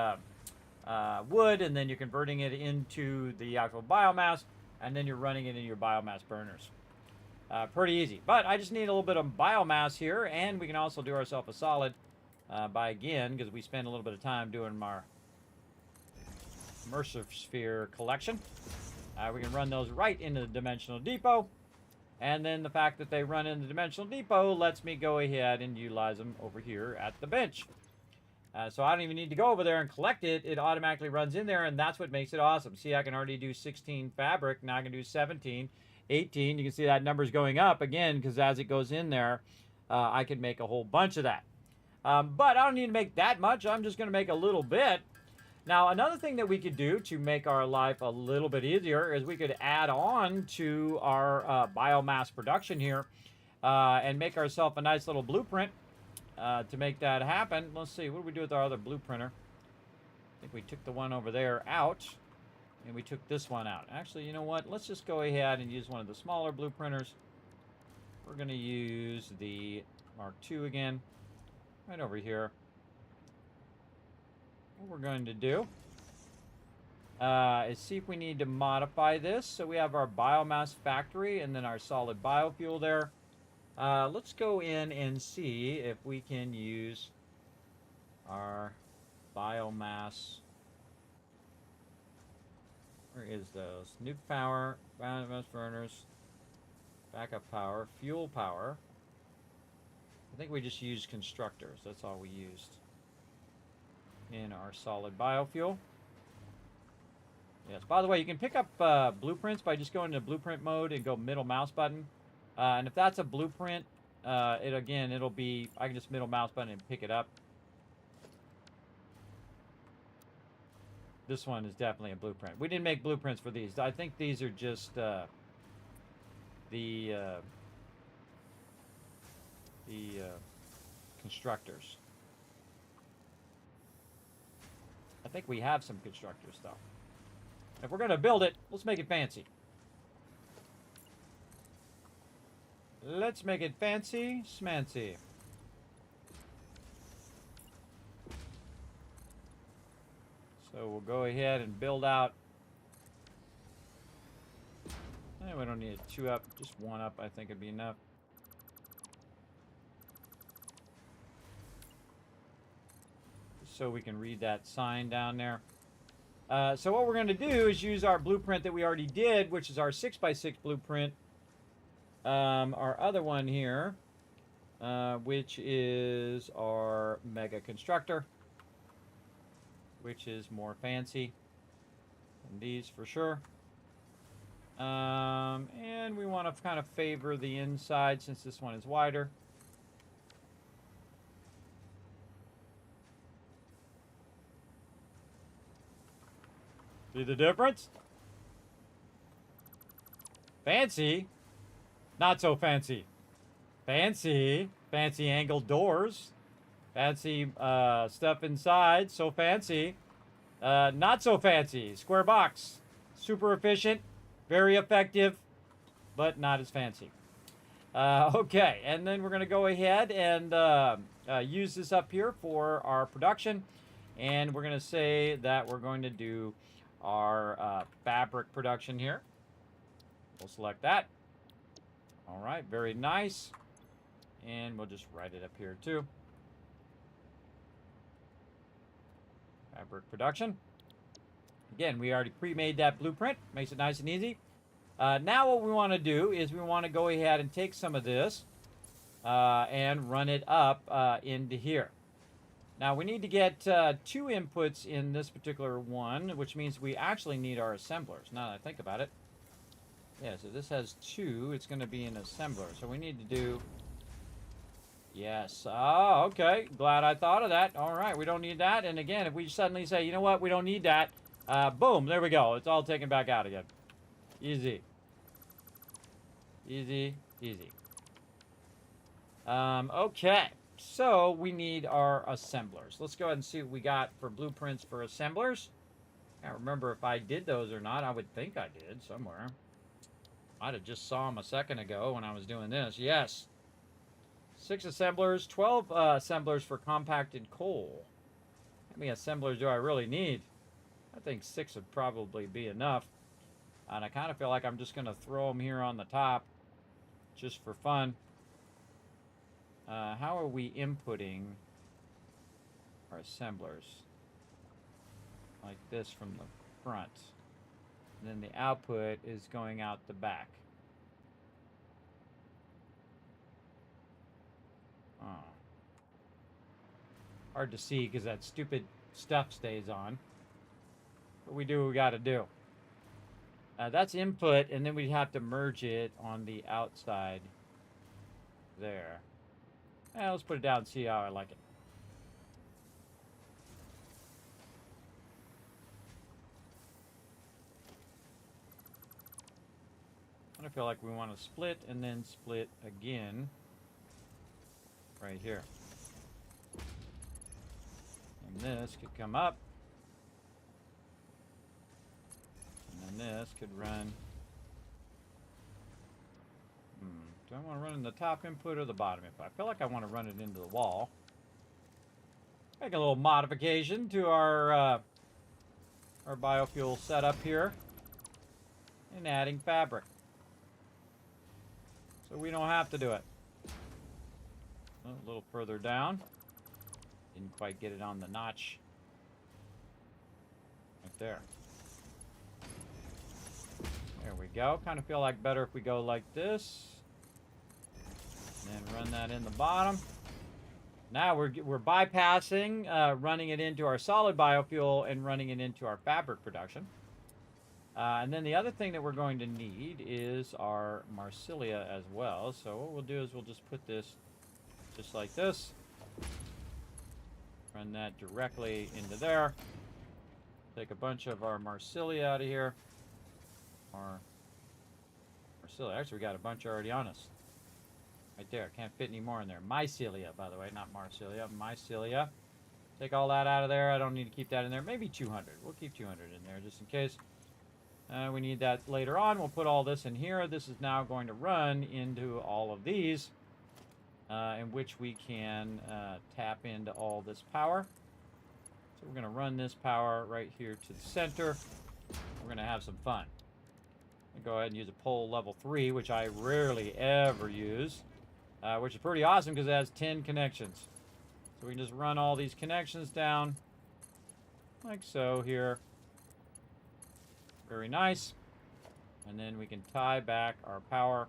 wood, and then you're converting it into the actual biomass, and then you're running it in your biomass burners. Pretty easy. But I just need a little bit of biomass here, and we can also do ourselves a solid by, again, because we spend a little bit of time doing our immersive sphere collection. We can run those right into the dimensional depot, and then the fact that they run in the dimensional depot lets me go ahead and utilize them over here at the bench. So I don't even need to go over there and collect it. It automatically runs in there, and that's what makes it awesome. See, I can already do 16 fabric. Now I can do 17, 18. You can see that number's going up again because as it goes in there, I can make a whole bunch of that. But I don't need to make that much. I'm just going to make a little bit. Now, another thing that we could do to make our life a little bit easier is we could add on to our biomass production here and make ourselves a nice little blueprint to make that happen. Let's see, what do we do with our other blueprinter? I think we took the one over there out, and we took this one out. Actually, you know what? Let's just go ahead and use one of the smaller blueprinters. We're going to use the Mark II again, right over here. What we're going to do is see if we need to modify this. So we have our biomass factory and then our solid biofuel there. Let's go in and see if we can use our biomass. Where is those? Nuke power, biomass burners, backup power, fuel power. I think we just used constructors. That's all we used in our solid biofuel. Yes, by the way, you can pick up blueprints by just going to blueprint mode and go middle mouse button. And if that's a blueprint, it'll be, I can just middle mouse button and pick it up. this one is definitely a blueprint. We didn't make blueprints for these. I think these are just the constructors. I think we have some constructors, though. If we're going to build it, let's make it fancy. Let's make it fancy schmancy. So we'll go ahead and build out. We don't need a 2 up, just 1 up I think would be enough. So we can read that sign down there. So what we're going to do is use our blueprint that we already did, which is our 6x6 blueprint. Our other one here, which is our mega constructor, which is more fancy than these for sure. And we want to kind of favor the inside since this one is wider. See the difference? Fancy. Not so fancy. Fancy. Fancy angled doors. Fancy stuff inside. So fancy. Not so fancy. Square box. Super efficient. Very effective. But not as fancy. Okay. And then we're going to go ahead and use this up here for our production. And we're going to say that we're going to do our fabric production here. We'll select that. All right, very nice. And we'll just write it up here too. Fabric production. Again, we already pre-made that blueprint. Makes it nice and easy. Now what we want to do is we want to go ahead and take some of this and run it up into here. Now we need to get 2 inputs in this particular one, which means we actually need our assemblers. Now that I think about it. Yeah, so this has 2. It's going to be an assembler. So we need to do... Yes. Oh, okay. Glad I thought of that. All right, we don't need that. And again, if we suddenly say, you know what, we don't need that. Boom, there we go. It's all taken back out again. Easy. Easy, easy. Okay. So we need our assemblers. Let's go ahead and see what we got for blueprints for assemblers. I can't remember if I did those or not. I would think I did somewhere. Might have just saw them a second ago when I was doing this. Yes. 6 assemblers, 12 assemblers for compacted coal. How many assemblers do I really need? I think 6 would probably be enough. And I kind of feel like I'm just going to throw them here on the top just for fun. How are we inputting our assemblers? Like this from the front. And then the output is going out the back. Oh. Hard to see because that stupid stuff stays on. But we do what we got to do. That's input, and then we have to merge it on the outside there. Let's put it down and see how I like it. I feel like we want to split and then split again right here. And this could come up. And then this could run. Do I want to run in the top input or the bottom input? I feel like I want to run it into the wall. Make a little modification to our biofuel setup here. And adding fabric. So we don't have to do it. A little further down. Didn't quite get it on the notch. Right there. There we go. Kind of feel like better if we go like this. And then run that in the bottom. Now we're bypassing running it into our solid biofuel and running it into our fabric production. And then the other thing that we're going to need is our Marsilia as well. So what we'll do is we'll just put this just like this. Run that directly into there. take a bunch of our Marsilia out of here. Marsilia. Actually, we got a bunch already on us. Right there. Can't fit any more in there. Mycelia, by the way, not Marsilia. Mycelia. Take all that out of there. I don't need to keep that in there. Maybe 200. We'll keep 200 in there just in case. We need that later on. We'll put all this in here. This is now going to run into all of these, in which we can tap into all this power. So we're going to run this power right here to the center. We're going to have some fun. I'll go ahead and use a pole level 3, which I rarely ever use, which is pretty awesome because it has 10 connections. So we can just run all these connections down like so here. Very nice. And then we can tie back our power.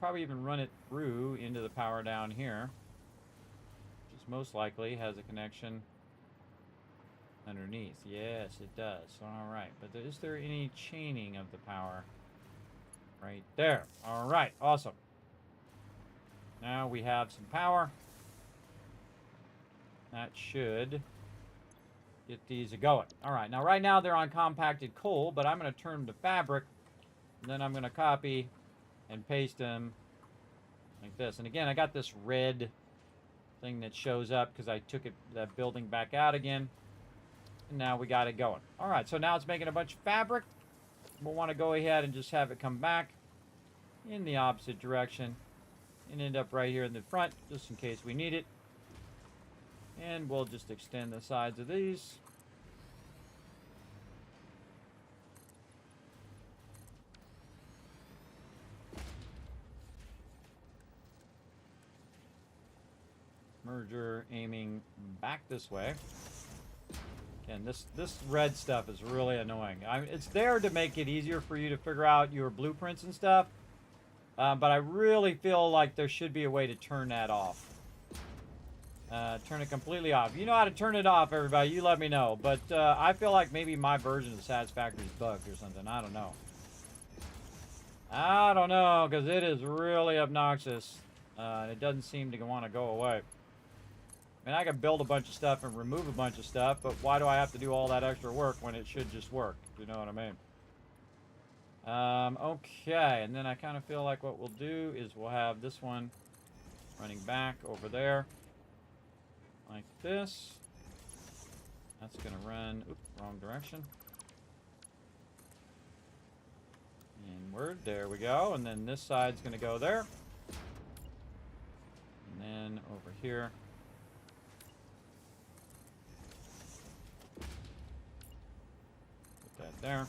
Probably even run it through into the power down here, which is most likely has a connection underneath. Yes, it does. All right. But is there any chaining of the power? Right there. All right. Awesome. Now we have some power. That should get these going. All right. Now, right now they're on compacted coal, but I'm going to turn them to fabric. And then I'm going to copy and paste them like this. And again, I got this red thing that shows up because I took that building back out again. And now we got it going. All right, so now it's making a bunch of fabric. We'll want to go ahead and just have it come back in the opposite direction and end up right here in the front, just in case we need it. And we'll just extend the sides of these. Merger aiming back this way. And this red stuff is really annoying. It's there to make it easier for you to figure out your blueprints and stuff. But I really feel like there should be a way to turn that off. Turn it completely off. You know how to turn it off, everybody. You let me know. But I feel like maybe my version of Satisfactory is bugged or something. I don't know. I don't know, because it is really obnoxious. It doesn't seem to want to go away. I mean, I can build a bunch of stuff and remove a bunch of stuff, but why do I have to do all that extra work when it should just work? You know what I mean? Okay, and then I kind of feel like what we'll do is we'll have this one running back over there like this. That's going to run, oops, wrong direction. Inward, there we go, and then this side's going to go there. And then over here. That there.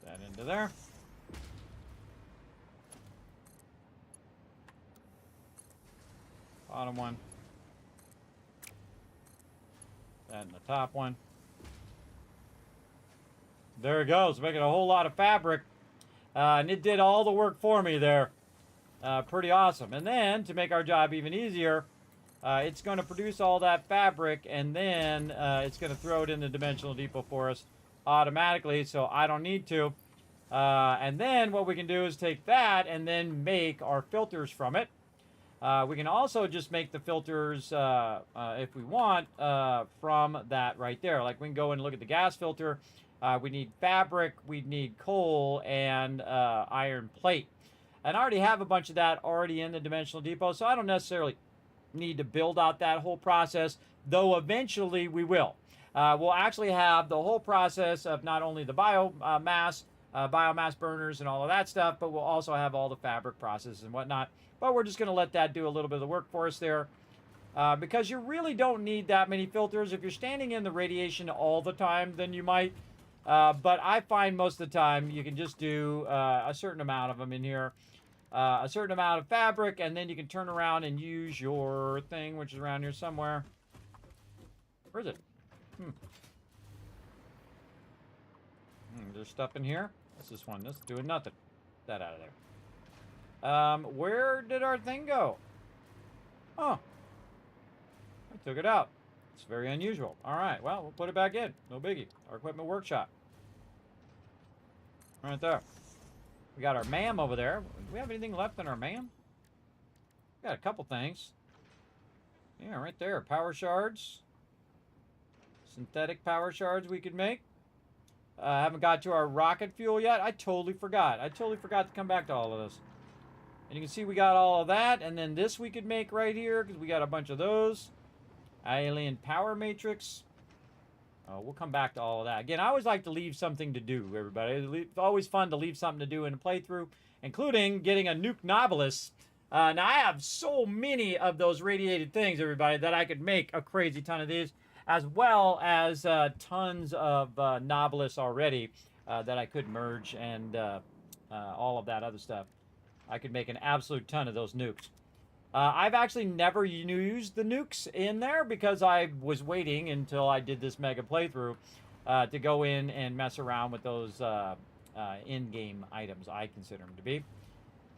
That into there. Bottom one. That in the top one. There it goes, making a whole lot of fabric. And it did all the work for me there. Pretty awesome. And then, to make our job even easier, it's going to produce all that fabric, and then it's going to throw it in the dimensional depot for us automatically, so I don't need to. And then what we can do is take that and then make our filters from it. We can also just make the filters, if we want, from that right there. Like, we can go and look at the gas filter. We need fabric, we need coal, and iron plate. And I already have a bunch of that already in the Dimensional Depot, so I don't necessarily need to build out that whole process, though eventually we will. We'll actually have the whole process of not only the biomass burners and all of that stuff, but we'll also have all the fabric processes and whatnot. But we're just going to let that do a little bit of the work for us there, because you really don't need that many filters. If you're standing in the radiation all the time, then you might. But I find most of the time you can just do a certain amount of them in here. A certain amount of fabric, and then you can turn around and use your thing, which is around here somewhere. Where is it? There's stuff in here. What's this one? That's doing nothing. Get that out of there. Where did our thing go? Oh. I took it out. It's very unusual. All right, well, we'll put it back in. No biggie. Our equipment workshop. Right there. We got our MAM over there. Do we have anything left in our MAM? Got a couple things. Yeah, right there. Power shards. Synthetic power shards we could make. Haven't got to our rocket fuel yet. I totally forgot. I totally forgot to come back to all of this. And you can see we got all of that. And then this we could make right here because we got a bunch of those. Alien power matrix. We'll come back to all of that. Again, I always like to leave something to do, everybody. It's always fun to leave something to do in a playthrough, including getting a nuke nobilis. Now, I have so many of those radiated things, everybody, that I could make a crazy ton of these, as well as tons of nobilis already that I could merge and all of that other stuff. I could make an absolute ton of those nukes. I've actually never used the nukes in there because I was waiting until I did this mega playthrough to go in and mess around with those in-game items, I consider them to be.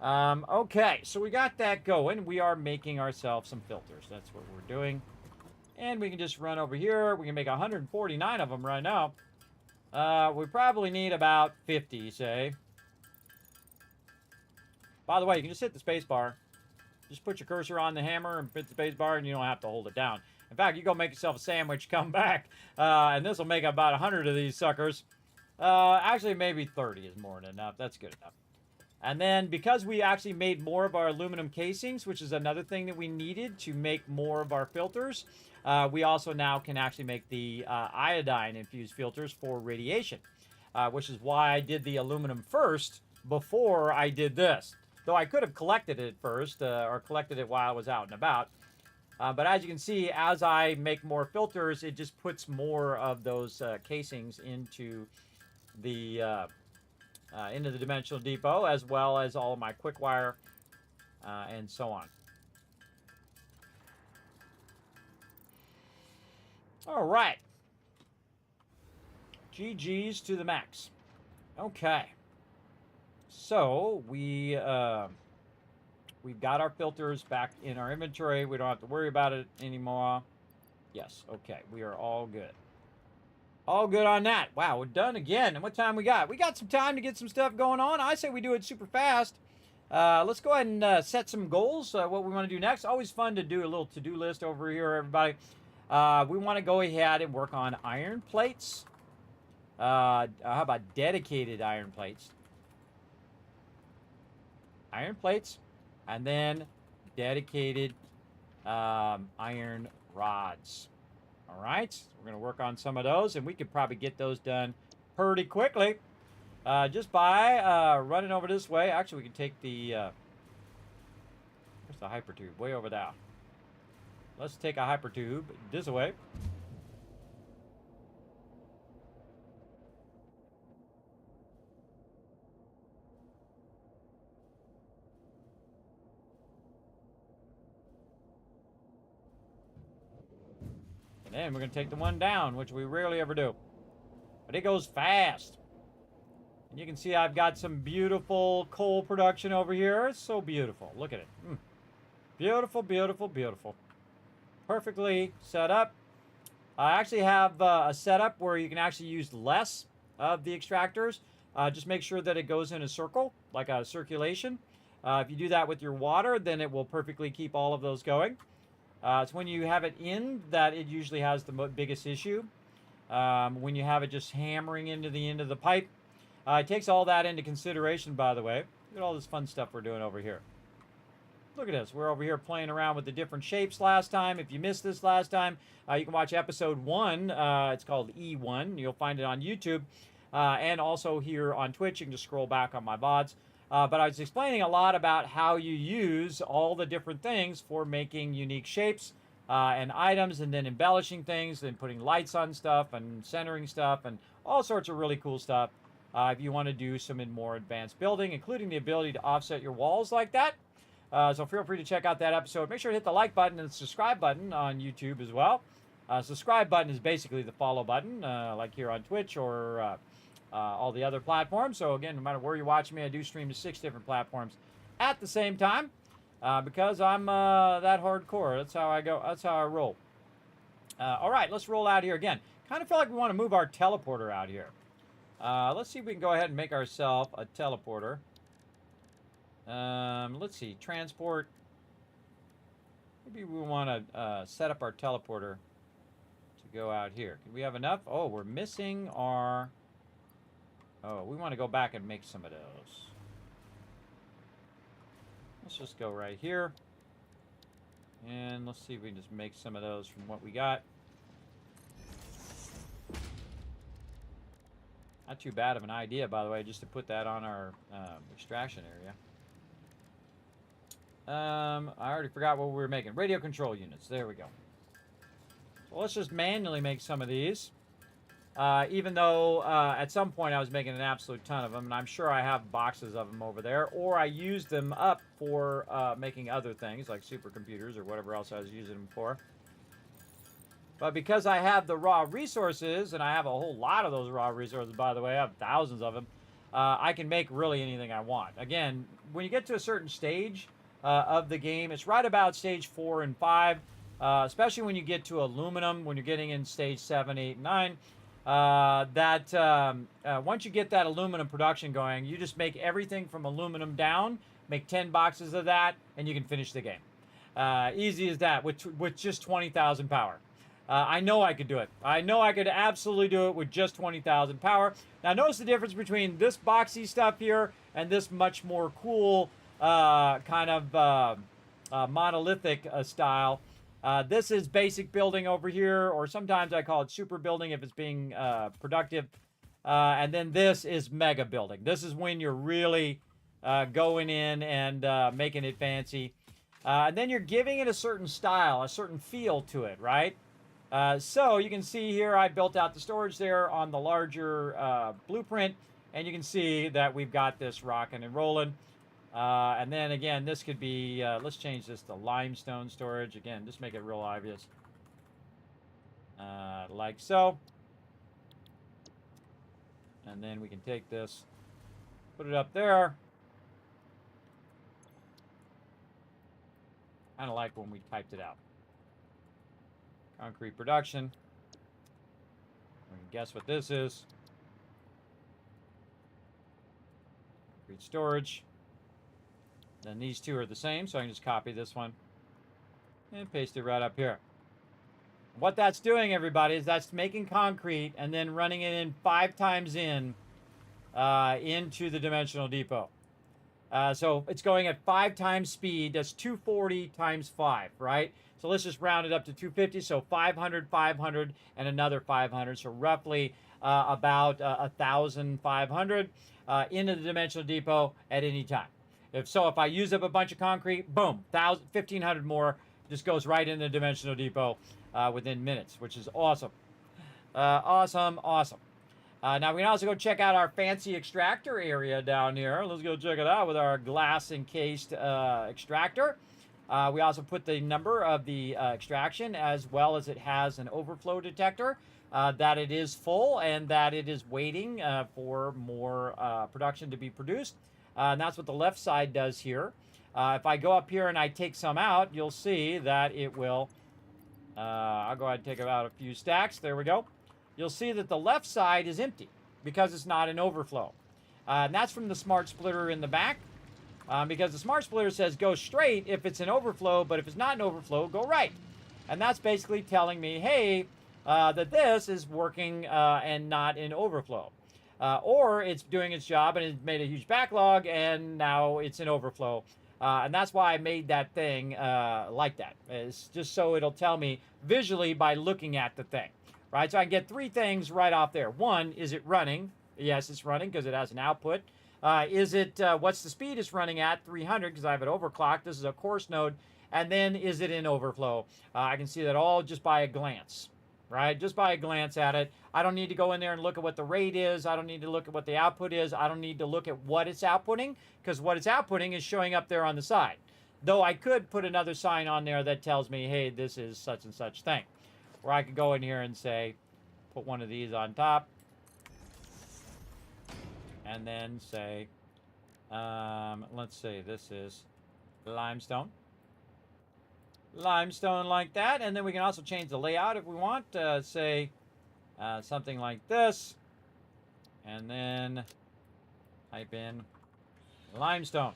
Okay, so we got that going. We are making ourselves some filters. That's what we're doing. And we can just run over here. We can make 149 of them right now. We probably need about 50, say. By the way, you can just hit the space bar. Just put your cursor on the hammer and hit the space bar, and you don't have to hold it down. In fact, you go make yourself a sandwich, come back, and this will make about 100 of these suckers. Actually, maybe 30 is more than enough. That's good enough. And then, because we actually made more of our aluminum casings, which is another thing that we needed to make more of our filters, we also now can actually make the iodine-infused filters for radiation, which is why I did the aluminum first before I did this. Though I could have collected it first, or collected it while I was out and about. But as you can see, as I make more filters, it just puts more of those casings into the dimensional depot, as well as all of my quick wire and so on. All right. GG's to the max. Okay. So we've got our filters back in our inventory. We don't have to worry about it anymore. Yes, okay, we are all good. All good on that. Wow, we're done again. And what time we got? We got some time to get some stuff going on. I say we do it super fast. Let's go ahead and set some goals, what we want to do next. Always fun to do a little to-do list over here, everybody. We want to go ahead and work on iron plates. How about dedicated iron plates? Iron plates, and then dedicated iron rods. All right, we're going to work on some of those, and we could probably get those done pretty quickly just by running over this way. Actually, we can take the where's the hyper tube? Way over there. Let's take a hyper tube this way. And we're going to take the one down, which we rarely ever do. But it goes fast. And you can see I've got some beautiful coal production over here. It's so beautiful. Look at it. Beautiful, beautiful, beautiful. Perfectly set up. I actually have a setup where you can actually use less of the extractors. Just make sure that it goes in a circle, like a circulation. If you do that with your water, then it will perfectly keep all of those going. It's when you have it in that it usually has the biggest issue. When you have it just hammering into the end of the pipe. It takes all that into consideration, by the way. Look at all this fun stuff we're doing over here. Look at this. We're over here playing around with the different shapes last time. If you missed this last time, you can watch episode 1. It's called E1. You'll find it on YouTube. And also here on Twitch. You can just scroll back on my VODs. But I was explaining a lot about how you use all the different things for making unique shapes and items, and then embellishing things, and putting lights on stuff, and centering stuff, and all sorts of really cool stuff. If you want to do some more advanced building, including the ability to offset your walls like that. So feel free to check out that episode. Make sure to hit the like button and the subscribe button on YouTube as well. Subscribe button is basically the follow button, like here on Twitch or all the other platforms. So again, no matter where you're watching me, I do stream to 6 different platforms at the same time because I'm that hardcore. That's how I go. That's how I roll. All right, let's roll out here again. Kind of feel like we want to move our teleporter out here. Let's see if we can go ahead and make ourselves a teleporter. Let's see, transport. Maybe we want to set up our teleporter to go out here. Can we have enough? Oh, we're missing our... Oh, we want to go back and make some of those. Let's just go right here. And let's see if we can just make some of those from what we got. Not too bad of an idea, by the way, just to put that on our extraction area. I already forgot what we were making. Radio control units. There we go. So let's just manually make some of these. Even though at some point I was making an absolute ton of them, and I'm sure I have boxes of them over there, or I used them up for making other things like supercomputers or whatever else I was using them for. But because I have the raw resources, and I have a whole lot of those raw resources, by the way, I have thousands of them, I can make really anything I want. Again, when you get to a certain stage of the game, it's right about stage 4 and 5, especially when you get to aluminum, when you're getting in stage 7, 8, and 9, once you get that aluminum production going, you just make everything from aluminum down, make 10 boxes of that, and you can finish the game. Easy as that with just 20,000 power. I know I could do it. I know I could absolutely do it with just 20,000 power. Now notice the difference between this boxy stuff here and this much more cool kind of monolithic style. This is basic building over here, or sometimes I call it super building if it's being productive. And then this is mega building. This is when you're really going in and making it fancy. And then you're giving it a certain style, a certain feel to it, right? So you can see here I built out the storage there on the larger blueprint, and you can see that we've got this rocking and rolling. And then again, this could be, let's change this to limestone storage. Again, just make it real obvious. Like so. And then we can take this, put it up there. Kind of like when we typed it out. Concrete production. We can guess what this is. Concrete storage. Then these two are the same, so I can just copy this one and paste it right up here. What that's doing, everybody, is that's making concrete and then running it in 5 times into the dimensional depot. So it's going at 5 times speed. That's 240 times 5, right? So let's just round it up to 250. So 500, 500, and another 500. So roughly about 1,500 into the dimensional depot at any time. If I use up a bunch of concrete, boom, 1,500 more just goes right in the dimensional depot within minutes, which is awesome. Awesome. Now we can also go check out our fancy extractor area down here. Let's go check it out with our glass encased extractor. We also put the number of the extraction, as well as it has an overflow detector, that it is full and that it is waiting for more production to be produced. And that's what the left side does here. If I go up here and I take some out, you'll see that it will, I'll go ahead and take out a few stacks. There we go. You'll see that the left side is empty because it's not an overflow. And that's from the smart splitter in the back, because the smart splitter says go straight if it's an overflow, but if it's not an overflow, go right. And that's basically telling me, hey, that this is working and not in overflow. Or it's doing its job and it's made a huge backlog and now it's an overflow. And that's why I made that thing like that. It's just so it'll tell me visually by looking at the thing. Right, so I can get 3 things right off there. 1, is it running? Yes, it's running because it has an output. What's the speed it's running at? 300 because I have it overclocked. This is a coarse node. And then is it in overflow? I can see that all just by a glance, right? Just by a glance at it. I don't need to go in there and look at what the rate is. I don't need to look at what the output is. I don't need to look at what it's outputting because what it's outputting is showing up there on the side. Though I could put another sign on there that tells me, hey, this is such and such thing. Or I could go in here and say, put one of these on top. And then say, let's say this is limestone. Limestone like that. And then we can also change the layout if we want. Say something like this. And then type in limestone.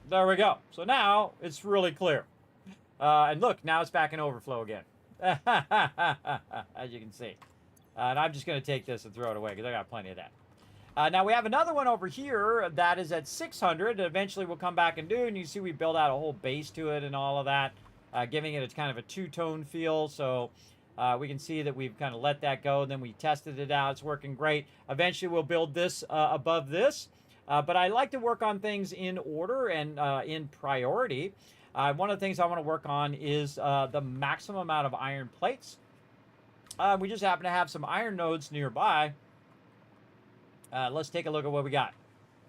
There we go. So now it's really clear. And look, now it's back in overflow again. As you can see. And I'm just going to take this and throw it away because I got plenty of that. Now we have another one over here that is at 600. Eventually we'll come back and do. And you see we build out a whole base to it and all of that. Giving it a kind of a two-tone feel. So we can see that we've kind of let that go. Then we tested it out. It's working great. Eventually we'll build this above this. But I like to work on things in order and in priority. One of the things I want to work on is the maximum amount of iron plates. We just happen to have some iron nodes nearby. Let's take a look at what we got.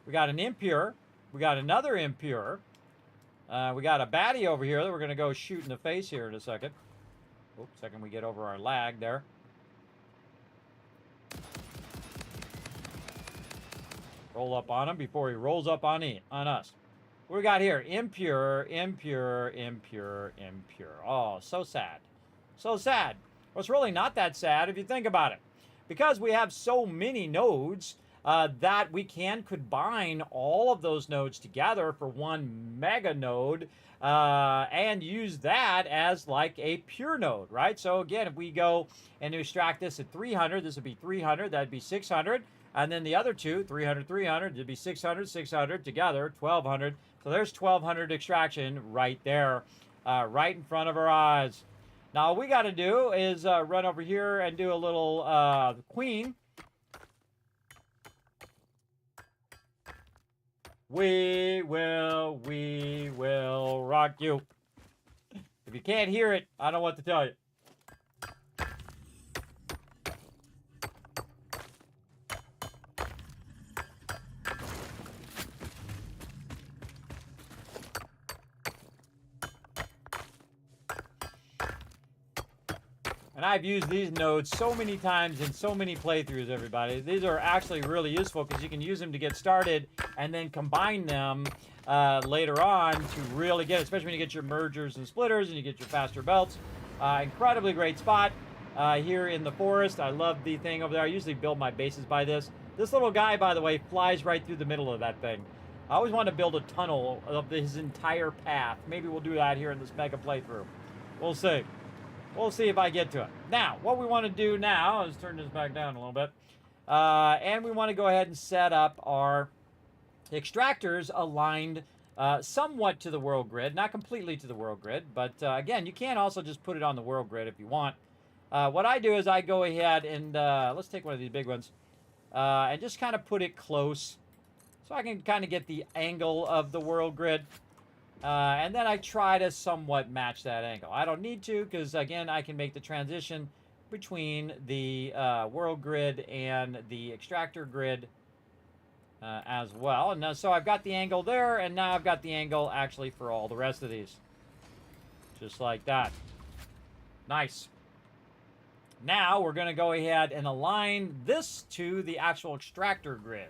We got an impure. We got another impure. We got a baddie over here that we're going to go shoot in the face here in a second. Oops, second we get over our lag there. Roll up on him before he rolls up on us. What we got here? Impure, impure, impure, impure. Oh, so sad. So sad. Well, it's really not that sad if you think about it. Because we have so many nodes that we can combine all of those nodes together for one mega node and use that as like a pure node, right? So again, if we go and extract this at 300, this would be 300, that'd be 600. And then the other two, 300, 300, it'd be 600, 600 together, 1200. So there's 1200 extraction right there, right in front of our eyes. Now, all we got to do is run over here and do a little queen. We will rock you. If you can't hear it, I don't know what to tell you. And I've used these nodes so many times in so many playthroughs, everybody. These are actually really useful because you can use them to get started and then combine them later on to really get, especially when you get your mergers and splitters and you get your faster belts. Incredibly great spot here in the forest. I love the thing over there. I usually build my bases by this. This little guy, by the way, flies right through the middle of that thing. I always want to build a tunnel of his entire path. Maybe we'll do that here in this mega playthrough. We'll see. We'll see if I get to it. Now, what we want to do now is turn this back down a little bit. And we want to go ahead and set up our extractors aligned somewhat to the world grid. Not completely to the world grid, but again, you can also just put it on the world grid if you want. What I do is I go ahead and let's take one of these big ones and just kind of put it close so I can kind of get the angle of the world grid. And then I try to somewhat match that angle. I don't need to because, again, I can make the transition between the world grid and the extractor grid as well. And so I've got the angle there, and now I've got the angle actually for all the rest of these. Just like that. Nice. Now we're going to go ahead and align this to the actual extractor grid.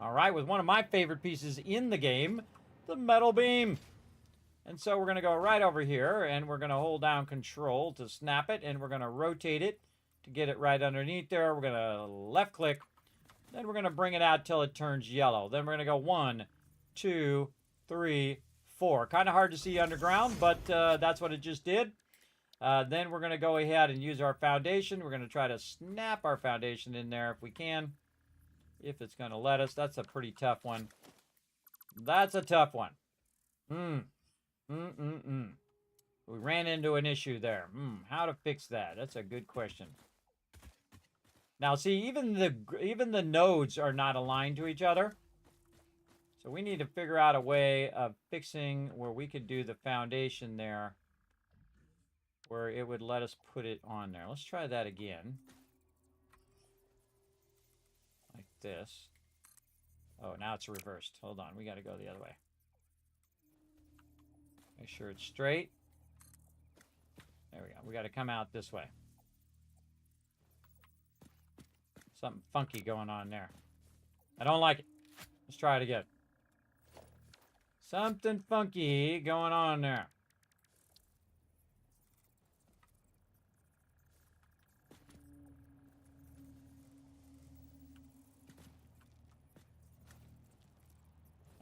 All right, with one of my favorite pieces in the game, the metal beam. And so we're going to go right over here and we're going to hold down control to snap it and we're going to rotate it to get it right underneath there. We're going to left click. Then we're going to bring it out till it turns yellow. Then we're going to go 1, 2, 3, 4. Kind of hard to see underground, but that's what it just did. Then we're going to go ahead and use our foundation. We're going to try to snap our foundation in there if we can. If it's going to let us. That's a pretty tough one. That's a tough one. We ran into an issue there. How to fix that? That's a good question. Now, see, even the nodes are not aligned to each other. So we need to figure out a way of fixing where we could do the foundation there, where it would let us put it on there. Let's try that again. Like this. Oh, now it's reversed. Hold on. We got to go the other way. Make sure it's straight. There we go. We got to come out this way. Something funky going on there. I don't like it. Let's try it again. Something funky going on there.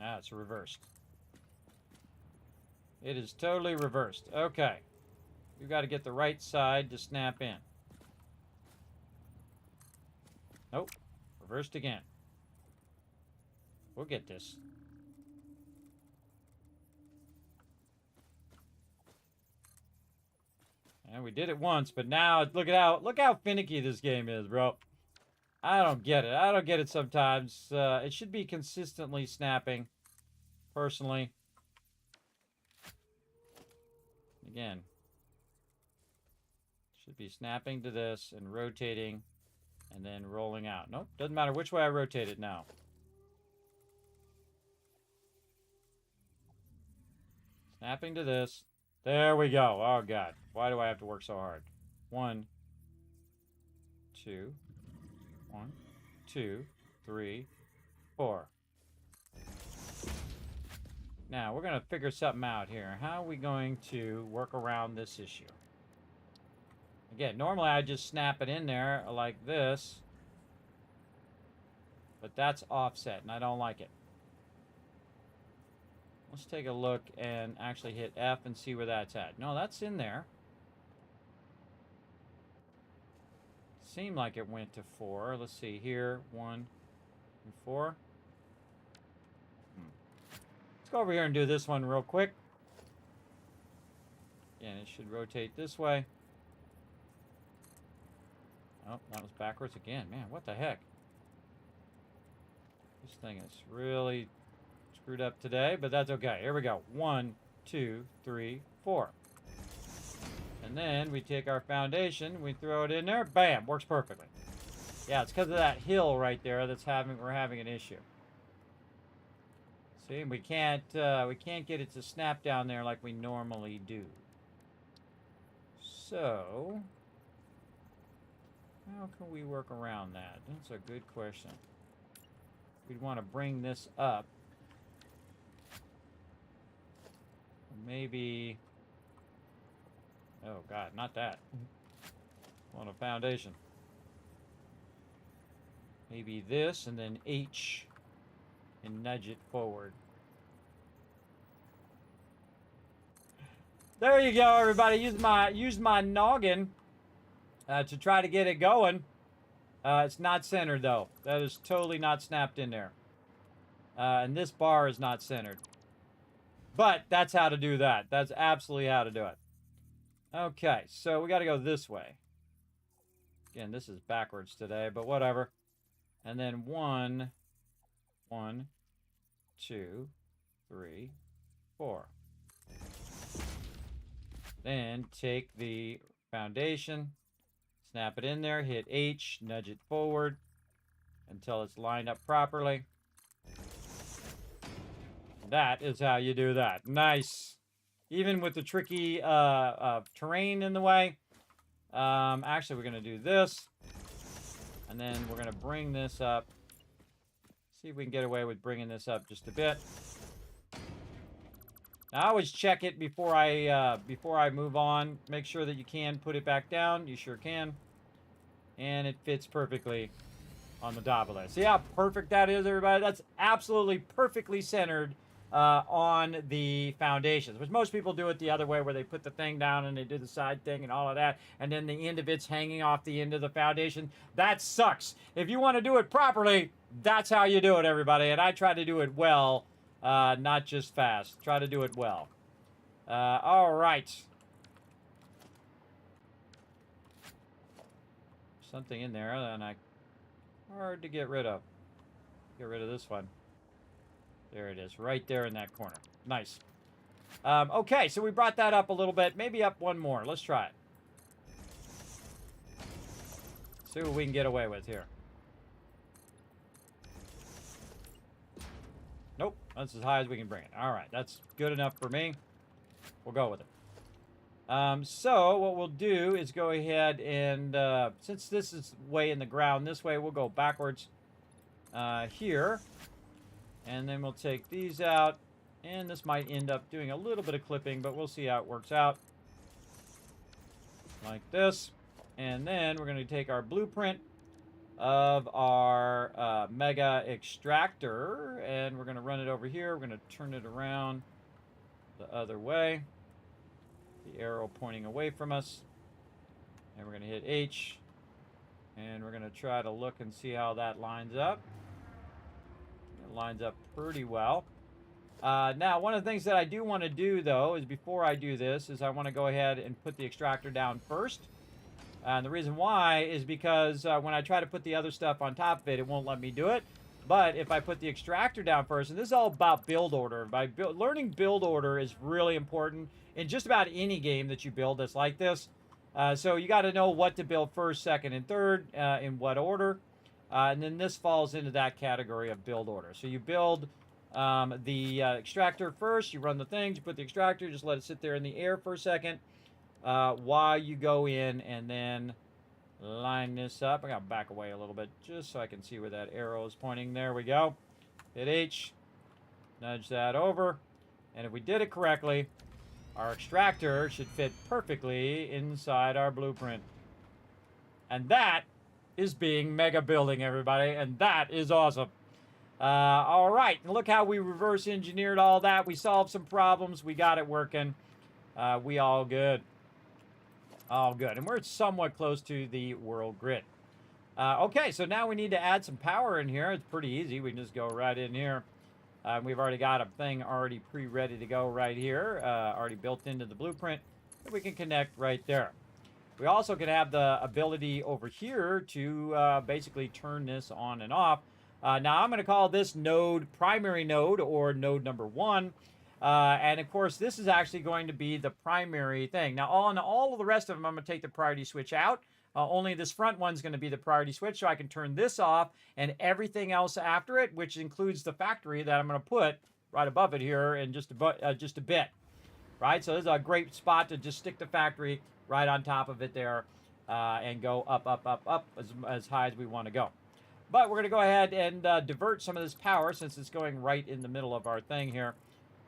Ah, it's reversed. It is totally reversed. Okay. We've got to get the right side to snap in. Nope. Reversed again. We'll get this. And we did it once, but now look how finicky this game is, bro. I don't get it. I don't get it sometimes. It should be consistently snapping, personally. Again. Should be snapping to this and rotating and then rolling out. Nope, doesn't matter which way I rotate it now. Snapping to this. There we go. Oh, God. Why do I have to work so hard? 1, 2, 1, 2, 3, 4. Now, we're going to figure something out here. How are we going to work around this issue? Again, normally I just snap it in there like this. But that's offset, and I don't like it. Let's take a look and actually hit F and see where that's at. No, that's in there. Seemed like it went to 4. Let's see here. 1 and 4. Let's go over here and do this one real quick. Again, it should rotate this way. Oh, that was backwards again. Man, what the heck? This thing is really screwed up today, but that's okay. Here we go. 1, 2, 3, 4. And then we take our foundation, we throw it in there. Bam! Works perfectly. Yeah, it's because of that hill right there that's we're having an issue. See, we can't get it to snap down there like we normally do. So, how can we work around that? That's a good question. We'd want to bring this up. Maybe... Oh, God, not that. On a foundation. Maybe this, and then H, and nudge it forward. There you go, everybody. Use my noggin to try to get it going. It's not centered, though. That is totally not snapped in there. And this bar is not centered. But that's how to do that. That's absolutely how to do it. Okay, so we got to go this way. Again, this is backwards today, but whatever. And then 1, 2, 3, 4. Then take the foundation, snap it in there, hit H, nudge it forward until it's lined up properly. That is how you do that. Nice. Even with the tricky terrain in the way. Actually, we're going to do this. And then we're going to bring this up. See if we can get away with bringing this up just a bit. Now, I always check it before I move on. Make sure that you can put it back down. You sure can. And it fits perfectly on the double. See how perfect that is, everybody? That's absolutely perfectly centered on the foundations, which most people do it the other way, where they put the thing down and they do the side thing and all of that, and then the end of it's hanging off the end of the foundation. That sucks. If you want to do it properly, that's how you do it, everybody. And I try to do it well, not just fast. Try to do it well. All right. Something in there, and hard to get rid of. Get rid of this one. There it is, right there in that corner. Nice. Okay, so we brought that up a little bit. Maybe up one more. Let's try it. See what we can get away with here. Nope, that's as high as we can bring it. All right, that's good enough for me. We'll go with it. So what we'll do is go ahead and, since this is way in the ground this way, we'll go backwards here. And then we'll take these out. And this might end up doing a little bit of clipping, but we'll see how it works out. Like this. And then we're going to take our blueprint of our mega extractor. And we're going to run it over here. We're going to turn it around the other way. The arrow pointing away from us. And we're going to hit H. And we're going to try to look and see how that lines up. It lines up pretty well. Now, one of the things that I do want to do, though, is before I do this, is I want to go ahead and put the extractor down first. And the reason why is because when I try to put the other stuff on top of it, it won't let me do it. But if I put the extractor down first, and this is all about build order. Learning build order is really important in just about any game that you build that's like this. So you got to know what to build first, second, and third, in what order. And then this falls into that category of build order. So you build the extractor first, you run the things, you put the extractor, just let it sit there in the air for a second while you go in and then line this up. I got to back away a little bit just so I can see where that arrow is pointing. There we go. Hit H, nudge that over, and if we did it correctly, our extractor should fit perfectly inside our blueprint. And that is being mega building, everybody, and that is awesome. All right, look how we reverse engineered all that. We solved some problems. We got it working. We all good. All good. And we're somewhat close to the world grid. Okay, so now we need to add some power in here. It's pretty easy. We can just go right in here. We've already got a thing already pre-ready to go right here, already built into the blueprint that we can connect right there. We also can have the ability over here to basically turn this on and off. Now I'm going to call this node primary node, or node number 1. And of course, this is actually going to be the primary thing. Now, on all of the rest of them, I'm going to take the priority switch out. Only this front one's going to be the priority switch, so I can turn this off, and everything else after it, which includes the factory that I'm going to put right above it here in just a bit. Right? So this is a great spot to just stick the factory right on top of it there and go up, up, up, up as high as we want to go. But we're going to go ahead and divert some of this power since it's going right in the middle of our thing here.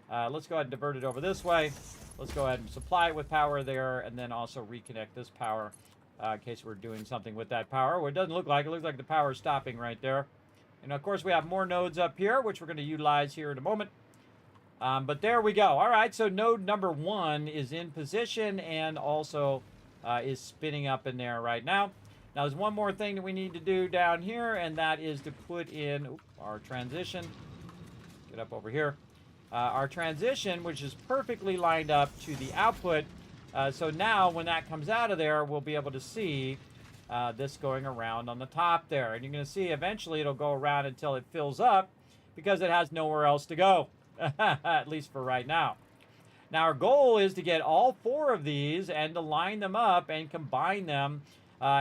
Let's go ahead and divert it over this way. Let's go ahead and supply it with power there, and then also reconnect this power in case we're doing something with that power. Well, it doesn't look like it. It looks like the power is stopping right there. And of course, we have more nodes up here, which we're going to utilize here in a moment. But there we go. All right, so node number 1 is in position and also is spinning up in there right now. Now, there's one more thing that we need to do down here, and that is to put in our transition. Get up over here. Our transition, which is perfectly lined up to the output. So now, when that comes out of there, we'll be able to see this going around on the top there. And you're going to see eventually it'll go around until it fills up because it has nowhere else to go, at least for right now. Now, our goal is to get all 4 of these and to line them up and combine them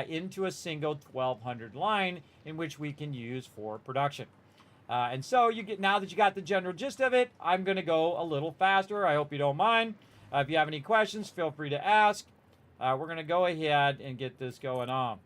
into a single 1200 line in which we can use for production. And so now that you got the general gist of it, I'm going to go a little faster. I hope you don't mind. If you have any questions, feel free to ask. We're going to go ahead and get this going on.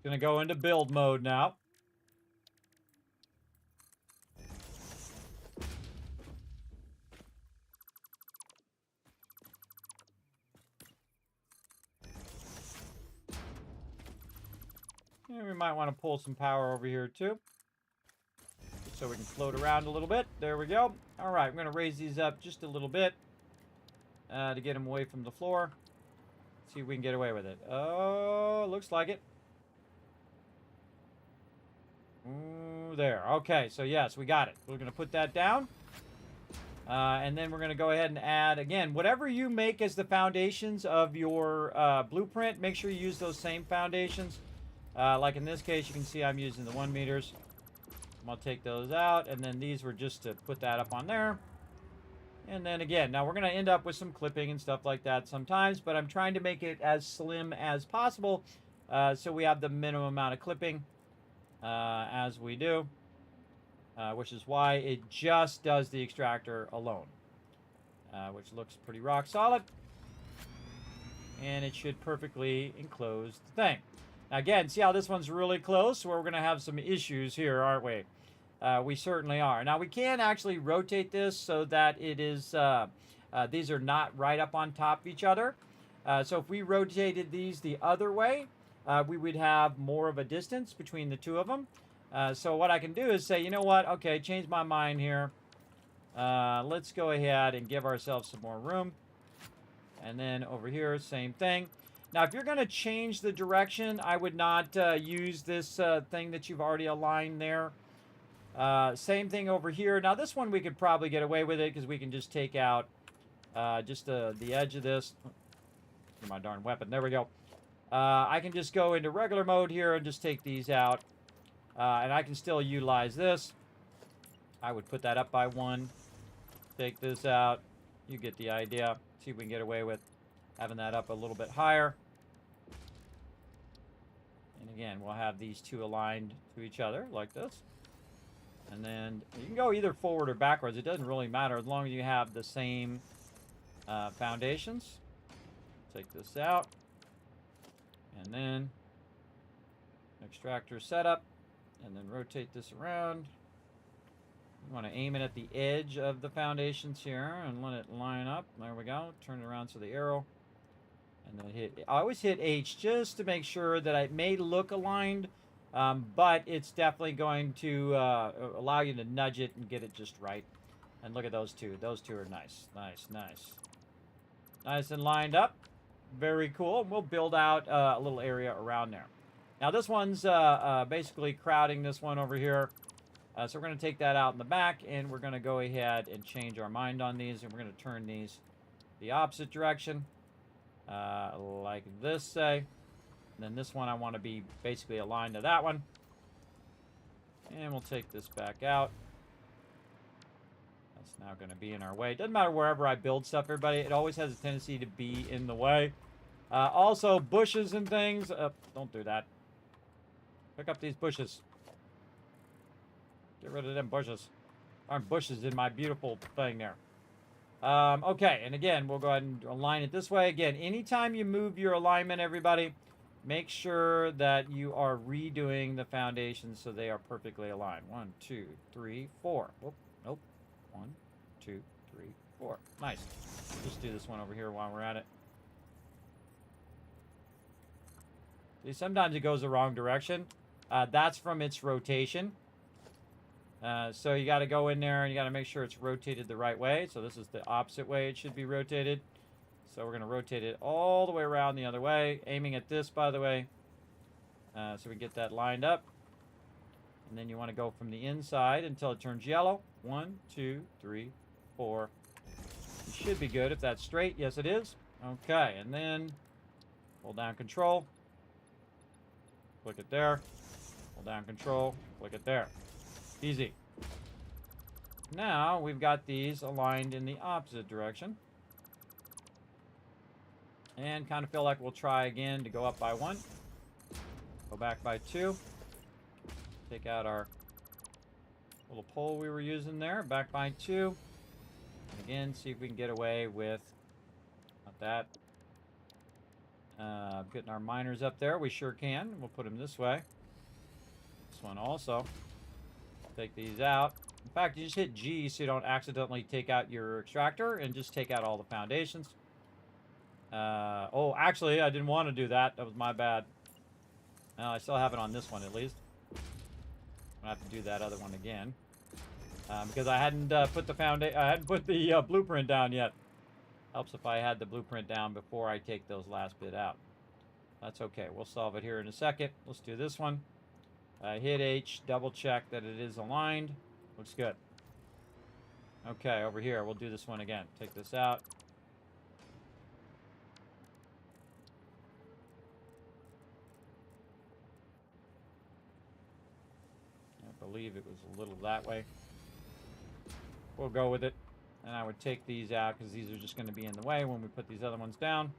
Going to go into build mode now. And we might want to pull some power over here too, so we can float around a little bit. There we go. All right, I'm going to raise these up just a little bit to get them away from the floor. See if we can get away with it. Oh, looks like it. Ooh, there. Okay, so yes, we got it. We're going to put that down. And then we're going to go ahead and add, again, whatever you make as the foundations of your blueprint, make sure you use those same foundations. Like in this case, you can see I'm using the 1 meters. I'm going to take those out, and then these were just to put that up on there. And then again, now we're going to end up with some clipping and stuff like that sometimes, but I'm trying to make it as slim as possible so we have the minimum amount of clipping as we do, which is why it just does the extractor alone, which looks pretty rock solid. And it should perfectly enclose the thing. Now again, see how this one's really close? Where we're going to have some issues here, aren't we? We certainly are. Now we can actually rotate this so that it is, these are not right up on top of each other. So if we rotated these the other way, we would have more of a distance between the two of them. So what I can do is say, you know what? Okay, change my mind here. Let's go ahead and give ourselves some more room. And then over here, same thing. Now, if you're going to change the direction, I would not use this thing that you've already aligned there. Same thing over here. Now, this one we could probably get away with it because we can just take out just the edge of this. My darn weapon. There we go. I can just go into regular mode here and just take these out. And I can still utilize this. I would put that up by 1. Take this out. You get the idea. See if we can get away with having that up a little bit higher. And again, we'll have these two aligned to each other like this. And then you can go either forward or backwards. It doesn't really matter as long as you have the same foundations. Take this out. And then extractor setup. And then rotate this around. You want to aim it at the edge of the foundations here and let it line up. There we go. Turn it around to the arrow. And then hit. I always hit H just to make sure that it may look aligned, but it's definitely going to allow you to nudge it and get it just right. And look at those two. Those two are nice. Nice, nice. Nice and lined up. Very cool. We'll build out a little area around there. Now this one's basically crowding this one over here. So we're going to take that out in the back, and we're going to go ahead and change our mind on these, and we're going to turn these the opposite direction, like this, say. And then this one I want to be basically aligned to that one. And we'll take this back out. That's now going to be in our way. Doesn't matter wherever I build stuff, everybody. It always has a tendency to be in the way. Also, bushes and things. Don't do that. Pick up these bushes. Get rid of them bushes. There aren't bushes in my beautiful thing there. Okay, and again, we'll go ahead and align it this way. Again, anytime you move your alignment, everybody, make sure that you are redoing the foundations so they are perfectly aligned. 1, 2, 3, 4. Whoop, nope. 1, 2, 3, 4. Nice. Just do this one over here while we're at it. See, sometimes it goes the wrong direction. That's from its rotation. So you got to go in there and you got to make sure it's rotated the right way. So this is the opposite way it should be rotated. So we're going to rotate it all the way around the other way, aiming at this, by the way, so we get that lined up. And then you want to go from the inside until it turns yellow. 1, 2, 3, 4. It should be good if that's straight. Yes, it is. Okay, and then hold down Control. Click it there. Hold down Control. Click it there. Easy. Now we've got these aligned in the opposite direction. And kind of feel like we'll try again to go up by 1. Go back by 2. Take out our little pole we were using there. Back by 2. And again, see if we can get away with not that. Getting our miners up there. We sure can. We'll put them this way. This one also. Take these out. In fact, you just hit G so you don't accidentally take out your extractor and just take out all the foundations. Oh, actually, I didn't want to do that. That was my bad. Well, I still have it on this one at least. I have to do that other one again because I hadn't put the blueprint down yet. Helps if I had the blueprint down before I take those last bit out. That's okay. We'll solve it here in a second. Let's do this one. Hit H, double check that it is aligned. Looks good. Okay, over here, we'll do this one again. Take this out. believe it was a little that way. We'll go with it. And I would take these out because these are just going to be in the way when we put these other ones down.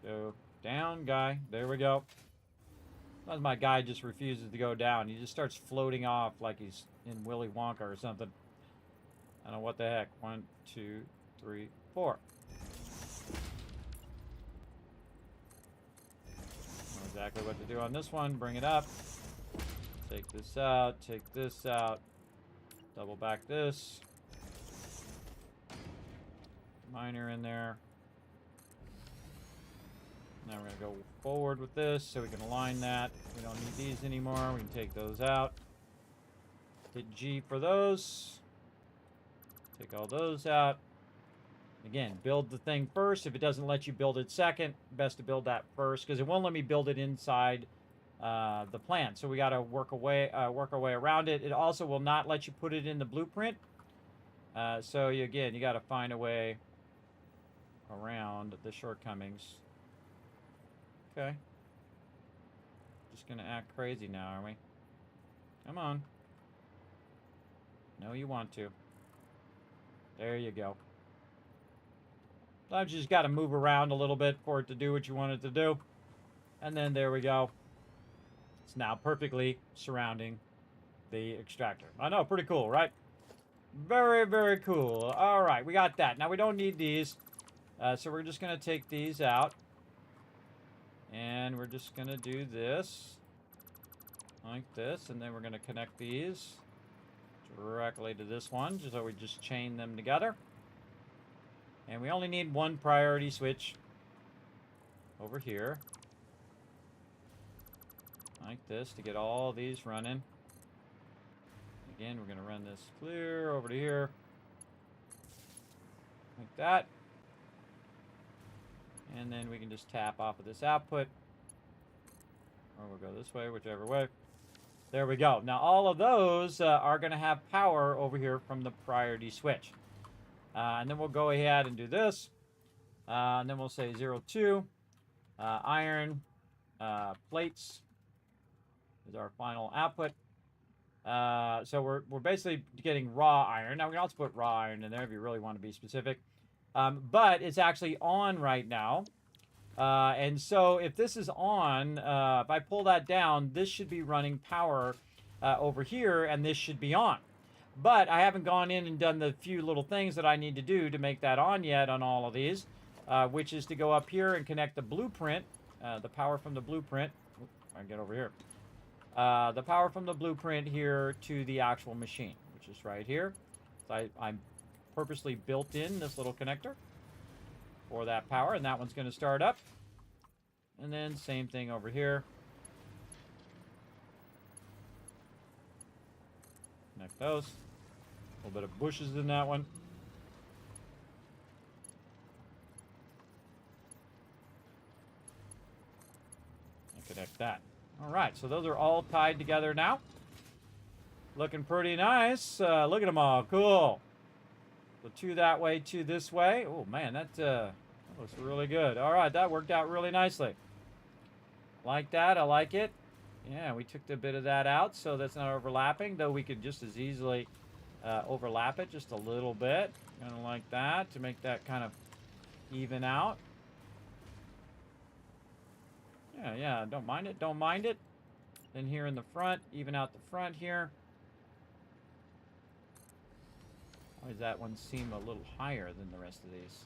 Go down, guy. There we go. Sometimes my guy just refuses to go down. He just starts floating off like he's in Willy Wonka or something. I don't know what the heck. 1, 2, 3, 4. Know exactly what to do on this one. Bring it up. Take this out. Take this out. Double back this. Miner in there. Now we're going to go forward with this so we can align that. We don't need these anymore. We can take those out. Hit G for those. Take all those out. Again, build the thing first. If it doesn't let you build it second, best to build that first because it won't let me build it inside the plant. So we got to work our way around it. It also will not let you put it in the blueprint. So again, you got to find a way around the shortcomings. Okay. Just gonna act crazy now, are we? Come on. No, you want to. There you go. Sometimes you just got to move around a little bit for it to do what you want it to do. And then there we go. It's now perfectly surrounding the extractor. I know, pretty cool, right? Very, very cool. All right, we got that. Now we don't need these. So we're just going to take these out. And we're just going to do this. Like this. And then we're going to connect these directly to this one. So we just chain them together. And we only need one priority switch over here. Like this to get all these running. Again, we're going to run this clear over to here. Like that. And then we can just tap off of this output. Or we'll go this way, whichever way. There we go. Now all of those are going to have power over here from the priority switch. And then we'll go ahead and do this. And then we'll say 02. Iron plates is our final output. So we're basically getting raw iron. Now we can also put raw iron in there if you really want to be specific. But it's actually on right now. And so if this is on, if I pull that down, this should be running power over here, and this should be on. But I haven't gone in and done the few little things that I need to do to make that on yet on all of these, which is to go up here and connect the blueprint, the power from the blueprint. Oops, I can get over here. The power from the blueprint here to the actual machine, which is right here. So I'm purposely built in this little connector for that power, and that one's going to start up. And then same thing over here. Connect those. A little bit of bushes in that one. And connect that. All right, so those are all tied together now. Looking pretty nice. Look at them all. Cool. So two that way, two this way. Oh, man, that looks really good. All right, that worked out really nicely. Like that. I like it. Yeah, we took a bit of that out, so that's not overlapping, though we could just as easily overlap it just a little bit. Kind of like that to make that kind of even out. Yeah, don't mind it, don't mind it. Then here in the front, even out the front here. Why does that one seem a little higher than the rest of these?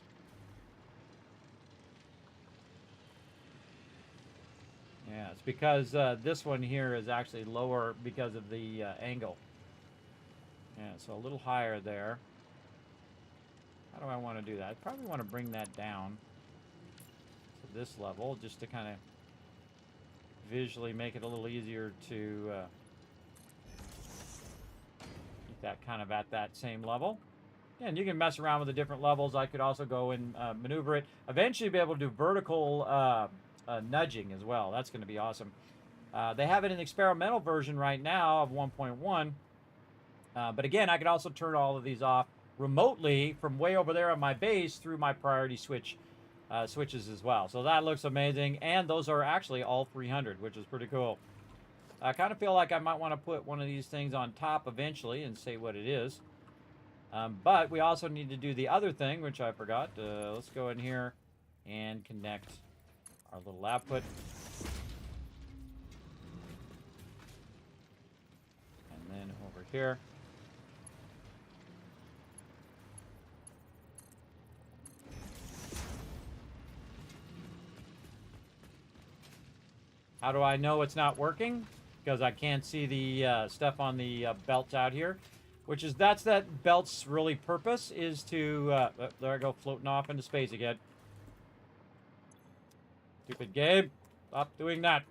Yeah, it's because this one here is actually lower because of the angle. Yeah, so a little higher there. How do I want to do that? I probably want to bring that down to this level just to kind of visually make it a little easier to keep that kind of at that same level. And you can mess around with the different levels. I could also go and maneuver it. Eventually be able to do vertical nudging as well. That's going to be awesome. They have it in the experimental version right now of 1.1. But again, I could also turn all of these off remotely from way over there on my base through my priority switch switches as well. So that looks amazing. And those are actually all 300, which is pretty cool. I kind of feel like I might want to put one of these things on top eventually and say what it is. But we also need to do the other thing, which I forgot. Let's go in here and connect our little output. And then over here. How do I know it's not working? Because I can't see the stuff on the belt out here. Which is, that's that belt's really purpose, is to, there I go, floating off into space again. Stupid game. Stop doing that.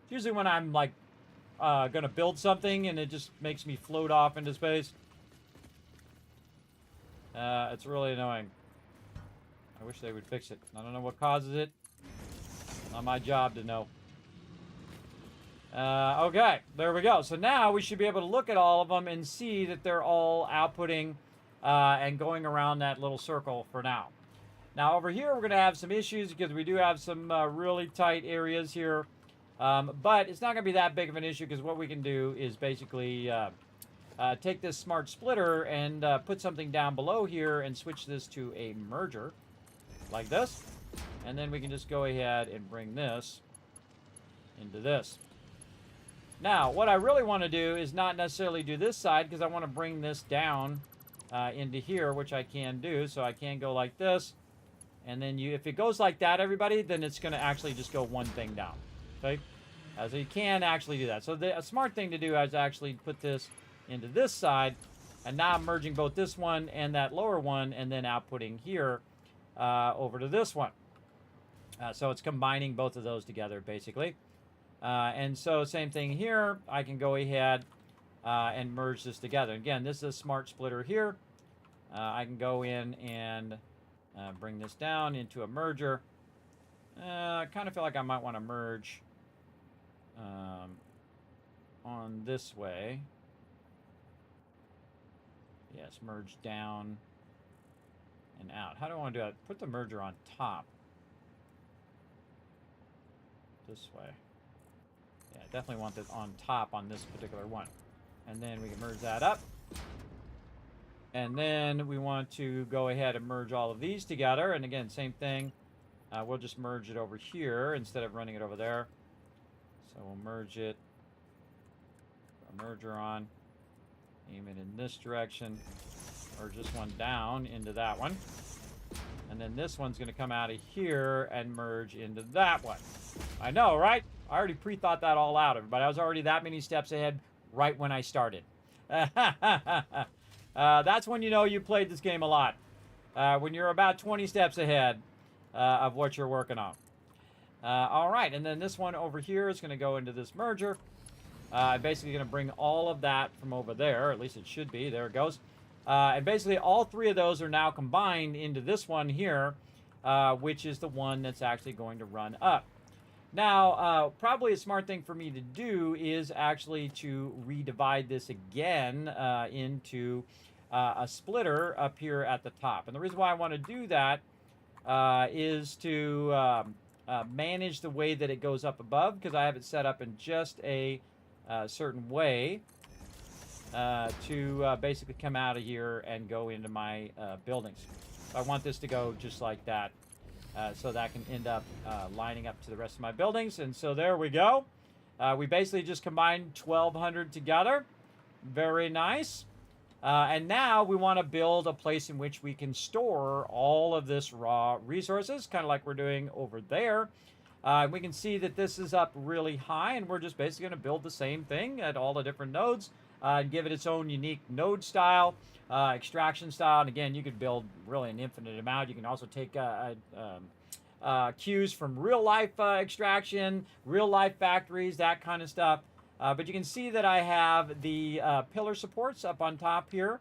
It's usually when I'm, like, gonna build something and it just makes me float off into space. It's really annoying. I wish they would fix it. I don't know what causes it. Not my job to know. Okay, there we go. So now we should be able to look at all of them and see that they're all outputting and going around that little circle for now. Now over here we're going to have some issues because we do have some really tight areas here. But it's not going to be that big of an issue because what we can do is basically take this smart splitter and put something down below here and switch this to a merger like this. And then we can just go ahead and bring this into this. Now, what I really want to do is not necessarily do this side because I want to bring this down into here, which I can do. So I can go like this. And then if it goes like that, everybody, then it's going to actually just go one thing down. Okay? So you can actually do that. So a smart thing to do is actually put this into this side. And now I'm merging both this one and that lower one and then outputting here over to this one. So it's combining both of those together, basically. And so same thing here. I can go ahead and merge this together. Again, this is a smart splitter here. I can go in and bring this down into a merger. I kind of feel like I might want to merge on this way. Yes, merge down and out. How do I want to do it? Put the merger on top. This way. Yeah, definitely want this on top on this particular one. And then we can merge that up. And then we want to go ahead and merge all of these together. And again, same thing. We'll just merge it over here instead of running it over there. So we'll merge it. A merger on. Aim it in this direction. Merge this one down into that one. And then this one's going to come out of here and merge into that one. I know, right? I already pre-thought that all out, everybody. I was already that many steps ahead right when I started. That's when you know you played this game a lot. When you're about 20 steps ahead of what you're working on. All right, and then this one over here is going to go into this merger. Basically going to bring all of that from over there. At least it should be. There it goes. And basically all three of those are now combined into this one here, which is the one that's actually going to run up. Now, probably a smart thing for me to do is actually to redivide this again into a splitter up here at the top. And the reason why I want to do that is to manage the way that it goes up above, because I have it set up in just a certain way to basically come out of here and go into my buildings. So I want this to go just like that. So that can end up lining up to the rest of my buildings. And so there we go. We basically just combined 1,200 together. Very nice. And now we want to build a place in which we can store all of this raw resources, kind of like we're doing over there. We can see that this is up really high, and we're just basically going to build the same thing at all the different nodes and give it its own unique node style. Extraction style, and again, you could build really an infinite amount. You can also take cues from real life extraction, real life factories, that kind of stuff. But you can see that I have the pillar supports up on top here,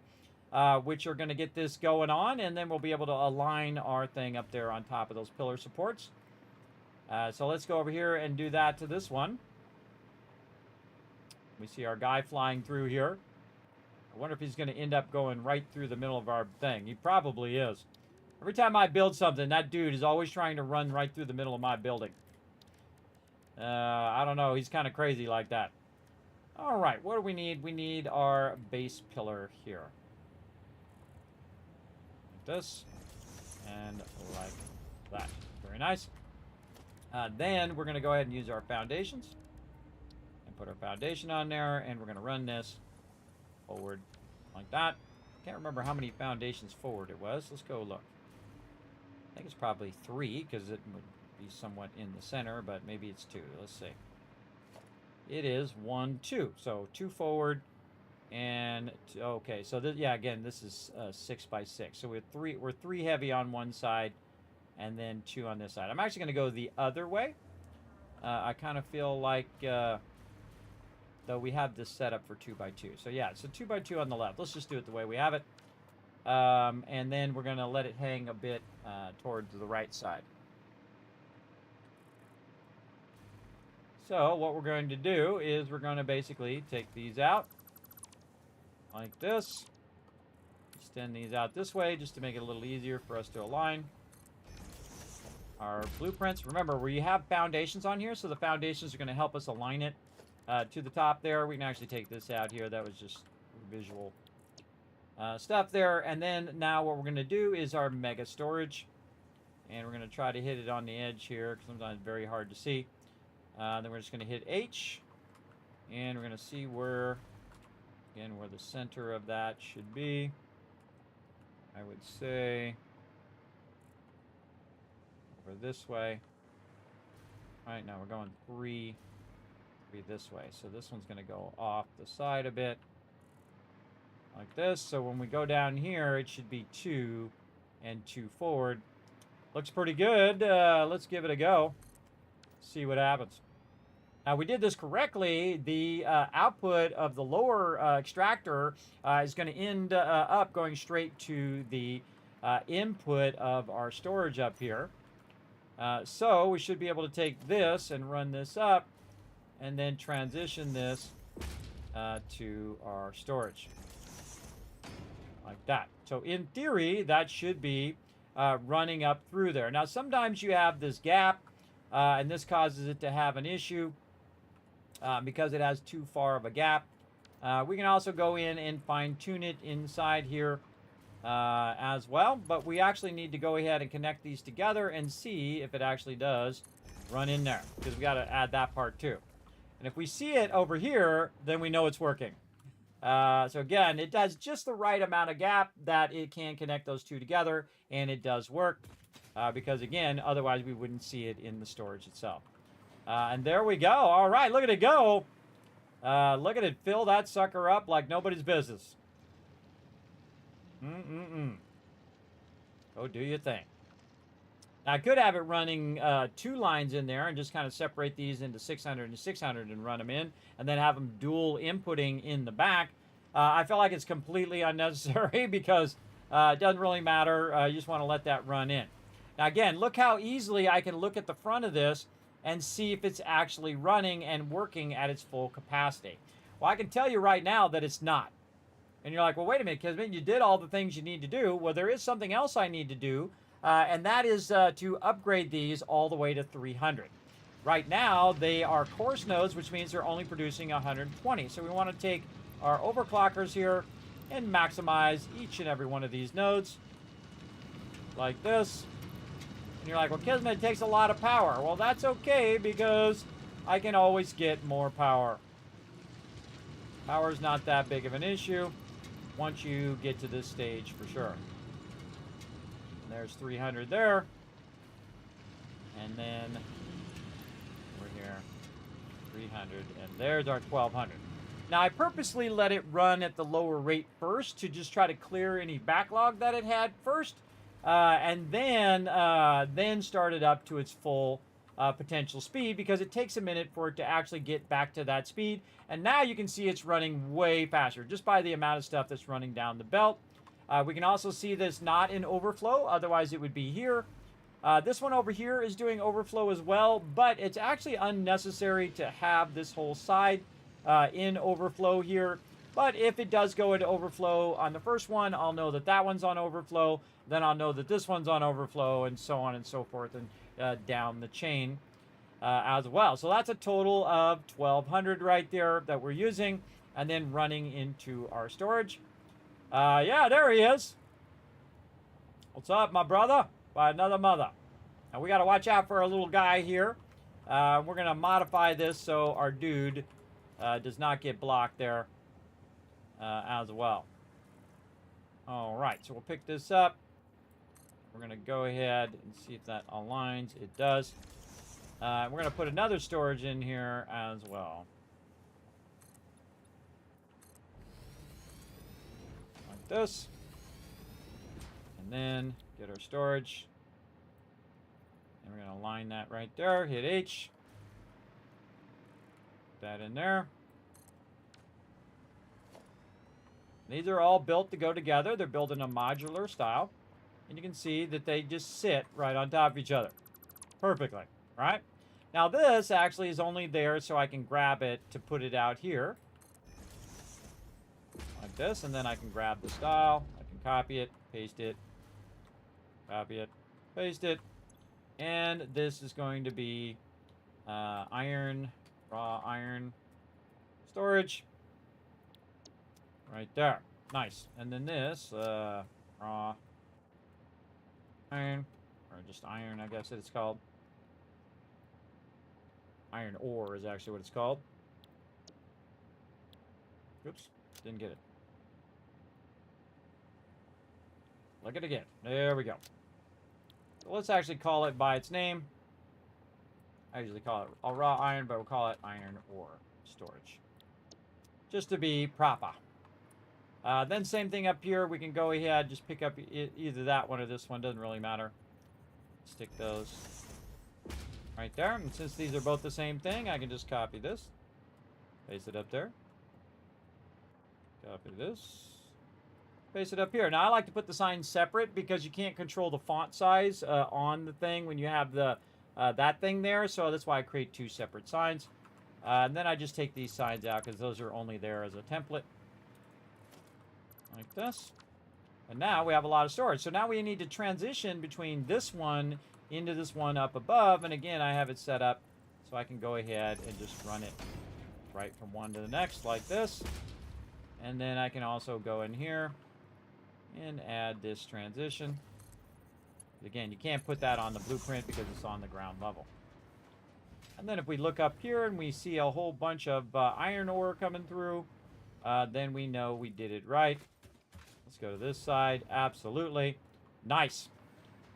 which are going to get this going on, and then we'll be able to align our thing up there on top of those pillar supports. So let's go over here and do that to this one. We see our guy flying through here. I wonder if he's going to end up going right through the middle of our thing. He probably is. Every time I build something, that dude is always trying to run right through the middle of my building. I don't know. He's kind of crazy like that. All right, what do we need? We need our base pillar here. Like this. And like that. Very nice. Then we're going to go ahead and use our foundations. And put our foundation on there. And we're going to run this forward like that. Can't remember how many foundations forward it was. Let's go look. I think it's probably 3 because it would be somewhat in the center, but maybe it's 2. Let's see. It is 1, 2. So 2 forward and okay. So this, yeah, again, this is 6 by 6. So we're 3 heavy on one side and then 2 on this side. I'm actually going to go the other way. I kind of feel like though we have this set up for 2 by 2. So yeah, so 2 by 2 on the left. Let's just do it the way we have it. And then we're going to let it hang a bit towards the right side. So what we're going to do is we're going to basically take these out like this. Extend these out this way just to make it a little easier for us to align our blueprints. Remember, we have foundations on here, so the foundations are going to help us align it to the top there. We can actually take this out here. That was just visual stuff there. And then now what we're going to do is our mega storage. And we're going to try to hit it on the edge here, because sometimes it's very hard to see. Then we're just going to hit H. And we're going to see where, again, where the center of that should be. I would say over this way. All right, now we're going 3 this way. So this one's going to go off the side a bit like this. So when we go down here, it should be 2 and 2 forward. Looks pretty good. Let's give it a go. See what happens. Now, we did this correctly. The output of the lower extractor is going to end up going straight to the input of our storage up here. So we should be able to take this and run this up and then transition this to our storage. Like that. So in theory, that should be running up through there. Now, sometimes you have this gap, and this causes it to have an issue because it has too far of a gap. We can also go in and fine-tune it inside here as well, but we actually need to go ahead and connect these together and see if it actually does run in there, because we got to add that part too. And if we see it over here, then we know it's working. So again, it does just the right amount of gap that it can connect those two together, and it does work because, again, otherwise we wouldn't see it in the storage itself. And there we go. All right, look at it go. Look at it fill that sucker up like nobody's business. Go do your thing. Now, I could have it running 2 lines in there and just kind of separate these into 600 and 600 and run them in, and then have them dual inputting in the back. I feel like it's completely unnecessary because it doesn't really matter. You just want to let that run in. Now, again, look how easily I can look at the front of this and see if it's actually running and working at its full capacity. Well, I can tell you right now that it's not. And you're like, well, wait a minute, Kismet, you did all the things you need to do. Well, there is something else I need to do. And that is to upgrade these all the way to 300. Right now, they are coarse nodes, which means they're only producing 120. So we want to take our overclockers here and maximize each and every one of these nodes like this. And you're like, well, Kismet, it takes a lot of power. Well, that's okay because I can always get more power. Power is not that big of an issue once you get to this stage for sure. There's 300 there. And then we're here, 300. And there's our 1200. Now, I purposely let it run at the lower rate first to just try to clear any backlog that it had first. And then start it up to its full potential speed, because it takes a minute for it to actually get back to that speed. And now you can see it's running way faster just by the amount of stuff that's running down the belt. We can also see this not in overflow, otherwise it would be here. This one over here is doing overflow as well, but it's actually unnecessary to have this whole side in overflow here. But if it does go into overflow on the first one, I'll know that that one's on overflow. Then I'll know that this one's on overflow, and so on and so forth, and down the chain as well. So that's a total of 1,200 right there that we're using, and then running into our storage. Yeah, there he is. What's up, my brother? By another mother. Now we got to watch out for our little guy here. We're going to modify this so our dude does not get blocked there as well. All right, so we'll pick this up. We're going to go ahead and see if that aligns. It does. We're going to put another storage in here as well. Like this. And then get our storage. And we're going to align that right there. Hit H. Put that in there. These are all built to go together. They're built in a modular style. And you can see that they just sit right on top of each other. Perfectly, right? Now this actually is only there so I can grab it to put it out here. Like this, and then I can grab the style. I can copy it, paste it, copy it, paste it. And this is going to be iron, raw iron storage. Right there. Nice. And then this, raw iron, or just iron, I guess it's called. Iron ore is actually what it's called. Oops, didn't get it. Look at it again. There we go. So let's actually call it by its name. I usually call it a raw iron, but we'll call it iron ore storage. Just to be proper. Then same thing up here. We can go ahead, just pick up either that one or this one. Doesn't really matter. Stick those right there. And since these are both the same thing, I can just copy this. Paste it up there. Copy this. Paste it up here. Now I like to put the signs separate because you can't control the font size on the thing when you have the that thing there. So that's why I create two separate signs. And then I just take these signs out because those are only there as a template. Like this. And now we have a lot of storage. So now we need to transition between this one into this one up above. And again, I have it set up so I can go ahead and just run it right from one to the next like this. And then I can also go in here and add this transition. Again, you can't put that on the blueprint because it's on the ground level. And then if we look up here and we see a whole bunch of iron ore coming through, then we know we did it right. Let's go to this side. Absolutely. Nice.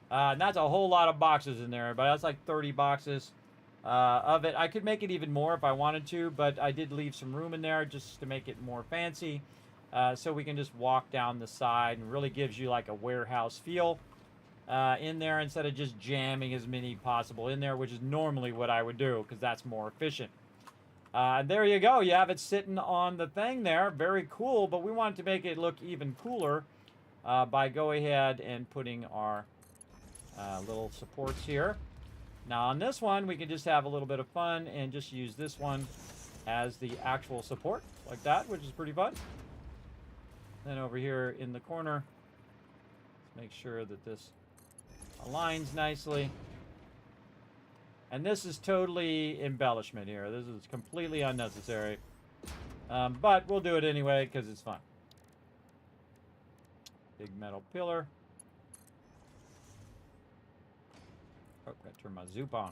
And that's a whole lot of boxes in there, but that's like 30 boxes of it. I could make it even more if I wanted to, but I did leave some room in there just to make it more fancy. So we can just walk down the side and really gives you like a warehouse feel in there instead of just jamming as many possible in there, which is normally what I would do because that's more efficient. There you go. You have it sitting on the thing there. Very cool, but we wanted to make it look even cooler by go ahead and putting our little supports here. Now on this one, we can just have a little bit of fun and just use this one as the actual support like that, which is pretty fun. Then over here in the corner, let's make sure that this aligns nicely. And this is totally embellishment here. This is completely unnecessary. But we'll do it anyway because it's fun. Big metal pillar. Oh, gotta turn my zoop on.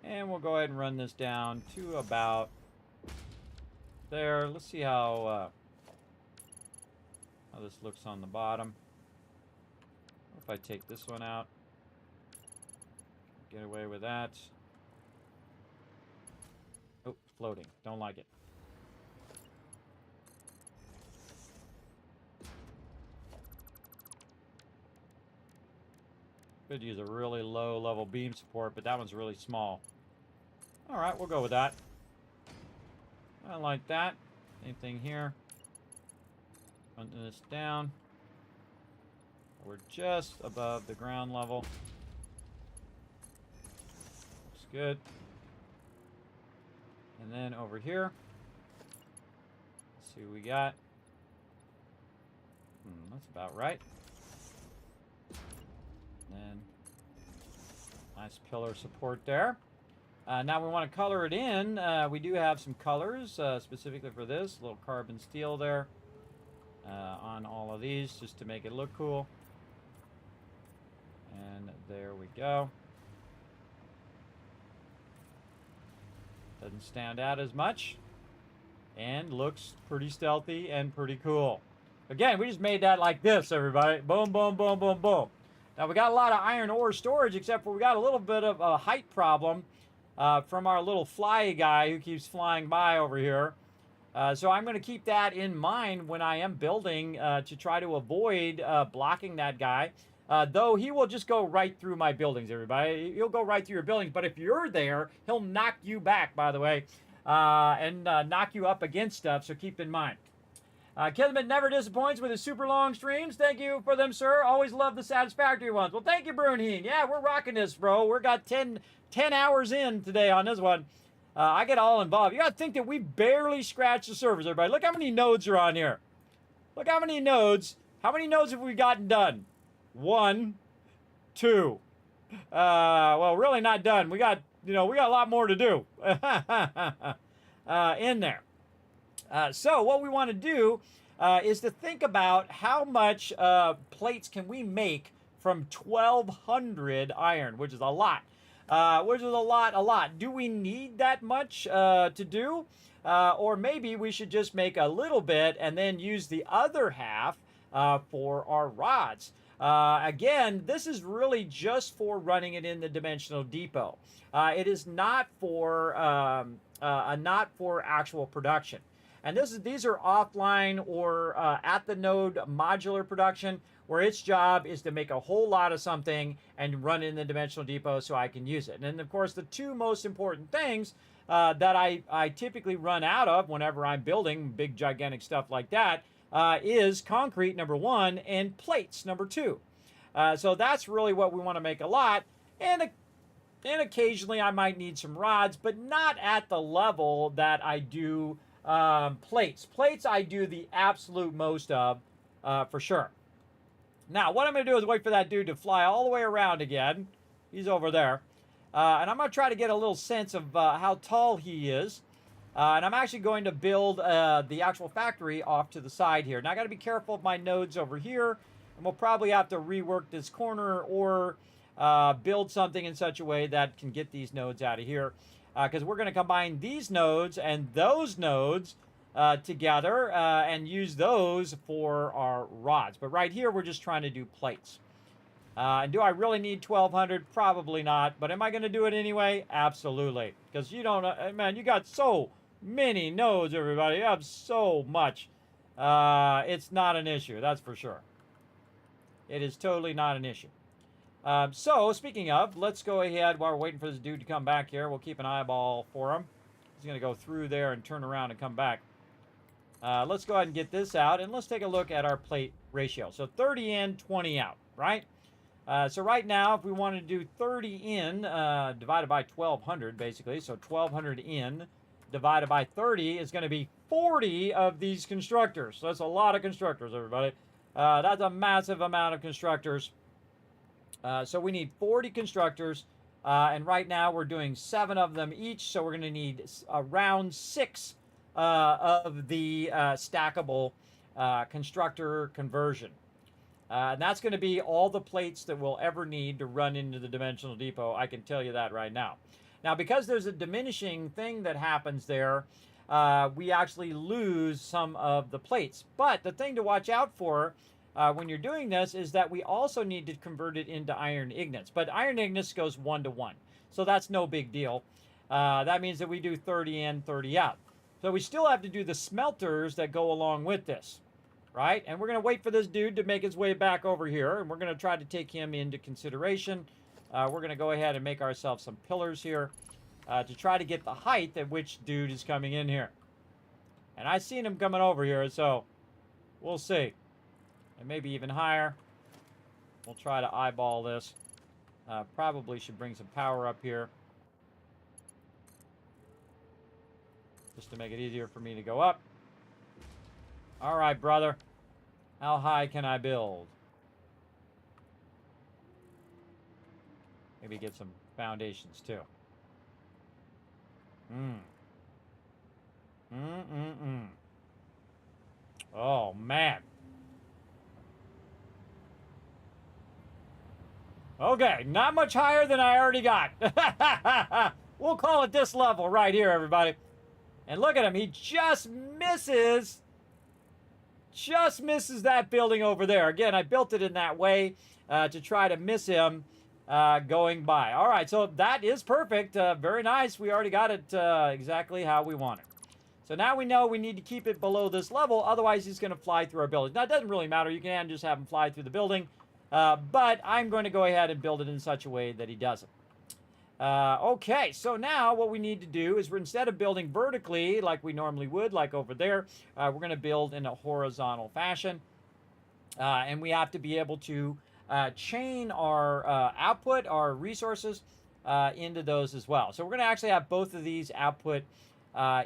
And we'll go ahead and run this down to about there. Let's see how this looks on the bottom. If I take this one out. Get away with that. Oh, floating. Don't like it. Could use a really low level beam support, but that one's really small. Alright, we'll go with that. I like that. Same thing here. Running this down. We're just above the ground level. Good. And then over here, let's see what we got. That's about right. And nice pillar support there. Now we want to color it in. We do have some colors specifically for this. A little carbon steel there on all of these just to make it look cool. And there we go. Doesn't stand out as much. And looks pretty stealthy and pretty cool. Again, we just made that like this, everybody. Boom, boom, boom, boom, boom. Now, we got a lot of iron ore storage, except for we got a little bit of a height problem from our little fly guy who keeps flying by over here. So I'm going to keep that in mind when I am building to try to avoid blocking that guy. Though he will just go right through my buildings, everybody. He'll go right through your buildings. But if you're there, he'll knock you back, by the way, and knock you up against stuff. So keep in mind. Kismet never disappoints with his super long streams. Thank you for them, sir. Always love the Satisfactory ones. Well, thank you, Brunheen. Yeah, we're rocking this, bro. We're got 10 hours in today on this one. I get all involved. You got to think that we barely scratched the surface, everybody. Look how many nodes are on here. Look how many nodes. How many nodes have we gotten done? 1, 2. Well, really not done. We got a lot more to do in there. So what we want to do is to think about how much plates can we make from 1,200 iron, which is a lot. A lot. Do we need that much to do? Or maybe we should just make a little bit and then use the other half for our rods. Again, this is really just for running it in the dimensional depot. It is not for actual production. And these are offline or at the node modular production, where its job is to make a whole lot of something and run in the dimensional depot so I can use it. And then, of course, the two most important things that I typically run out of whenever I'm building big, gigantic stuff like that is concrete, number one, and plates, number two. So that's really what we want to make a lot. And occasionally I might need some rods, but not at the level that I do plates. Plates I do the absolute most of for sure. Now, what I'm going to do is wait for that dude to fly all the way around again. He's over there. And I'm going to try to get a little sense of how tall he is. And I'm actually going to build the actual factory off to the side here. Now, I got to be careful of my nodes over here. And we'll probably have to rework this corner or build something in such a way that can get these nodes out of here. Because we're going to combine these nodes and those nodes together and use those for our rods. But right here, we're just trying to do plates. And do I really need 1,200? Probably not. But am I going to do it anyway? Absolutely. Because you don't, man, you got so many nodes, everybody. You have so much. It's not an issue, that's for sure. It is totally not an issue. So, speaking of, let's go ahead while we're waiting for this dude to come back here. We'll keep an eyeball for him. He's going to go through there and turn around and come back. Let's go ahead and get this out, and let's take a look at our plate ratio. So 30 in, 20 out, right? So right now, if we want to do 30 in divided by 1,200, basically, so 1,200 in divided by 30 is going to be 40 of these constructors. So that's a lot of constructors, everybody. That's a massive amount of constructors. So we need 40 constructors, and right now we're doing 7 of them each, so we're going to need around 6 of the stackable constructor conversion. And that's going to be all the plates that we'll ever need to run into the dimensional depot. I can tell you that right now. Now, because there's a diminishing thing that happens there, we actually lose some of the plates. But the thing to watch out for when you're doing this is that we also need to convert it into iron ignits. But iron ignits goes 1-to-1. So that's no big deal. That means that we do 30 in, 30 out. So we still have to do the smelters that go along with this. Right? And we're going to wait for this dude to make his way back over here. And we're going to try to take him into consideration. We're going to go ahead and make ourselves some pillars here to try to get the height at which dude is coming in here. And I've seen him coming over here, so we'll see. And maybe even higher. We'll try to eyeball this. Probably should bring some power up here. Just to make it easier for me to go up. All right, brother. How high can I build? Maybe get some foundations, too. Oh, man. Okay, not much higher than I already got. We'll call it this level right here, everybody. And look at him. He just misses that building over there. Again, I built it in that way to try to miss him going by. All right, so that is perfect. Very nice. We already got it exactly how we want it. So now we know we need to keep it below this level. Otherwise, he's going to fly through our building. Now, it doesn't really matter. You can just have him fly through the building. But I'm going to go ahead and build it in such a way that he doesn't. Okay, so now what we need to do is instead of building vertically like we normally would, like over there, we're going to build in a horizontal fashion. And we have to be able to chain our output, our resources, into those as well. So we're going to actually have both of these output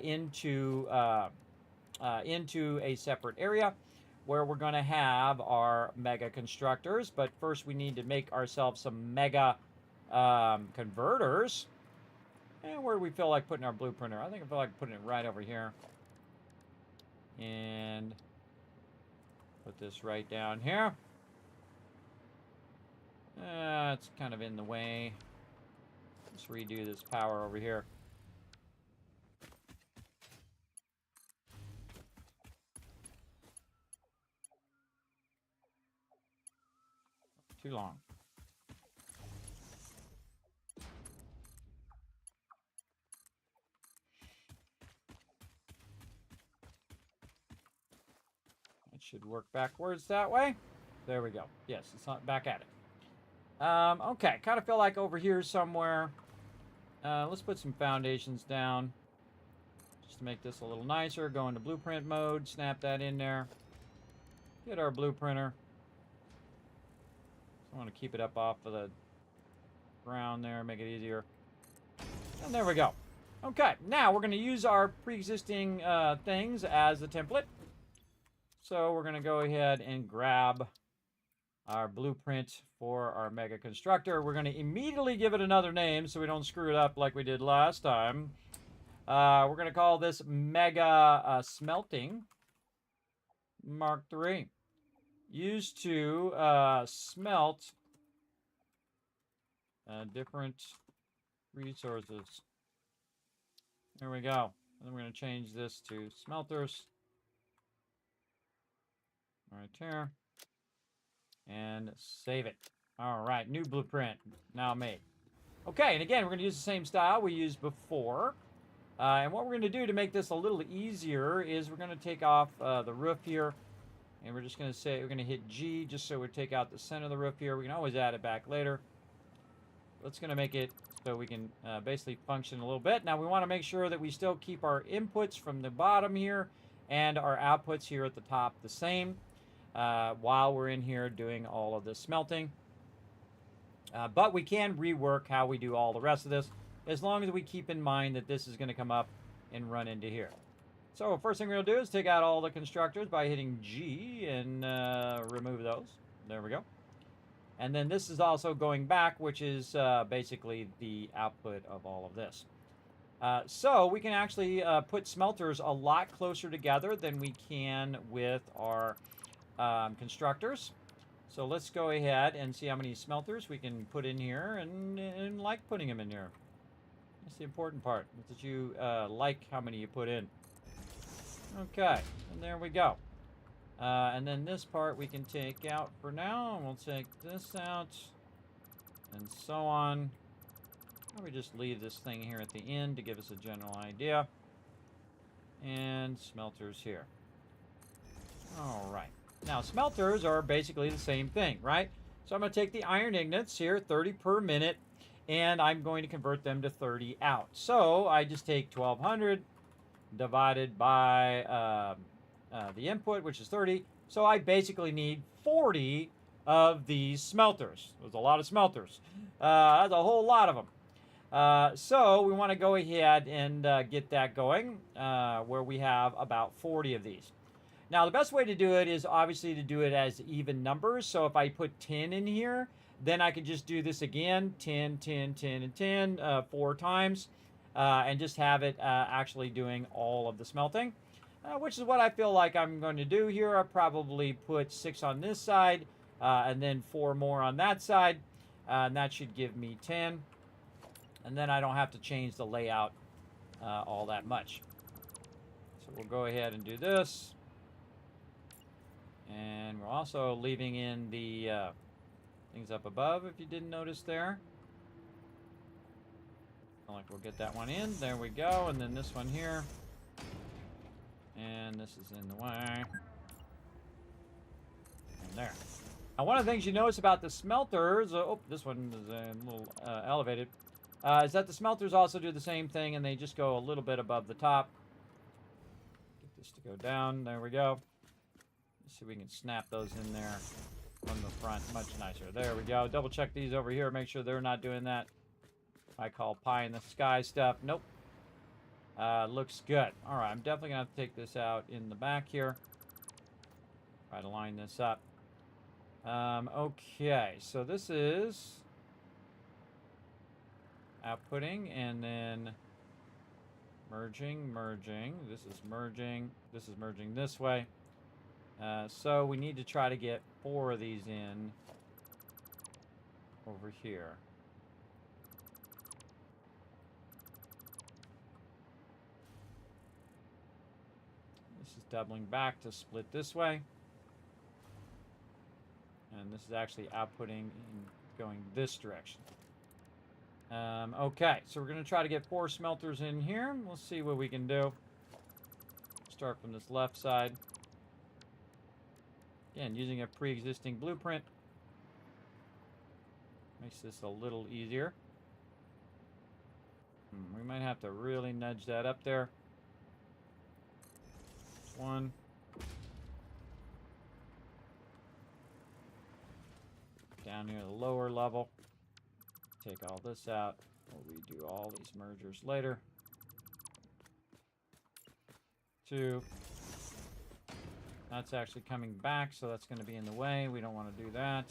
into a separate area where we're going to have our mega constructors. But first we need to make ourselves some mega converters. And where do we feel like putting our blueprinter? I think I feel like putting it right over here. And put this right down here. It's kind of in the way. Let's redo this power over here. Too long. It should work backwards that way. There we go. Yes, it's not back at it. Okay, kind of feel like over here somewhere. Let's put some foundations down. Just to make this a little nicer. Go into blueprint mode. Snap that in there. Get our blueprinter. I want to keep it up off of the ground there. Make it easier. And there we go. Okay, now we're going to use our pre-existing things as the template. So we're going to go ahead and grab our blueprint for our mega constructor. We're going to immediately give it another name so we don't screw it up like we did last time. We're going to call this Mega Smelting Mark III. Used to smelt different resources. There we go. And then we're going to change this to smelters. Right here. And save it. All right, new blueprint now made. Okay, and again, we're going to use the same style we used before. And what we're going to do to make this a little easier is we're going to take off the roof here. And we're just going to say, we're going to hit G just so we take out the center of the roof here. We can always add it back later. That's going to make it so we can basically function a little bit. Now we want to make sure that we still keep our inputs from the bottom here and our outputs here at the top the same while we're in here doing all of this smelting. But we can rework how we do all the rest of this as long as we keep in mind that this is going to come up and run into here. So first thing we're going to do is take out all the constructors by hitting G and remove those. There we go. And then this is also going back, which is basically the output of all of this. So we can actually put smelters a lot closer together than we can with our constructors. So let's go ahead and see how many smelters we can put in here and like putting them in here. That's the important part, is that you like how many you put in. Okay, and there we go. And then this part we can take out for now. And we'll take this out. And so on. Or we just leave this thing here at the end to give us a general idea. And smelters here. Alright. Now, smelters are basically the same thing, right? So I'm going to take the iron ingots here, 30 per minute. And I'm going to convert them to 30 out. So I just take 1200 divided by the input, which is 30. So I basically need 40 of these smelters. There's a lot of smelters. That's a whole lot of them. So we want to go ahead and get that going where we have about 40 of these. Now, the best way to do it is obviously to do it as even numbers. So if I put 10 in here, then I can just do this again, 10, 10, 10, and 10, 4 times, and just have it actually doing all of the smelting, which is what I feel like I'm going to do here. I'll probably put 6 on this side, and then 4 more on that side, and that should give me 10. And then I don't have to change the layout all that much. So we'll go ahead and do this. And we're also leaving in the things up above, if you didn't notice there. Like we'll get that one in. There we go. And then this one here. And this is in the way. And there. Now, one of the things you notice about the smelters, oh, this one is a little elevated, is that the smelters also do the same thing, and they just go a little bit above the top. Get this to go down. There we go. Let's see if we can snap those in there from the front. Much nicer. There we go. Double check these over here. Make sure they're not doing that. I call pie in the sky stuff. Nope. Looks good. All right. I'm definitely going to have to take this out in the back here. Try to line this up. Okay. So this is outputting and then merging. This is merging. This is merging this way. So we need to try to get 4 of these in over here. This is doubling back to split this way. And this is actually outputting and going this direction. Okay, so we're going to try to get 4 smelters in here. We'll see what we can do. Start from this left side. Again, using a pre-existing blueprint makes this a little easier. We might have to really nudge that up there. 1. Down near the lower level. Take all this out. We'll redo all these mergers later. 2. That's actually coming back, so that's going to be in the way. We don't want to do that.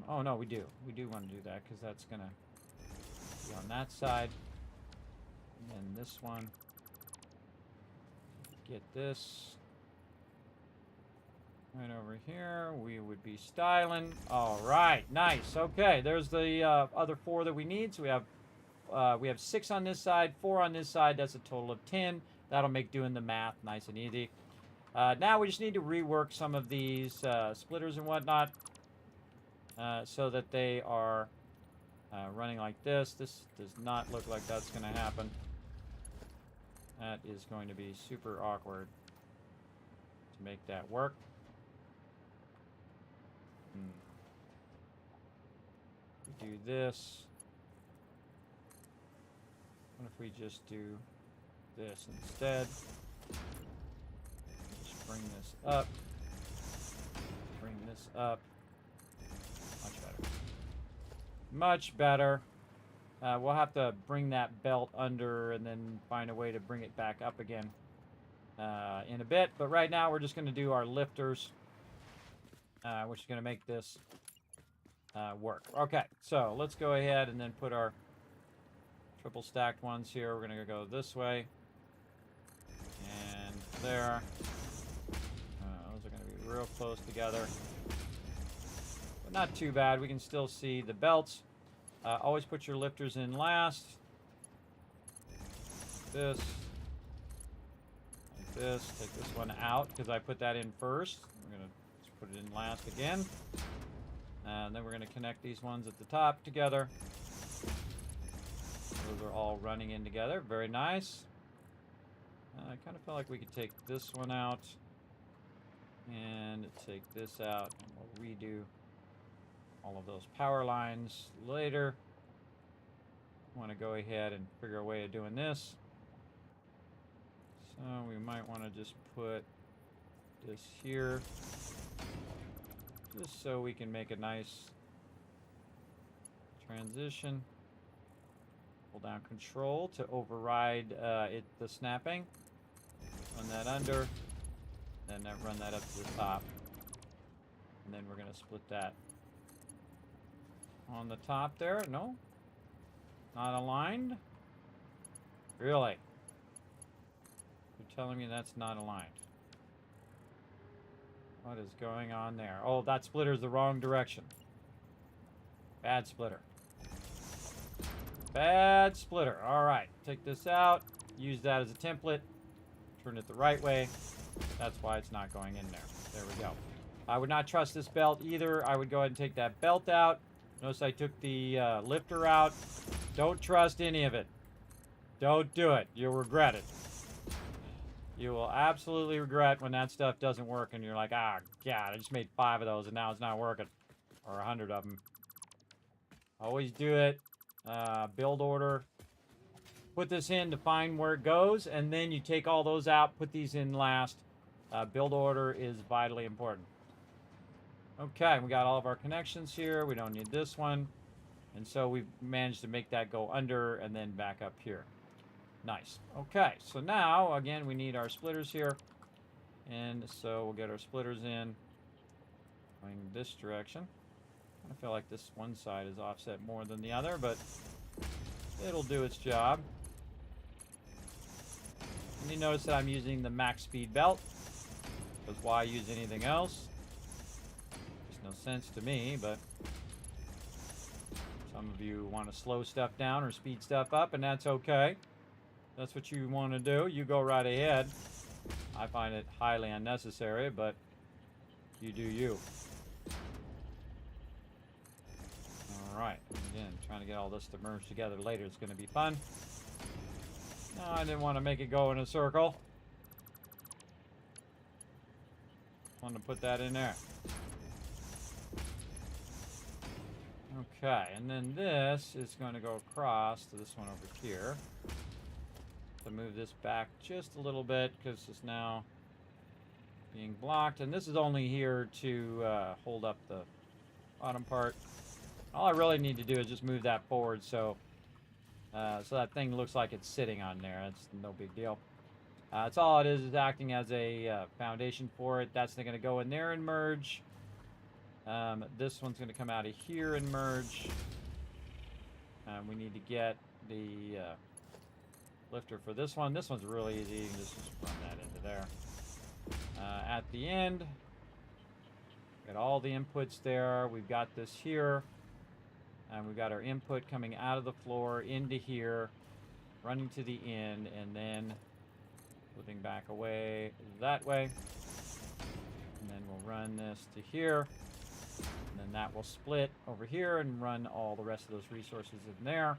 Oh, no, we do. We do want to do that, because that's going to be on that side. And then this one. Get this. Right over here. We would be styling. All right, nice. Okay, there's the other 4 that we need. So we have 6 on this side, 4 on this side. That's a total of 10. That'll make doing the math nice and easy. Now we just need to rework some of these splitters and whatnot so that they are running like this. This does not look like that's going to happen. That is going to be super awkward to make that work. We do this. What if we just do this instead? Just bring this up. Bring this up. Much better. Much better. We'll have to bring that belt under and then find a way to bring it back up again in a bit. But right now we're just going to do our lifters, which is going to make this work. Okay, so let's go ahead and then put our triple stacked ones here. We're going to go this way. And there. Those are going to be real close together. But not too bad. We can still see the belts. Always put your lifters in last. Like this. Like this. Take this one out because I put that in first. We're going to just put it in last again. And then we're going to connect these ones at the top together. Those are all running in together. Very nice. I kind of feel like we could take this one out and take this out, and we'll redo all of those power lines later. I want to go ahead and figure a way of doing this. So we might want to just put this here, just so we can make a nice transition. Hold down Control to override the snapping. And run that under, then run that up to the top. And then we're going to split that. On the top there? No? Not aligned? Really? You're telling me that's not aligned. What is going on there? Oh, that splitter's the wrong direction. Bad splitter. Bad splitter. All right, take this out. Use that as a template. Turn it the right way. That's why it's not going in there. There we go. I would not trust this belt either. I would go ahead and take that belt out. Notice I took the lifter out. Don't trust any of it. Don't do it. You'll regret it. You will absolutely regret when that stuff doesn't work and you're like, ah, God, I just made 5 of those and now it's not working. Or 100 of them. Always do it. Build order. Put this in to find where it goes, and then you take all those out, put these in last. Build order is vitally important. Okay, we got all of our connections here. We don't need this one. And so we've managed to make that go under and then back up here. Nice. Okay, so now, again, we need our splitters here. And so we'll get our splitters in. Going this direction. I feel like this one side is offset more than the other, but it'll do its job. And you notice that I'm using the max speed belt. Because why use anything else? Makes no sense to me, but some of you want to slow stuff down or speed stuff up, and that's okay. That's what you want to do. You go right ahead. I find it highly unnecessary, but you do you. Alright, again, trying to get all this to merge together later. It's going to be fun. No, I didn't want to make it go in a circle. Want to put that in there. Okay, and then this is going to go across to this one over here. To move this back just a little bit because it's now being blocked. And this is only here to hold up the bottom part. All I really need to do is just move that forward so that thing looks like it's sitting on there. That's no big deal. That's all it is acting as a foundation for it. That's going to go in there and merge. This one's going to come out of here and merge. We need to get the lifter for this one. This one's really easy. You can just run that into there. At the end, got all the inputs there. We've got this here. And we've got our input coming out of the floor into here, running to the end, and then flipping back away that way. And then we'll run this to here. And then that will split over here and run all the rest of those resources in there.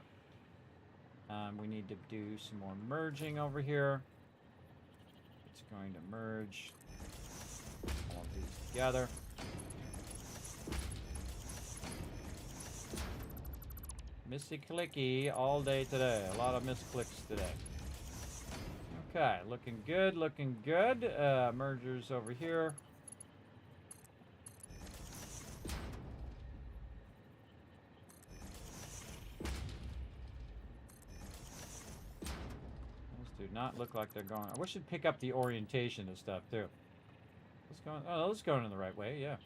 We need to do some more merging over here. It's going to merge all of these together. Missy clicky all day today. A lot of misclicks today. Okay, looking good, looking good. Mergers over here. Those do not look like they're going. I wish it'd pick up the orientation and stuff too. What's going? Oh, it's going in the right way. Yeah.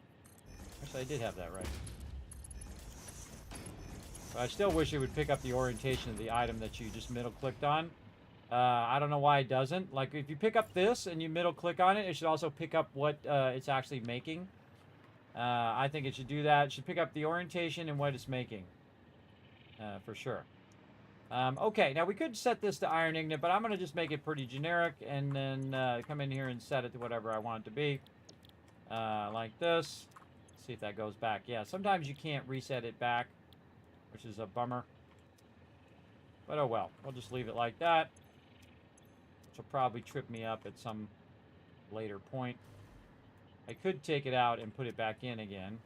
Actually, I did have that right. But I still wish it would pick up the orientation of the item that you just middle clicked on. I don't know why it doesn't. Like if you pick up this and you middle click on it, it should also pick up what it's actually making. I think it should do that. It should pick up the orientation and what it's making. For sure. Okay, now we could set this to iron ignet, but I'm going to just make it pretty generic and then come in here and set it to whatever I want it to be. Like this. See if that goes back. Yeah, sometimes you can't reset it back, which is a bummer. But oh well, we'll just leave it like that. Which will probably trip me up at some later point. I could take it out and put it back in again.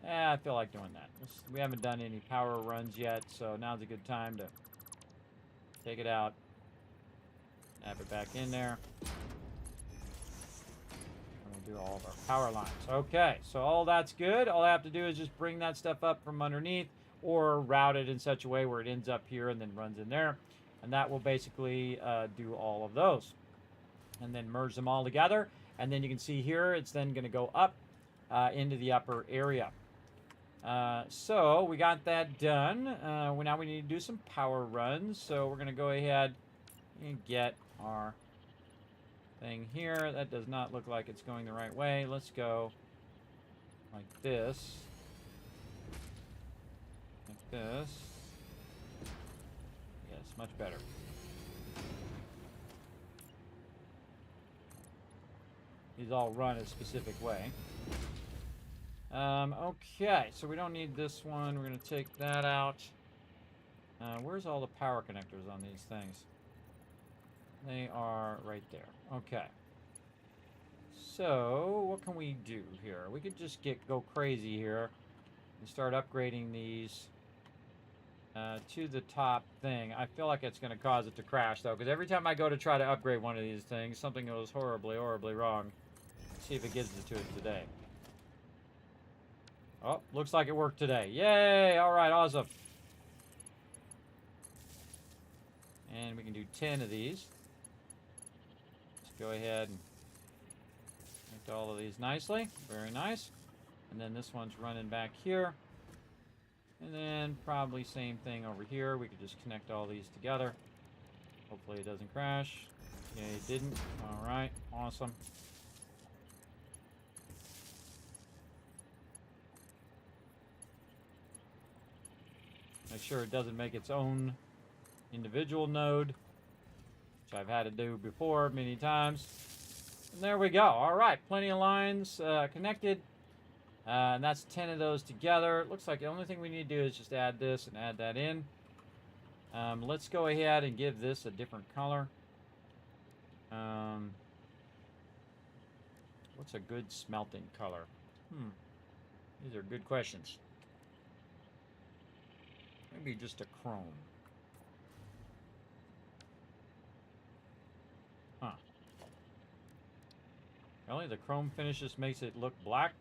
I feel like doing that. We haven't done any power runs yet, so now's a good time to take it out. Have it back in there. Do all of our power lines. Okay, so all that's good. All I have to do is just bring that stuff up from underneath or route it in such a way where it ends up here and then runs in there. And that will basically do all of those. and then merge them all together. And then you can see here, it's then going to go up into the upper area. So we got that done. Now we need to do some power runs. So we're going to go ahead and get our thing here. That does not look like it's going the right way. Let's go like this. Like this. Yes, much better. These all run a specific way. Okay, so we don't need this one. We're going to take that out. Where's all the power connectors on these things? They are right there. Okay. So, what can we do here? We could just go crazy here and start upgrading these to the top thing. I feel like it's going to cause it to crash, though, because every time I go to try to upgrade one of these things, something goes horribly, horribly wrong. Let's see if it gives it to it today. Oh, looks like it worked today. Yay! All right, awesome. And we can do 10 of these. Let's go ahead and connect all of these nicely. Very nice. And then this one's running back here. And then probably same thing over here. We could just connect all these together. Hopefully it doesn't crash. Yeah, it didn't. All right, awesome. Make sure it doesn't make its own individual node, which I've had to do before many times. And there we go. All right, plenty of lines connected. And that's 10 of those together. It looks like the only thing we need to do is just add this and add that in. Let's go ahead and give this a different color. What's a good smelting color? These are good questions. Maybe just a chrome. Huh. Really? The chrome finish just makes it look black?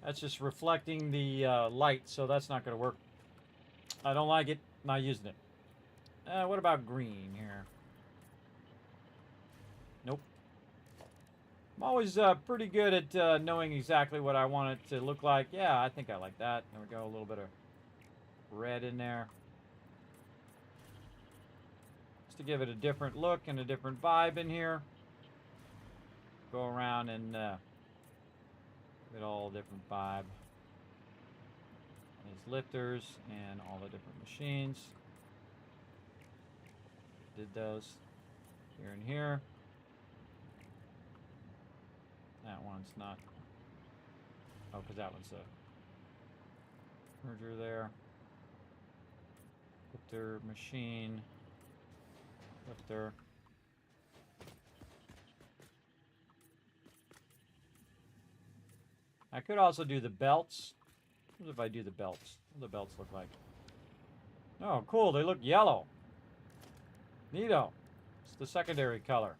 That's just reflecting the light, so that's not going to work. I don't like it. Not using it. What about green here? Nope. I'm always pretty good at knowing exactly what I want it to look like. Yeah, I think I like that. There we go. A little bit of red in there. Just to give it a different look and a different vibe in here. Go around and give it all a different vibe. These lifters and all the different machines. Did those here and here. That one's not. Oh, because that one's a merger there. Lifter, machine, lifter. I could also do the belts. What if I do the belts? What do the belts look like? Oh, cool. They look yellow. Neato. It's the secondary color.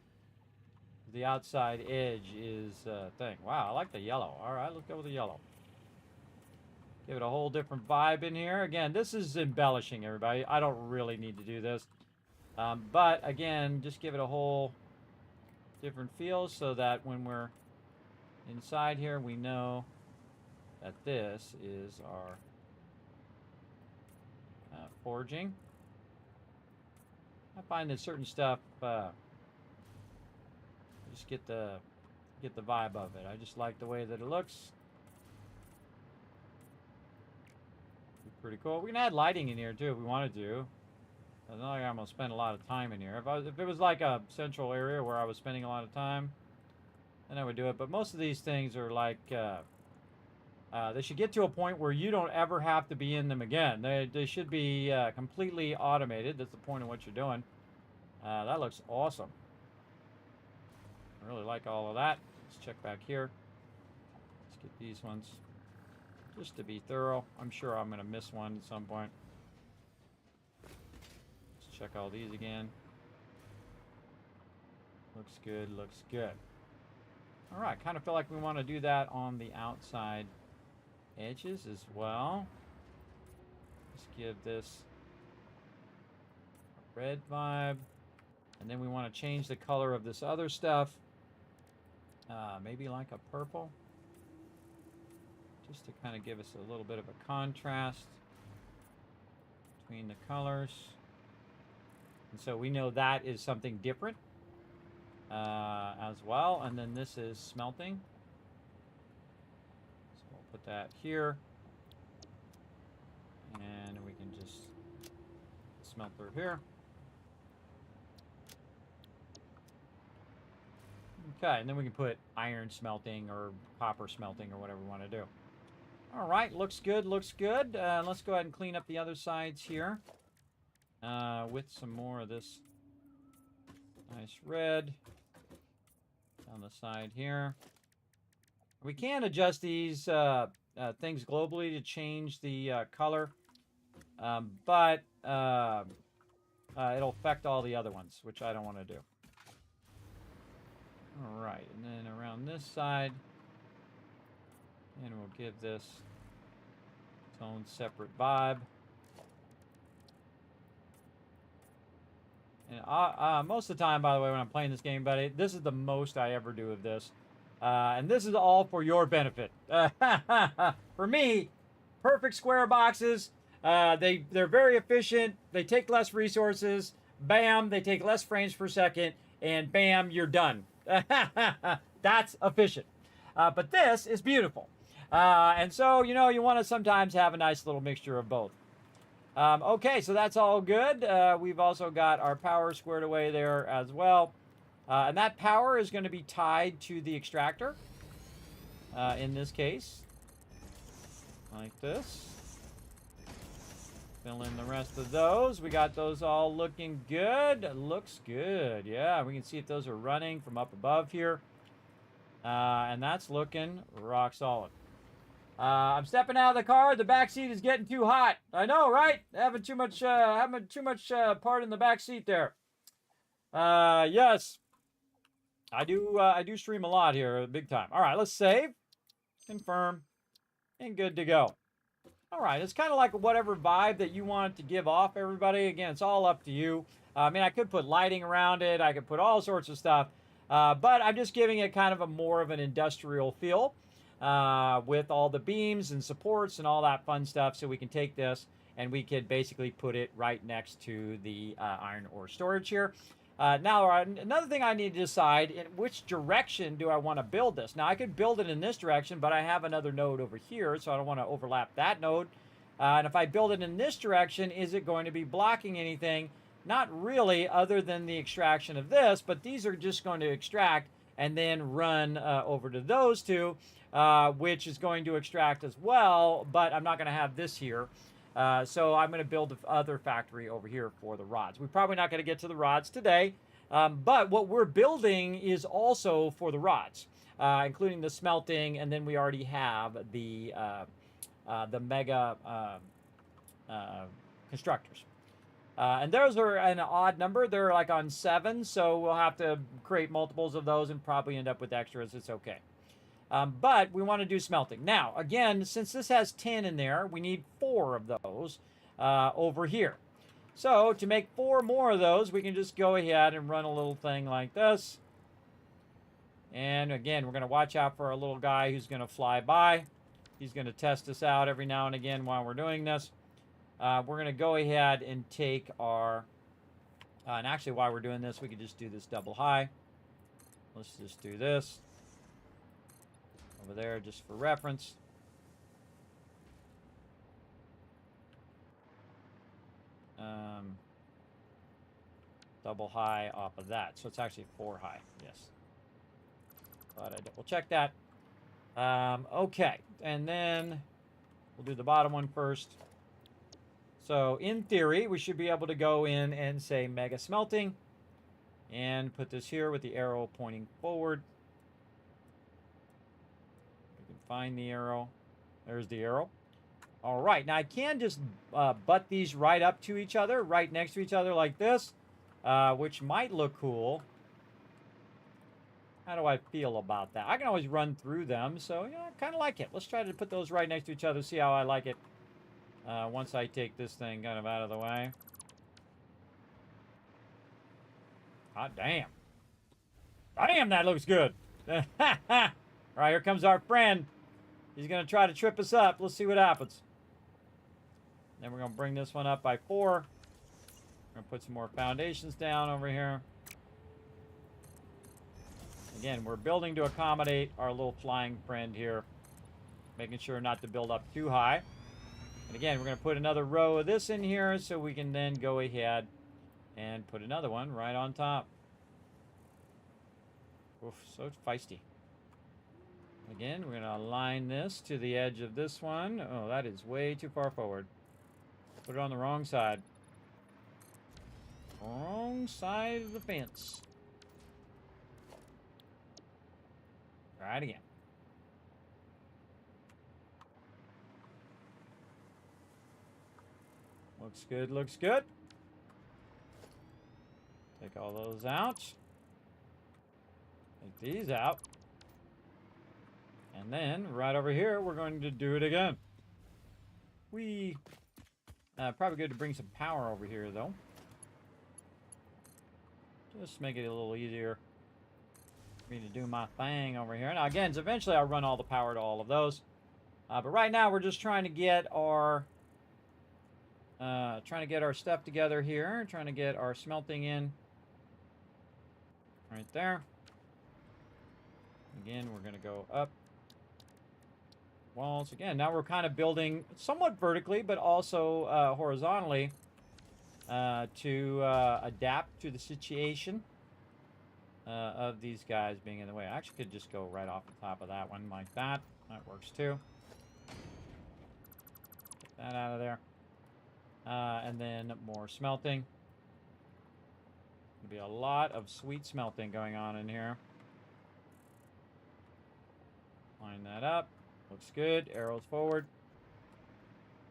The outside edge is thing. Wow, I like the yellow. All right, let's go with the yellow. Give it a whole different vibe in here. Again, this is embellishing, everybody. I don't really need to do this. But, again, just give it a whole different feel so that when we're inside here, we know that this is our forging. I find that certain stuff... just get the vibe of it. I just like the way that it looks. Pretty cool. We can add lighting in here too if we wanted to. It's not like I'm gonna spend a lot of time in here. If it was like a central area where I was spending a lot of time, then I would do it. But most of these things are like they should get to a point where you don't ever have to be in them again. They should be completely automated. That's the point of what you're doing. That looks awesome. I really like all of that. Let's check back here. Let's get these ones just to be thorough. I'm sure I'm going to miss one at some point. Let's check all these again. Looks good, looks good. All right, kind of feel like we want to do that on the outside edges as well. Let's give this red vibe. And then we want to change the color of this other stuff. Maybe like a purple. Just to kind of give us a little bit of a contrast between the colors. And so we know that is something different as well. And then this is smelting. So we'll put that here. And we can just smelt through here. Okay, and then we can put iron smelting or copper smelting or whatever we want to do. All right, looks good, looks good. Let's go ahead and clean up the other sides here with some more of this nice red on the side here. We can adjust these things globally to change the color, but it'll affect all the other ones, which I don't want to do. All right, and then around this side, and we'll give this its own separate vibe. And most of the time, by the way, when I'm playing this game, buddy, this is the most I ever do of this. And this is all for your benefit. For me, perfect square boxes. They're very efficient. They take less resources. Bam, they take less frames per second. And bam, you're done. That's efficient. But this is beautiful. And so, you know, you want to sometimes have a nice little mixture of both. Okay, so that's all good. We've also got our power squared away there as well. And that power is going to be tied to the extractor in this case. Like this. Fill in the rest of those. We got those all looking good. Looks good. Yeah, we can see if those are running from up above here. And that's looking rock solid. I'm stepping out of the car. The back seat is getting too hot. I know, right? Having too much part in the back seat there. Yes. I do stream a lot here, big time. All right, let's save, confirm, and good to go. All right, it's kind of like whatever vibe that you want to give off, everybody. Again, it's all up to you. I mean, I could put lighting around it. I could put all sorts of stuff. But I'm just giving it kind of a more of an industrial feel with all the beams and supports and all that fun stuff. So we can take this and we could basically put it right next to the iron ore storage here. Now, another thing I need to decide, in which direction do I want to build this? Now, I could build it in this direction, but I have another node over here, so I don't want to overlap that node. And if I build it in this direction, is it going to be blocking anything? Not really, other than the extraction of this, but these are just going to extract and then run over to those two, which is going to extract as well, but I'm not going to have this here. So I'm going to build the other factory over here for the rods. We're probably not going to get to the rods today, but what we're building is also for the rods, including the smelting, and then we already have the mega constructors. And those are an odd number. They're like on 7, so we'll have to create multiples of those and probably end up with extras. It's okay. But we want to do smelting. Now, again, since this has 10 in there, we need 4 of those over here. So to make 4 more of those, we can just go ahead and run a little thing like this. And again, we're going to watch out for our little guy who's going to fly by. He's going to test us out every now and again while we're doing this. We're going to go ahead and take our... and actually, while we're doing this, we could just do this double high. Let's just do this. Over there, just for reference. Double high off of that. So it's actually 4 high. Yes. But I double check that. Okay. And then we'll do the bottom one first. So in theory, we should be able to go in and say mega smelting. And put this here with the arrow pointing forward. Find the arrow. There's the arrow. All right. Now, I can just butt these right up to each other, right next to each other like this, which might look cool. How do I feel about that? I can always run through them, so yeah, I kind of like it. Let's try to put those right next to each other, see how I like it once I take this thing kind of out of the way. Hot damn. Damn, that looks good. All right, here comes our friend. He's going to try to trip us up. Let's see what happens. Then we're going to bring this one up by 4. We're going to put some more foundations down over here. Again, we're building to accommodate our little flying friend here. Making sure not to build up too high. And again, we're going to put another row of this in here so we can then go ahead and put another one right on top. Oof, so feisty. Again, we're going to align this to the edge of this one. Oh, that is way too far forward. Put it on the wrong side. Wrong side of the fence. Try it again. Looks good, looks good. Take all those out. Take these out. And then, right over here, we're going to do it again. Probably good to bring some power over here, though. Just make it a little easier for me to do my thing over here. Now, again, eventually I'll run all the power to all of those. But right now, we're just trying to get our... stuff together here. Trying to get our smelting in. Right there. Again, we're going to go up. Walls. Again, now we're kind of building somewhat vertically, but also horizontally to adapt to the situation of these guys being in the way. I actually could just go right off the top of that one like that. That works too. Get that out of there. And then more smelting. There'll be a lot of sweet smelting going on in here. Line that up. Looks good. Arrows forward.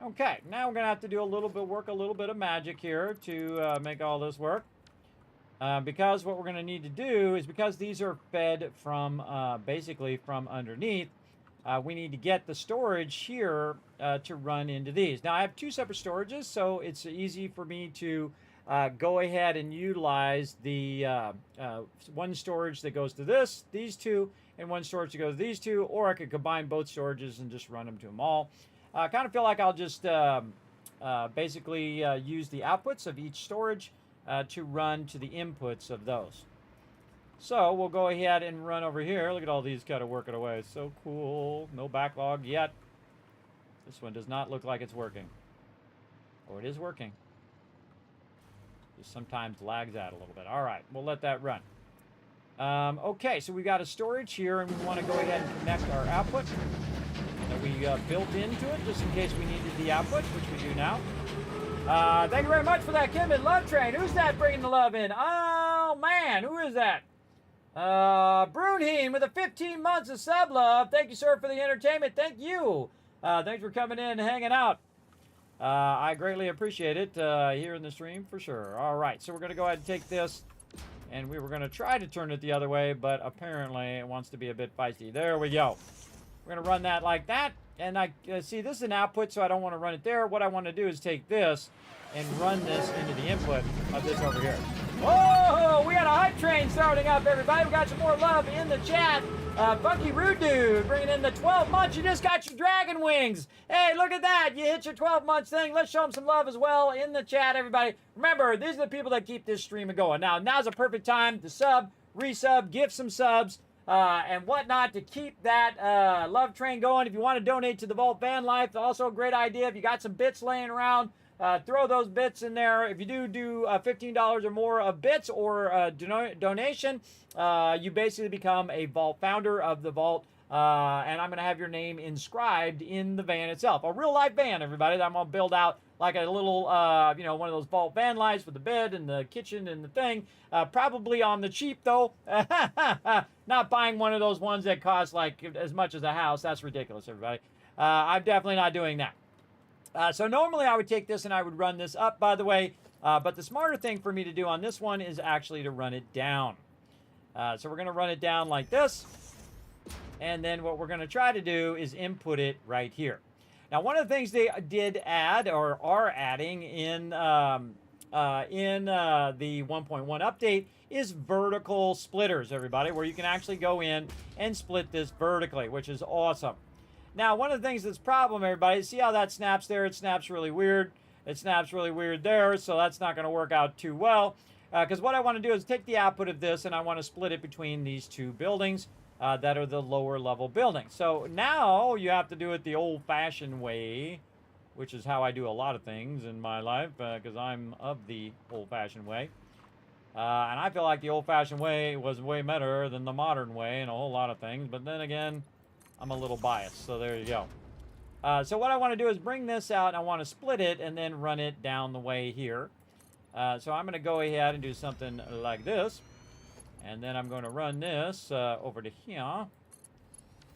Okay, now we're going to have to do a little bit of magic here to make all this work. Because what we're going to need to do is, because these are fed from, basically from underneath, we need to get the storage here to run into these. Now, I have 2 separate storages, so it's easy for me to go ahead and utilize the one storage that goes to these 2, and one storage that goes to these 2, or I could combine both storages and just run them to them all. I kind of feel like I'll just basically use the outputs of each storage to run to the inputs of those. So we'll go ahead and run over here. Look at all these kind of working away. So cool. No backlog yet. This one does not look like it's working. Oh, it is working. Just sometimes lags out a little bit. All right, we'll let that run. Okay, so we've got a storage here, and we want to go ahead and connect our output that we built into it, just in case we needed the output, which we do now. Thank you very much for that, Kismet Love Train. Who's that bringing the love in? Oh, man, who is that? Brunheen with the 15 months of sub love. Thank you, sir, for the entertainment. Thank you. Thanks for coming in and hanging out. I greatly appreciate it here in the stream, for sure. All right, so we're going to go ahead and take this, and we were going to try to turn it the other way, but apparently it wants to be a bit feisty. There we go. We're going to run that like that, and I see this is an output, so I don't want to run it there. What I want to do is take this and run this into the input of this over here. Whoa, we got a hype train starting up, everybody. We got some more love in the chat. Funky Rude Dude bringing in the 12 months. You just got your dragon wings. Hey, look at that. You hit your 12 months thing. Let's show them some love as well in the chat, everybody. Remember, these are the people that keep this stream going. Now's a perfect time to sub, resub, give some subs, and whatnot to keep that love train going. If you want to donate to the Vault Van Life, also a great idea. If you got some bits laying around, throw those bits in there. If you do $15 or more of bits or donation, you basically become a Vault founder of the Vault, and I'm going to have your name inscribed in the van itself. A real-life van, everybody, that I'm going to build out like a little, one of those Vault van lives with the bed and the kitchen and the thing. Probably on the cheap, though. Not buying one of those ones that cost like as much as a house. That's ridiculous, everybody. I'm definitely not doing that. So normally I would take this and I would run this up, by the way, but the smarter thing for me to do on this one is actually to run it down. So we're going to run it down like this, and then what we're going to try to do is input it right here. Now, one of the things they did add or are adding in in the 1.1 update is vertical splitters, everybody, where you can actually go in and split this vertically, which is awesome. Now, one of the things that's problem, everybody, see how that snaps there? It snaps really weird. It snaps really weird there, so that's not going to work out too well. Because what I want to do is take the output of this and I want to split it between these two buildings that are the lower level buildings. So now you have to do it the old-fashioned way, which is how I do a lot of things in my life, because I'm of the old-fashioned way. And I feel like the old-fashioned way was way better than the modern way in a whole lot of things. But then again, I'm a little biased, so there you go. So what I want to do is bring this out, and I want to split it and then run it down the way here. So I'm going to go ahead and do something like this. And then I'm going to run this over to here.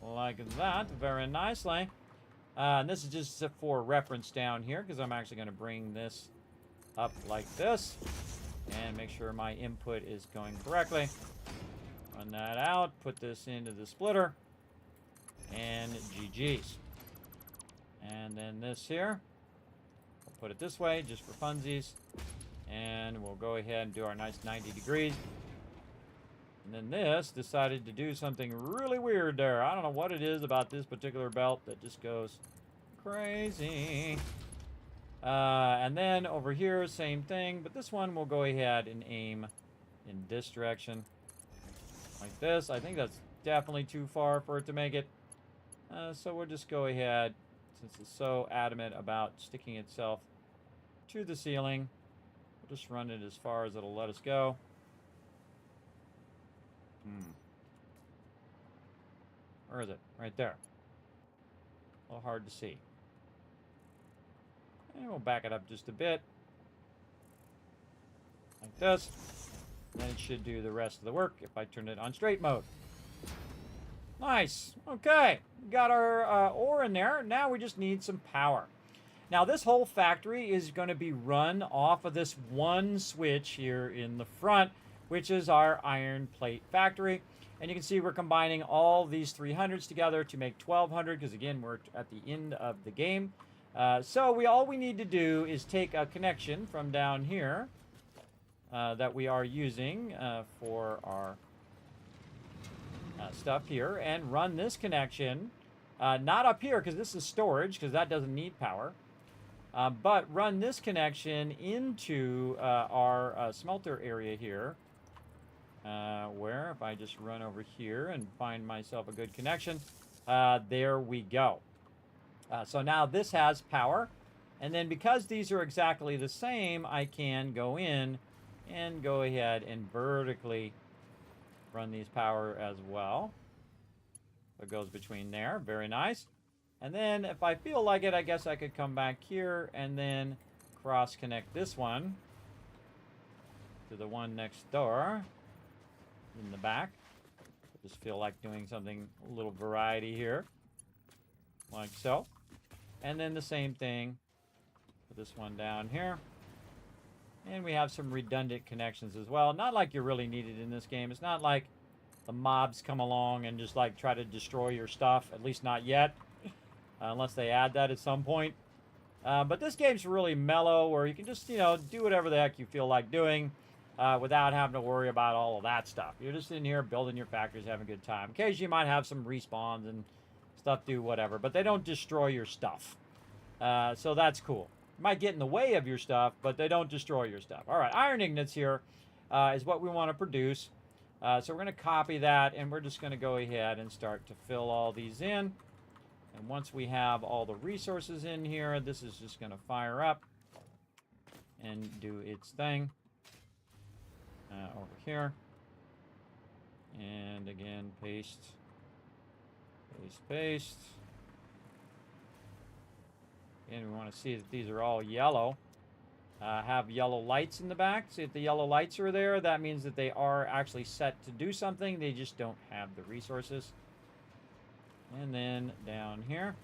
Like that, very nicely. And this is just for reference down here, because I'm actually going to bring this up like this. And make sure my input is going correctly. Run that out, put this into the splitter. And GG's. And then this here, we'll put it this way just for funsies. And we'll go ahead and do our nice 90 degrees. And then this decided to do something really weird there. I don't know what it is about this particular belt that just goes crazy. And then over here, same thing. But this one we'll go ahead and aim in this direction. Like this. I think that's definitely too far for it to make it. So we'll just go ahead, since it's so adamant about sticking itself to the ceiling, we'll just run it as far as it'll let us go. Where is it? Right there. A little hard to see. And we'll back it up just a bit. Like this. Then it should do the rest of the work if I turn it on straight mode. Nice. Okay. Got our ore in there. Now we just need some power. Now this whole factory is going to be run off of this one switch here in the front, which is our iron plate factory. And you can see we're combining all these 300s together to make 1200, because again, we're at the end of the game. So all we need to do is take a connection from down here that we are using for our stuff here, and run this connection, not up here because this is storage, because that doesn't need power, but run this connection into our smelter area here, where if I just run over here and find myself a good connection, there we go. So now this has power, and then because these are exactly the same, I can go in and go ahead and vertically run these power as well. So it goes between there. Very nice. And then if I feel like it, I guess I could come back here and then cross connect this one to the one next door in the back. I just feel like doing something, a little variety here. Like so. And then the same thing for this one down here. And we have some redundant connections as well. Not like you really need it in this game. It's not like the mobs come along and just like try to destroy your stuff. At least not yet. Unless they add that at some point. But this game's really mellow, where you can just, you know, do whatever the heck you feel like doing without having to worry about all of that stuff. You're just in here building your factories, having a good time. Occasionally you might have some respawns and stuff do whatever, but they don't destroy your stuff. So that's cool. Might get in the way of your stuff, but they don't destroy your stuff. All right, iron ingots here is what we want to produce. So we're going to copy that, and we're just going to go ahead and start to fill all these in. And once we have all the resources in here, this is just going to fire up and do its thing over here. And again, paste, paste, paste. And we want to see that these are all yellow. Have yellow lights in the back. See if the yellow lights are there. That means that they are actually set to do something. They just don't have the resources. And then down here.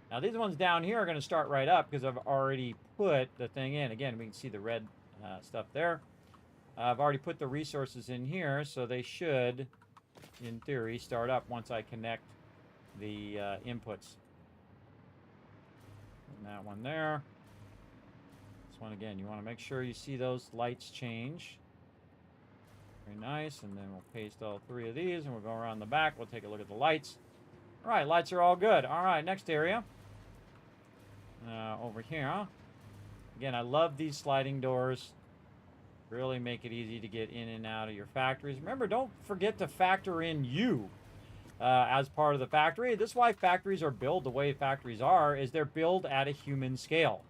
Now these ones down here are going to start right up because I've already put the thing in. Again, we can see the red stuff there. I've already put the resources in here, so they should, in theory, start up once I connect the inputs. And that one there. This one again. You want to make sure you see those lights change. Very nice. And then we'll paste all 3 of these, and we'll go around the back. We'll take a look at the lights. All right, lights are all good. All right, next area. Over here. Again, I love these sliding doors. Really make it easy to get in and out of your factories. Remember, don't forget to factor in you as part of the factory. This is why factories are built the way factories are, is they're built at a human scale.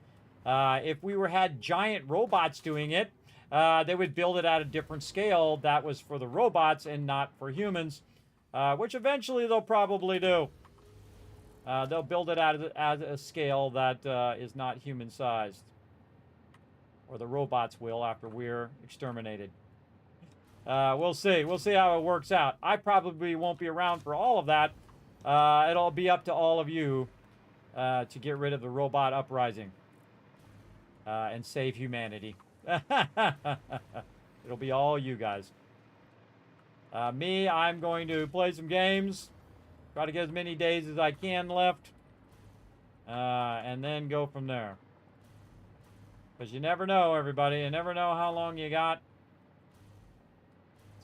If we had giant robots doing it, they would build it at a different scale that was for the robots and not for humans, which eventually they'll probably do. They'll build it at a scale that is not human-sized. Or the robots will after we're exterminated. We'll see. We'll see how it works out. I probably won't be around for all of that. It'll be up to all of you to get rid of the robot uprising and save humanity. It'll be all you guys. Me, I'm going to play some games. Try to get as many days as I can left. And then go from there. Because you never know, everybody. You never know how long you got.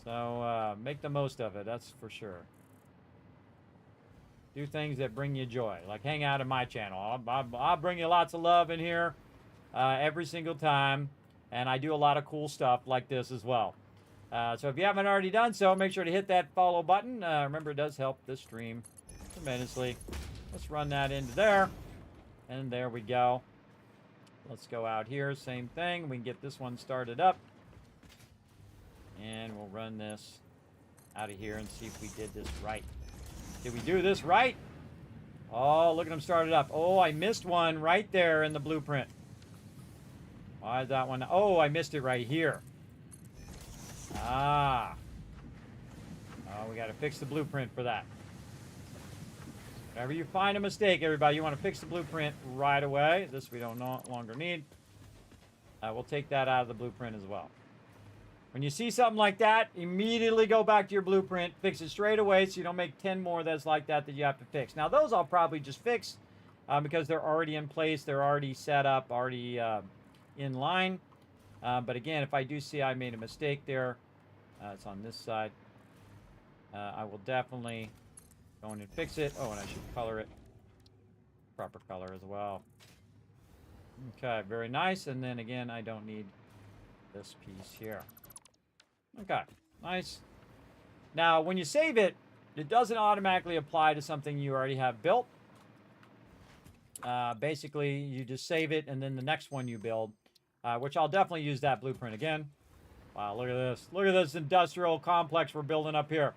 So, make the most of it. That's for sure. Do things that bring you joy. Like hang out in my channel. I'll bring you lots of love in here every single time. And I do a lot of cool stuff like this as well. So if you haven't already done so, make sure to hit that follow button. Remember, it does help this stream tremendously. Let's run that into there. And there we go. Let's go out here. Same thing. We can get this one started up. And we'll run this out of here and see if we did this right. Did we do this right? Oh, look at them started up. Oh, I missed one right there in the blueprint. Why is that one? Oh, I missed it right here. Ah. Oh, we got to fix the blueprint for that. Whenever you find a mistake, everybody, you want to fix the blueprint right away. This we don't no longer need. We'll take that out of the blueprint as well. When you see something like that, immediately go back to your blueprint, fix it straight away so you don't make 10 more that's like that you have to fix. Now, those I'll probably just fix because they're already in place. They're already set up, already in line. But again, if I do see I made a mistake there, it's on this side, I will definitely go in and fix it. Oh, and I should color it proper color as well. Okay, very nice. And then again, I don't need this piece here. Okay, nice. Now, when you save it, it doesn't automatically apply to something you already have built. Basically, you just save it, and then the next one you build, which I'll definitely use that blueprint again. Wow, look at this. Look at this industrial complex we're building up here.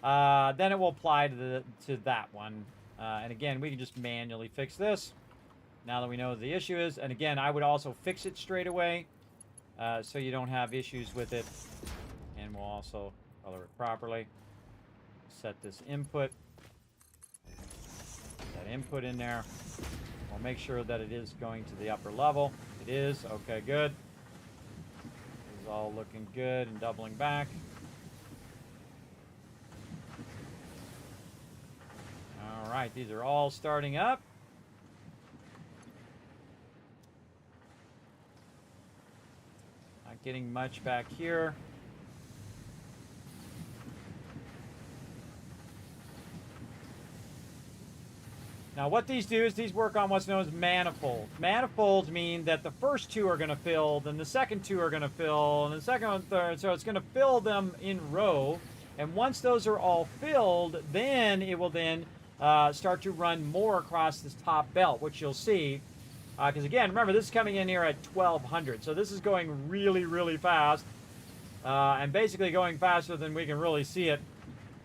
Then it will apply to that one. And again, we can just manually fix this now that we know what the issue is. And again, I would also fix it straight away so you don't have issues with it. And we'll also color it properly. Set this input. Put that input in there. We'll make sure that it is going to the upper level. It is. Okay, good. This is all looking good and doubling back. All right, these are all starting up. Not getting much back here. Now, what these do is these work on what's known as manifolds. Manifolds mean that the first two are going to fill, then the second two are going to fill, and the second one, third. So it's going to fill them in row. And once those are all filled, then it will then start to run more across this top belt, which you'll see. Because again, remember, this is coming in here at 1200. So this is going really, really fast. And basically going faster than we can really see it.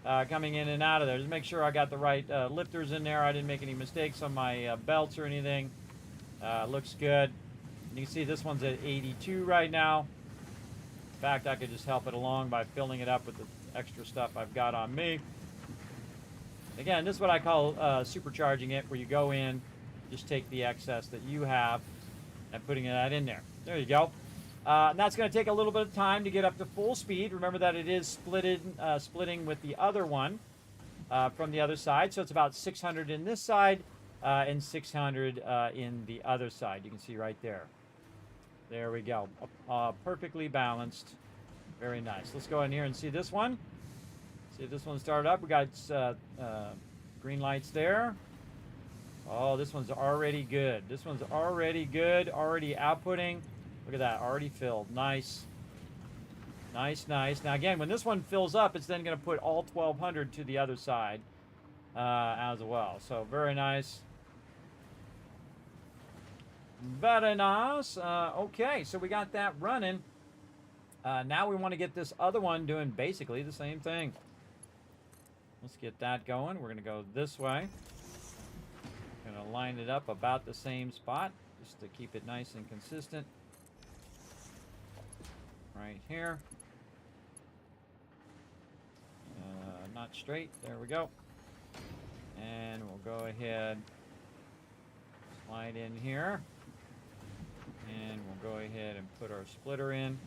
Coming in and out of there. Just make sure I got the right lifters in there. I didn't make any mistakes on my belts or anything. Looks good. And you can see this one's at 82 right now. In fact, I could just help it along by filling it up with the extra stuff I've got on me. Again, this is what I call supercharging it, where you go in, just take the excess that you have and putting that in there. There you go. And that's going to take a little bit of time to get up to full speed. Remember that it is splitting with the other one from the other side. So it's about 600 in this side and 600 in the other side. You can see right there. There we go. Perfectly balanced. Very nice. Let's go in here and see this one. See if this one started up. We got green lights there. Oh, this one's already good. This one's already good. Already outputting. Look at that. Already filled. Nice. Nice, nice. Now, again, when this one fills up, it's then going to put all 1,200 to the other side as well. So, very nice. Very nice. Okay, so we got that running. Now we want to get this other one doing basically the same thing. Let's get that going. We're going to go this way. Going to line it up about the same spot just to keep it nice and consistent. Right here. Not straight. There we go. And we'll go ahead, slide in here. And we'll go ahead and put our splitter in.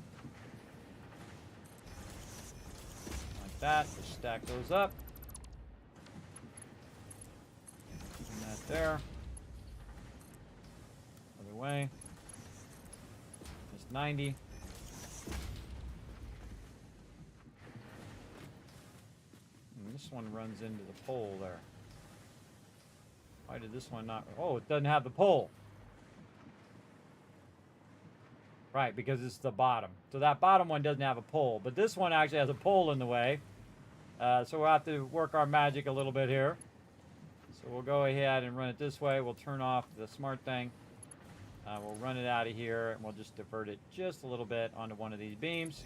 Like that. Just stack those up. And that there. Other way. It's 90. And this one runs into the pole there. Why did this one not? Oh, it doesn't have the pole. Right, because it's the bottom. So that bottom one doesn't have a pole. But this one actually has a pole in the way. So we'll have to work our magic a little bit here. So we'll go ahead and run it this way. We'll turn off the smart thing. We'll run it out of here. And we'll just divert it just a little bit onto one of these beams.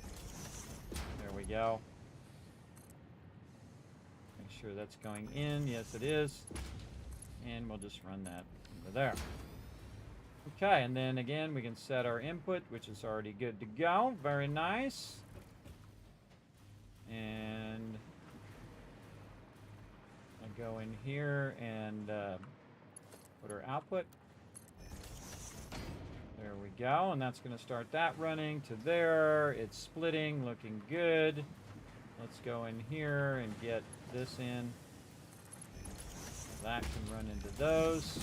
There we go. Make sure that's going in. Yes, it is. And we'll just run that into there. Okay, and then again, we can set our input, which is already good to go. Very nice. And I'll go in here and put our output. There we go, and that's going to start that running to there. It's splitting, looking good. Let's go in here and get this in. That can run into those.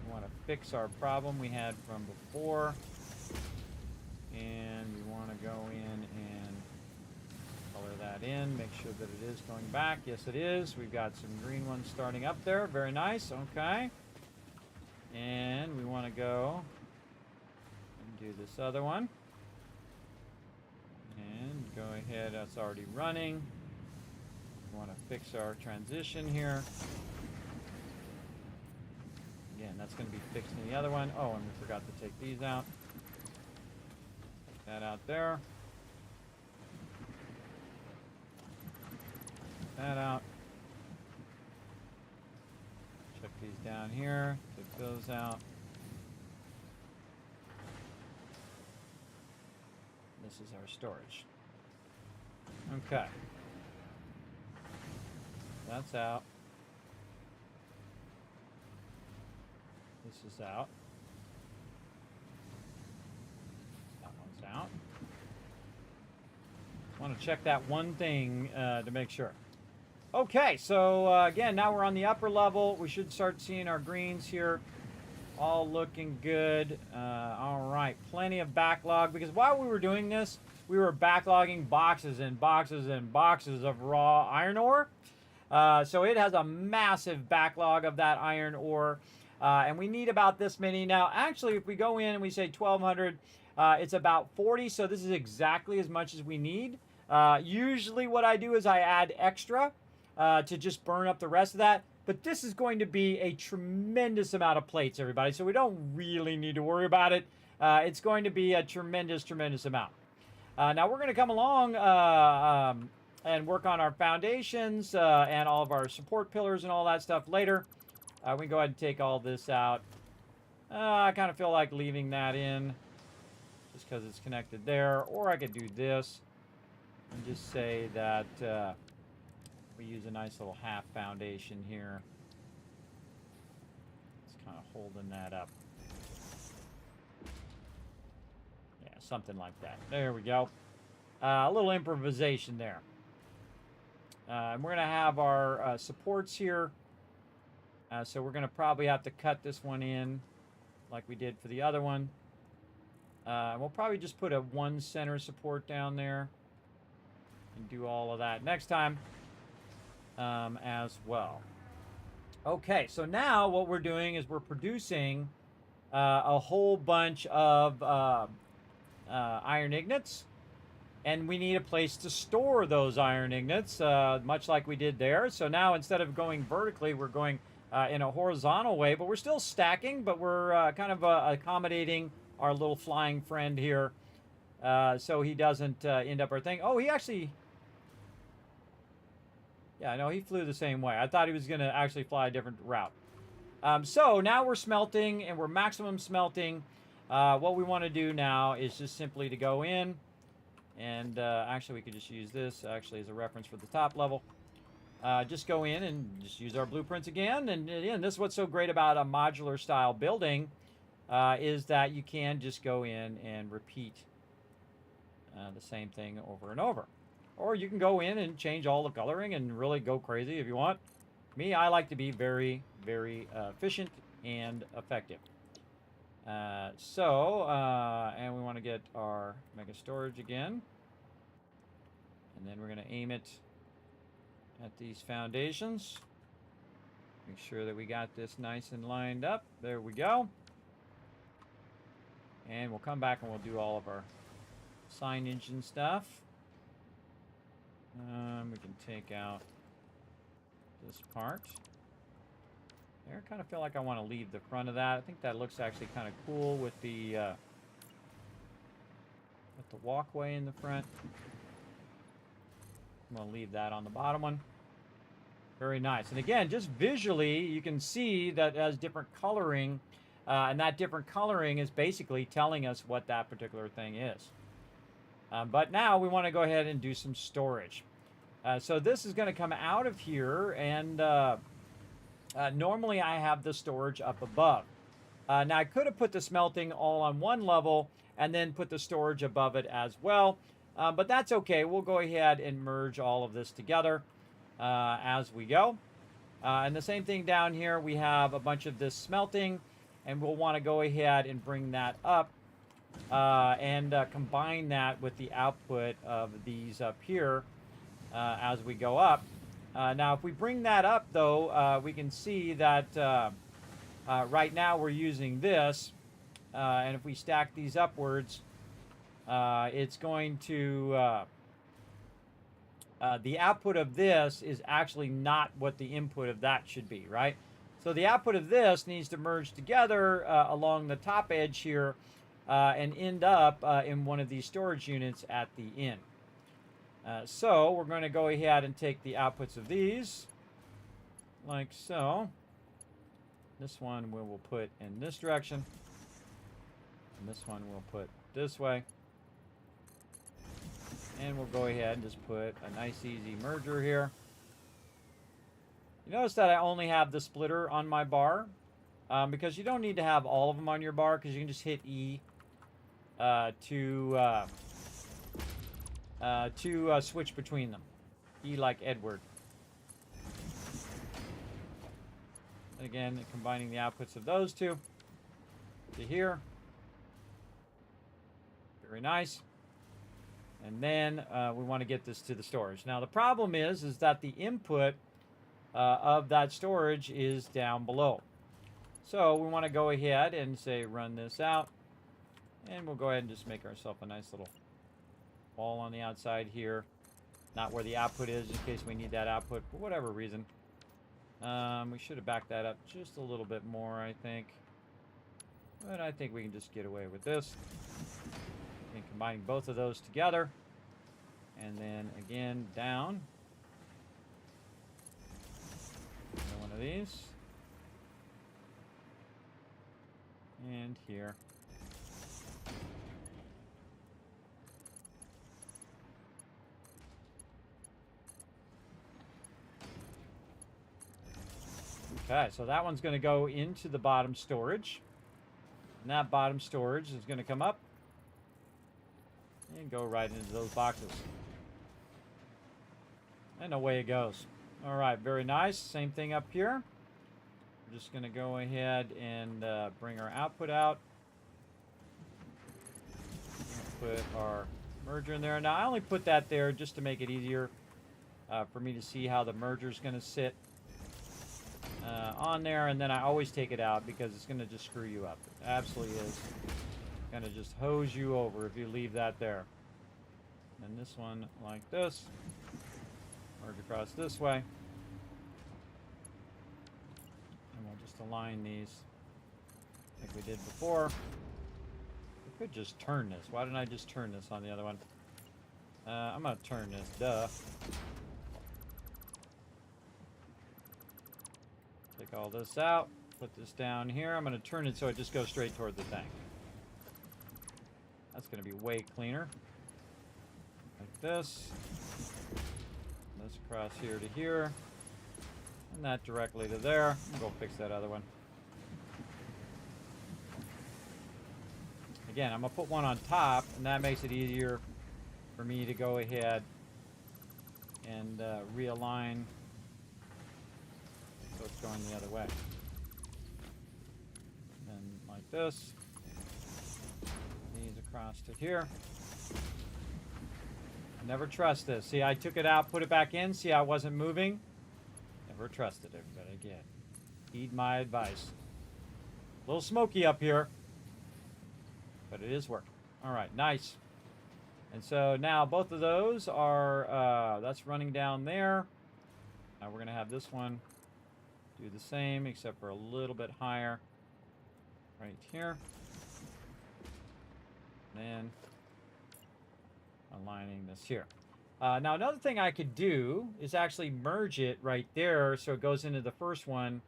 We want to fix our problem we had from before. And we want to go in and color that in. Make sure that it is going back. Yes, it is. We've got some green ones starting up there. Very nice. Okay. And we want to go and do this other one. And go ahead. That's already running. We want to fix our transition here. Again, that's going to be fixed in the other one. Oh, and we forgot to take these out. Take that out there. Take that out. Check these down here. Take those out. This is our storage. Okay. That's out. This is out. That one's out. I want to check that one thing to make sure. Okay, so again, now we're on the upper level. We should start seeing our greens here. All looking good. All right, plenty of backlog. Because while we were doing this, we were backlogging boxes and boxes and boxes of raw iron ore. So it has a massive backlog of that iron ore. And we need about this many. Now, actually, if we go in and we say 1,200, it's about 40. So this is exactly as much as we need. Usually what I do is I add extra to just burn up the rest of that. But this is going to be a tremendous amount of plates, everybody. So we don't really need to worry about it. It's going to be a tremendous, tremendous amount. Now, we're going to come along and work on our foundations and all of our support pillars and all that stuff later. We can go ahead and take all this out. I kind of feel like leaving that in just because it's connected there. Or I could do this and just say that we use a nice little half foundation here. It's kind of holding that up. Yeah, something like that. There we go. A little improvisation there. And we're going to have our supports here. So we're going to probably have to cut this one in like we did for the other one. We'll probably just put a 1 center support down there and do all of that next time as well. Okay, so now what we're doing is we're producing a whole bunch of iron ingots, and we need a place to store those iron ingots, much like we did there. So now instead of going vertically, we're going in a horizontal way, but we're still stacking, but we're kind of accommodating our little flying friend here so he doesn't end up our thing. Oh, he actually... Yeah, no, he flew the same way. I thought he was going to actually fly a different route. So now we're smelting, and we're maximum smelting. What we want to do now is just simply to go in, and actually we could just use this actually as a reference for the top level. Just go in and just use our blueprints again. And again, this is what's so great about a modular style building is that you can just go in and repeat the same thing over and over. Or you can go in and change all the coloring and really go crazy if you want. Me, I like to be very, very efficient and effective. And we want to get our mega storage again. And then we're going to aim it at these foundations. Make sure that we got this nice and lined up. There we go. And we'll come back and we'll do all of our signage and stuff. We can take out this part. There, I kind of feel like I want to leave the front of that. I think that looks actually kind of cool with the walkway in the front. I'm going to leave that on the bottom one. Very nice. And again, just visually, you can see that it has different coloring, and that different coloring is basically telling us what that particular thing is. But now we want to go ahead and do some storage. So this is going to come out of here, and normally I have the storage up above. Now I could have put the smelting all on one level and then put the storage above it as well, but that's okay. We'll go ahead and merge all of this together as we go. And the same thing down here, we have a bunch of this smelting, and we'll want to go ahead and bring that up and combine that with the output of these up here as we go up. Now, if we bring that up, though, we can see that right now we're using this, and if we stack these upwards, it's going to... the output of this is actually not what the input of that should be, right? So the output of this needs to merge together along the top edge here and end up in one of these storage units at the end. So we're going to go ahead and take the outputs of these, like so. This one we will put in this direction, and this one we'll put this way. And we'll go ahead and just put a nice easy merger here. You notice that I only have the splitter on my bar, because you don't need to have all of them on your bar, because you can just hit E to switch between them. E like Edward. Again, combining the outputs of those two to here. Very nice. And then we want to get this to the storage. Now the problem is that the input of that storage is down below. So we want to go ahead and say run this out. And we'll go ahead and just make ourselves a nice little wall on the outside here. Not where the output is, in case we need that output for whatever reason. We should have backed that up just a little bit more, I think. But I think we can just get away with this. And combining both of those together. And then again, down. Another one of these. And here. Okay, so that one's going to go into the bottom storage. And that bottom storage is going to come up and go right into those boxes. And away it goes. All right, very nice. Same thing up here. We're just going to go ahead and bring our output out. put our merger in there. Now, I only put that there just to make it easier for me to see how the merger is going to sit on there. And then I always take it out because it's going to just screw you up. It absolutely is going to just hose you over if you leave that there. And this one like this. Merge across this way. And we'll just align these like we did before. We could just turn this. Why didn't I just turn this on the other one? I'm going to turn this, duh. Take all this out. Put this down here. I'm going to turn it so it just goes straight toward the thing. That's going to be way cleaner. Like this. This across here to here. And that directly to there. Go fix that other one. Again, I'm going to put one on top, and that makes it easier for me to go ahead and realign so it's going the other way. And like this. These across to here. Never trust this. See, I took it out, put it back in. See how it wasn't moving? Never trusted everybody again. Heed my advice. A little smoky up here, but it is working. All right, nice. And so now both of those are, that's running down there. Now we're going to have this one do the same, except for a little bit higher right here. And then aligning this here. Now another thing I could do is actually merge it right there so it goes into the first one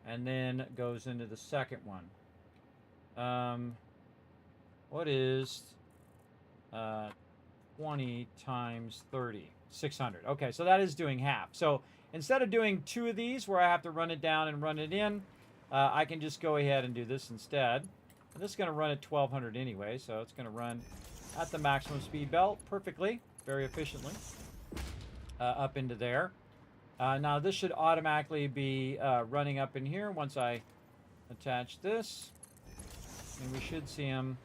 and then goes into the second one. What is 20 times 30? 600. Okay, so that is doing half. So instead of doing two of these where I have to run it down and run it in, I can just go ahead and do this instead. And this is going to run at 1200 anyway, so it's going to run at the maximum speed belt perfectly, very efficiently, up into there. Now this should automatically be running up in here once I attach this. And we should see them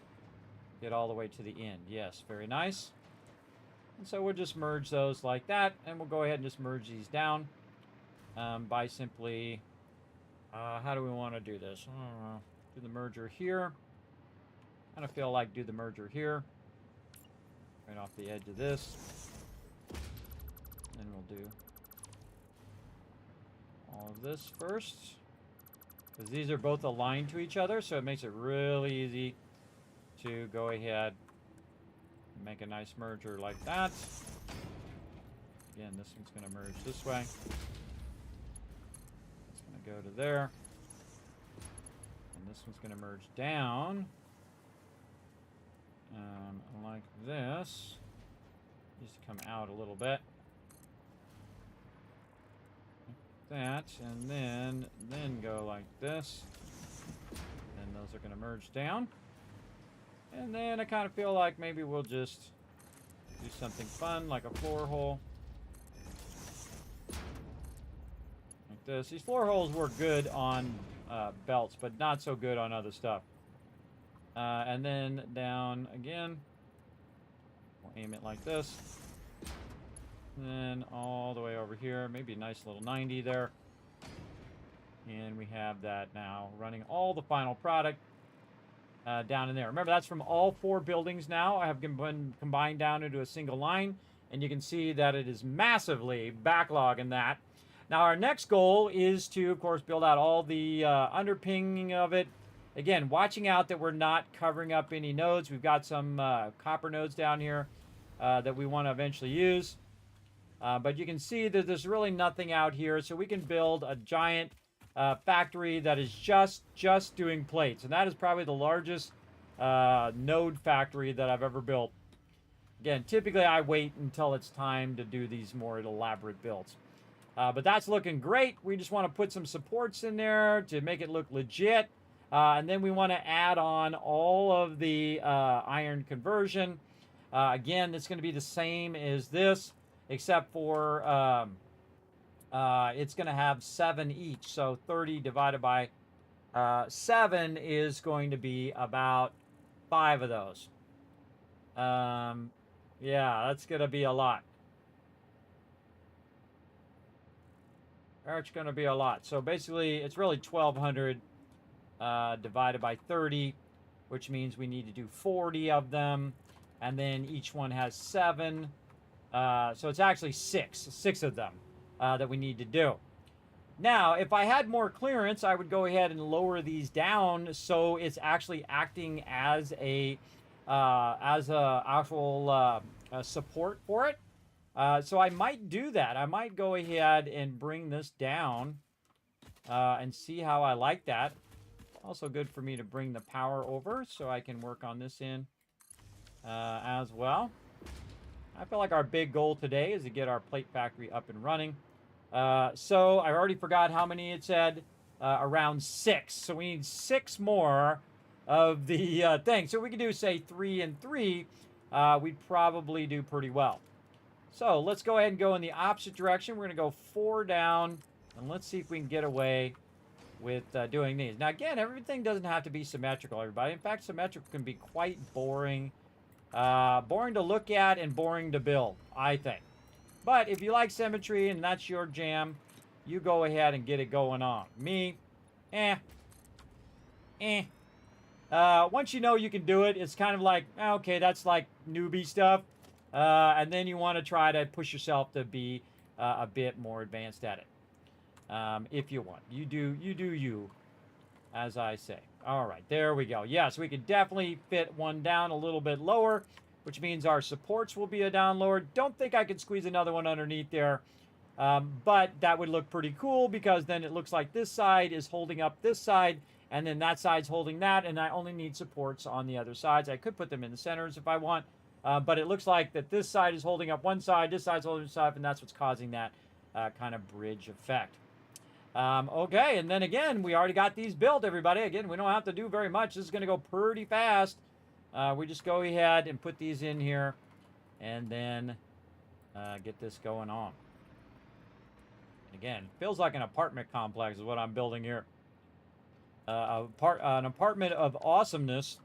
get all the way to the end. Yes, very nice. And so we'll just merge those like that, and we'll go ahead and just merge these down by simply, how do we want to do this? I don't know. Do the merger here. I kind of feel like do the merger here. Right off the edge of this. And we'll do all of this first. Because these are both aligned to each other, so it makes it really easy to go ahead and make a nice merger like that. Again, this one's going to merge this way. It's going to go to there. And this one's going to merge down. Like this. Just to come out a little bit. Like that, and then go like this. And those are going to merge down. And then I kind of feel like maybe we'll just do something fun, like a floor hole. Like this. These floor holes work good on belts, but not so good on other stuff. And then down again. We'll aim it like this. And then all the way over here. Maybe a nice little 90 there. And we have that now running all the final product down in there. Remember, that's from all four buildings now. I have been combined down into a single line. And you can see that it is massively backlogging that. Now, our next goal is to, of course, build out all the underpinning of it. Again, watching out that we're not covering up any nodes. We've got some copper nodes down here that we want to eventually use. But you can see that there's really nothing out here. So we can build a giant factory that is just doing plates. And that is probably the largest node factory that I've ever built. Again, typically I wait until it's time to do these more elaborate builds. But that's looking great. We just want to put some supports in there to make it look legit. And then we want to add on all of the iron conversion. Again, it's going to be the same as this, except for it's going to have 7 each. So 30 divided by 7 is going to be about 5 of those. Yeah, that's going to be a lot. That's going to be a lot. So basically, it's really 1,200 divided by 30, which means we need to do 40 of them. And then each one has 7. So it's actually 6 of them that we need to do. Now, if I had more clearance, I would go ahead and lower these down so it's actually acting as a actual support for it. So I might do that. I might go ahead and bring this down and see how I like that. Also good for me to bring the power over so I can work on this in as well. I feel like our big goal today is to get our plate factory up and running. So I already forgot how many it said. Around 6. So we need 6 more of the thing. So we could do, say, 3 and 3. We'd probably do pretty well. So let's go ahead and go in the opposite direction. We're going to go 4 down. And let's see if we can get away with doing these. Now, again, everything doesn't have to be symmetrical, everybody. In fact, symmetrical can be quite boring. Boring to look at and boring to build, I think. But if you like symmetry and that's your jam, you go ahead and get it going on. Me, once you know you can do it, it's kind of like, okay, that's like newbie stuff. And then you want to try to push yourself to be a bit more advanced at it. If you want. You do you, as I say. All right, there we go. Yes, we could definitely fit one down a little bit lower, which means our supports will be a down lower. Don't think I could squeeze another one underneath there, but that would look pretty cool because then it looks like this side is holding up this side, and then that side's holding that, and I only need supports on the other sides. I could put them in the centers if I want, but it looks like that this side is holding up one side, this side's holding the side, and that's what's causing that kind of bridge effect. Okay, and then again, we already got these built, everybody. Again, we don't have to do very much. This is going to go pretty fast. We just go ahead and put these in here and then get this going on. Again, feels like an apartment complex is what I'm building here. An apartment of awesomeness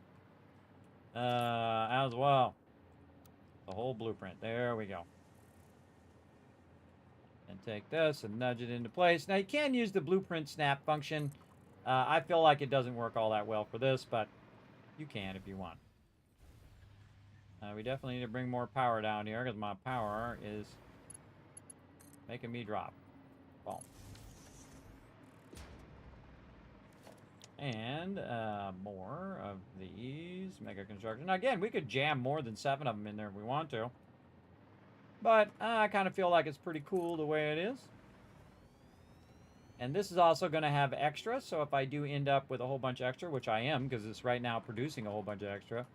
as well. The whole blueprint. There we go. And take this and nudge it into place. Now, you can use the blueprint snap function. I feel like it doesn't work all that well for this, but you can if you want. We definitely need to bring more power down here because my power is making me drop. Boom. And more of these mega construction. Now, again, we could jam more than 7 of them in there if we want to. But I kind of feel like it's pretty cool the way it is. And this is also going to have extra. So if I do end up with a whole bunch of extra, which I am because it's right now producing a whole bunch of extra,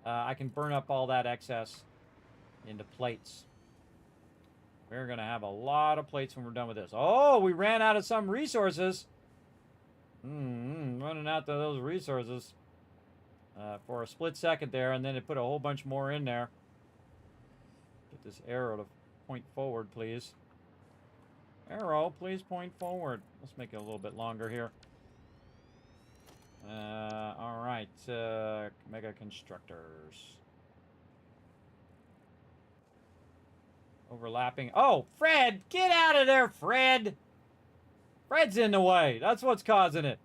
I can burn up all that excess into plates. We're going to have a lot of plates when we're done with this. Oh, we ran out of some resources. Running out of those resources for a split second there, and then it put a whole bunch more in there. Get this arrow to point forward, please. Arrow, please point forward. Let's make it a little bit longer here. All right, mega constructors. Overlapping. Oh, Fred, get out of there, Fred. Fred's in the way. That's what's causing it.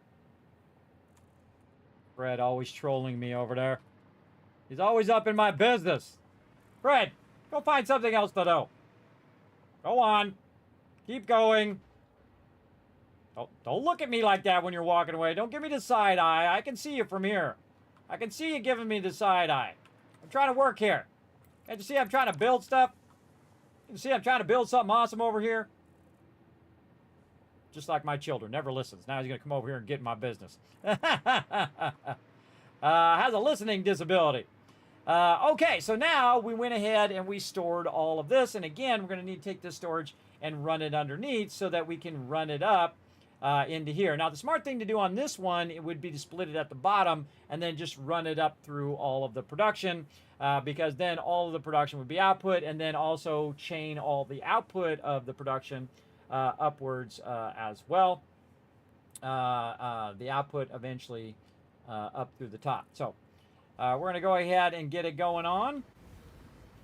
Fred always trolling me over there. He's always up in my business. Fred, go find something else to do. Go on. Keep going. Don't look at me like that when you're walking away. Don't give me the side eye. I can see you from here. I can see you giving me the side eye. I'm trying to work here. Can't you see I'm trying to build stuff? You see I'm trying to build something awesome over here? Just like my children. Never listens. Now he's going to come over here and get in my business. Has a listening disability. Okay, so now we went ahead and we stored all of this. And again, we're going to need to take this storage and run it underneath so that we can run it up into here. Now, the smart thing to do on this one, it would be to split it at the bottom and then just run it up through all of the production because then all of the production would be output and then also chain all the output of the production upwards as well. The output eventually up through the top. So We're going to go ahead and get it going on.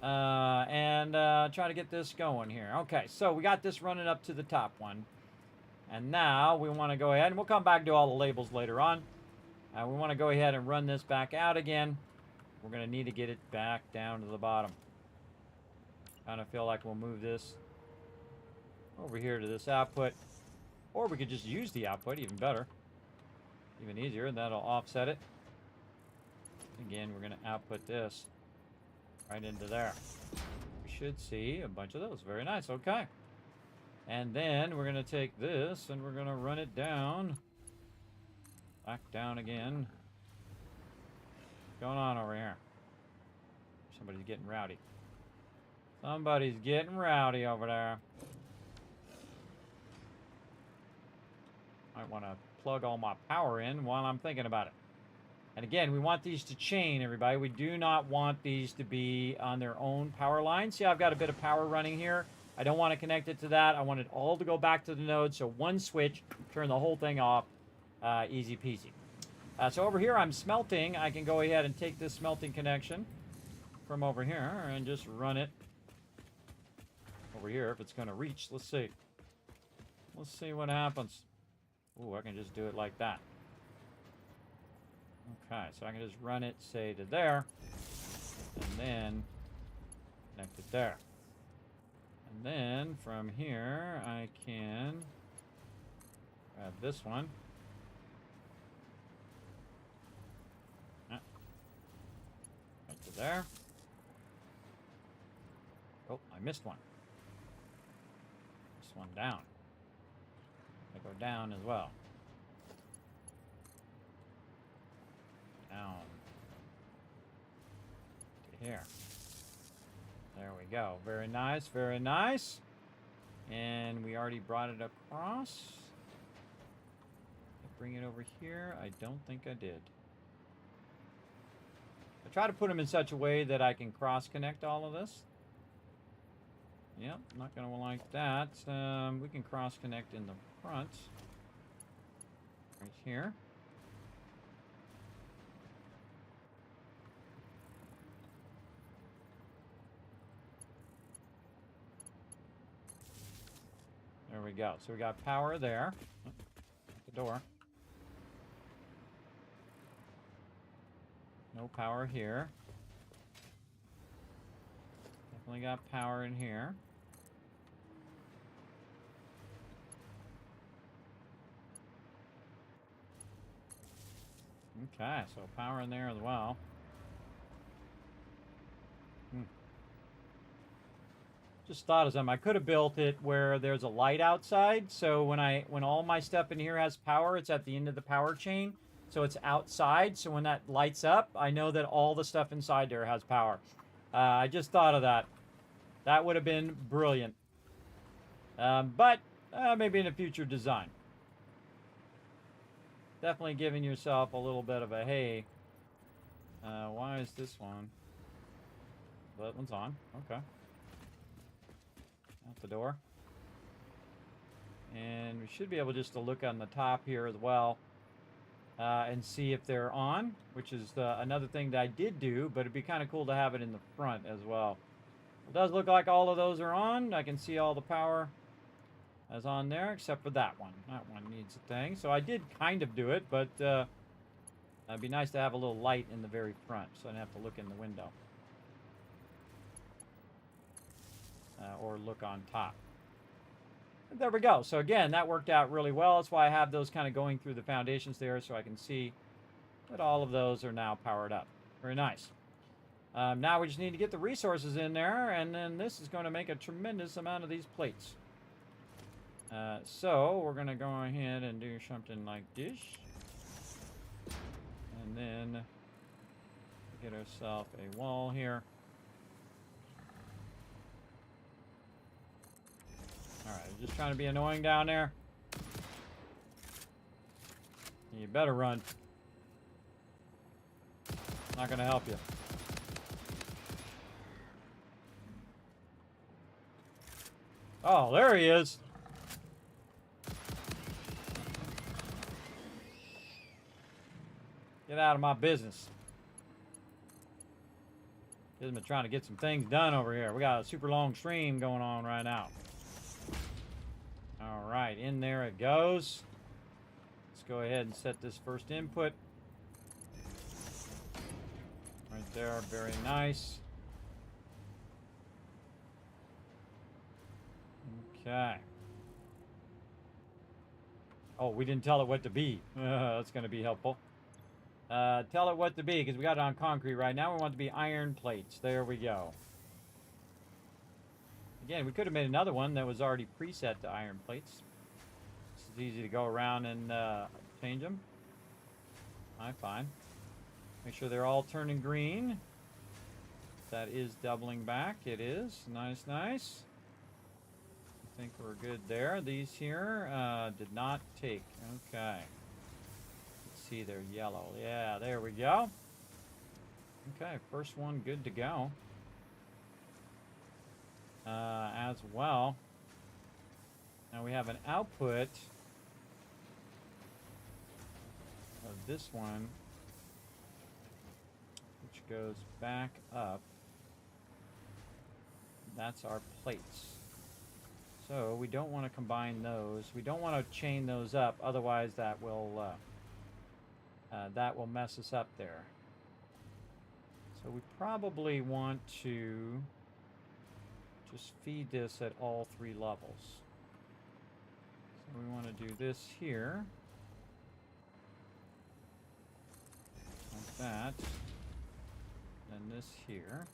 And try to get this going here. Okay, so we got this running up to the top one. And now we want to go ahead, and we'll come back to all the labels later on. We want to go ahead and run this back out again. We're going to need to get it back down to the bottom. Kind of feel like we'll move this over here to this output. Or we could just use the output, even better. Even easier, and that'll offset it. Again, we're going to output this right into there. We should see a bunch of those. Very nice. Okay. And then we're going to take this and we're going to run it down. Back down again. What's going on over here? Somebody's getting rowdy. Somebody's getting rowdy over there. Might want to plug all my power in while I'm thinking about it. And again, we want these to chain, everybody. We do not want these to be on their own power line. See, I've got a bit of power running here. I don't want to connect it to that. I want it all to go back to the node. So one switch, turn the whole thing off. Easy peasy. So over here, I'm smelting. I can go ahead and take this smelting connection from over here and just run it over here if it's going to reach. Let's see. Let's see what happens. Ooh, I can just do it like that. Okay, so I can just run it, say, to there, and then connect it there. And then from here, I can grab this one. Right to there. Oh, I missed one. This one down. I go down as well. Down to here. There we go. Very nice, very nice. And we already brought it across. Bring it over here. I don't think I did. I try to put them in such a way that I can cross-connect all of this. Yep, not going to like that. We can cross-connect in the front. Right here. There we go. So we got power there. Oh, at the door. No power here. Definitely got power in here. Okay, so power in there as well. Just thought of something. I could have built it where there's a light outside, so when all my stuff in here has power, it's at the end of the power chain, so it's outside. So when that lights up, I know that all the stuff inside there has power. I just thought of that. That would have been brilliant. But maybe in a future design. Definitely giving yourself a little bit of a hey. Why is this one? That one's on. Okay. Out the door. And we should be able just to look on the top here as well and see if they're on, which is another thing that I did do, but it'd be kind of cool to have it in the front as well. It does look like all of those are on. I can see all the power as on there, except for that one. That one needs a thing. So I did kind of do it, but it'd be nice to have a little light in the very front, so I don't have to look in the window. Or look on top. And there we go. So again, that worked out really well. That's why I have those kind of going through the foundations there, so I can see that all of those are now powered up. Very nice. Now we just need to get the resources in there, and then this is going to make a tremendous amount of these plates. So we're going to go ahead and do something like this. And then get ourselves a wall here. Alright, just trying to be annoying down there. You better run. Not gonna help you. Oh, there he is. Get out of my business. Kismet trying to get some things done over here. We got a super long stream going on right now. All right, in there it goes. Let's go ahead and set this first input. Right there, very nice. Okay. Oh, we didn't tell it what to be. That's going to be helpful. Tell it what to be, because we got it on concrete right now. We want it to be iron plates. There we go. Again, we could have made another one that was already preset to iron plates. It's easy to go around and change them. I find. Make sure they're all turning green. That is doubling back. It is. Nice, nice. I think we're good there. These here did not take. Okay. Let's see, they're yellow. Yeah, there we go. Okay, first one good to go. As well. Now we have an output of this one, which goes back up. That's our plates. So we don't want to combine those. We don't want to chain those up, otherwise that will mess us up there. So we probably want to just feed this at all three levels. So we want to do this here, like that, and this here,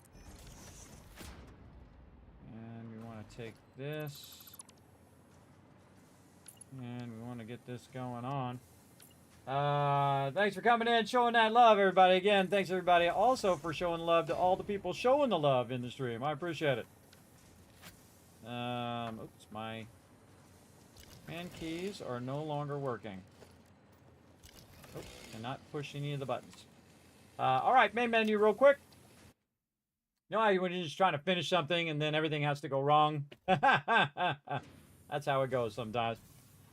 and we want to take this, and we want to get this going on. Thanks for coming in, showing that love, everybody. Again, thanks everybody also for showing love to all the people showing the love in the stream. I appreciate it. Oops, my hand keys are no longer working. Oops, cannot push any of the buttons. All right, main menu real quick. You know how when you're just trying to finish something and then everything has to go wrong? That's how it goes sometimes.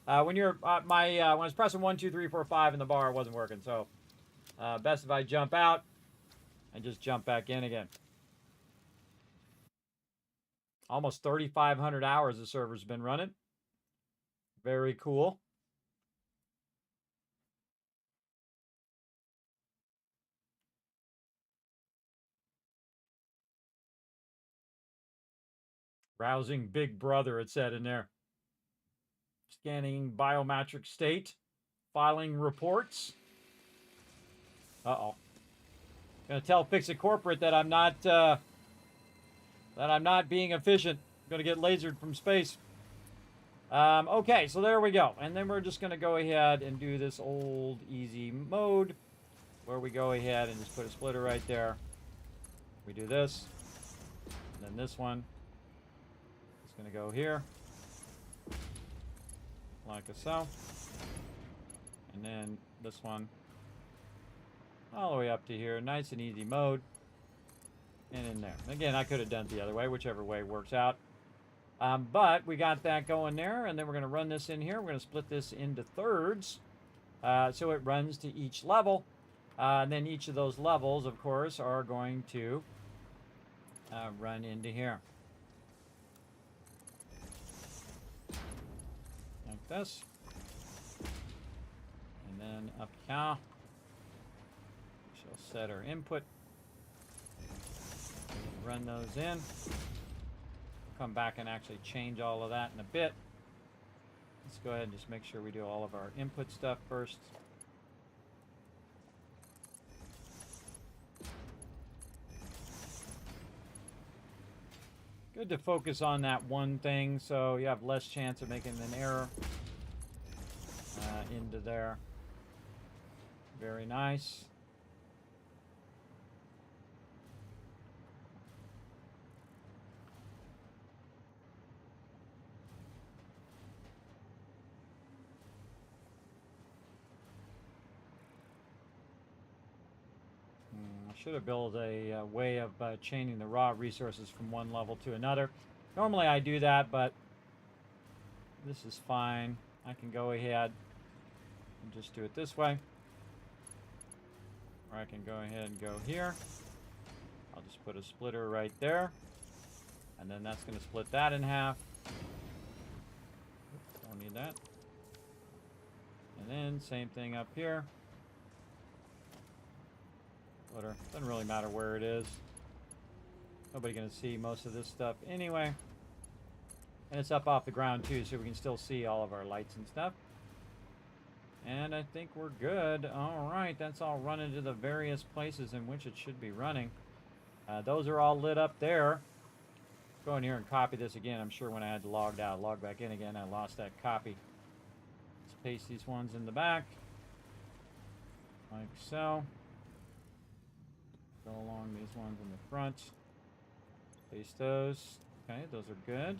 When you're when I was pressing 1, 2, 3, 4, 5 in the bar, it wasn't working. So best if I jump out and just jump back in again. Almost 3,500 hours the server's been running. Very cool. Browsing Big Brother, it said in there. Scanning biometric state. Filing reports. Uh-oh. Gonna tell Fix-It Corporate that I'm not being efficient. I'm gonna get lasered from space. Okay, so there we go. And then we're just gonna go ahead and do this old easy mode where we go ahead and just put a splitter right there. We do this. And then this one is gonna go here. Like so. And then this one all the way up to here. Nice and easy mode. And in there. Again, I could have done it the other way, whichever way works out. But we got that going there, and then we're going to run this in here. We're going to split this into thirds, so it runs to each level. And then each of those levels, of course, are going to run into here. Like this. And then up here, she'll set our input. Run those in. Come back and actually change all of that in a bit. Let's go ahead and just make sure we do all of our input stuff first. Good to focus on that one thing so you have less chance of making an error into there. Very nice. Should have built a way of chaining the raw resources from one level to another. Normally I do that, but this is fine. I can go ahead and just do it this way. Or I can go ahead and go here. I'll just put a splitter right there. And then that's going to split that in half. Oops, don't need that. And then same thing up here. Splitter. Doesn't really matter where it is. Nobody's going to see most of this stuff anyway. And it's up off the ground too, so we can still see all of our lights and stuff. And I think we're good. All right, that's all run into the various places in which it should be running. Those are all lit up there. Go in here and copy this again. I'm sure when I had to log back in again, I lost that copy. Let's paste these ones in the back. Like so. Go along these ones in the front. Paste those. Okay, those are good.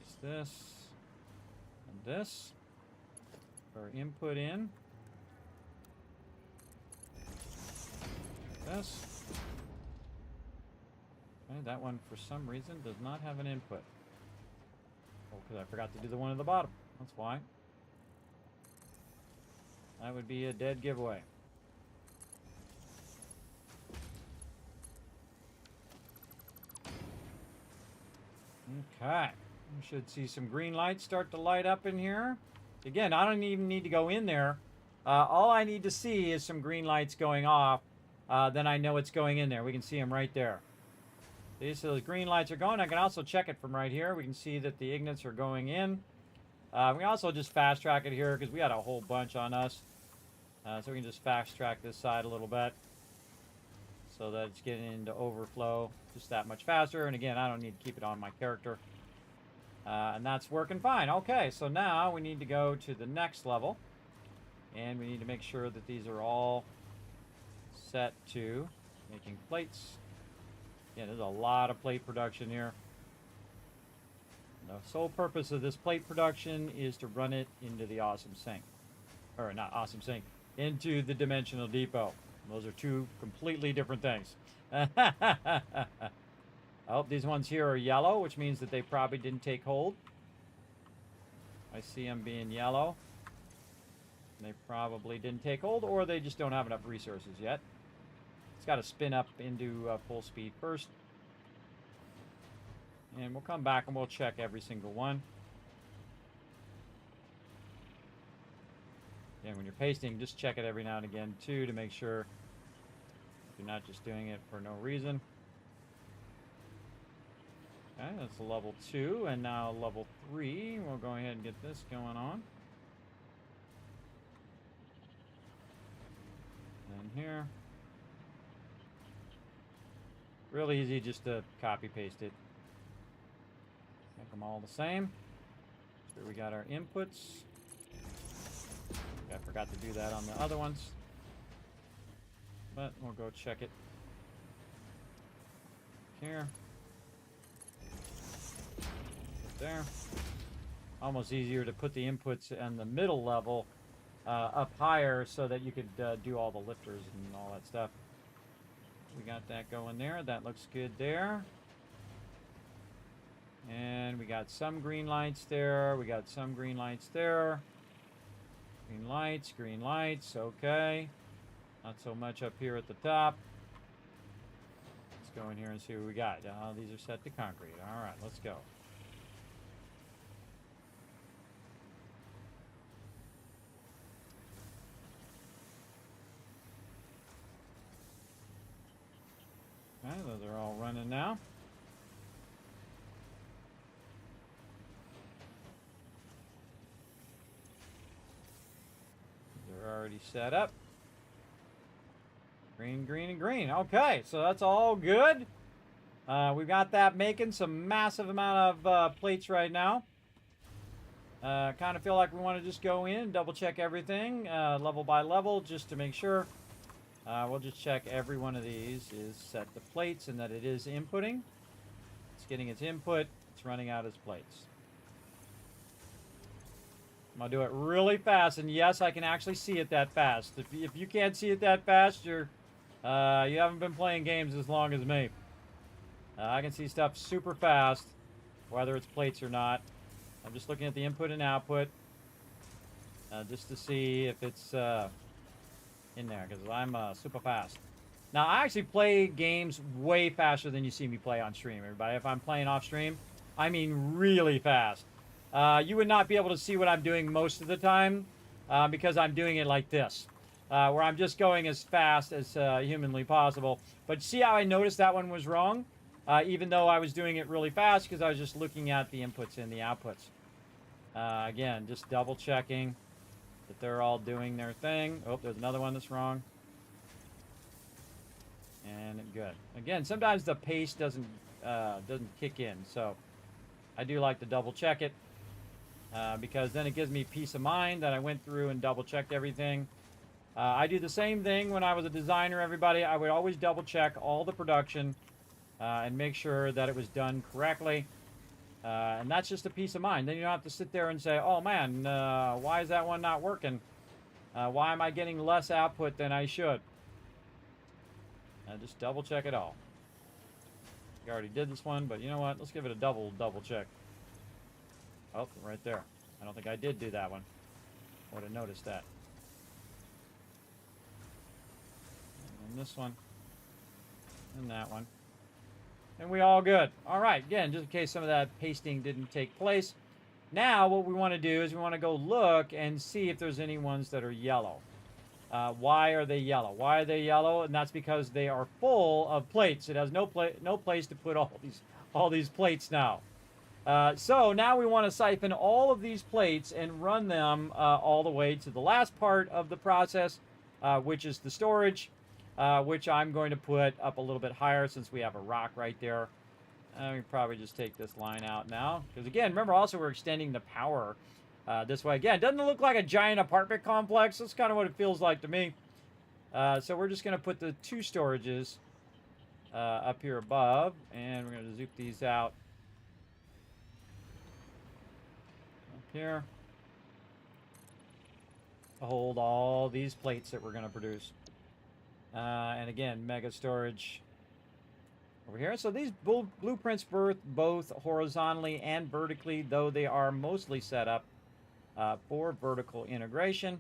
Paste this. And this. Our input in. This. Okay, that one for some reason does not have an input. Oh, because I forgot to do the one at the bottom. That's why. That would be a dead giveaway. Okay. We should see some green lights start to light up in here. Again, I don't even need to go in there. All I need to see is some green lights going off. Then I know it's going in there. We can see them right there. So those green lights are going. I can also check it from right here. We can see that the ignits are going in. We can also just fast track it here because we got a whole bunch on us. So we can just fast track this side a little bit so that it's getting into overflow just that much faster. And again, I don't need to keep it on my character. And that's working fine. Okay, so now we need to go to the next level. And we need to make sure that these are all set to making plates. Yeah, there's a lot of plate production here. The sole purpose of this plate production is to run it into the awesome sink. Or not awesome sink, into the dimensional depot. Those are two completely different things. Oh, these ones here are yellow, which means that they probably didn't take hold. I see them being yellow. They probably didn't take hold, or they just don't have enough resources yet. It's got to spin up into full speed first. And we'll come back and we'll check every single one. And when you're pasting, just check it every now and again too to make sure you're not just doing it for no reason. Okay, that's a level 2, and now level 3. We'll go ahead and get this going on. And here. Real easy just to copy paste it. Make them all the same. So we got our inputs. I forgot to do that on the other ones. But we'll go check it here. Put there. Almost easier to put the inputs in the middle level up higher so that you could do all the lifters and all that stuff. We got that going there. That looks good there. And we got some green lights there. We got some green lights there. Green lights, okay. Not so much up here at the top. Let's go in here and see what we got. These are set to concrete. All right, let's go. Okay, those are all running now. They're already set up. Green, green, and green. Okay, so that's all good. We've got that making some massive amount of plates right now. Kind of feel like we want to just go in, double check everything level by level just to make sure. We'll just check every one of these is set to plates and that it is inputting. It's getting its input. It's running out its plates. I'm going to do it really fast. And yes, I can actually see it that fast. If you can't see it that fast, you haven't been playing games as long as me. I can see stuff super fast, whether it's plates or not. I'm just looking at the input and output just to see if it's in there, because I'm super fast. Now, I actually play games way faster than you see me play on stream, everybody. If I'm playing off stream, I mean really fast. You would not be able to see what I'm doing most of the time because I'm doing it like this, where I'm just going as fast as humanly possible. But see how I noticed that one was wrong? Even though I was doing it really fast because I was just looking at the inputs and the outputs. Again, just double checking that they're all doing their thing. Oh, there's another one that's wrong. And good. Again, sometimes the pace doesn't kick in, so I do like to double check it because then it gives me peace of mind that I went through and double checked everything. I do the same thing when I was a designer, everybody. I would always double check all the production and make sure that it was done correctly. And that's just a peace of mind. Then you don't have to sit there and say, oh man, why is that one not working? Why am I getting less output than I should? Just double check it all. We already did this one, but you know what? Let's give it a double check. Oh, right there. I don't think I did do that one. I would have noticed that. And then this one. And that one. And we all good. All right, again, just in case some of that pasting didn't take place. Now, what we want to do is we want to go look and see if there's any ones that are yellow. Why are they yellow? Why are they yellow? And that's because they are full of plates. It has no place to put all these plates now. So now we want to siphon all of these plates and run them all the way to the last part of the process, which is the storage, which I'm going to put up a little bit higher since we have a rock right there. We can probably just take this line out now. Because again, remember also we're extending the power this way. Again, doesn't it look like a giant apartment complex? That's kind of what it feels like to me. So we're just going to put the two storages up here above. And we're going to zoop these out. Up here. To hold all these plates that we're going to produce. And again, mega storage over here. So these blueprints work both horizontally and vertically, though they are mostly set up for vertical integration.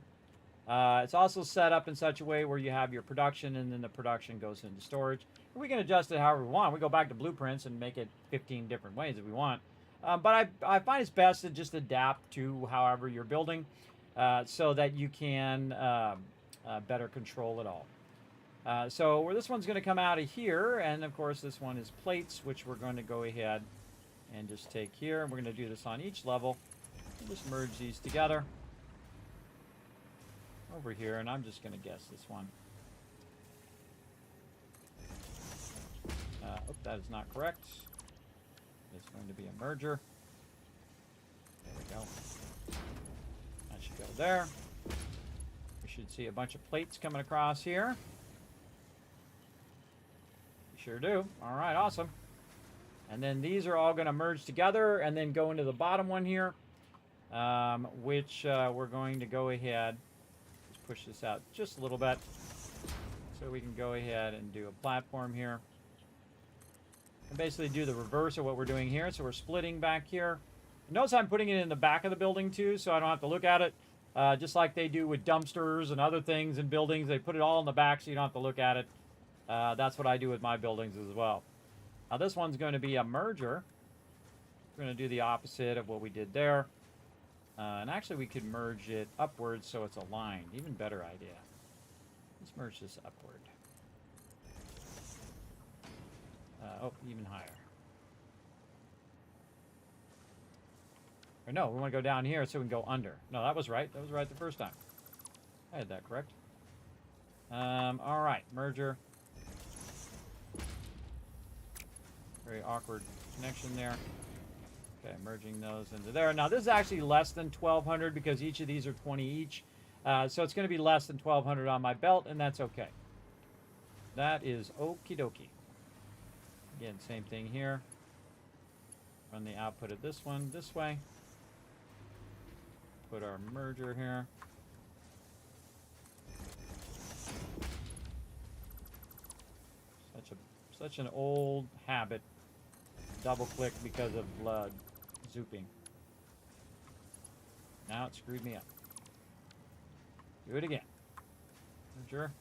It's also set up in such a way where you have your production and then the production goes into storage. We can adjust it however we want. We go back to blueprints and make it 15 different ways if we want. But I find it's best to just adapt to however you're building so that you can better control it all. So where this one's going to come out of here, and of course this one is plates, which we're going to go ahead and just take here. And we're going to do this on each level. Just merge these together over here, and I'm just going to guess this one. Oh, that is not correct. It's going to be a merger. There we go. That should go there. We should see a bunch of plates coming across here. We sure do. All right, awesome. And then these are all going to merge together and then go into the bottom one here, which we're going to go ahead, just push this out just a little bit so we can go ahead and do a platform here. And basically do the reverse of what we're doing here. So we're splitting back here. Notice I'm putting it in the back of the building too, so I don't have to look at it. Just like they do with dumpsters and other things in buildings. They put it all in the back so you don't have to look at it. That's what I do with my buildings as well. Now this one's going to be a merger. We're going to do the opposite of what we did there. And actually we could merge it upwards so it's aligned. Even better idea. Let's merge this upward. Oh, even higher. Or no, we want to go down here so we can go under. No, that was right. That was right the first time. I had that correct. All right, merger. Very awkward connection there. Okay, merging those into there. Now, this is actually less than 1,200 because each of these are 20 each. So it's going to be less than 1,200 on my belt, and that's okay. That is okie dokie. Again, same thing here. Run the output of this one this way. Put our merger here. Such an old habit. Double click because of zooping. Now it screwed me up. Do it again. Merger.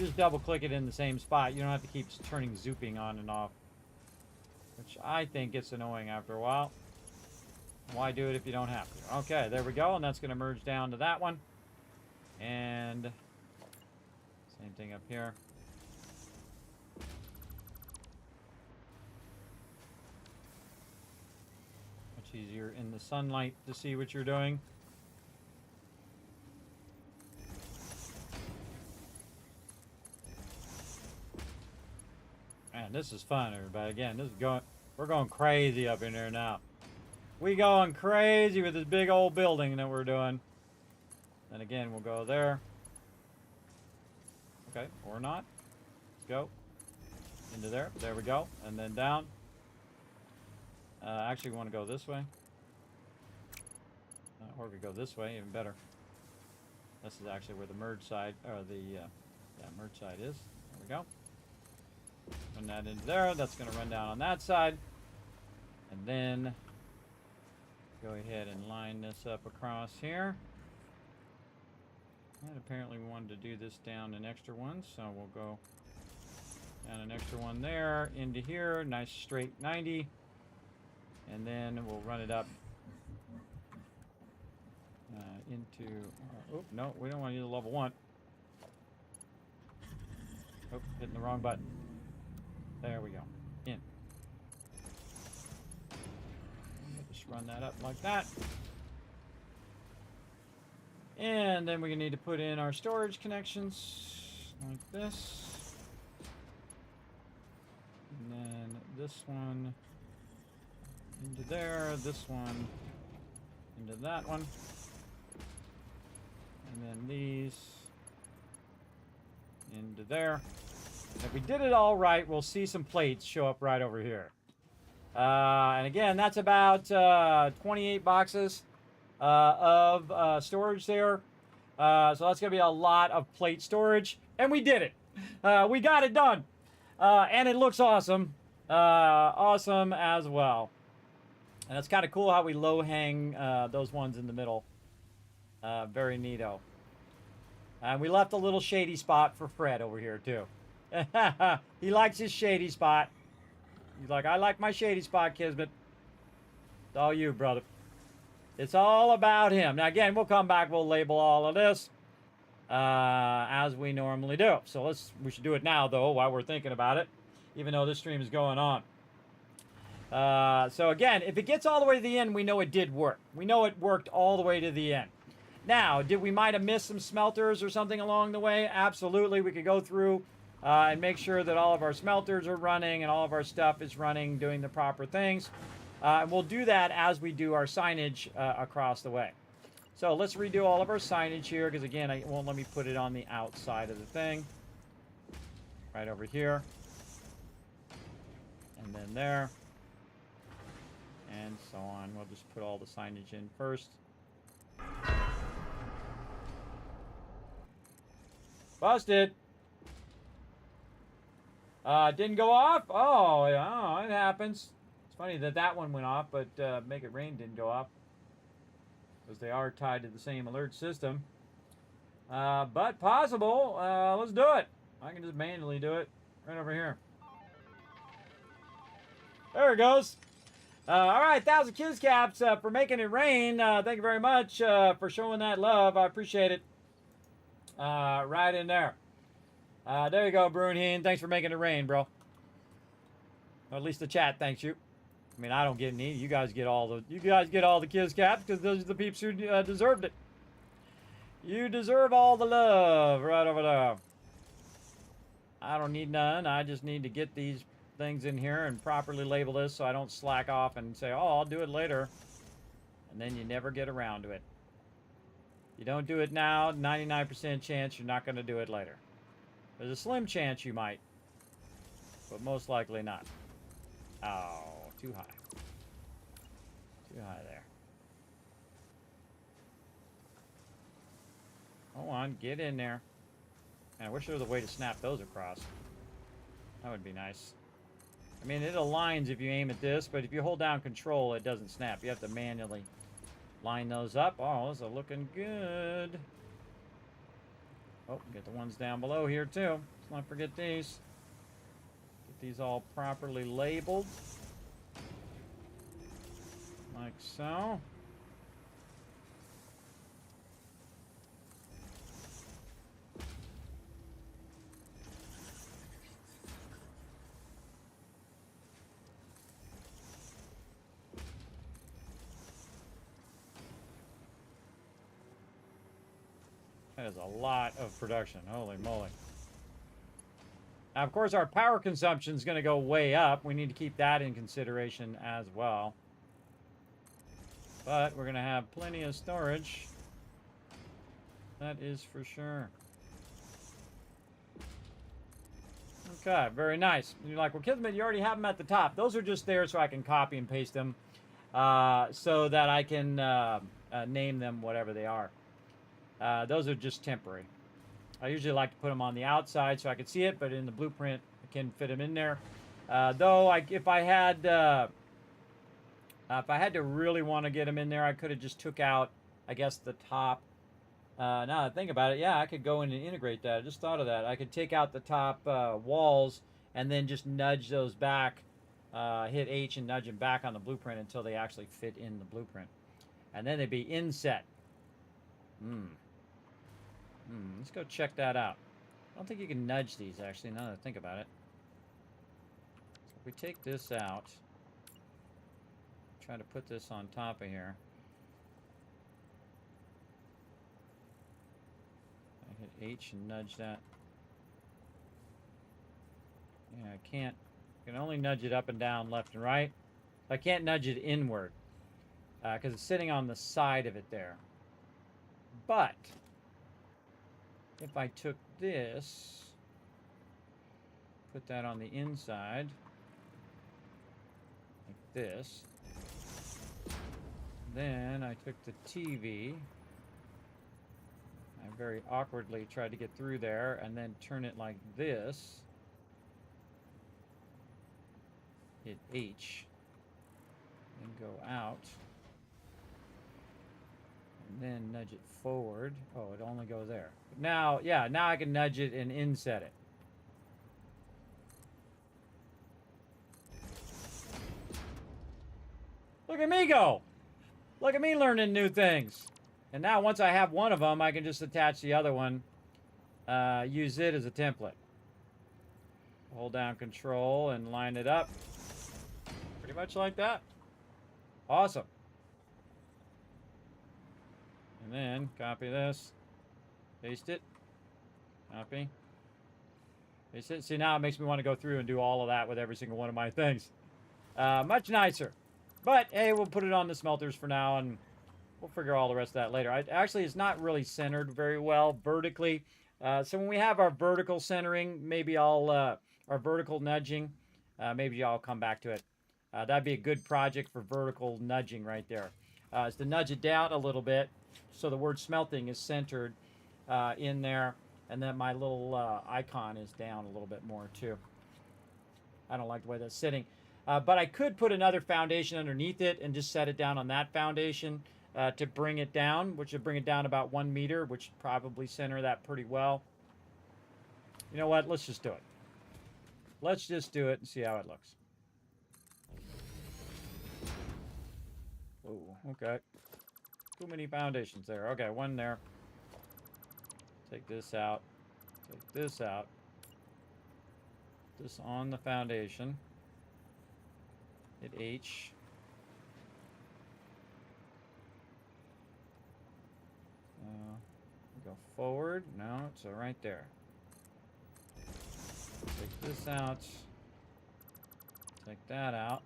just double click it in the same spot. You don't have to keep turning zooping on and off, which I think gets annoying after a while. Why do it if you don't have to? Okay, there we go, and that's going to merge down to that one. And same thing up here. Much easier in the sunlight to see what you're doing. Man, this is fun, everybody. Again, we're going crazy up in there now. We going crazy with this big old building that we're doing. And again, we'll go there. Okay, or not. Let's go. Into there. There we go. And then down. Actually, we want to go this way. Or we go this way, even better. This is actually where the merge side, or the merge side is. There we go. Run that into there. That's going to run down on that side. And then go ahead and line this up across here. And apparently we wanted to do this down an extra one, so we'll go down an extra one there, into here, nice straight 90. And then we'll run it up into, oh, no, we don't want to use a level 1. Oh, hitting the wrong button. There we go. In. Just run that up like that. And then we're going to need to put in our storage connections like this. And then this one into there, this one into that one. And then these into there. If we did it all right, we'll see some plates show up right over here. And again, that's about 28 boxes of storage there. So that's going to be a lot of plate storage. And we did it. We got it done. And it looks awesome. Awesome as well. And it's kind of cool how we low hang those ones in the middle. Very neato. And we left a little shady spot for Fred over here too. He likes his shady spot. He's like, I like my shady spot, Kismet. It's all you, brother. It's all about him. Now, again, we'll come back. We'll label all of this as we normally do. So we should do it now, though, while we're thinking about it, even though this stream is going on. So, again, if it gets all the way to the end, we know it did work. We know it worked all the way to the end. Now, did we might have missed some smelters or something along the way? Absolutely. We could go through and make sure that all of our smelters are running and all of our stuff is running, doing the proper things. And we'll do that as we do our signage across the way. So let's redo all of our signage here, because again, it won't let me put it on the outside of the thing. Right over here. And then there. And so on. We'll just put all the signage in first. Busted. Didn't go off? Oh, yeah, it happens. It's funny that that one went off, but Make It Rain didn't go off. Because they are tied to the same alert system. But possible. Let's do it. I can just manually do it right over here. There it goes. All right, 1,000 Kids Caps for Making It Rain. Thank you very much for showing that love. I appreciate it. Right in there. There you go, Brunheen. Thanks for making it rain, bro. Or at least the chat thanks you. I mean, I don't get any. You guys get all the Kids Caps because those are the peeps who deserved it. You deserve all the love right over there. I don't need none. I just need to get these things in here and properly label this so I don't slack off and say, oh, I'll do it later. And then you never get around to it. You don't do it now, 99% chance you're not going to do it later. There's a slim chance you might, but most likely not. Oh, too high. Too high there. Go on, get in there. Man, I wish there was a way to snap those across. That would be nice. I mean, it aligns if you aim at this, but if you hold down control, it doesn't snap. You have to manually line those up. Oh, those are looking good. Oh, get the ones down below here too. Let's not forget these. Get these all properly labeled. Like so. That is a lot of production. Holy moly. Now, of course, our power consumption is going to go way up. We need to keep that in consideration as well. But we're going to have plenty of storage. That is for sure. Okay, very nice. You're like, well, Kismet, you already have them at the top. Those are just there so I can copy and paste them so that I can name them whatever they are. Those are just temporary. I usually like to put them on the outside so I can see it, but in the blueprint, I can fit them in there. Though, if I had to really want to get them in there, I could have just took out, I guess, the top. Now that I think about it, yeah, I could go in and integrate that. I just thought of that. I could take out the top walls and then just nudge those back, hit H and nudge them back on the blueprint until they actually fit in the blueprint. And then they'd be inset. Let's go check that out. I don't think you can nudge these, actually, now that I think about it. So if we take this out, try to put this on top of here. I hit H and nudge that. Yeah, I can't. I can only nudge it up and down, left and right. I can't nudge it inward because it's sitting on the side of it there. But if I took this, put that on the inside, like this, then I took the TV, I very awkwardly tried to get through there, and then turn it like this, hit H, and go out, and then nudge it forward. Oh, it only goes there. Now, yeah, now I can nudge it and inset it. Look at me go! Look at me learning new things. And now once I have one of them, I can just attach the other one. Use it as a template. Hold down Control and line it up. Pretty much like that. Awesome. And then copy this. Paste it. Copy. Paste it. See, now it makes me want to go through and do all of that with every single one of my things. Much nicer. But, hey, we'll put it on the smelters for now, and we'll figure all the rest of that later. Actually, it's not really centered very well vertically. So when we have our vertical centering, maybe our vertical nudging, maybe I'll come back to it. That'd be a good project for vertical nudging right there. Is to nudge it down a little bit so the word smelting is centered in there, and then my little icon is down a little bit more too. I don't like the way that's sitting. But I could put another foundation underneath it and just set it down on that foundation to bring it down, which would bring it down about 1 meter, which would probably center that pretty well. You know what? Let's just do it. Let's just do it and see how it looks. Oh, okay. Too many foundations there. Okay, one there. Take this out. Take this out. This on the foundation. Hit H. Go forward. No, it's right there. Take this out. Take that out.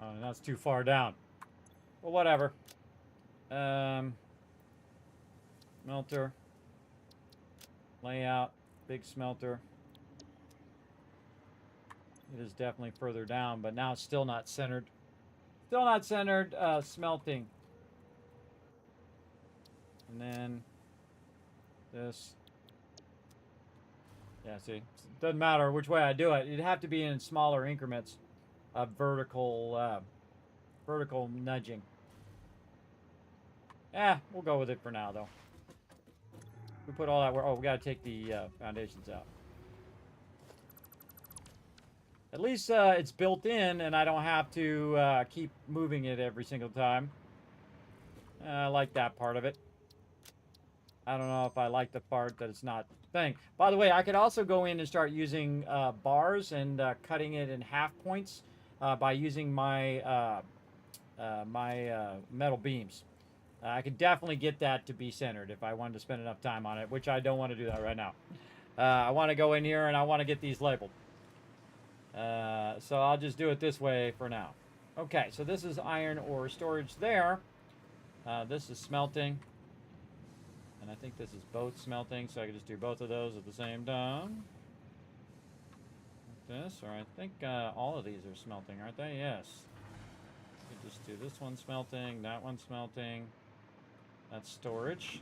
Oh, that's too far down. Well, whatever. Smelter. Layout. Big smelter. It is definitely further down, but now it's still not centered. Still not centered. Smelting. And then this. Yeah, see, it doesn't matter which way I do it. It'd have to be in smaller increments of vertical nudging. We'll go with it for now, though. We put all that work. Oh, we got to take the foundations out. At least it's built in, and I don't have to keep moving it every single time. I like that part of it. I don't know if I like the part that it's not thing. By the way, I could also go in and start using bars and cutting it in half points by using my metal beams. I could definitely get that to be centered if I wanted to spend enough time on it, which I don't want to do that right now. I want to go in here and I want to get these labeled. So I'll just do it this way for now. Okay, so this is iron ore storage there. This is smelting. And I think this is both smelting, so I can just do both of those at the same time. Like this, or I think all of these are smelting, aren't they? Yes. You can just do this one smelting, that one smelting. That's storage.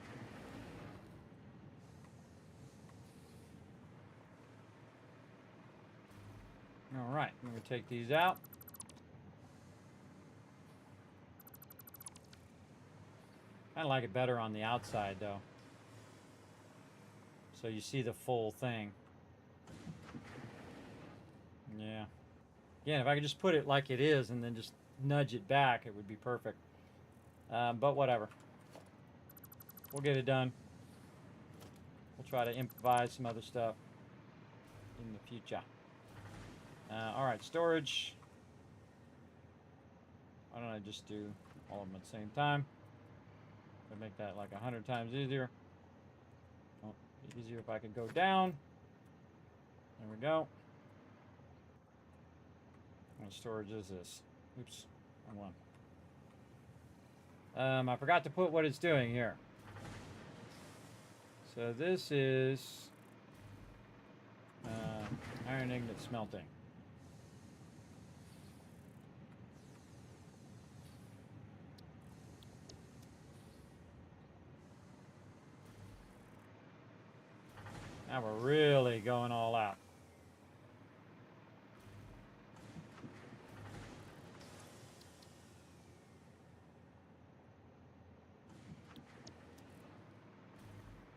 All right, I'm going to take these out. I like it better on the outside, though. So you see the full thing. Yeah. Again, if I could just put it like it is and then just nudge it back, it would be perfect. But whatever. We'll get it done. We'll try to improvise some other stuff in the future. All right, storage. Why don't I just do all of them at the same time? I'll make that like 100 times easier. Oh, easier if I could go down. There we go. What storage is this? Oops, wrong one. I forgot to put what it's doing here. So this is iron ingot smelting. Now we're really going all out.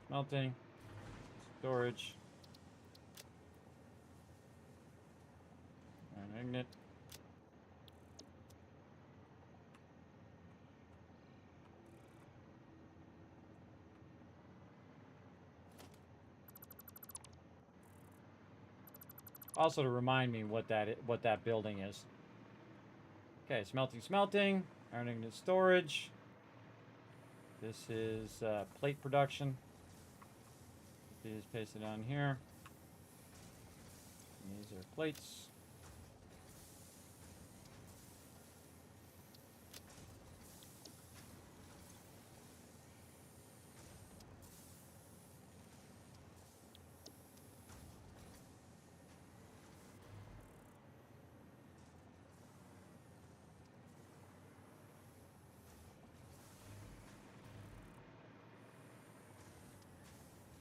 Smelting, storage, iron ingot. Also to remind me what that building is. Okay, smelting, iron ingot storage. This is plate production. These pasted on here. And these are plates.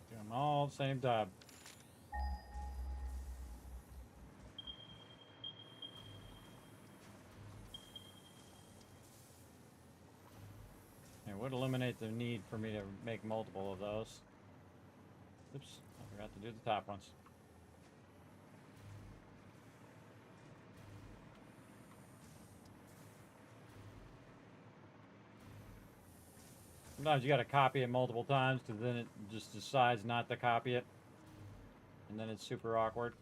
Do them all at the same time. It would eliminate the need for me to make multiple of those. Oops, I forgot to do the top ones. Sometimes you got to copy it multiple times because then it just decides not to copy it. And then it's super awkward.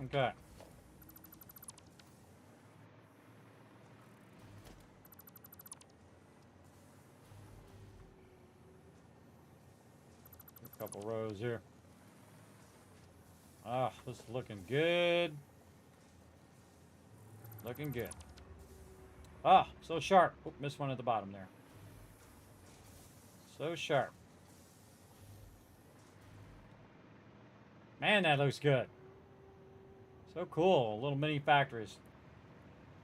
Okay. A couple rows here. Ah, this is looking good. Looking good. Ah, so sharp. Oop, missed one at the bottom there. So sharp. Man, that looks good. So cool. Little mini factories.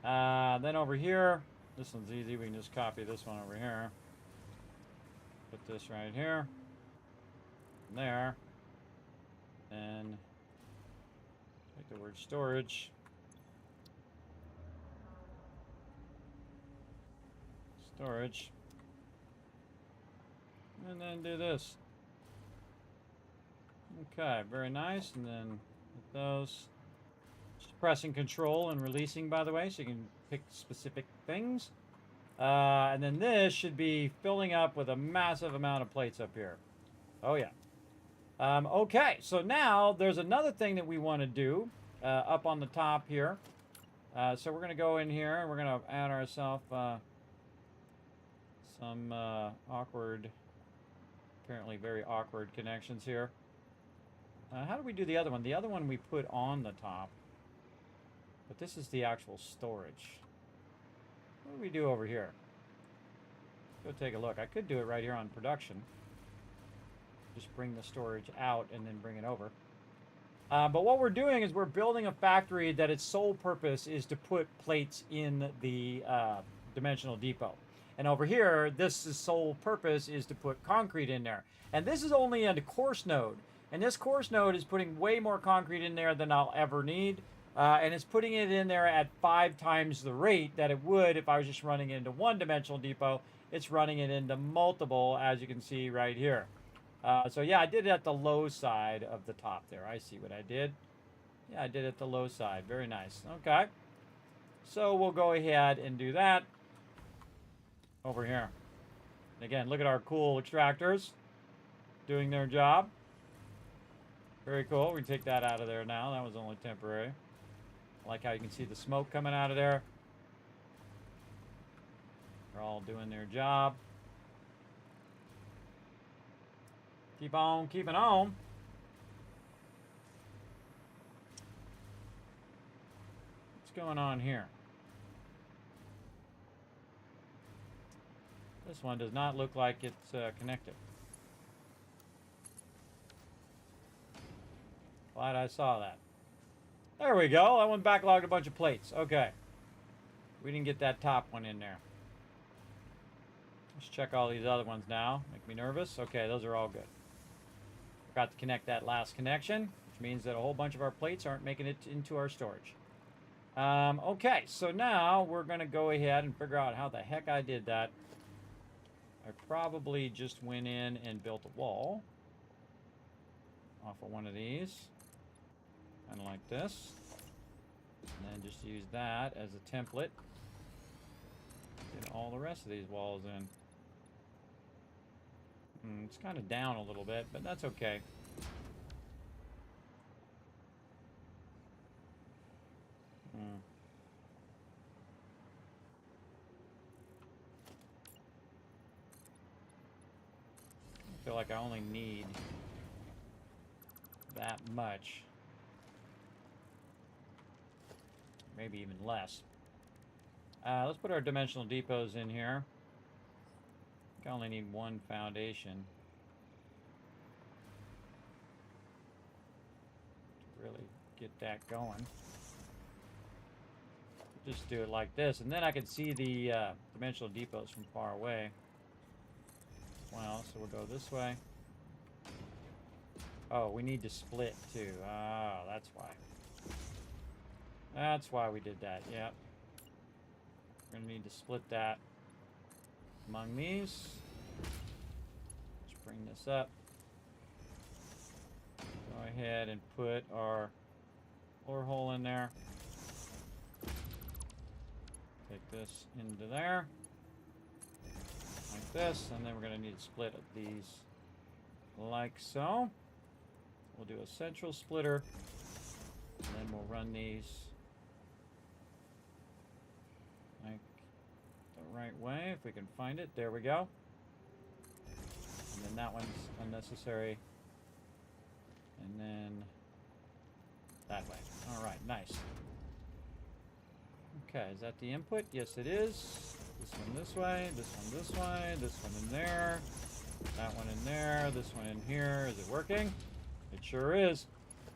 Then over here, this one's easy. We can just copy this one over here. Put this right here. And there. And take the word storage. Storage. And then do this. Okay, very nice. And then with those. Just pressing control and releasing, by the way, so you can pick specific things. And then this should be filling up with a massive amount of plates up here. Oh, yeah. Okay, so now there's another thing that we want to do up on the top here. So we're going to go in here and we're going to add ourselves some awkward, apparently very awkward connections here. How do we do the other one? The other one we put on the top. But this is the actual storage. What do we do over here? Go take a look. I could do it right here on production. Just bring the storage out and then bring it over. But what we're doing is we're building a factory that its sole purpose is to put plates in the dimensional depot. And over here, this sole purpose is to put concrete in there. And this is only a coarse node. And this coarse node is putting way more concrete in there than I'll ever need. And it's putting it in there at 5 times the rate that it would if I was just running it into one dimensional depot. It's running it into multiple, as you can see right here. So yeah, I did it at the low side of the top there. I see what I did. Yeah, I did it at the low side. Very nice. Okay. So we'll go ahead and do that over here. And again, look at our cool extractors doing their job. Very cool. We can take that out of there now. That was only temporary. I like how you can see the smoke coming out of there. They're all doing their job. Keep on keeping on. What's going on here? This one does not look like it's connected. Glad I saw that. There we go. That one backlogged a bunch of plates. Okay. We didn't get that top one in there. Let's check all these other ones now. Make me nervous. Okay, those are all good. Forgot to connect that last connection, which means that a whole bunch of our plates aren't making it into our storage. Okay, so now we're going to go ahead and figure out how the heck I did that. I probably just went in and built a wall off of one of these. Kind of like this. And then just use that as a template. Get all the rest of these walls in. It's kind of down a little bit, but that's okay. I feel like I only need that much. Maybe even less. Let's put our dimensional depots in here. I only need one foundation to really get that going. Just do it like this, and then I can see the dimensional depots from far away. Well, so we'll go this way. Oh, we need to split too. Oh, that's why. That's why we did that. Yep. We're gonna need to split that among these. Let's bring this up. Go ahead and put our floor hole in there. Take this into there. Like this. And then we're going to need to split these like so. We'll do a central splitter. And then we'll run these like the right way, if we can find it. There we go. And then that one's unnecessary. And then that way. All right, nice. Okay, is that the input? Yes, it is. This one this way, this one this way, this one in there, that one in there, this one in here. Is it working? It sure is.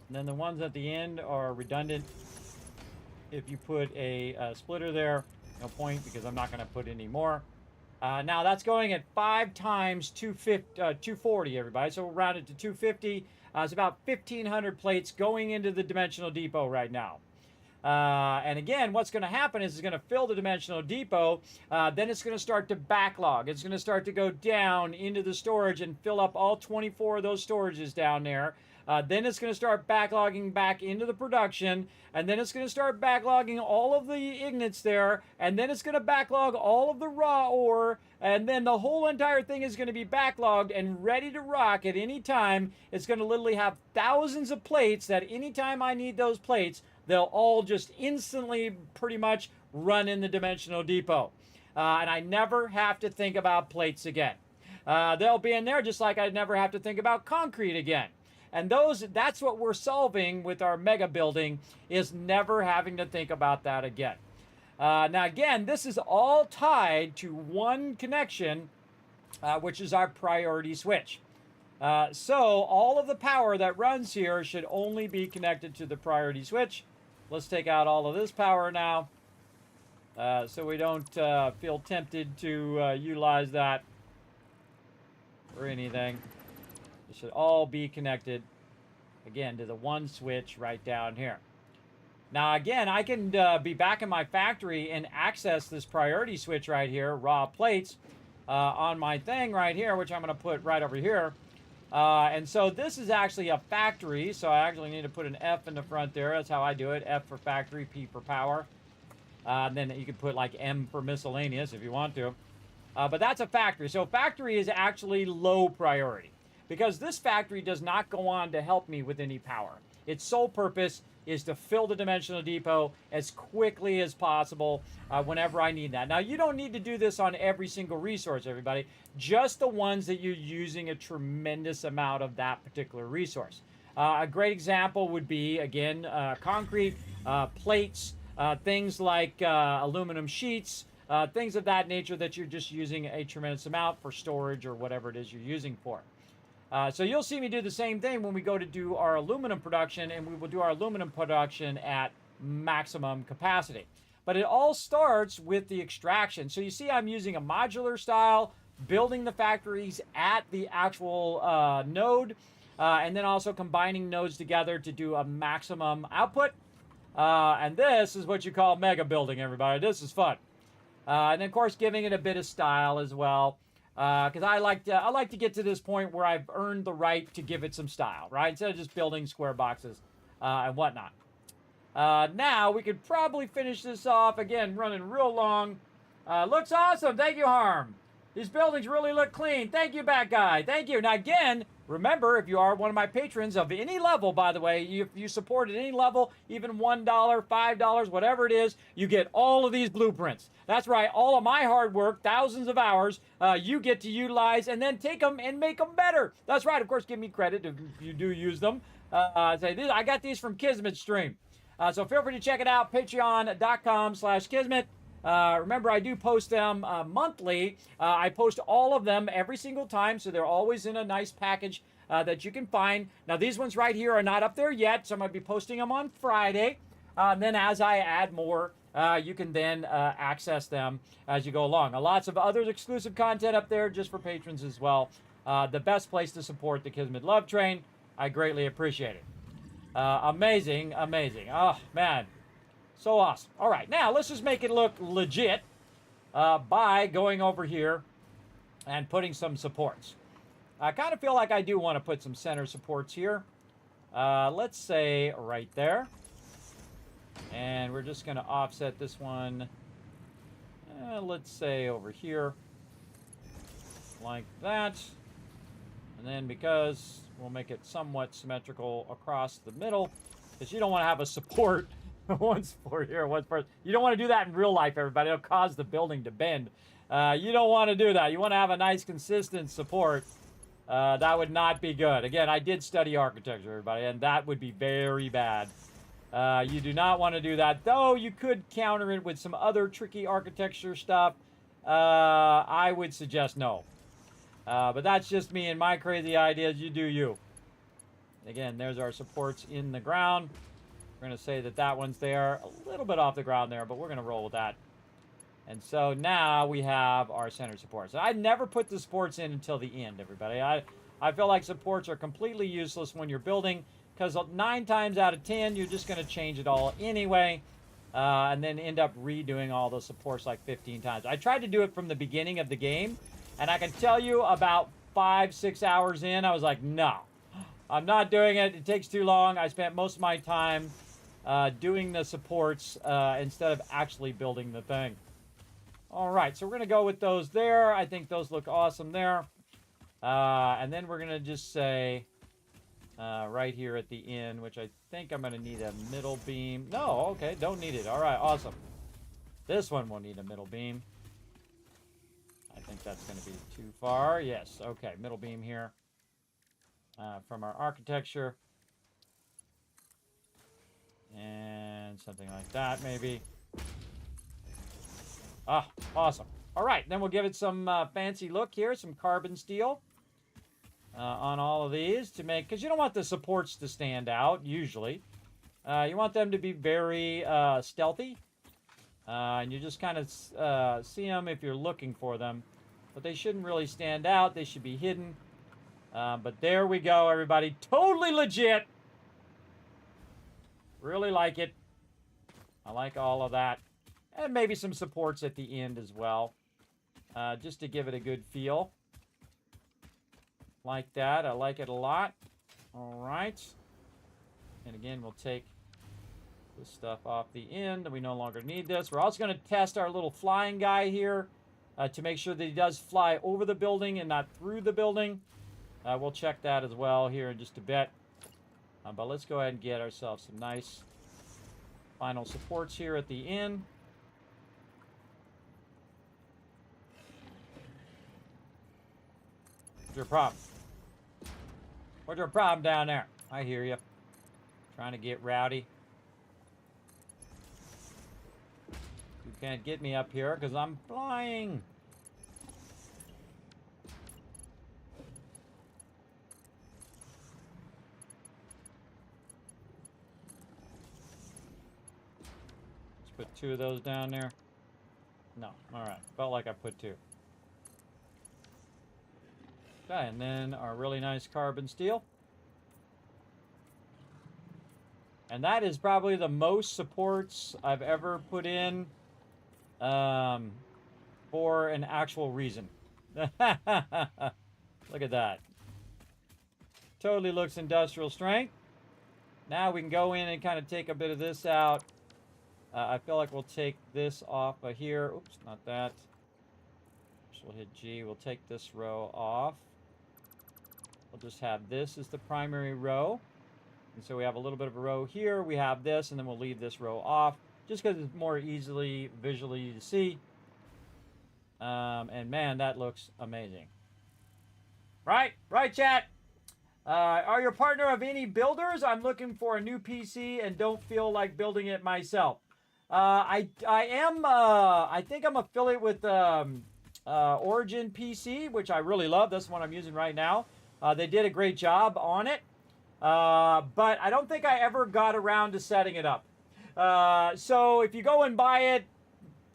And then the ones at the end are redundant. if you put a splitter there. No point, because I'm not going to put any more. Now that's going at 5 times 240, everybody. So we'll round it to 250. It's about 1,500 plates going into the dimensional depot right now. And again, what's going to happen is it's going to fill the dimensional depot. Then it's going to start to backlog. It's going to start to go down into the storage and fill up all 24 of those storages down there. Then it's going to start backlogging back into the production, and then it's going to start backlogging all of the ignits there, and then it's going to backlog all of the raw ore, and then the whole entire thing is going to be backlogged and ready to rock at any time. It's going to literally have thousands of plates that anytime I need those plates, they'll all just instantly pretty much run in the dimensional depot. And I never have to think about plates again. They'll be in there just like I'd never have to think about concrete again. And that's what we're solving with our mega building, is never having to think about that again. Now again, this is all tied to one connection, which is our priority switch. So all of the power that runs here should only be connected to the priority switch. Let's take out all of this power now, so we don't feel tempted to utilize that or anything. It should all be connected, again, to the one switch right down here. Now, again, I can be back in my factory and access this priority switch right here, raw plates, on my thing right here, which I'm going to put right over here. And so this is actually a factory, so I actually need to put an F in the front there. That's how I do it. F for factory, P for power. And then you can put like M for miscellaneous if you want to. But that's a factory. So factory is actually low priority, because this factory does not go on to help me with any power. Its sole purpose is to fill the dimensional depot as quickly as possible whenever I need that. Now, you don't need to do this on every single resource, everybody. Just the ones that you're using a tremendous amount of that particular resource. A great example would be, again, concrete, plates, things like aluminum sheets, things of that nature that you're just using a tremendous amount for storage or whatever it is you're using for. So you'll see me do the same thing when we go to do our aluminum production, and we will do our aluminum production at maximum capacity. But it all starts with the extraction. So you see I'm using a modular style, building the factories at the actual node, and then also combining nodes together to do a maximum output. And this is what you call mega building, everybody. This is fun. And then, of course, giving it a bit of style as well. Because I like to get to this point where I've earned the right to give it some style, right? Instead of just building square boxes and whatnot. Now we could probably finish this off again, running real long. Looks awesome. Thank you, Harm. These buildings really look clean. Thank you, Bad Guy. Thank you. Now again, remember, if you are one of my patrons of any level, by the way, if you support at any level, even $1, $5, whatever it is, you get all of these blueprints. That's right, all of my hard work, thousands of hours, you get to utilize and then take them and make them better. That's right, of course, give me credit if you do use them. I got these from Kismet stream. So feel free to check it out, patreon.com/Kismet. Remember, I do post them monthly. I post all of them every single time, so they're always in a nice package that you can find. Now, these ones right here are not up there yet, so I'm going to be posting them on Friday. Then as I add more, you can then access them as you go along. Lots of other exclusive content up there just for patrons as well. The best place to support the Kismet Love Train. I greatly appreciate it. Amazing, amazing. Oh, man. So awesome. All right, now let's just make it look legit by going over here and putting some supports. I kind of feel like I do want to put some center supports here. Let's say right there. And we're just going to offset this one, let's say over here, like that. And then because we'll make it somewhat symmetrical across the middle, because you don't want to have a support one support here, one support. You don't want to do that in real life, everybody. It'll cause the building to bend. You don't want to do that. You want to have a nice, consistent support. That would not be good. Again, I did study architecture, everybody, and that would be very bad. You do not want to do that, though you could counter it with some other tricky architecture stuff. I would suggest no. But that's just me and my crazy ideas. You do you. Again, there's our supports in the ground. We're going to say that that one's there. A little bit off the ground there, but we're going to roll with that. And so now we have our center supports. I never put the supports in until the end, everybody. I feel like supports are completely useless when you're building, because 9 times out of 10, you're just going to change it all anyway, and then end up redoing all the supports like 15 times. I tried to do it from the beginning of the game, and I can tell you about 5-6 hours in, I was like, no, I'm not doing it. It takes too long. I spent most of my time doing the supports instead of actually building the thing. All right, so we're going to go with those there. I think those look awesome there. And then we're going to just say right here at the end, which I think I'm going to need a middle beam. No, okay, don't need it. All right, awesome. This one will need a middle beam. I think that's going to be too far. Yes, okay, middle beam here from our architecture. And something like that, maybe. Ah, awesome. All right, then we'll give it some fancy look here, some carbon steel on all of these to make, because you don't want the supports to stand out, usually. You want them to be very stealthy, and you just kind of see them if you're looking for them, but they shouldn't really stand out. They should be hidden. But there we go, everybody. Totally legit. Really like it. I like all of that. And maybe some supports at the end as well. Just to give it a good feel. Like that. I like it a lot. All right. And again, we'll take this stuff off the end. We no longer need this. We're also going to test our little flying guy here to make sure that he does fly over the building and not through the building. We'll check that as well here in just a bit. But let's go ahead and get ourselves some nice final supports here at the end. What's your problem? What's your problem down there? I hear you. Trying to get rowdy. You can't get me up here because I'm flying. Let's put 2 of those down there. No, all right. Felt like I put 2. Okay, and then our really nice carbon steel. And that is probably the most supports I've ever put in for an actual reason. Look at that. Totally looks industrial strength. Now we can go in and kind of take a bit of this out. I feel like we'll take this off of here. Oops, not that. So we'll hit G. We'll take this row off. We'll just have this as the primary row. And so we have a little bit of a row here. We have this, and then we'll leave this row off, just because it's more easily visually to see. And man, that looks amazing. Right, chat? Are you a partner of any builders? I'm looking for a new PC and don't feel like building it myself. I am. I think I'm affiliate with Origin PC, which I really love. That's the one I'm using right now. They did a great job on it. But I don't think I ever got around to setting it up. So if you go and buy it,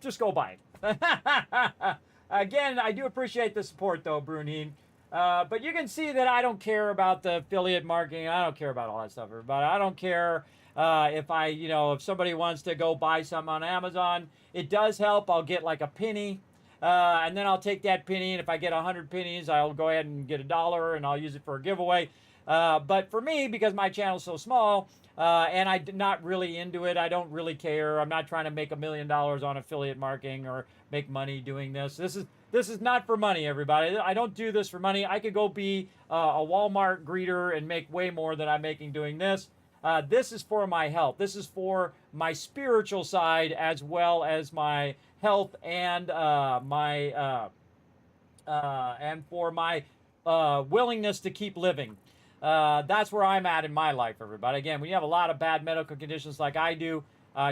just go buy it. Again, I do appreciate the support, though, Brunine. But you can see that I don't care about the affiliate marketing. I don't care about all that stuff, everybody. I don't care if somebody wants to go buy something on Amazon. It does help. I'll get like a penny. And then I'll take that penny, and if I get 100 pennies, I'll go ahead and get $1, and I'll use it for a giveaway. But for me, because my channel's so small, and I'm not really into it, I don't really care. I'm not trying to make $1 million on affiliate marketing or make money doing this. This is not for money, everybody. I don't do this for money. I could go be a Walmart greeter and make way more than I'm making doing this. This is for my health. This is for my spiritual side as well as my health and for my willingness to keep living. That's where I'm at in my life, everybody. Again, when you have a lot of bad medical conditions like I do,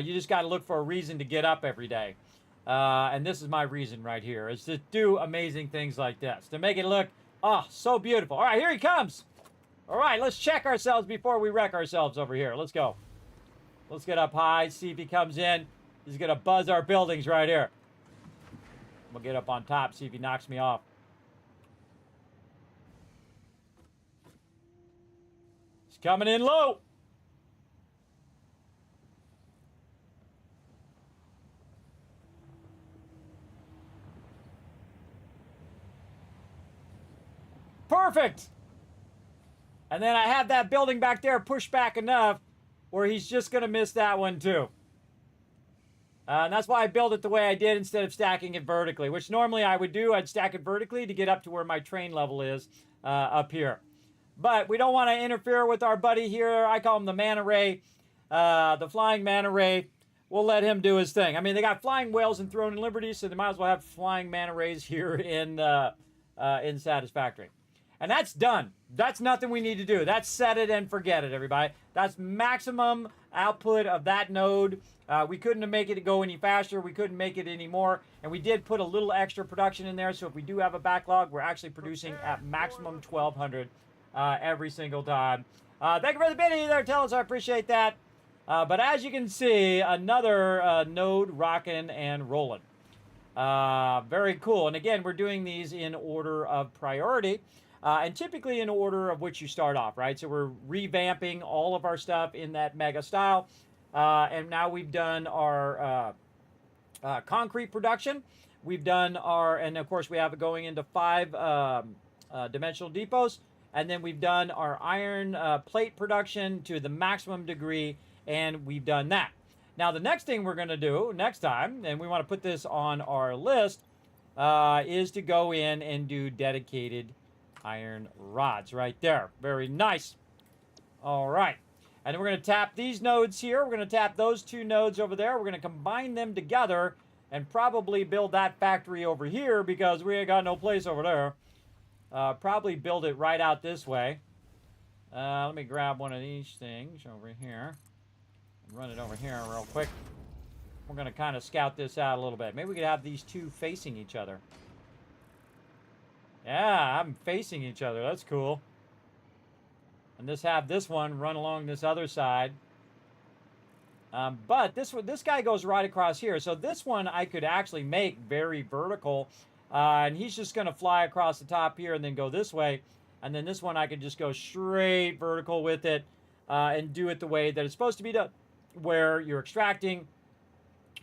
you just got to look for a reason to get up every day. And this is my reason right here, is to do amazing things like this, to make it look, so beautiful. All right, here he comes. All right, let's check ourselves before we wreck ourselves over here. Let's go. Let's get up high, see if he comes in. He's going to buzz our buildings right here. We'll get up on top, see if he knocks me off. He's coming in low. Perfect. And then I have that building back there pushed back enough where he's just going to miss that one too. And that's why I built it the way I did instead of stacking it vertically, which normally I would do. I'd stack it vertically to get up to where my train level is up here. But we don't want to interfere with our buddy here. I call him the manta ray, the flying manta ray. We'll let him do his thing. I mean, they got flying whales in Throne and Liberty, so they might as well have flying manta rays here in Satisfactory. And that's done. That's nothing we need to do. That's set it and forget it, everybody. That's maximum output of that node. We couldn't make it go any faster. We couldn't make it any more. And we did put a little extra production in there. So if we do have a backlog, we're actually producing at maximum 1,200 every single time. Thank you for the bid there, Tellus. I appreciate that. But as you can see, another node rocking and rolling. Very cool. And again, we're doing these in order of priority. And typically in order of which you start off, right? So we're revamping all of our stuff in that mega style. And now we've done our concrete production. We've done our, and of course we have it going into 5 dimensional depots. And then we've done our iron plate production to the maximum degree, and we've done that. Now the next thing we're going to do next time, and we want to put this on our list, is to go in and do dedicated iron rods right there. Very nice. All right. And then we're going to tap these nodes here. We're going to tap those 2 nodes over there. We're going to combine them together and probably build that factory over here because we ain't got no place over there. Probably build it right out this way. Let me grab one of these things over here and run it over here real quick. We're going to kind of scout this out a little bit. Maybe we could have these 2 facing each other. Yeah, I'm facing each other. That's cool. And just have this one run along this other side. But this guy goes right across here. So this one I could actually make very vertical. And he's just going to fly across the top here and then go this way. And then this one I could just go straight vertical with it and do it the way that it's supposed to be done. Where you're extracting,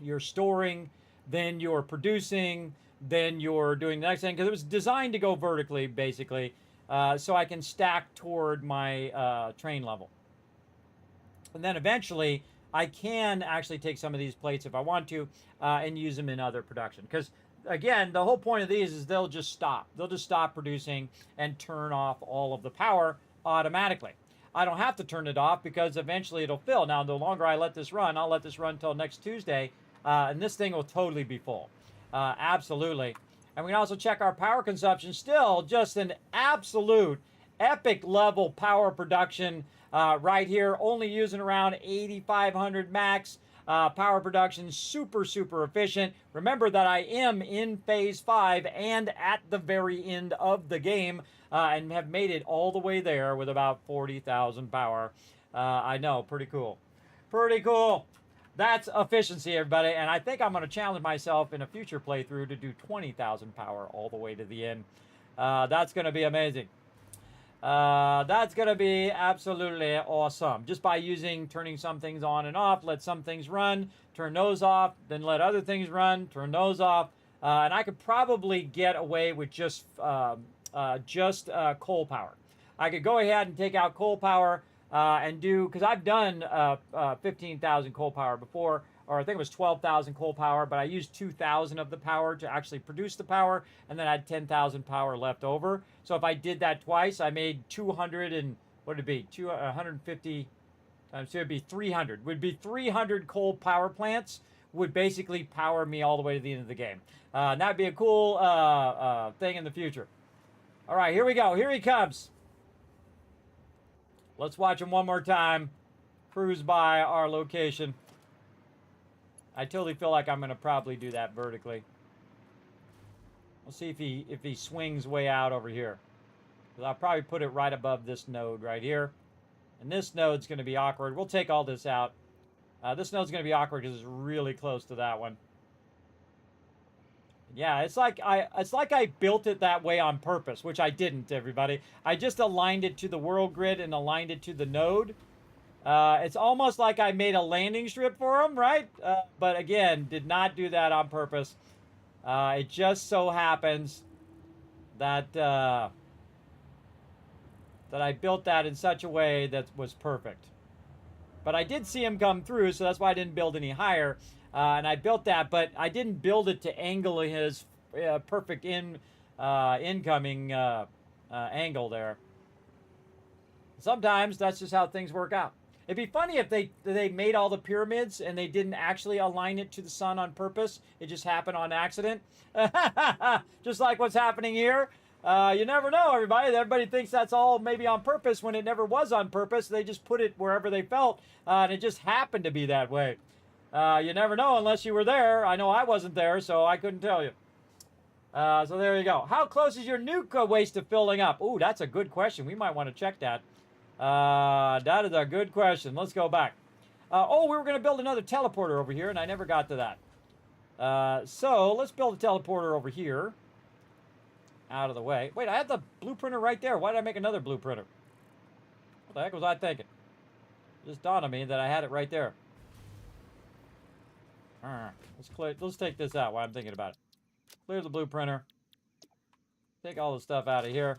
you're storing, then you're producing, then you're doing the next thing. Because it was designed to go vertically, basically. So I can stack toward my train level. And then eventually, I can actually take some of these plates if I want to and use them in other production. Because, again, the whole point of these is they'll just stop. They'll just stop producing and turn off all of the power automatically. I don't have to turn it off because eventually it'll fill. Now, the longer I let this run, I'll let this run until next Tuesday, and this thing will totally be full. Absolutely. And we can also check our power consumption. Still just an absolute epic level power production right here. Only using around 8,500 max. Power production, super, super efficient. Remember that I am in phase 5 and at the very end of the game and have made it all the way there with about 40,000 power. I know, pretty cool. Pretty cool. That's efficiency, everybody, and I think I'm going to challenge myself in a future playthrough to do 20,000 power all the way to the end. That's going to be amazing. That's going to be absolutely awesome. Just by turning some things on and off, let some things run, turn those off, then let other things run, turn those off. And I could probably get away with just coal power. I could go ahead and take out coal power and do, because I've done 15,000 coal power before, or I think it was 12,000 coal power, but I used 2,000 of the power to actually produce the power, and then I had 10,000 power left over. So if I did that twice, I made 200 and, what would it be, 150 times 2 would be 300. Would be 300 coal power plants would basically power me all the way to the end of the game. And that'd be a cool thing in the future. All right, here we go. Here he comes. Let's watch him one more time. Cruise by our location. I totally feel like I'm going to probably do that vertically. We'll see if he swings way out over here. I'll probably put it right above this node right here. And this node's going to be awkward. We'll take all this out. This node's going to be awkward because it's really close to that one. Yeah, it's like I built it that way on purpose, which I didn't, everybody. I just aligned it to the world grid and aligned it to the node. It's almost like I made a landing strip for them, right? But again, did not do that on purpose. It just so happens that that I built that in such a way that was perfect. But I did see him come through, so that's why I didn't build any higher. And I built that, but I didn't build it to angle his perfect incoming angle there. Sometimes that's just how things work out. It'd be funny if they made all the pyramids and they didn't actually align it to the sun on purpose. It just happened on accident. Just like what's happening here. You never know, everybody. Everybody thinks that's all maybe on purpose when it never was on purpose. They just put it wherever they felt, and it just happened to be that way. You never know unless you were there. I know I wasn't there, so I couldn't tell you. So there you go. How close is your nuke waste to filling up? Ooh, that's a good question. We might want to check that. That is a good question. Let's go back. Oh, we were going to build another teleporter over here, and I never got to that. So let's build a teleporter over here. Out of the way. Wait, I had the blueprinter right there. Why did I make another blueprinter? What the heck was I thinking? It just dawned on me that I had it right there. Let's take this out while I'm thinking about it. Clear the blueprinter. Take all the stuff out of here.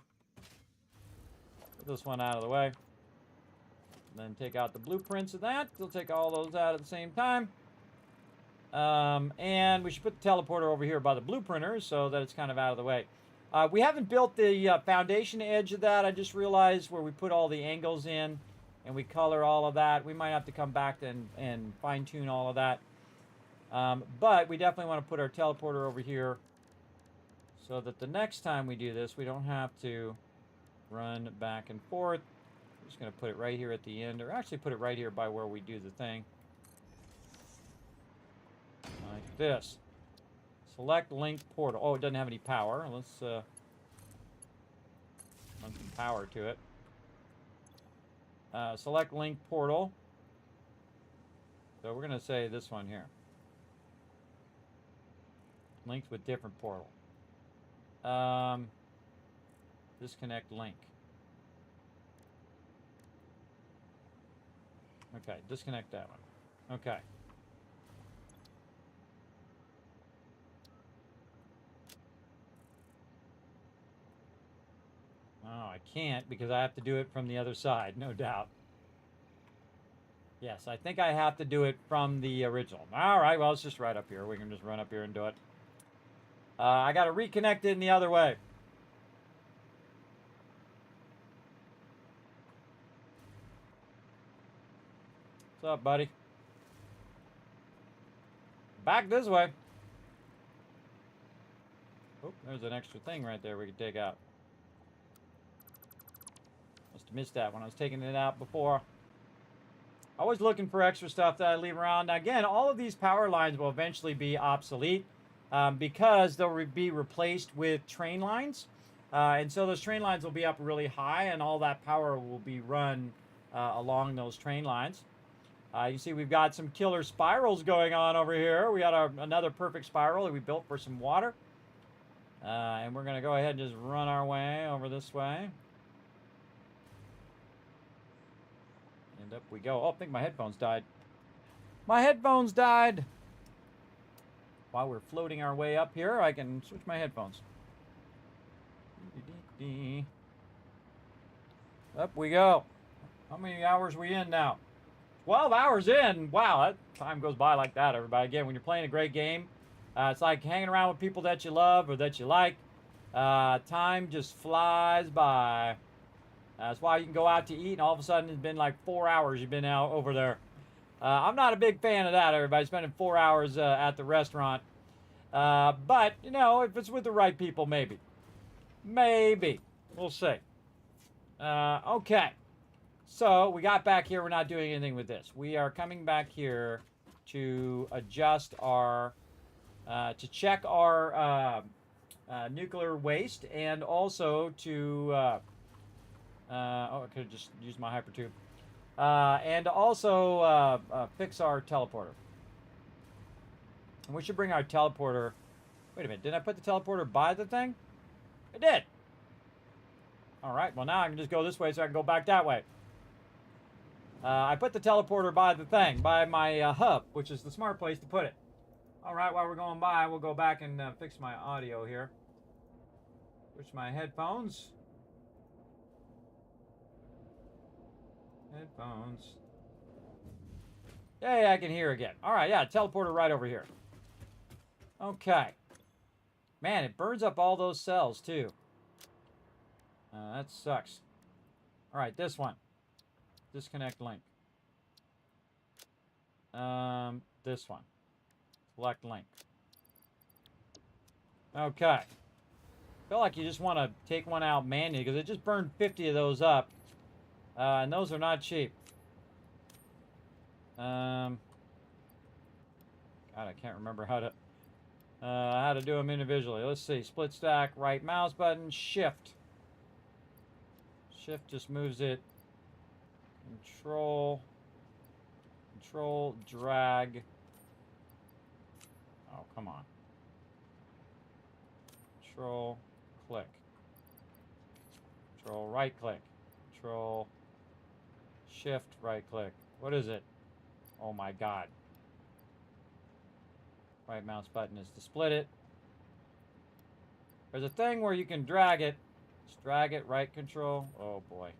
Put this one out of the way. And then take out the blueprints of that. We'll take all those out at the same time. And we should put the teleporter over here by the blueprinter so that it's kind of out of the way. We haven't built the foundation edge of that. I just realized where we put all the angles in and we color all of that. We might have to come back and fine-tune all of that. But we definitely want to put our teleporter over here so that the next time we do this, we don't have to run back and forth. I'm just going to put it right here at the end, or actually put it right here by where we do the thing. Like this. Select link portal. Oh, it doesn't have any power. Let's run some power to it. Select link portal. So we're going to say this one here. Links with different portal. Disconnect link. Okay, disconnect that one. Okay. Oh, I can't because I have to do it from the other side, no doubt. Yes, I think I have to do it from the original. All right, well, it's just right up here. We can just run up here and do it. I got to reconnect it in the other way. What's up, buddy? Back this way. Oh, there's an extra thing right there we can take out. Must have missed that when I was taking it out before. Always looking for extra stuff that I leave around. Now, again, all of these power lines will eventually be obsolete because they'll be replaced with train lines. And so those train lines will be up really high, and all that power will be run along those train lines. You see we've got some killer spirals going on over here. We got another perfect spiral that we built for some water. And we're going to go ahead and just run our way over this way. And up we go. Oh, I think my headphones died. My headphones died! While we're floating our way up here, I can switch my headphones. Up we go. How many hours are we in now? 12 hours in. Wow, that time goes by like that, everybody. Again, when you're playing a great game, it's like hanging around with people that you love or that you like. Time just flies by. That's why you can go out to eat, and all of a sudden it's been like 4 hours you've been out over there. I'm not a big fan of that, everybody, spending 4 hours at the restaurant. But, you know, if it's with the right people, maybe. Maybe. We'll see. Okay. So, we got back here. We're not doing anything with this. We are coming back here to adjust our, to check our nuclear waste, and also to, oh, I could have just used my hypertube. And also fix our teleporter. And we should bring our teleporter. Wait a minute, didn't I put the teleporter by the thing? I did. All right, well, now I can just go this way so I can go back that way. I put the teleporter by the thing, by my hub, which is the smart place to put it. All right, while we're going by, we'll go back and fix my audio here. Switch my headphones. Headphones. Yay, I can hear again. All right, yeah, teleporter right over here. Okay. Man, it burns up all those cells, too. That sucks. All right, this one. Disconnect link. This one. Select link. Okay. Feel like you just want to take one out manually because it just burned 50 of those up. And those are not cheap. God, I can't remember how to do them individually. Let's see. Split stack, right mouse button, shift. Shift just moves it. Control, drag. Oh, come on. Control, click. Control, right click. Control, shift, right click. What is it? Oh my God. Right mouse button is to split it. There's a thing where you can drag it. Just drag it, right control. Oh boy.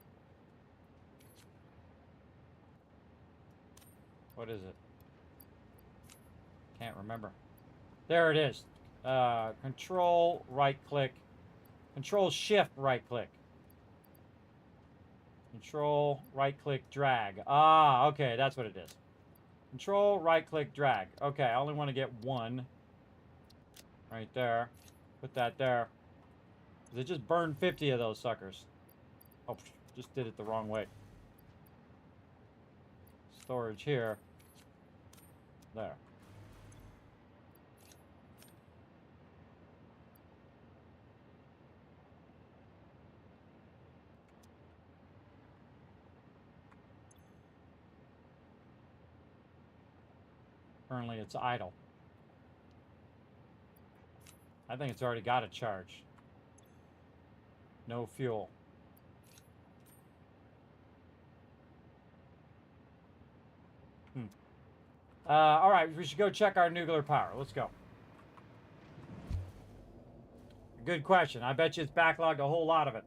What is it? Can't remember. There it is. Control, right click. Control, shift, right click. Control, right click, drag. Ah, okay, that's what it is. Control, right click, drag. Okay, I only want to get one. Right there. Put that there. Because it just burned 50 of those suckers. Oh, just did it the wrong way. Storage here. There. Currently it's idle. I think it's already got a charge. No fuel. All right, we should go check our nuclear power. Let's go. Good question. I bet you it's backlogged a whole lot of it.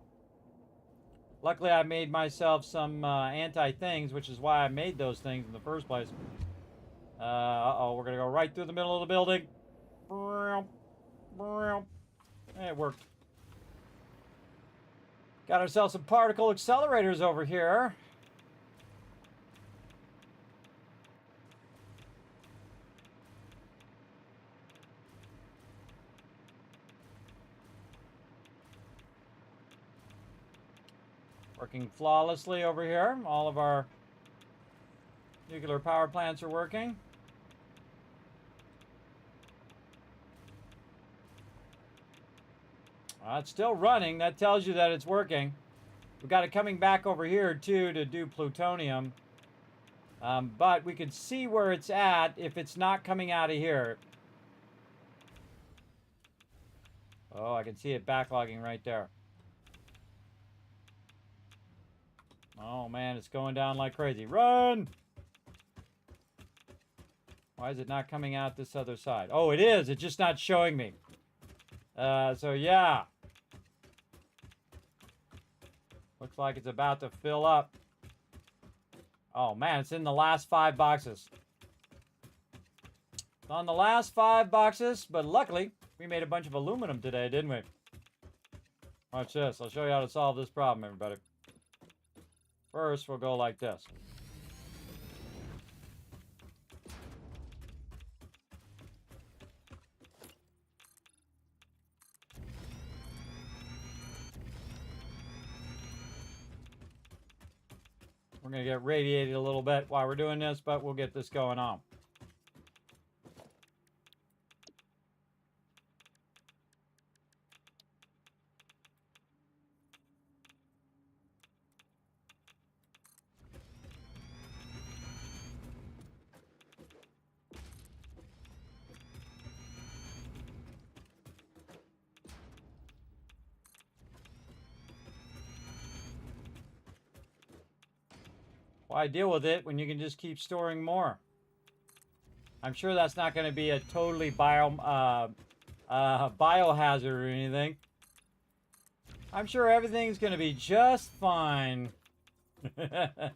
Luckily, I made myself some anti-things, which is why I made those things in the first place. Uh-oh, we're going to go right through the middle of the building. It worked. Got ourselves some particle accelerators over here. Working flawlessly over here. All of our nuclear power plants are working. It's still running. That tells you that it's working. We've got it coming back over here, too, to do plutonium. But we can see where it's at if it's not coming out of here. Oh, I can see it backlogging right there. Oh, man, it's going down like crazy. Run! Why is it not coming out this other side? Oh, it is. It's just not showing me. So, yeah. Looks like it's about to fill up. Oh, man, it's in the last 5 boxes. It's on the last 5 boxes, but luckily, we made a bunch of aluminum today, didn't we? Watch this. I'll show you how to solve this problem, everybody. First, we'll go like this. We're going to get radiated a little bit while we're doing this, but we'll get this going on. Why deal with it when you can just keep storing more? I'm sure that's not going to be a totally biohazard or anything. I'm sure everything's going to be just fine. Thanks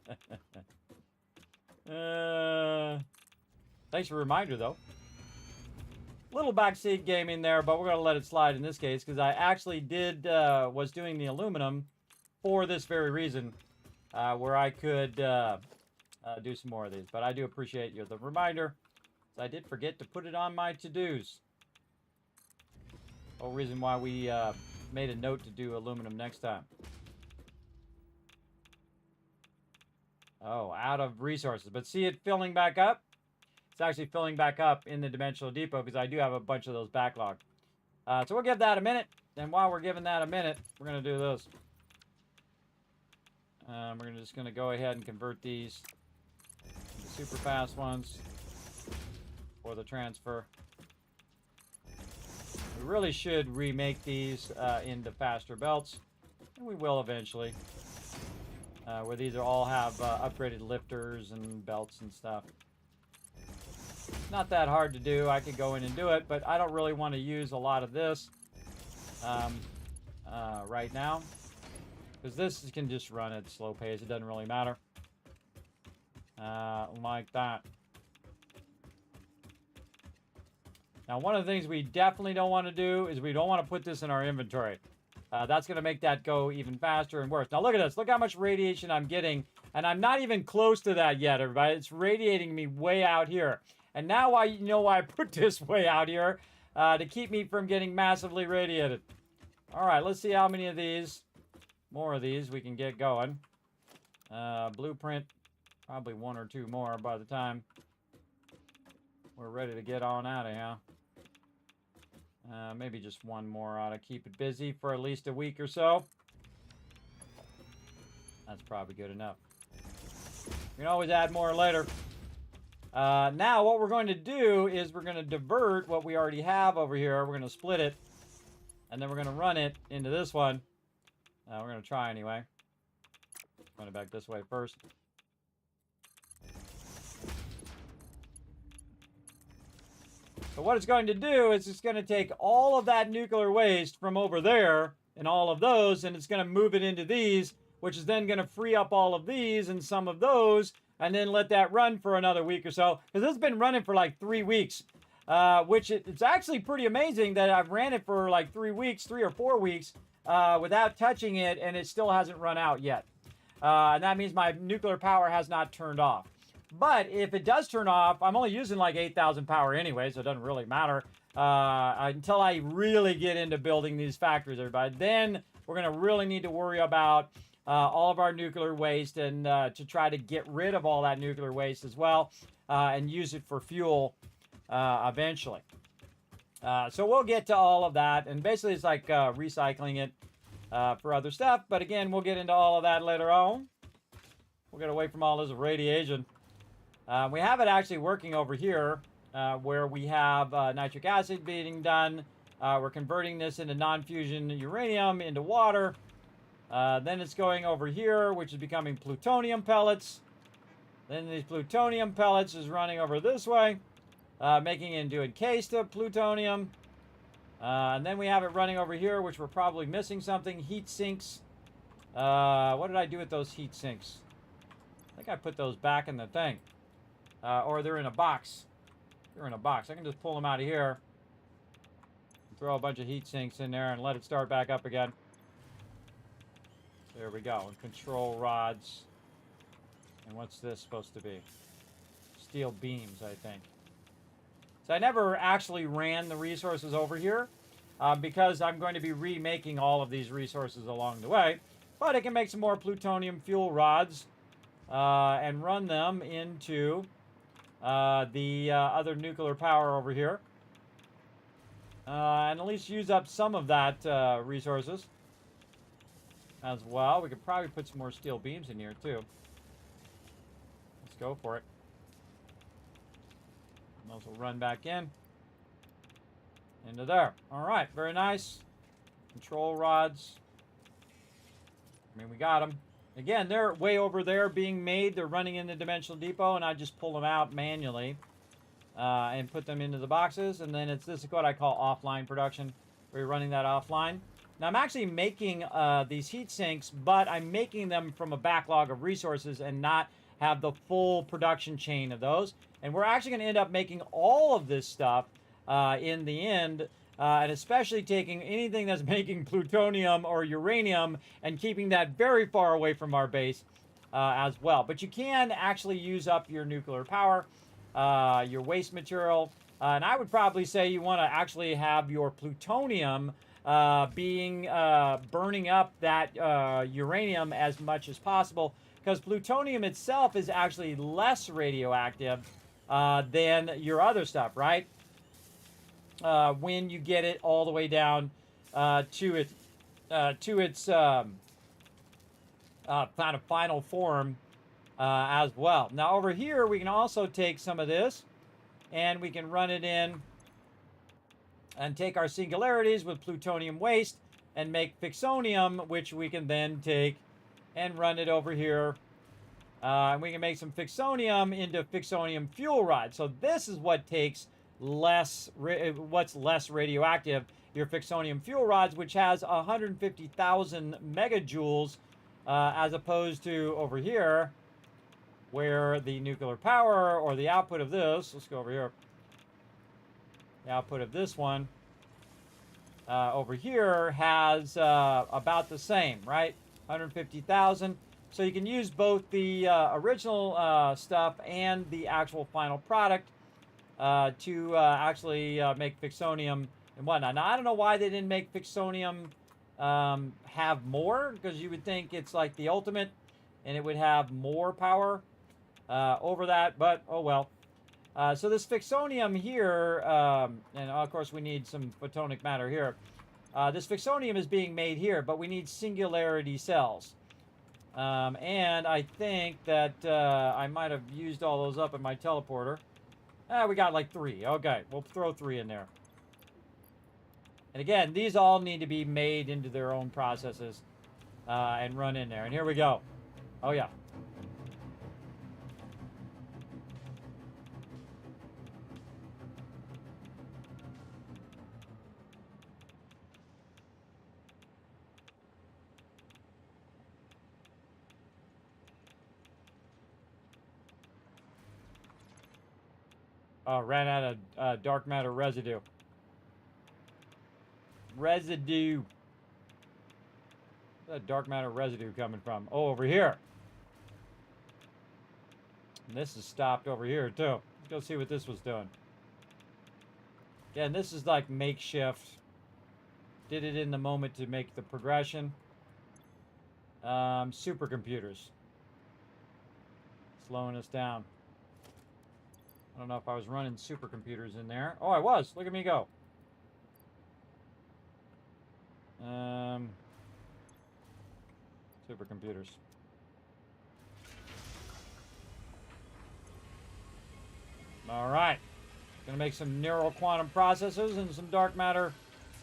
for the reminder, though. Little backseat gaming there, but we're going to let it slide in this case because I actually was doing the aluminum for this very reason, where I could do some more of these. But I do appreciate the reminder. I did forget to put it on my to-dos. Whole reason why we made a note to do aluminum next time. Oh, out of resources. But see it filling back up? It's actually filling back up in the Dimensional Depot because I do have a bunch of those backlogged. So we'll give that a minute. And while we're giving that a minute, we're going to do this. We're just going to go ahead and convert these into super fast ones for the transfer. We really should remake these into faster belts. And we will eventually. Where these all have upgraded lifters and belts and stuff. Not that hard to do. I could go in and do it, but I don't really want to use a lot of this right now. Because this can just run at slow pace. It doesn't really matter. Like that. Now, one of the things we definitely don't want to do is we don't want to put this in our inventory. That's going to make that go even faster and worse. Now, look at this. Look how much radiation I'm getting. And I'm not even close to that yet, everybody. It's radiating me way out here. And now you know why I put this way out here. To keep me from getting massively radiated. All right, let's see how many of these, more of these, we can get going. Blueprint, probably one or two more by the time we're ready to get on out of here. Maybe just one more ought to keep it busy for at least a week or so. That's probably good enough. You can always add more later. Now, what we're going to do is we're going to divert what we already have over here. We're going to split it. And then we're going to run it into this one. We're going to try anyway. Run it back this way first. So what it's going to do is it's going to take all of that nuclear waste from over there and all of those, and it's going to move it into these, which is then going to free up all of these and some of those, and then let that run for another week or so. Because this has been running for like 3 weeks, which it's actually pretty amazing that I've ran it for like 3 weeks, 3 or 4 weeks, without touching it, and it still hasn't run out yet. And that means my nuclear power has not turned off. But if it does turn off, I'm only using like 8,000 power anyway, so it doesn't really matter until I really get into building these factories, everybody. Then we're going to really need to worry about all of our nuclear waste and to try to get rid of all that nuclear waste as well and use it for fuel eventually. So we'll get to all of that. And basically it's like recycling it for other stuff. But again, we'll get into all of that later on. We'll get away from all this radiation. We have it actually working over here where we have nitric acid being done. We're converting this into non-fusion uranium into water. Then it's going over here, which is becoming plutonium pellets. Then these plutonium pellets is running over this way, making it into encased plutonium. And then we have it running over here, which we're probably missing something. Heat sinks. What did I do with those heat sinks? I think I put those back in the thing. Or they're in a box. They're in a box. I can just pull them out of here. Throw a bunch of heat sinks in there and let it start back up again. There we go. And control rods. And what's this supposed to be? Steel beams, I think. So I never actually ran the resources over here because I'm going to be remaking all of these resources along the way. But I can make some more plutonium fuel rods and run them into the other nuclear power over here. And at least use up some of that resources as well. We could probably put some more steel beams in here too. Let's go for it. And those will run back in. Into there. All right, very nice. Control rods. I mean, we got them Again, they're way over there being made. They're running in the dimensional depot, and I just pull them out manually and put them into the boxes. And then this is what I call offline production, where you're running that offline. Now, I'm actually making these heat sinks, but I'm making them from a backlog of resources and not have the full production chain of those. And we're actually going to end up making all of this stuff in the end, and especially taking anything that's making plutonium or uranium and keeping that very far away from our base as well. But you can actually use up your nuclear power, your waste material, and I would probably say you want to actually have your plutonium burning up that uranium as much as possible, because plutonium itself is actually less radioactive than your other stuff, right? When you get it all the way down to its kind of final form as well. Now over here, we can also take some of this and we can run it in and take our singularities with plutonium waste and make fixonium, which we can then take and run it over here. And we can make some fixonium into fixonium fuel rods. So this is what takes what's less radioactive, your fixonium fuel rods, which has 150,000 megajoules, as opposed to over here, where the nuclear power or the output of this, let's go over here, the output of this one over here has about the same, right? 150,000. So you can use both the original stuff and the actual final product to actually make fixonium and whatnot. Now, I don't know why they didn't make fixonium have more, because you would think it's like the ultimate and it would have more power over that, but oh well. So this fixonium here, and of course we need some photonic matter here. This fixonium is being made here, but we need singularity cells. And I think that I might have used all those up in my teleporter. We got like 3. Okay, we'll throw 3 in there. And again, these all need to be made into their own processes and run in there. And here we go. Oh, yeah. Ran out of dark matter residue. Where's that dark matter residue coming from? Oh, over here. And this is stopped over here, too. Let's go see what this was doing. Again, this is like makeshift. Did it in the moment to make the progression. Supercomputers. Slowing us down. I don't know if I was running supercomputers in there. Oh, I was. Look at me go. Supercomputers. All right. Going to make some neural quantum processors and some dark matter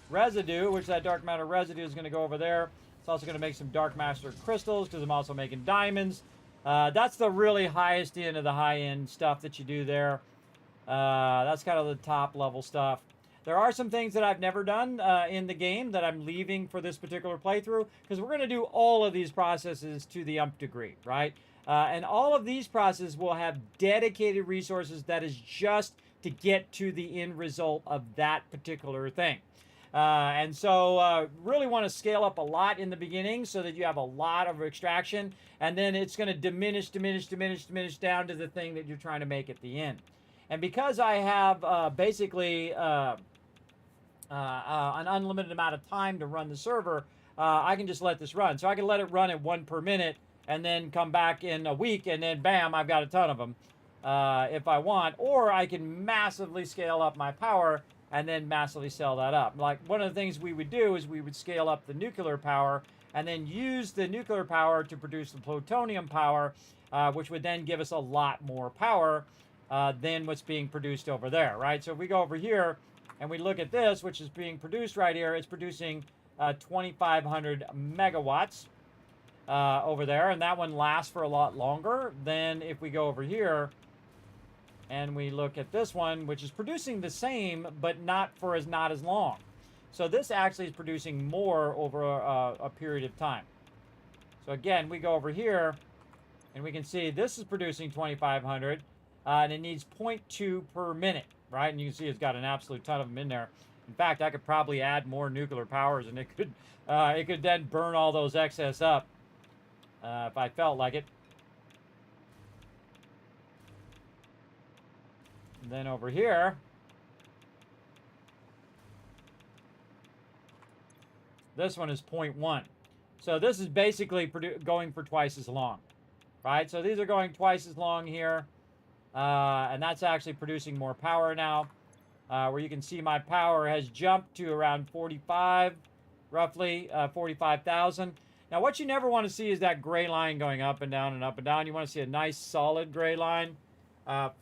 residue, which that dark matter residue is going to go over there. It's also going to make some dark matter crystals, because I'm also making diamonds. That's the really highest end of the high-end stuff that you do there. That's kind of the top level stuff. There are some things that I've never done in the game that I'm leaving for this particular playthrough, because we're going to do all of these processes to the nth degree, right? And all of these processes will have dedicated resources that is just to get to the end result of that particular thing. And so really want to scale up a lot in the beginning so that you have a lot of extraction, and then it's going to diminish down to the thing that you're trying to make at the end. And because I have basically an unlimited amount of time to run the server, I can just let this run. So I can let it run at 1 per minute and then come back in a week, and then bam, I've got a ton of them if I want. Or I can massively scale up my power and then massively sell that up. Like, one of the things we would do is we would scale up the nuclear power and then use the nuclear power to produce the plutonium power, which would then give us a lot more power than what's being produced over there, right? So if we go over here and we look at this, which is being produced right here, it's producing 2,500 megawatts. over there, and that one lasts for a lot longer than if we go over here and we look at this one, which is producing the same, but not as long. So this actually is producing more over a period of time. So again, we go over here, and we can see this is producing 2,500, and it needs 0.2 per minute, right? And you can see it's got an absolute ton of them in there. In fact, I could probably add more nuclear powers, and it could then burn all those excess up if I felt like it. And then over here, this one is 0.1. So this is basically going for twice as long, right? So these are going twice as long here. And that's actually producing more power now. Where you can see my power has jumped to around 45, roughly 45,000. Now what you never want to see is that gray line going up and down and up and down. You want to see a nice solid gray line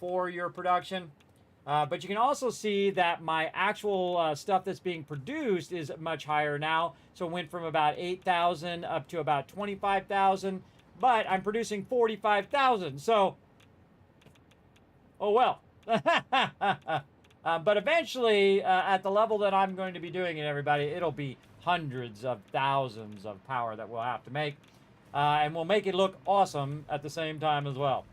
for your production. But you can also see that my actual stuff that's being produced is much higher now. So it went from about 8,000 up to about 25,000. But I'm producing 45,000. So, oh well. But eventually, at the level that I'm going to be doing it, everybody, it'll be hundreds of thousands of power that we'll have to make. And we'll make it look awesome at the same time as well.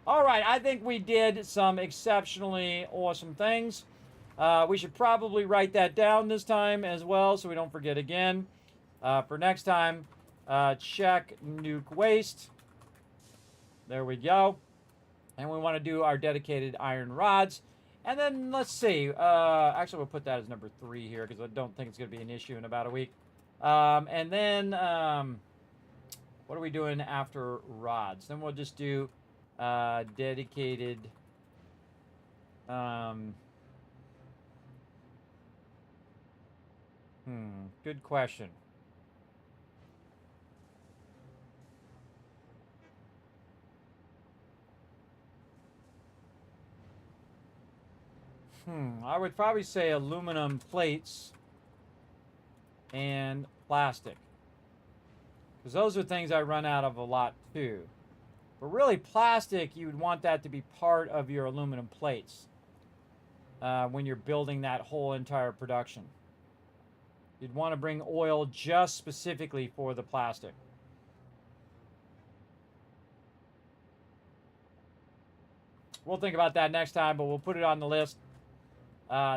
All right, I think we did some exceptionally awesome things. We should probably write that down this time as well so we don't forget again. For next time, check nuke waste. There we go. And we want to do our dedicated iron rods. And then let's see. Actually, we'll put that as number 3 here because I don't think it's going to be an issue in about a week. And then what are we doing after rods? Then we'll just do dedicated good question. I would probably say aluminum plates and plastic, because those are things I run out of a lot too. But really, plastic, you would want that to be part of your aluminum plates when you're building that whole entire production. You'd want to bring oil just specifically for the plastic. We'll think about that next time, but we'll put it on the list.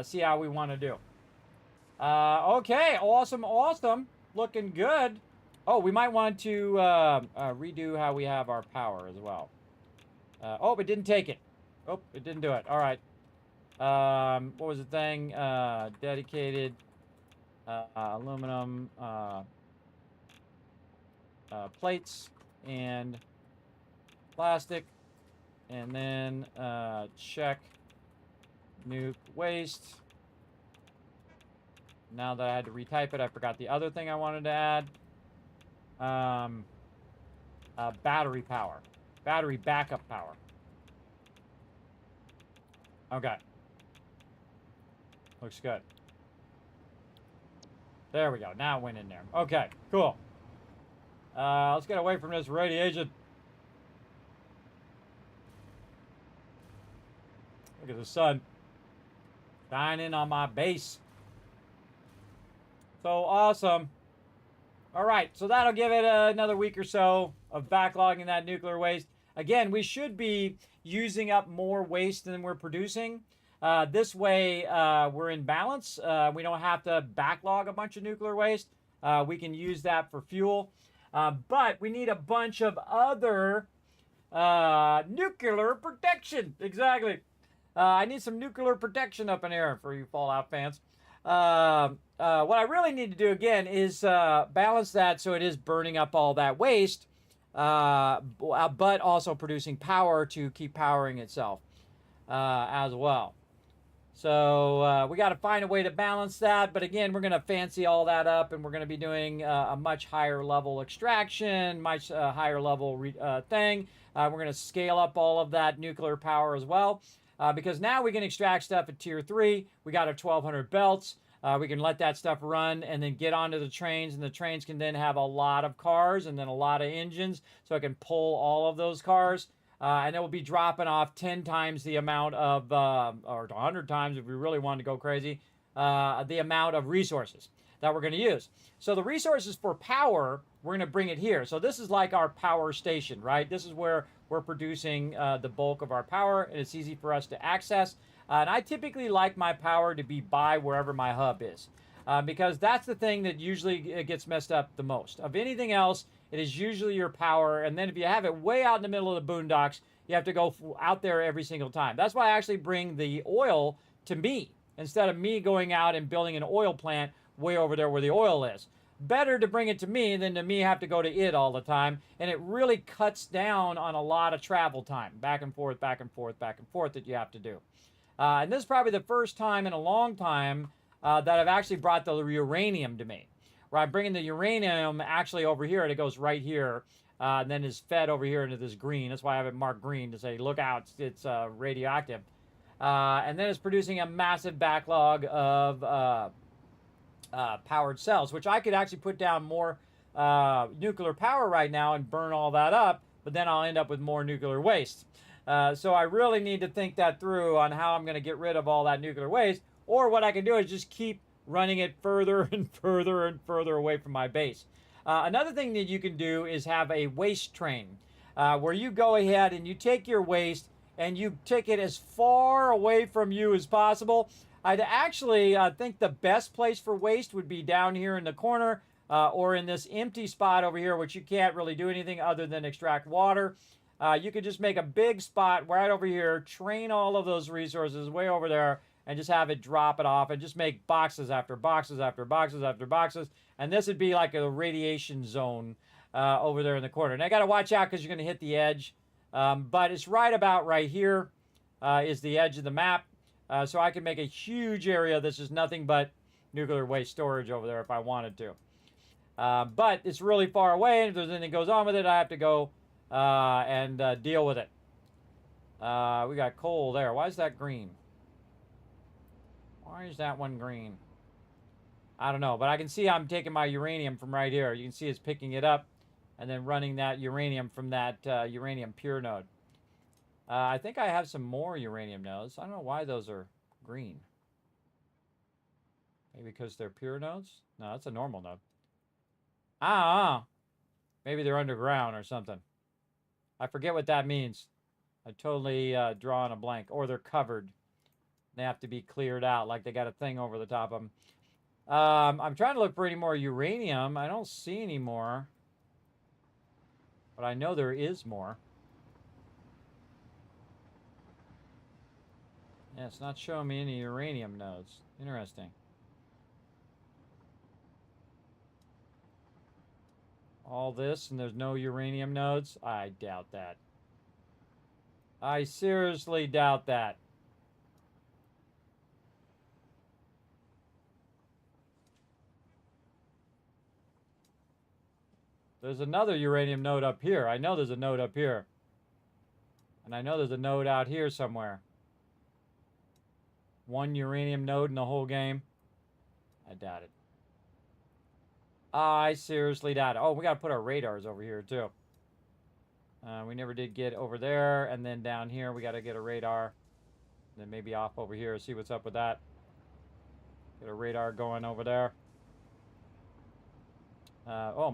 See how we want to do. Okay, awesome. Looking good. Oh, we might want to redo how we have our power as well. Oh, it didn't take it. Oh, it didn't do it. All right. What was the thing? Dedicated aluminum plates and plastic. And then check nuke waste. Now that I had to retype it, I forgot the other thing I wanted to add. Battery power. Battery backup power. Okay. Looks good. There we go. Now it went in there. Okay, cool. Let's get away from this radiation. Look at the sun shining on my base. So awesome. All right, so that'll give it another week or so of backlogging that nuclear waste. Again, we should be using up more waste than we're producing. This way, we're in balance. We don't have to backlog a bunch of nuclear waste. We can use that for fuel. But we need a bunch of other nuclear protection. Exactly. I need some nuclear protection up in here for you Fallout fans. What I really need to do again is balance that so it is burning up all that waste, but also producing power to keep powering itself as well. So we got to find a way to balance that. But again, we're going to fancy all that up, and we're going to be doing a much higher level extraction, much higher level thing. We're going to scale up all of that nuclear power as well. Because now we can extract stuff at tier 3. We got our 1,200 belts. We can let that stuff run and then get onto the trains, and the trains can then have a lot of cars and then a lot of engines, so it can pull all of those cars. And it will be dropping off 10 times the amount of, or 100 times if we really wanted to go crazy, the amount of resources that we're going to use. So the resources for power, we're going to bring it here. So this is like our power station, right? This is where we're producing the bulk of our power, and it's easy for us to access. And I typically like my power to be by wherever my hub is, because that's the thing that usually gets messed up the most. Of anything else, it is usually your power. And then if you have it way out in the middle of the boondocks, you have to go out there every single time. That's why I actually bring the oil to me, instead of me going out and building an oil plant way over there where the oil is. Better to bring it to me than to me have to go to it all the time. And it really cuts down on a lot of travel time, back and forth, back and forth, back and forth, that you have to do. And this is probably the first time in a long time that I've actually brought the uranium to me. Where I'm bringing the uranium actually over here, and it goes right here, and then is fed over here into this green. That's why I have it marked green, to say, look out, it's radioactive. And then it's producing a massive backlog of powered cells, which I could actually put down more nuclear power right now and burn all that up, but then I'll end up with more nuclear waste. So I really need to think that through on how I'm going to get rid of all that nuclear waste, or what I can do is just keep running it further and further and further away from my base. Another thing that you can do is have a waste train, where you go ahead and you take your waste and you take it as far away from you as possible. I'd actually think the best place for waste would be down here in the corner, or in this empty spot over here, which you can't really do anything other than extract water. You could just make a big spot right over here, train all of those resources way over there, and just have it drop it off, and just make boxes after boxes after boxes after boxes. And this would be like a radiation zone over there in the corner. And I got to watch out because you're going to hit the edge. But it's right about right here is the edge of the map. So I can make a huge area that's just nothing but nuclear waste storage over there if I wanted to. But it's really far away, and if there's anything goes on with it, I have to go and deal with it. We got coal there. Why is that green? Why is that one green? I don't know, but I can see I'm taking my uranium from right here. You can see it's picking it up and then running that uranium from that uranium pure node. I think I have some more uranium nodes. I don't know why those are green. Maybe because they're pure nodes? No, that's a normal node. Maybe they're underground or something. I forget what that means. I totally draw on a blank. Or they're covered. They have to be cleared out, like they got a thing over the top of them. I'm trying to look for any more uranium. I don't see any more. But I know there is more. Yeah, it's not showing me any uranium nodes. Interesting. All this and there's no uranium nodes? I doubt that. I seriously doubt that. There's another uranium node up here. I know there's a node up here. And I know there's a node out here somewhere. One uranium node in the whole game? I doubt it. I seriously doubt it. Oh, we got to put our radars over here, too. We never did get over there. And then down here, we got to get a radar. Then maybe off over here. See what's up with that. Get a radar going over there.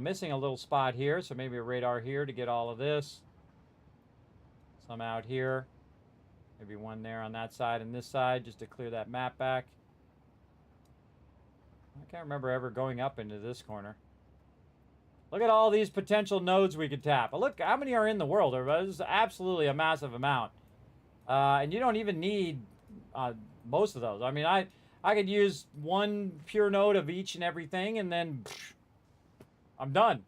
Missing a little spot here. So maybe a radar here to get all of this. Some out here. Maybe one there on that side and this side, just to clear that map back. I can't remember ever going up into this corner. Look at all these potential nodes we could tap. Look, how many are in the world? This is absolutely a massive amount. And you don't even need most of those. I mean, I could use one pure node of each and everything, and then I'm done.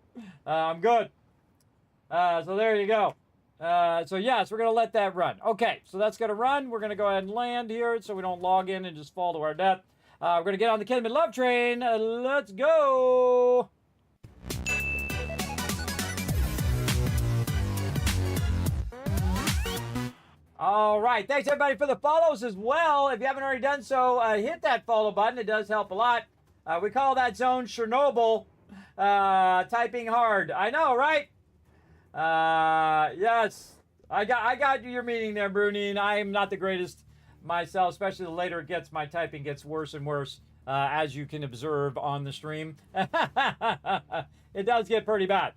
I'm good. So there you go. So yes, we're going to let that run. Okay, so that's going to run. We're going to go ahead and land here so we don't log in and just fall to our death. We're going to get on the Kismet love train. Let's go. All right. Thanks, everybody, for the follows as well. If you haven't already done so, hit that follow button. It does help a lot. We call that zone Chernobyl. Typing hard. I know, right? Yes. I got your meaning there, Brunine. I am not the greatest myself, especially the later it gets, my typing gets worse and worse, as you can observe on the stream. It does get pretty bad.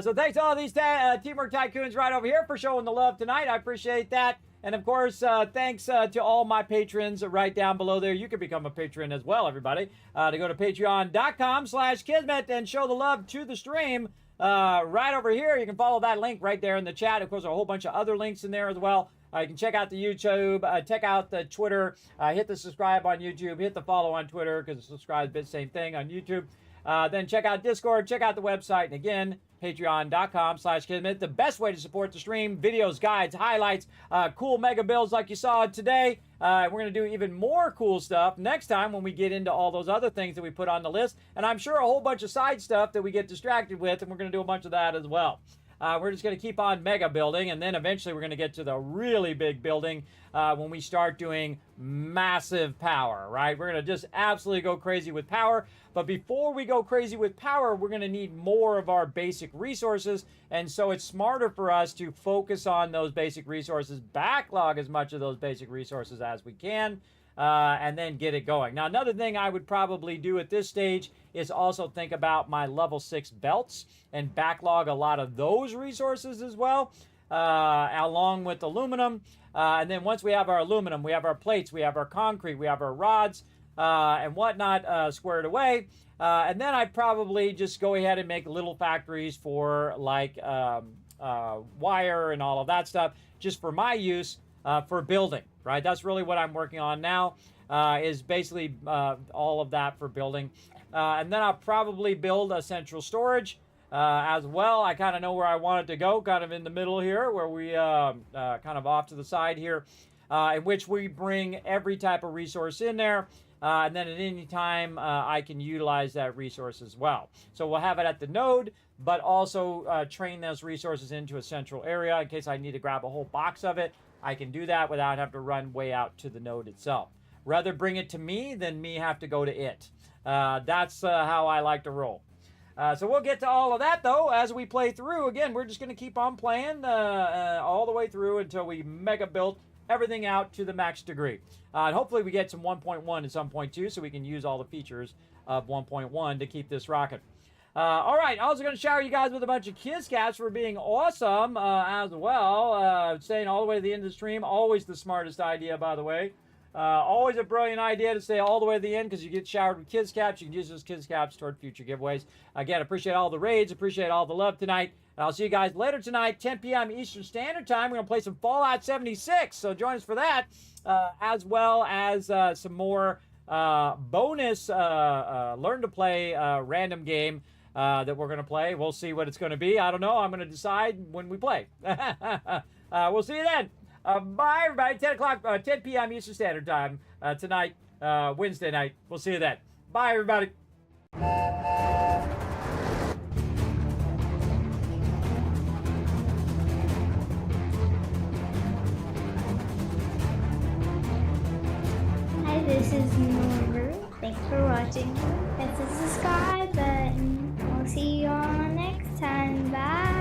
So thanks to all these Teamwork Tycoons right over here for showing the love tonight. I appreciate that. And of course, thanks to all my patrons right down below there. You can become a patron as well, everybody. To go to patreon.com/Kismet and show the love to the stream right over here. You can follow that link right there in the chat. Of course, a whole bunch of other links in there as well. You can check out the YouTube, check out the Twitter, hit the subscribe on YouTube, hit the follow on Twitter, because subscribe is the same thing on YouTube. Then check out Discord, check out the website, and again, patreon.com/Kismet. The best way to support the stream: videos, guides, highlights, cool mega builds like you saw today. We're going to do even more cool stuff next time when we get into all those other things that we put on the list. And I'm sure a whole bunch of side stuff that we get distracted with, and we're going to do a bunch of that as well. We're just going to keep on mega building, and then eventually we're going to get to the really big building when we start doing massive power, right? We're going to just absolutely go crazy with power. But before we go crazy with power, we're going to need more of our basic resources. And so it's smarter for us to focus on those basic resources, backlog as much of those basic resources as we can, and then get it going. Now, another thing I would probably do at this stage is also think about my level 6 belts and backlog a lot of those resources as well, along with aluminum. And then once we have our aluminum, we have our plates, we have our concrete, we have our rods, and whatnot squared away. And then I'd probably just go ahead and make little factories for like wire and all of that stuff, just for my use for building, right? That's really what I'm working on now, is basically all of that for building. And then I'll probably build a central storage as well. I kind of know where I want it to go, kind of in the middle here, where we kind of off to the side here, in which we bring every type of resource in there. And then at any time, I can utilize that resource as well. So we'll have it at the node, but also train those resources into a central area in case I need to grab a whole box of it. I can do that without having to run way out to the node itself. Rather bring it to me than me have to go to it. That's how I like to roll. So we'll get to all of that, though, as we play through. Again, we're just going to keep on playing all the way through until we mega build everything out to the max degree. And hopefully we get some 1.1 at some point, too, so we can use all the features of 1.1 to keep this rocking. All right, also going to shower you guys with a bunch of Kiscats for being awesome as well. Staying all the way to the end of the stream. Always the smartest idea, by the way. Always a brilliant idea to stay all the way to the end because you get showered with Kiscaps. You can use those Kiscaps toward future giveaways. Again, appreciate all the raids. Appreciate all the love tonight. And I'll see you guys later tonight, 10 p.m. Eastern Standard Time. We're going to play some Fallout 76, so join us for that, as well as some more bonus Learn to Play random game that we're going to play. We'll see what it's going to be. I don't know. I'm going to decide when we play. We'll see you then. Bye, everybody. 10 p.m. Eastern Standard Time tonight, Wednesday night. We'll see you then. Bye, everybody. Hi, this is Norbert. Thanks for watching. Hit the subscribe button. We'll see you all next time. Bye.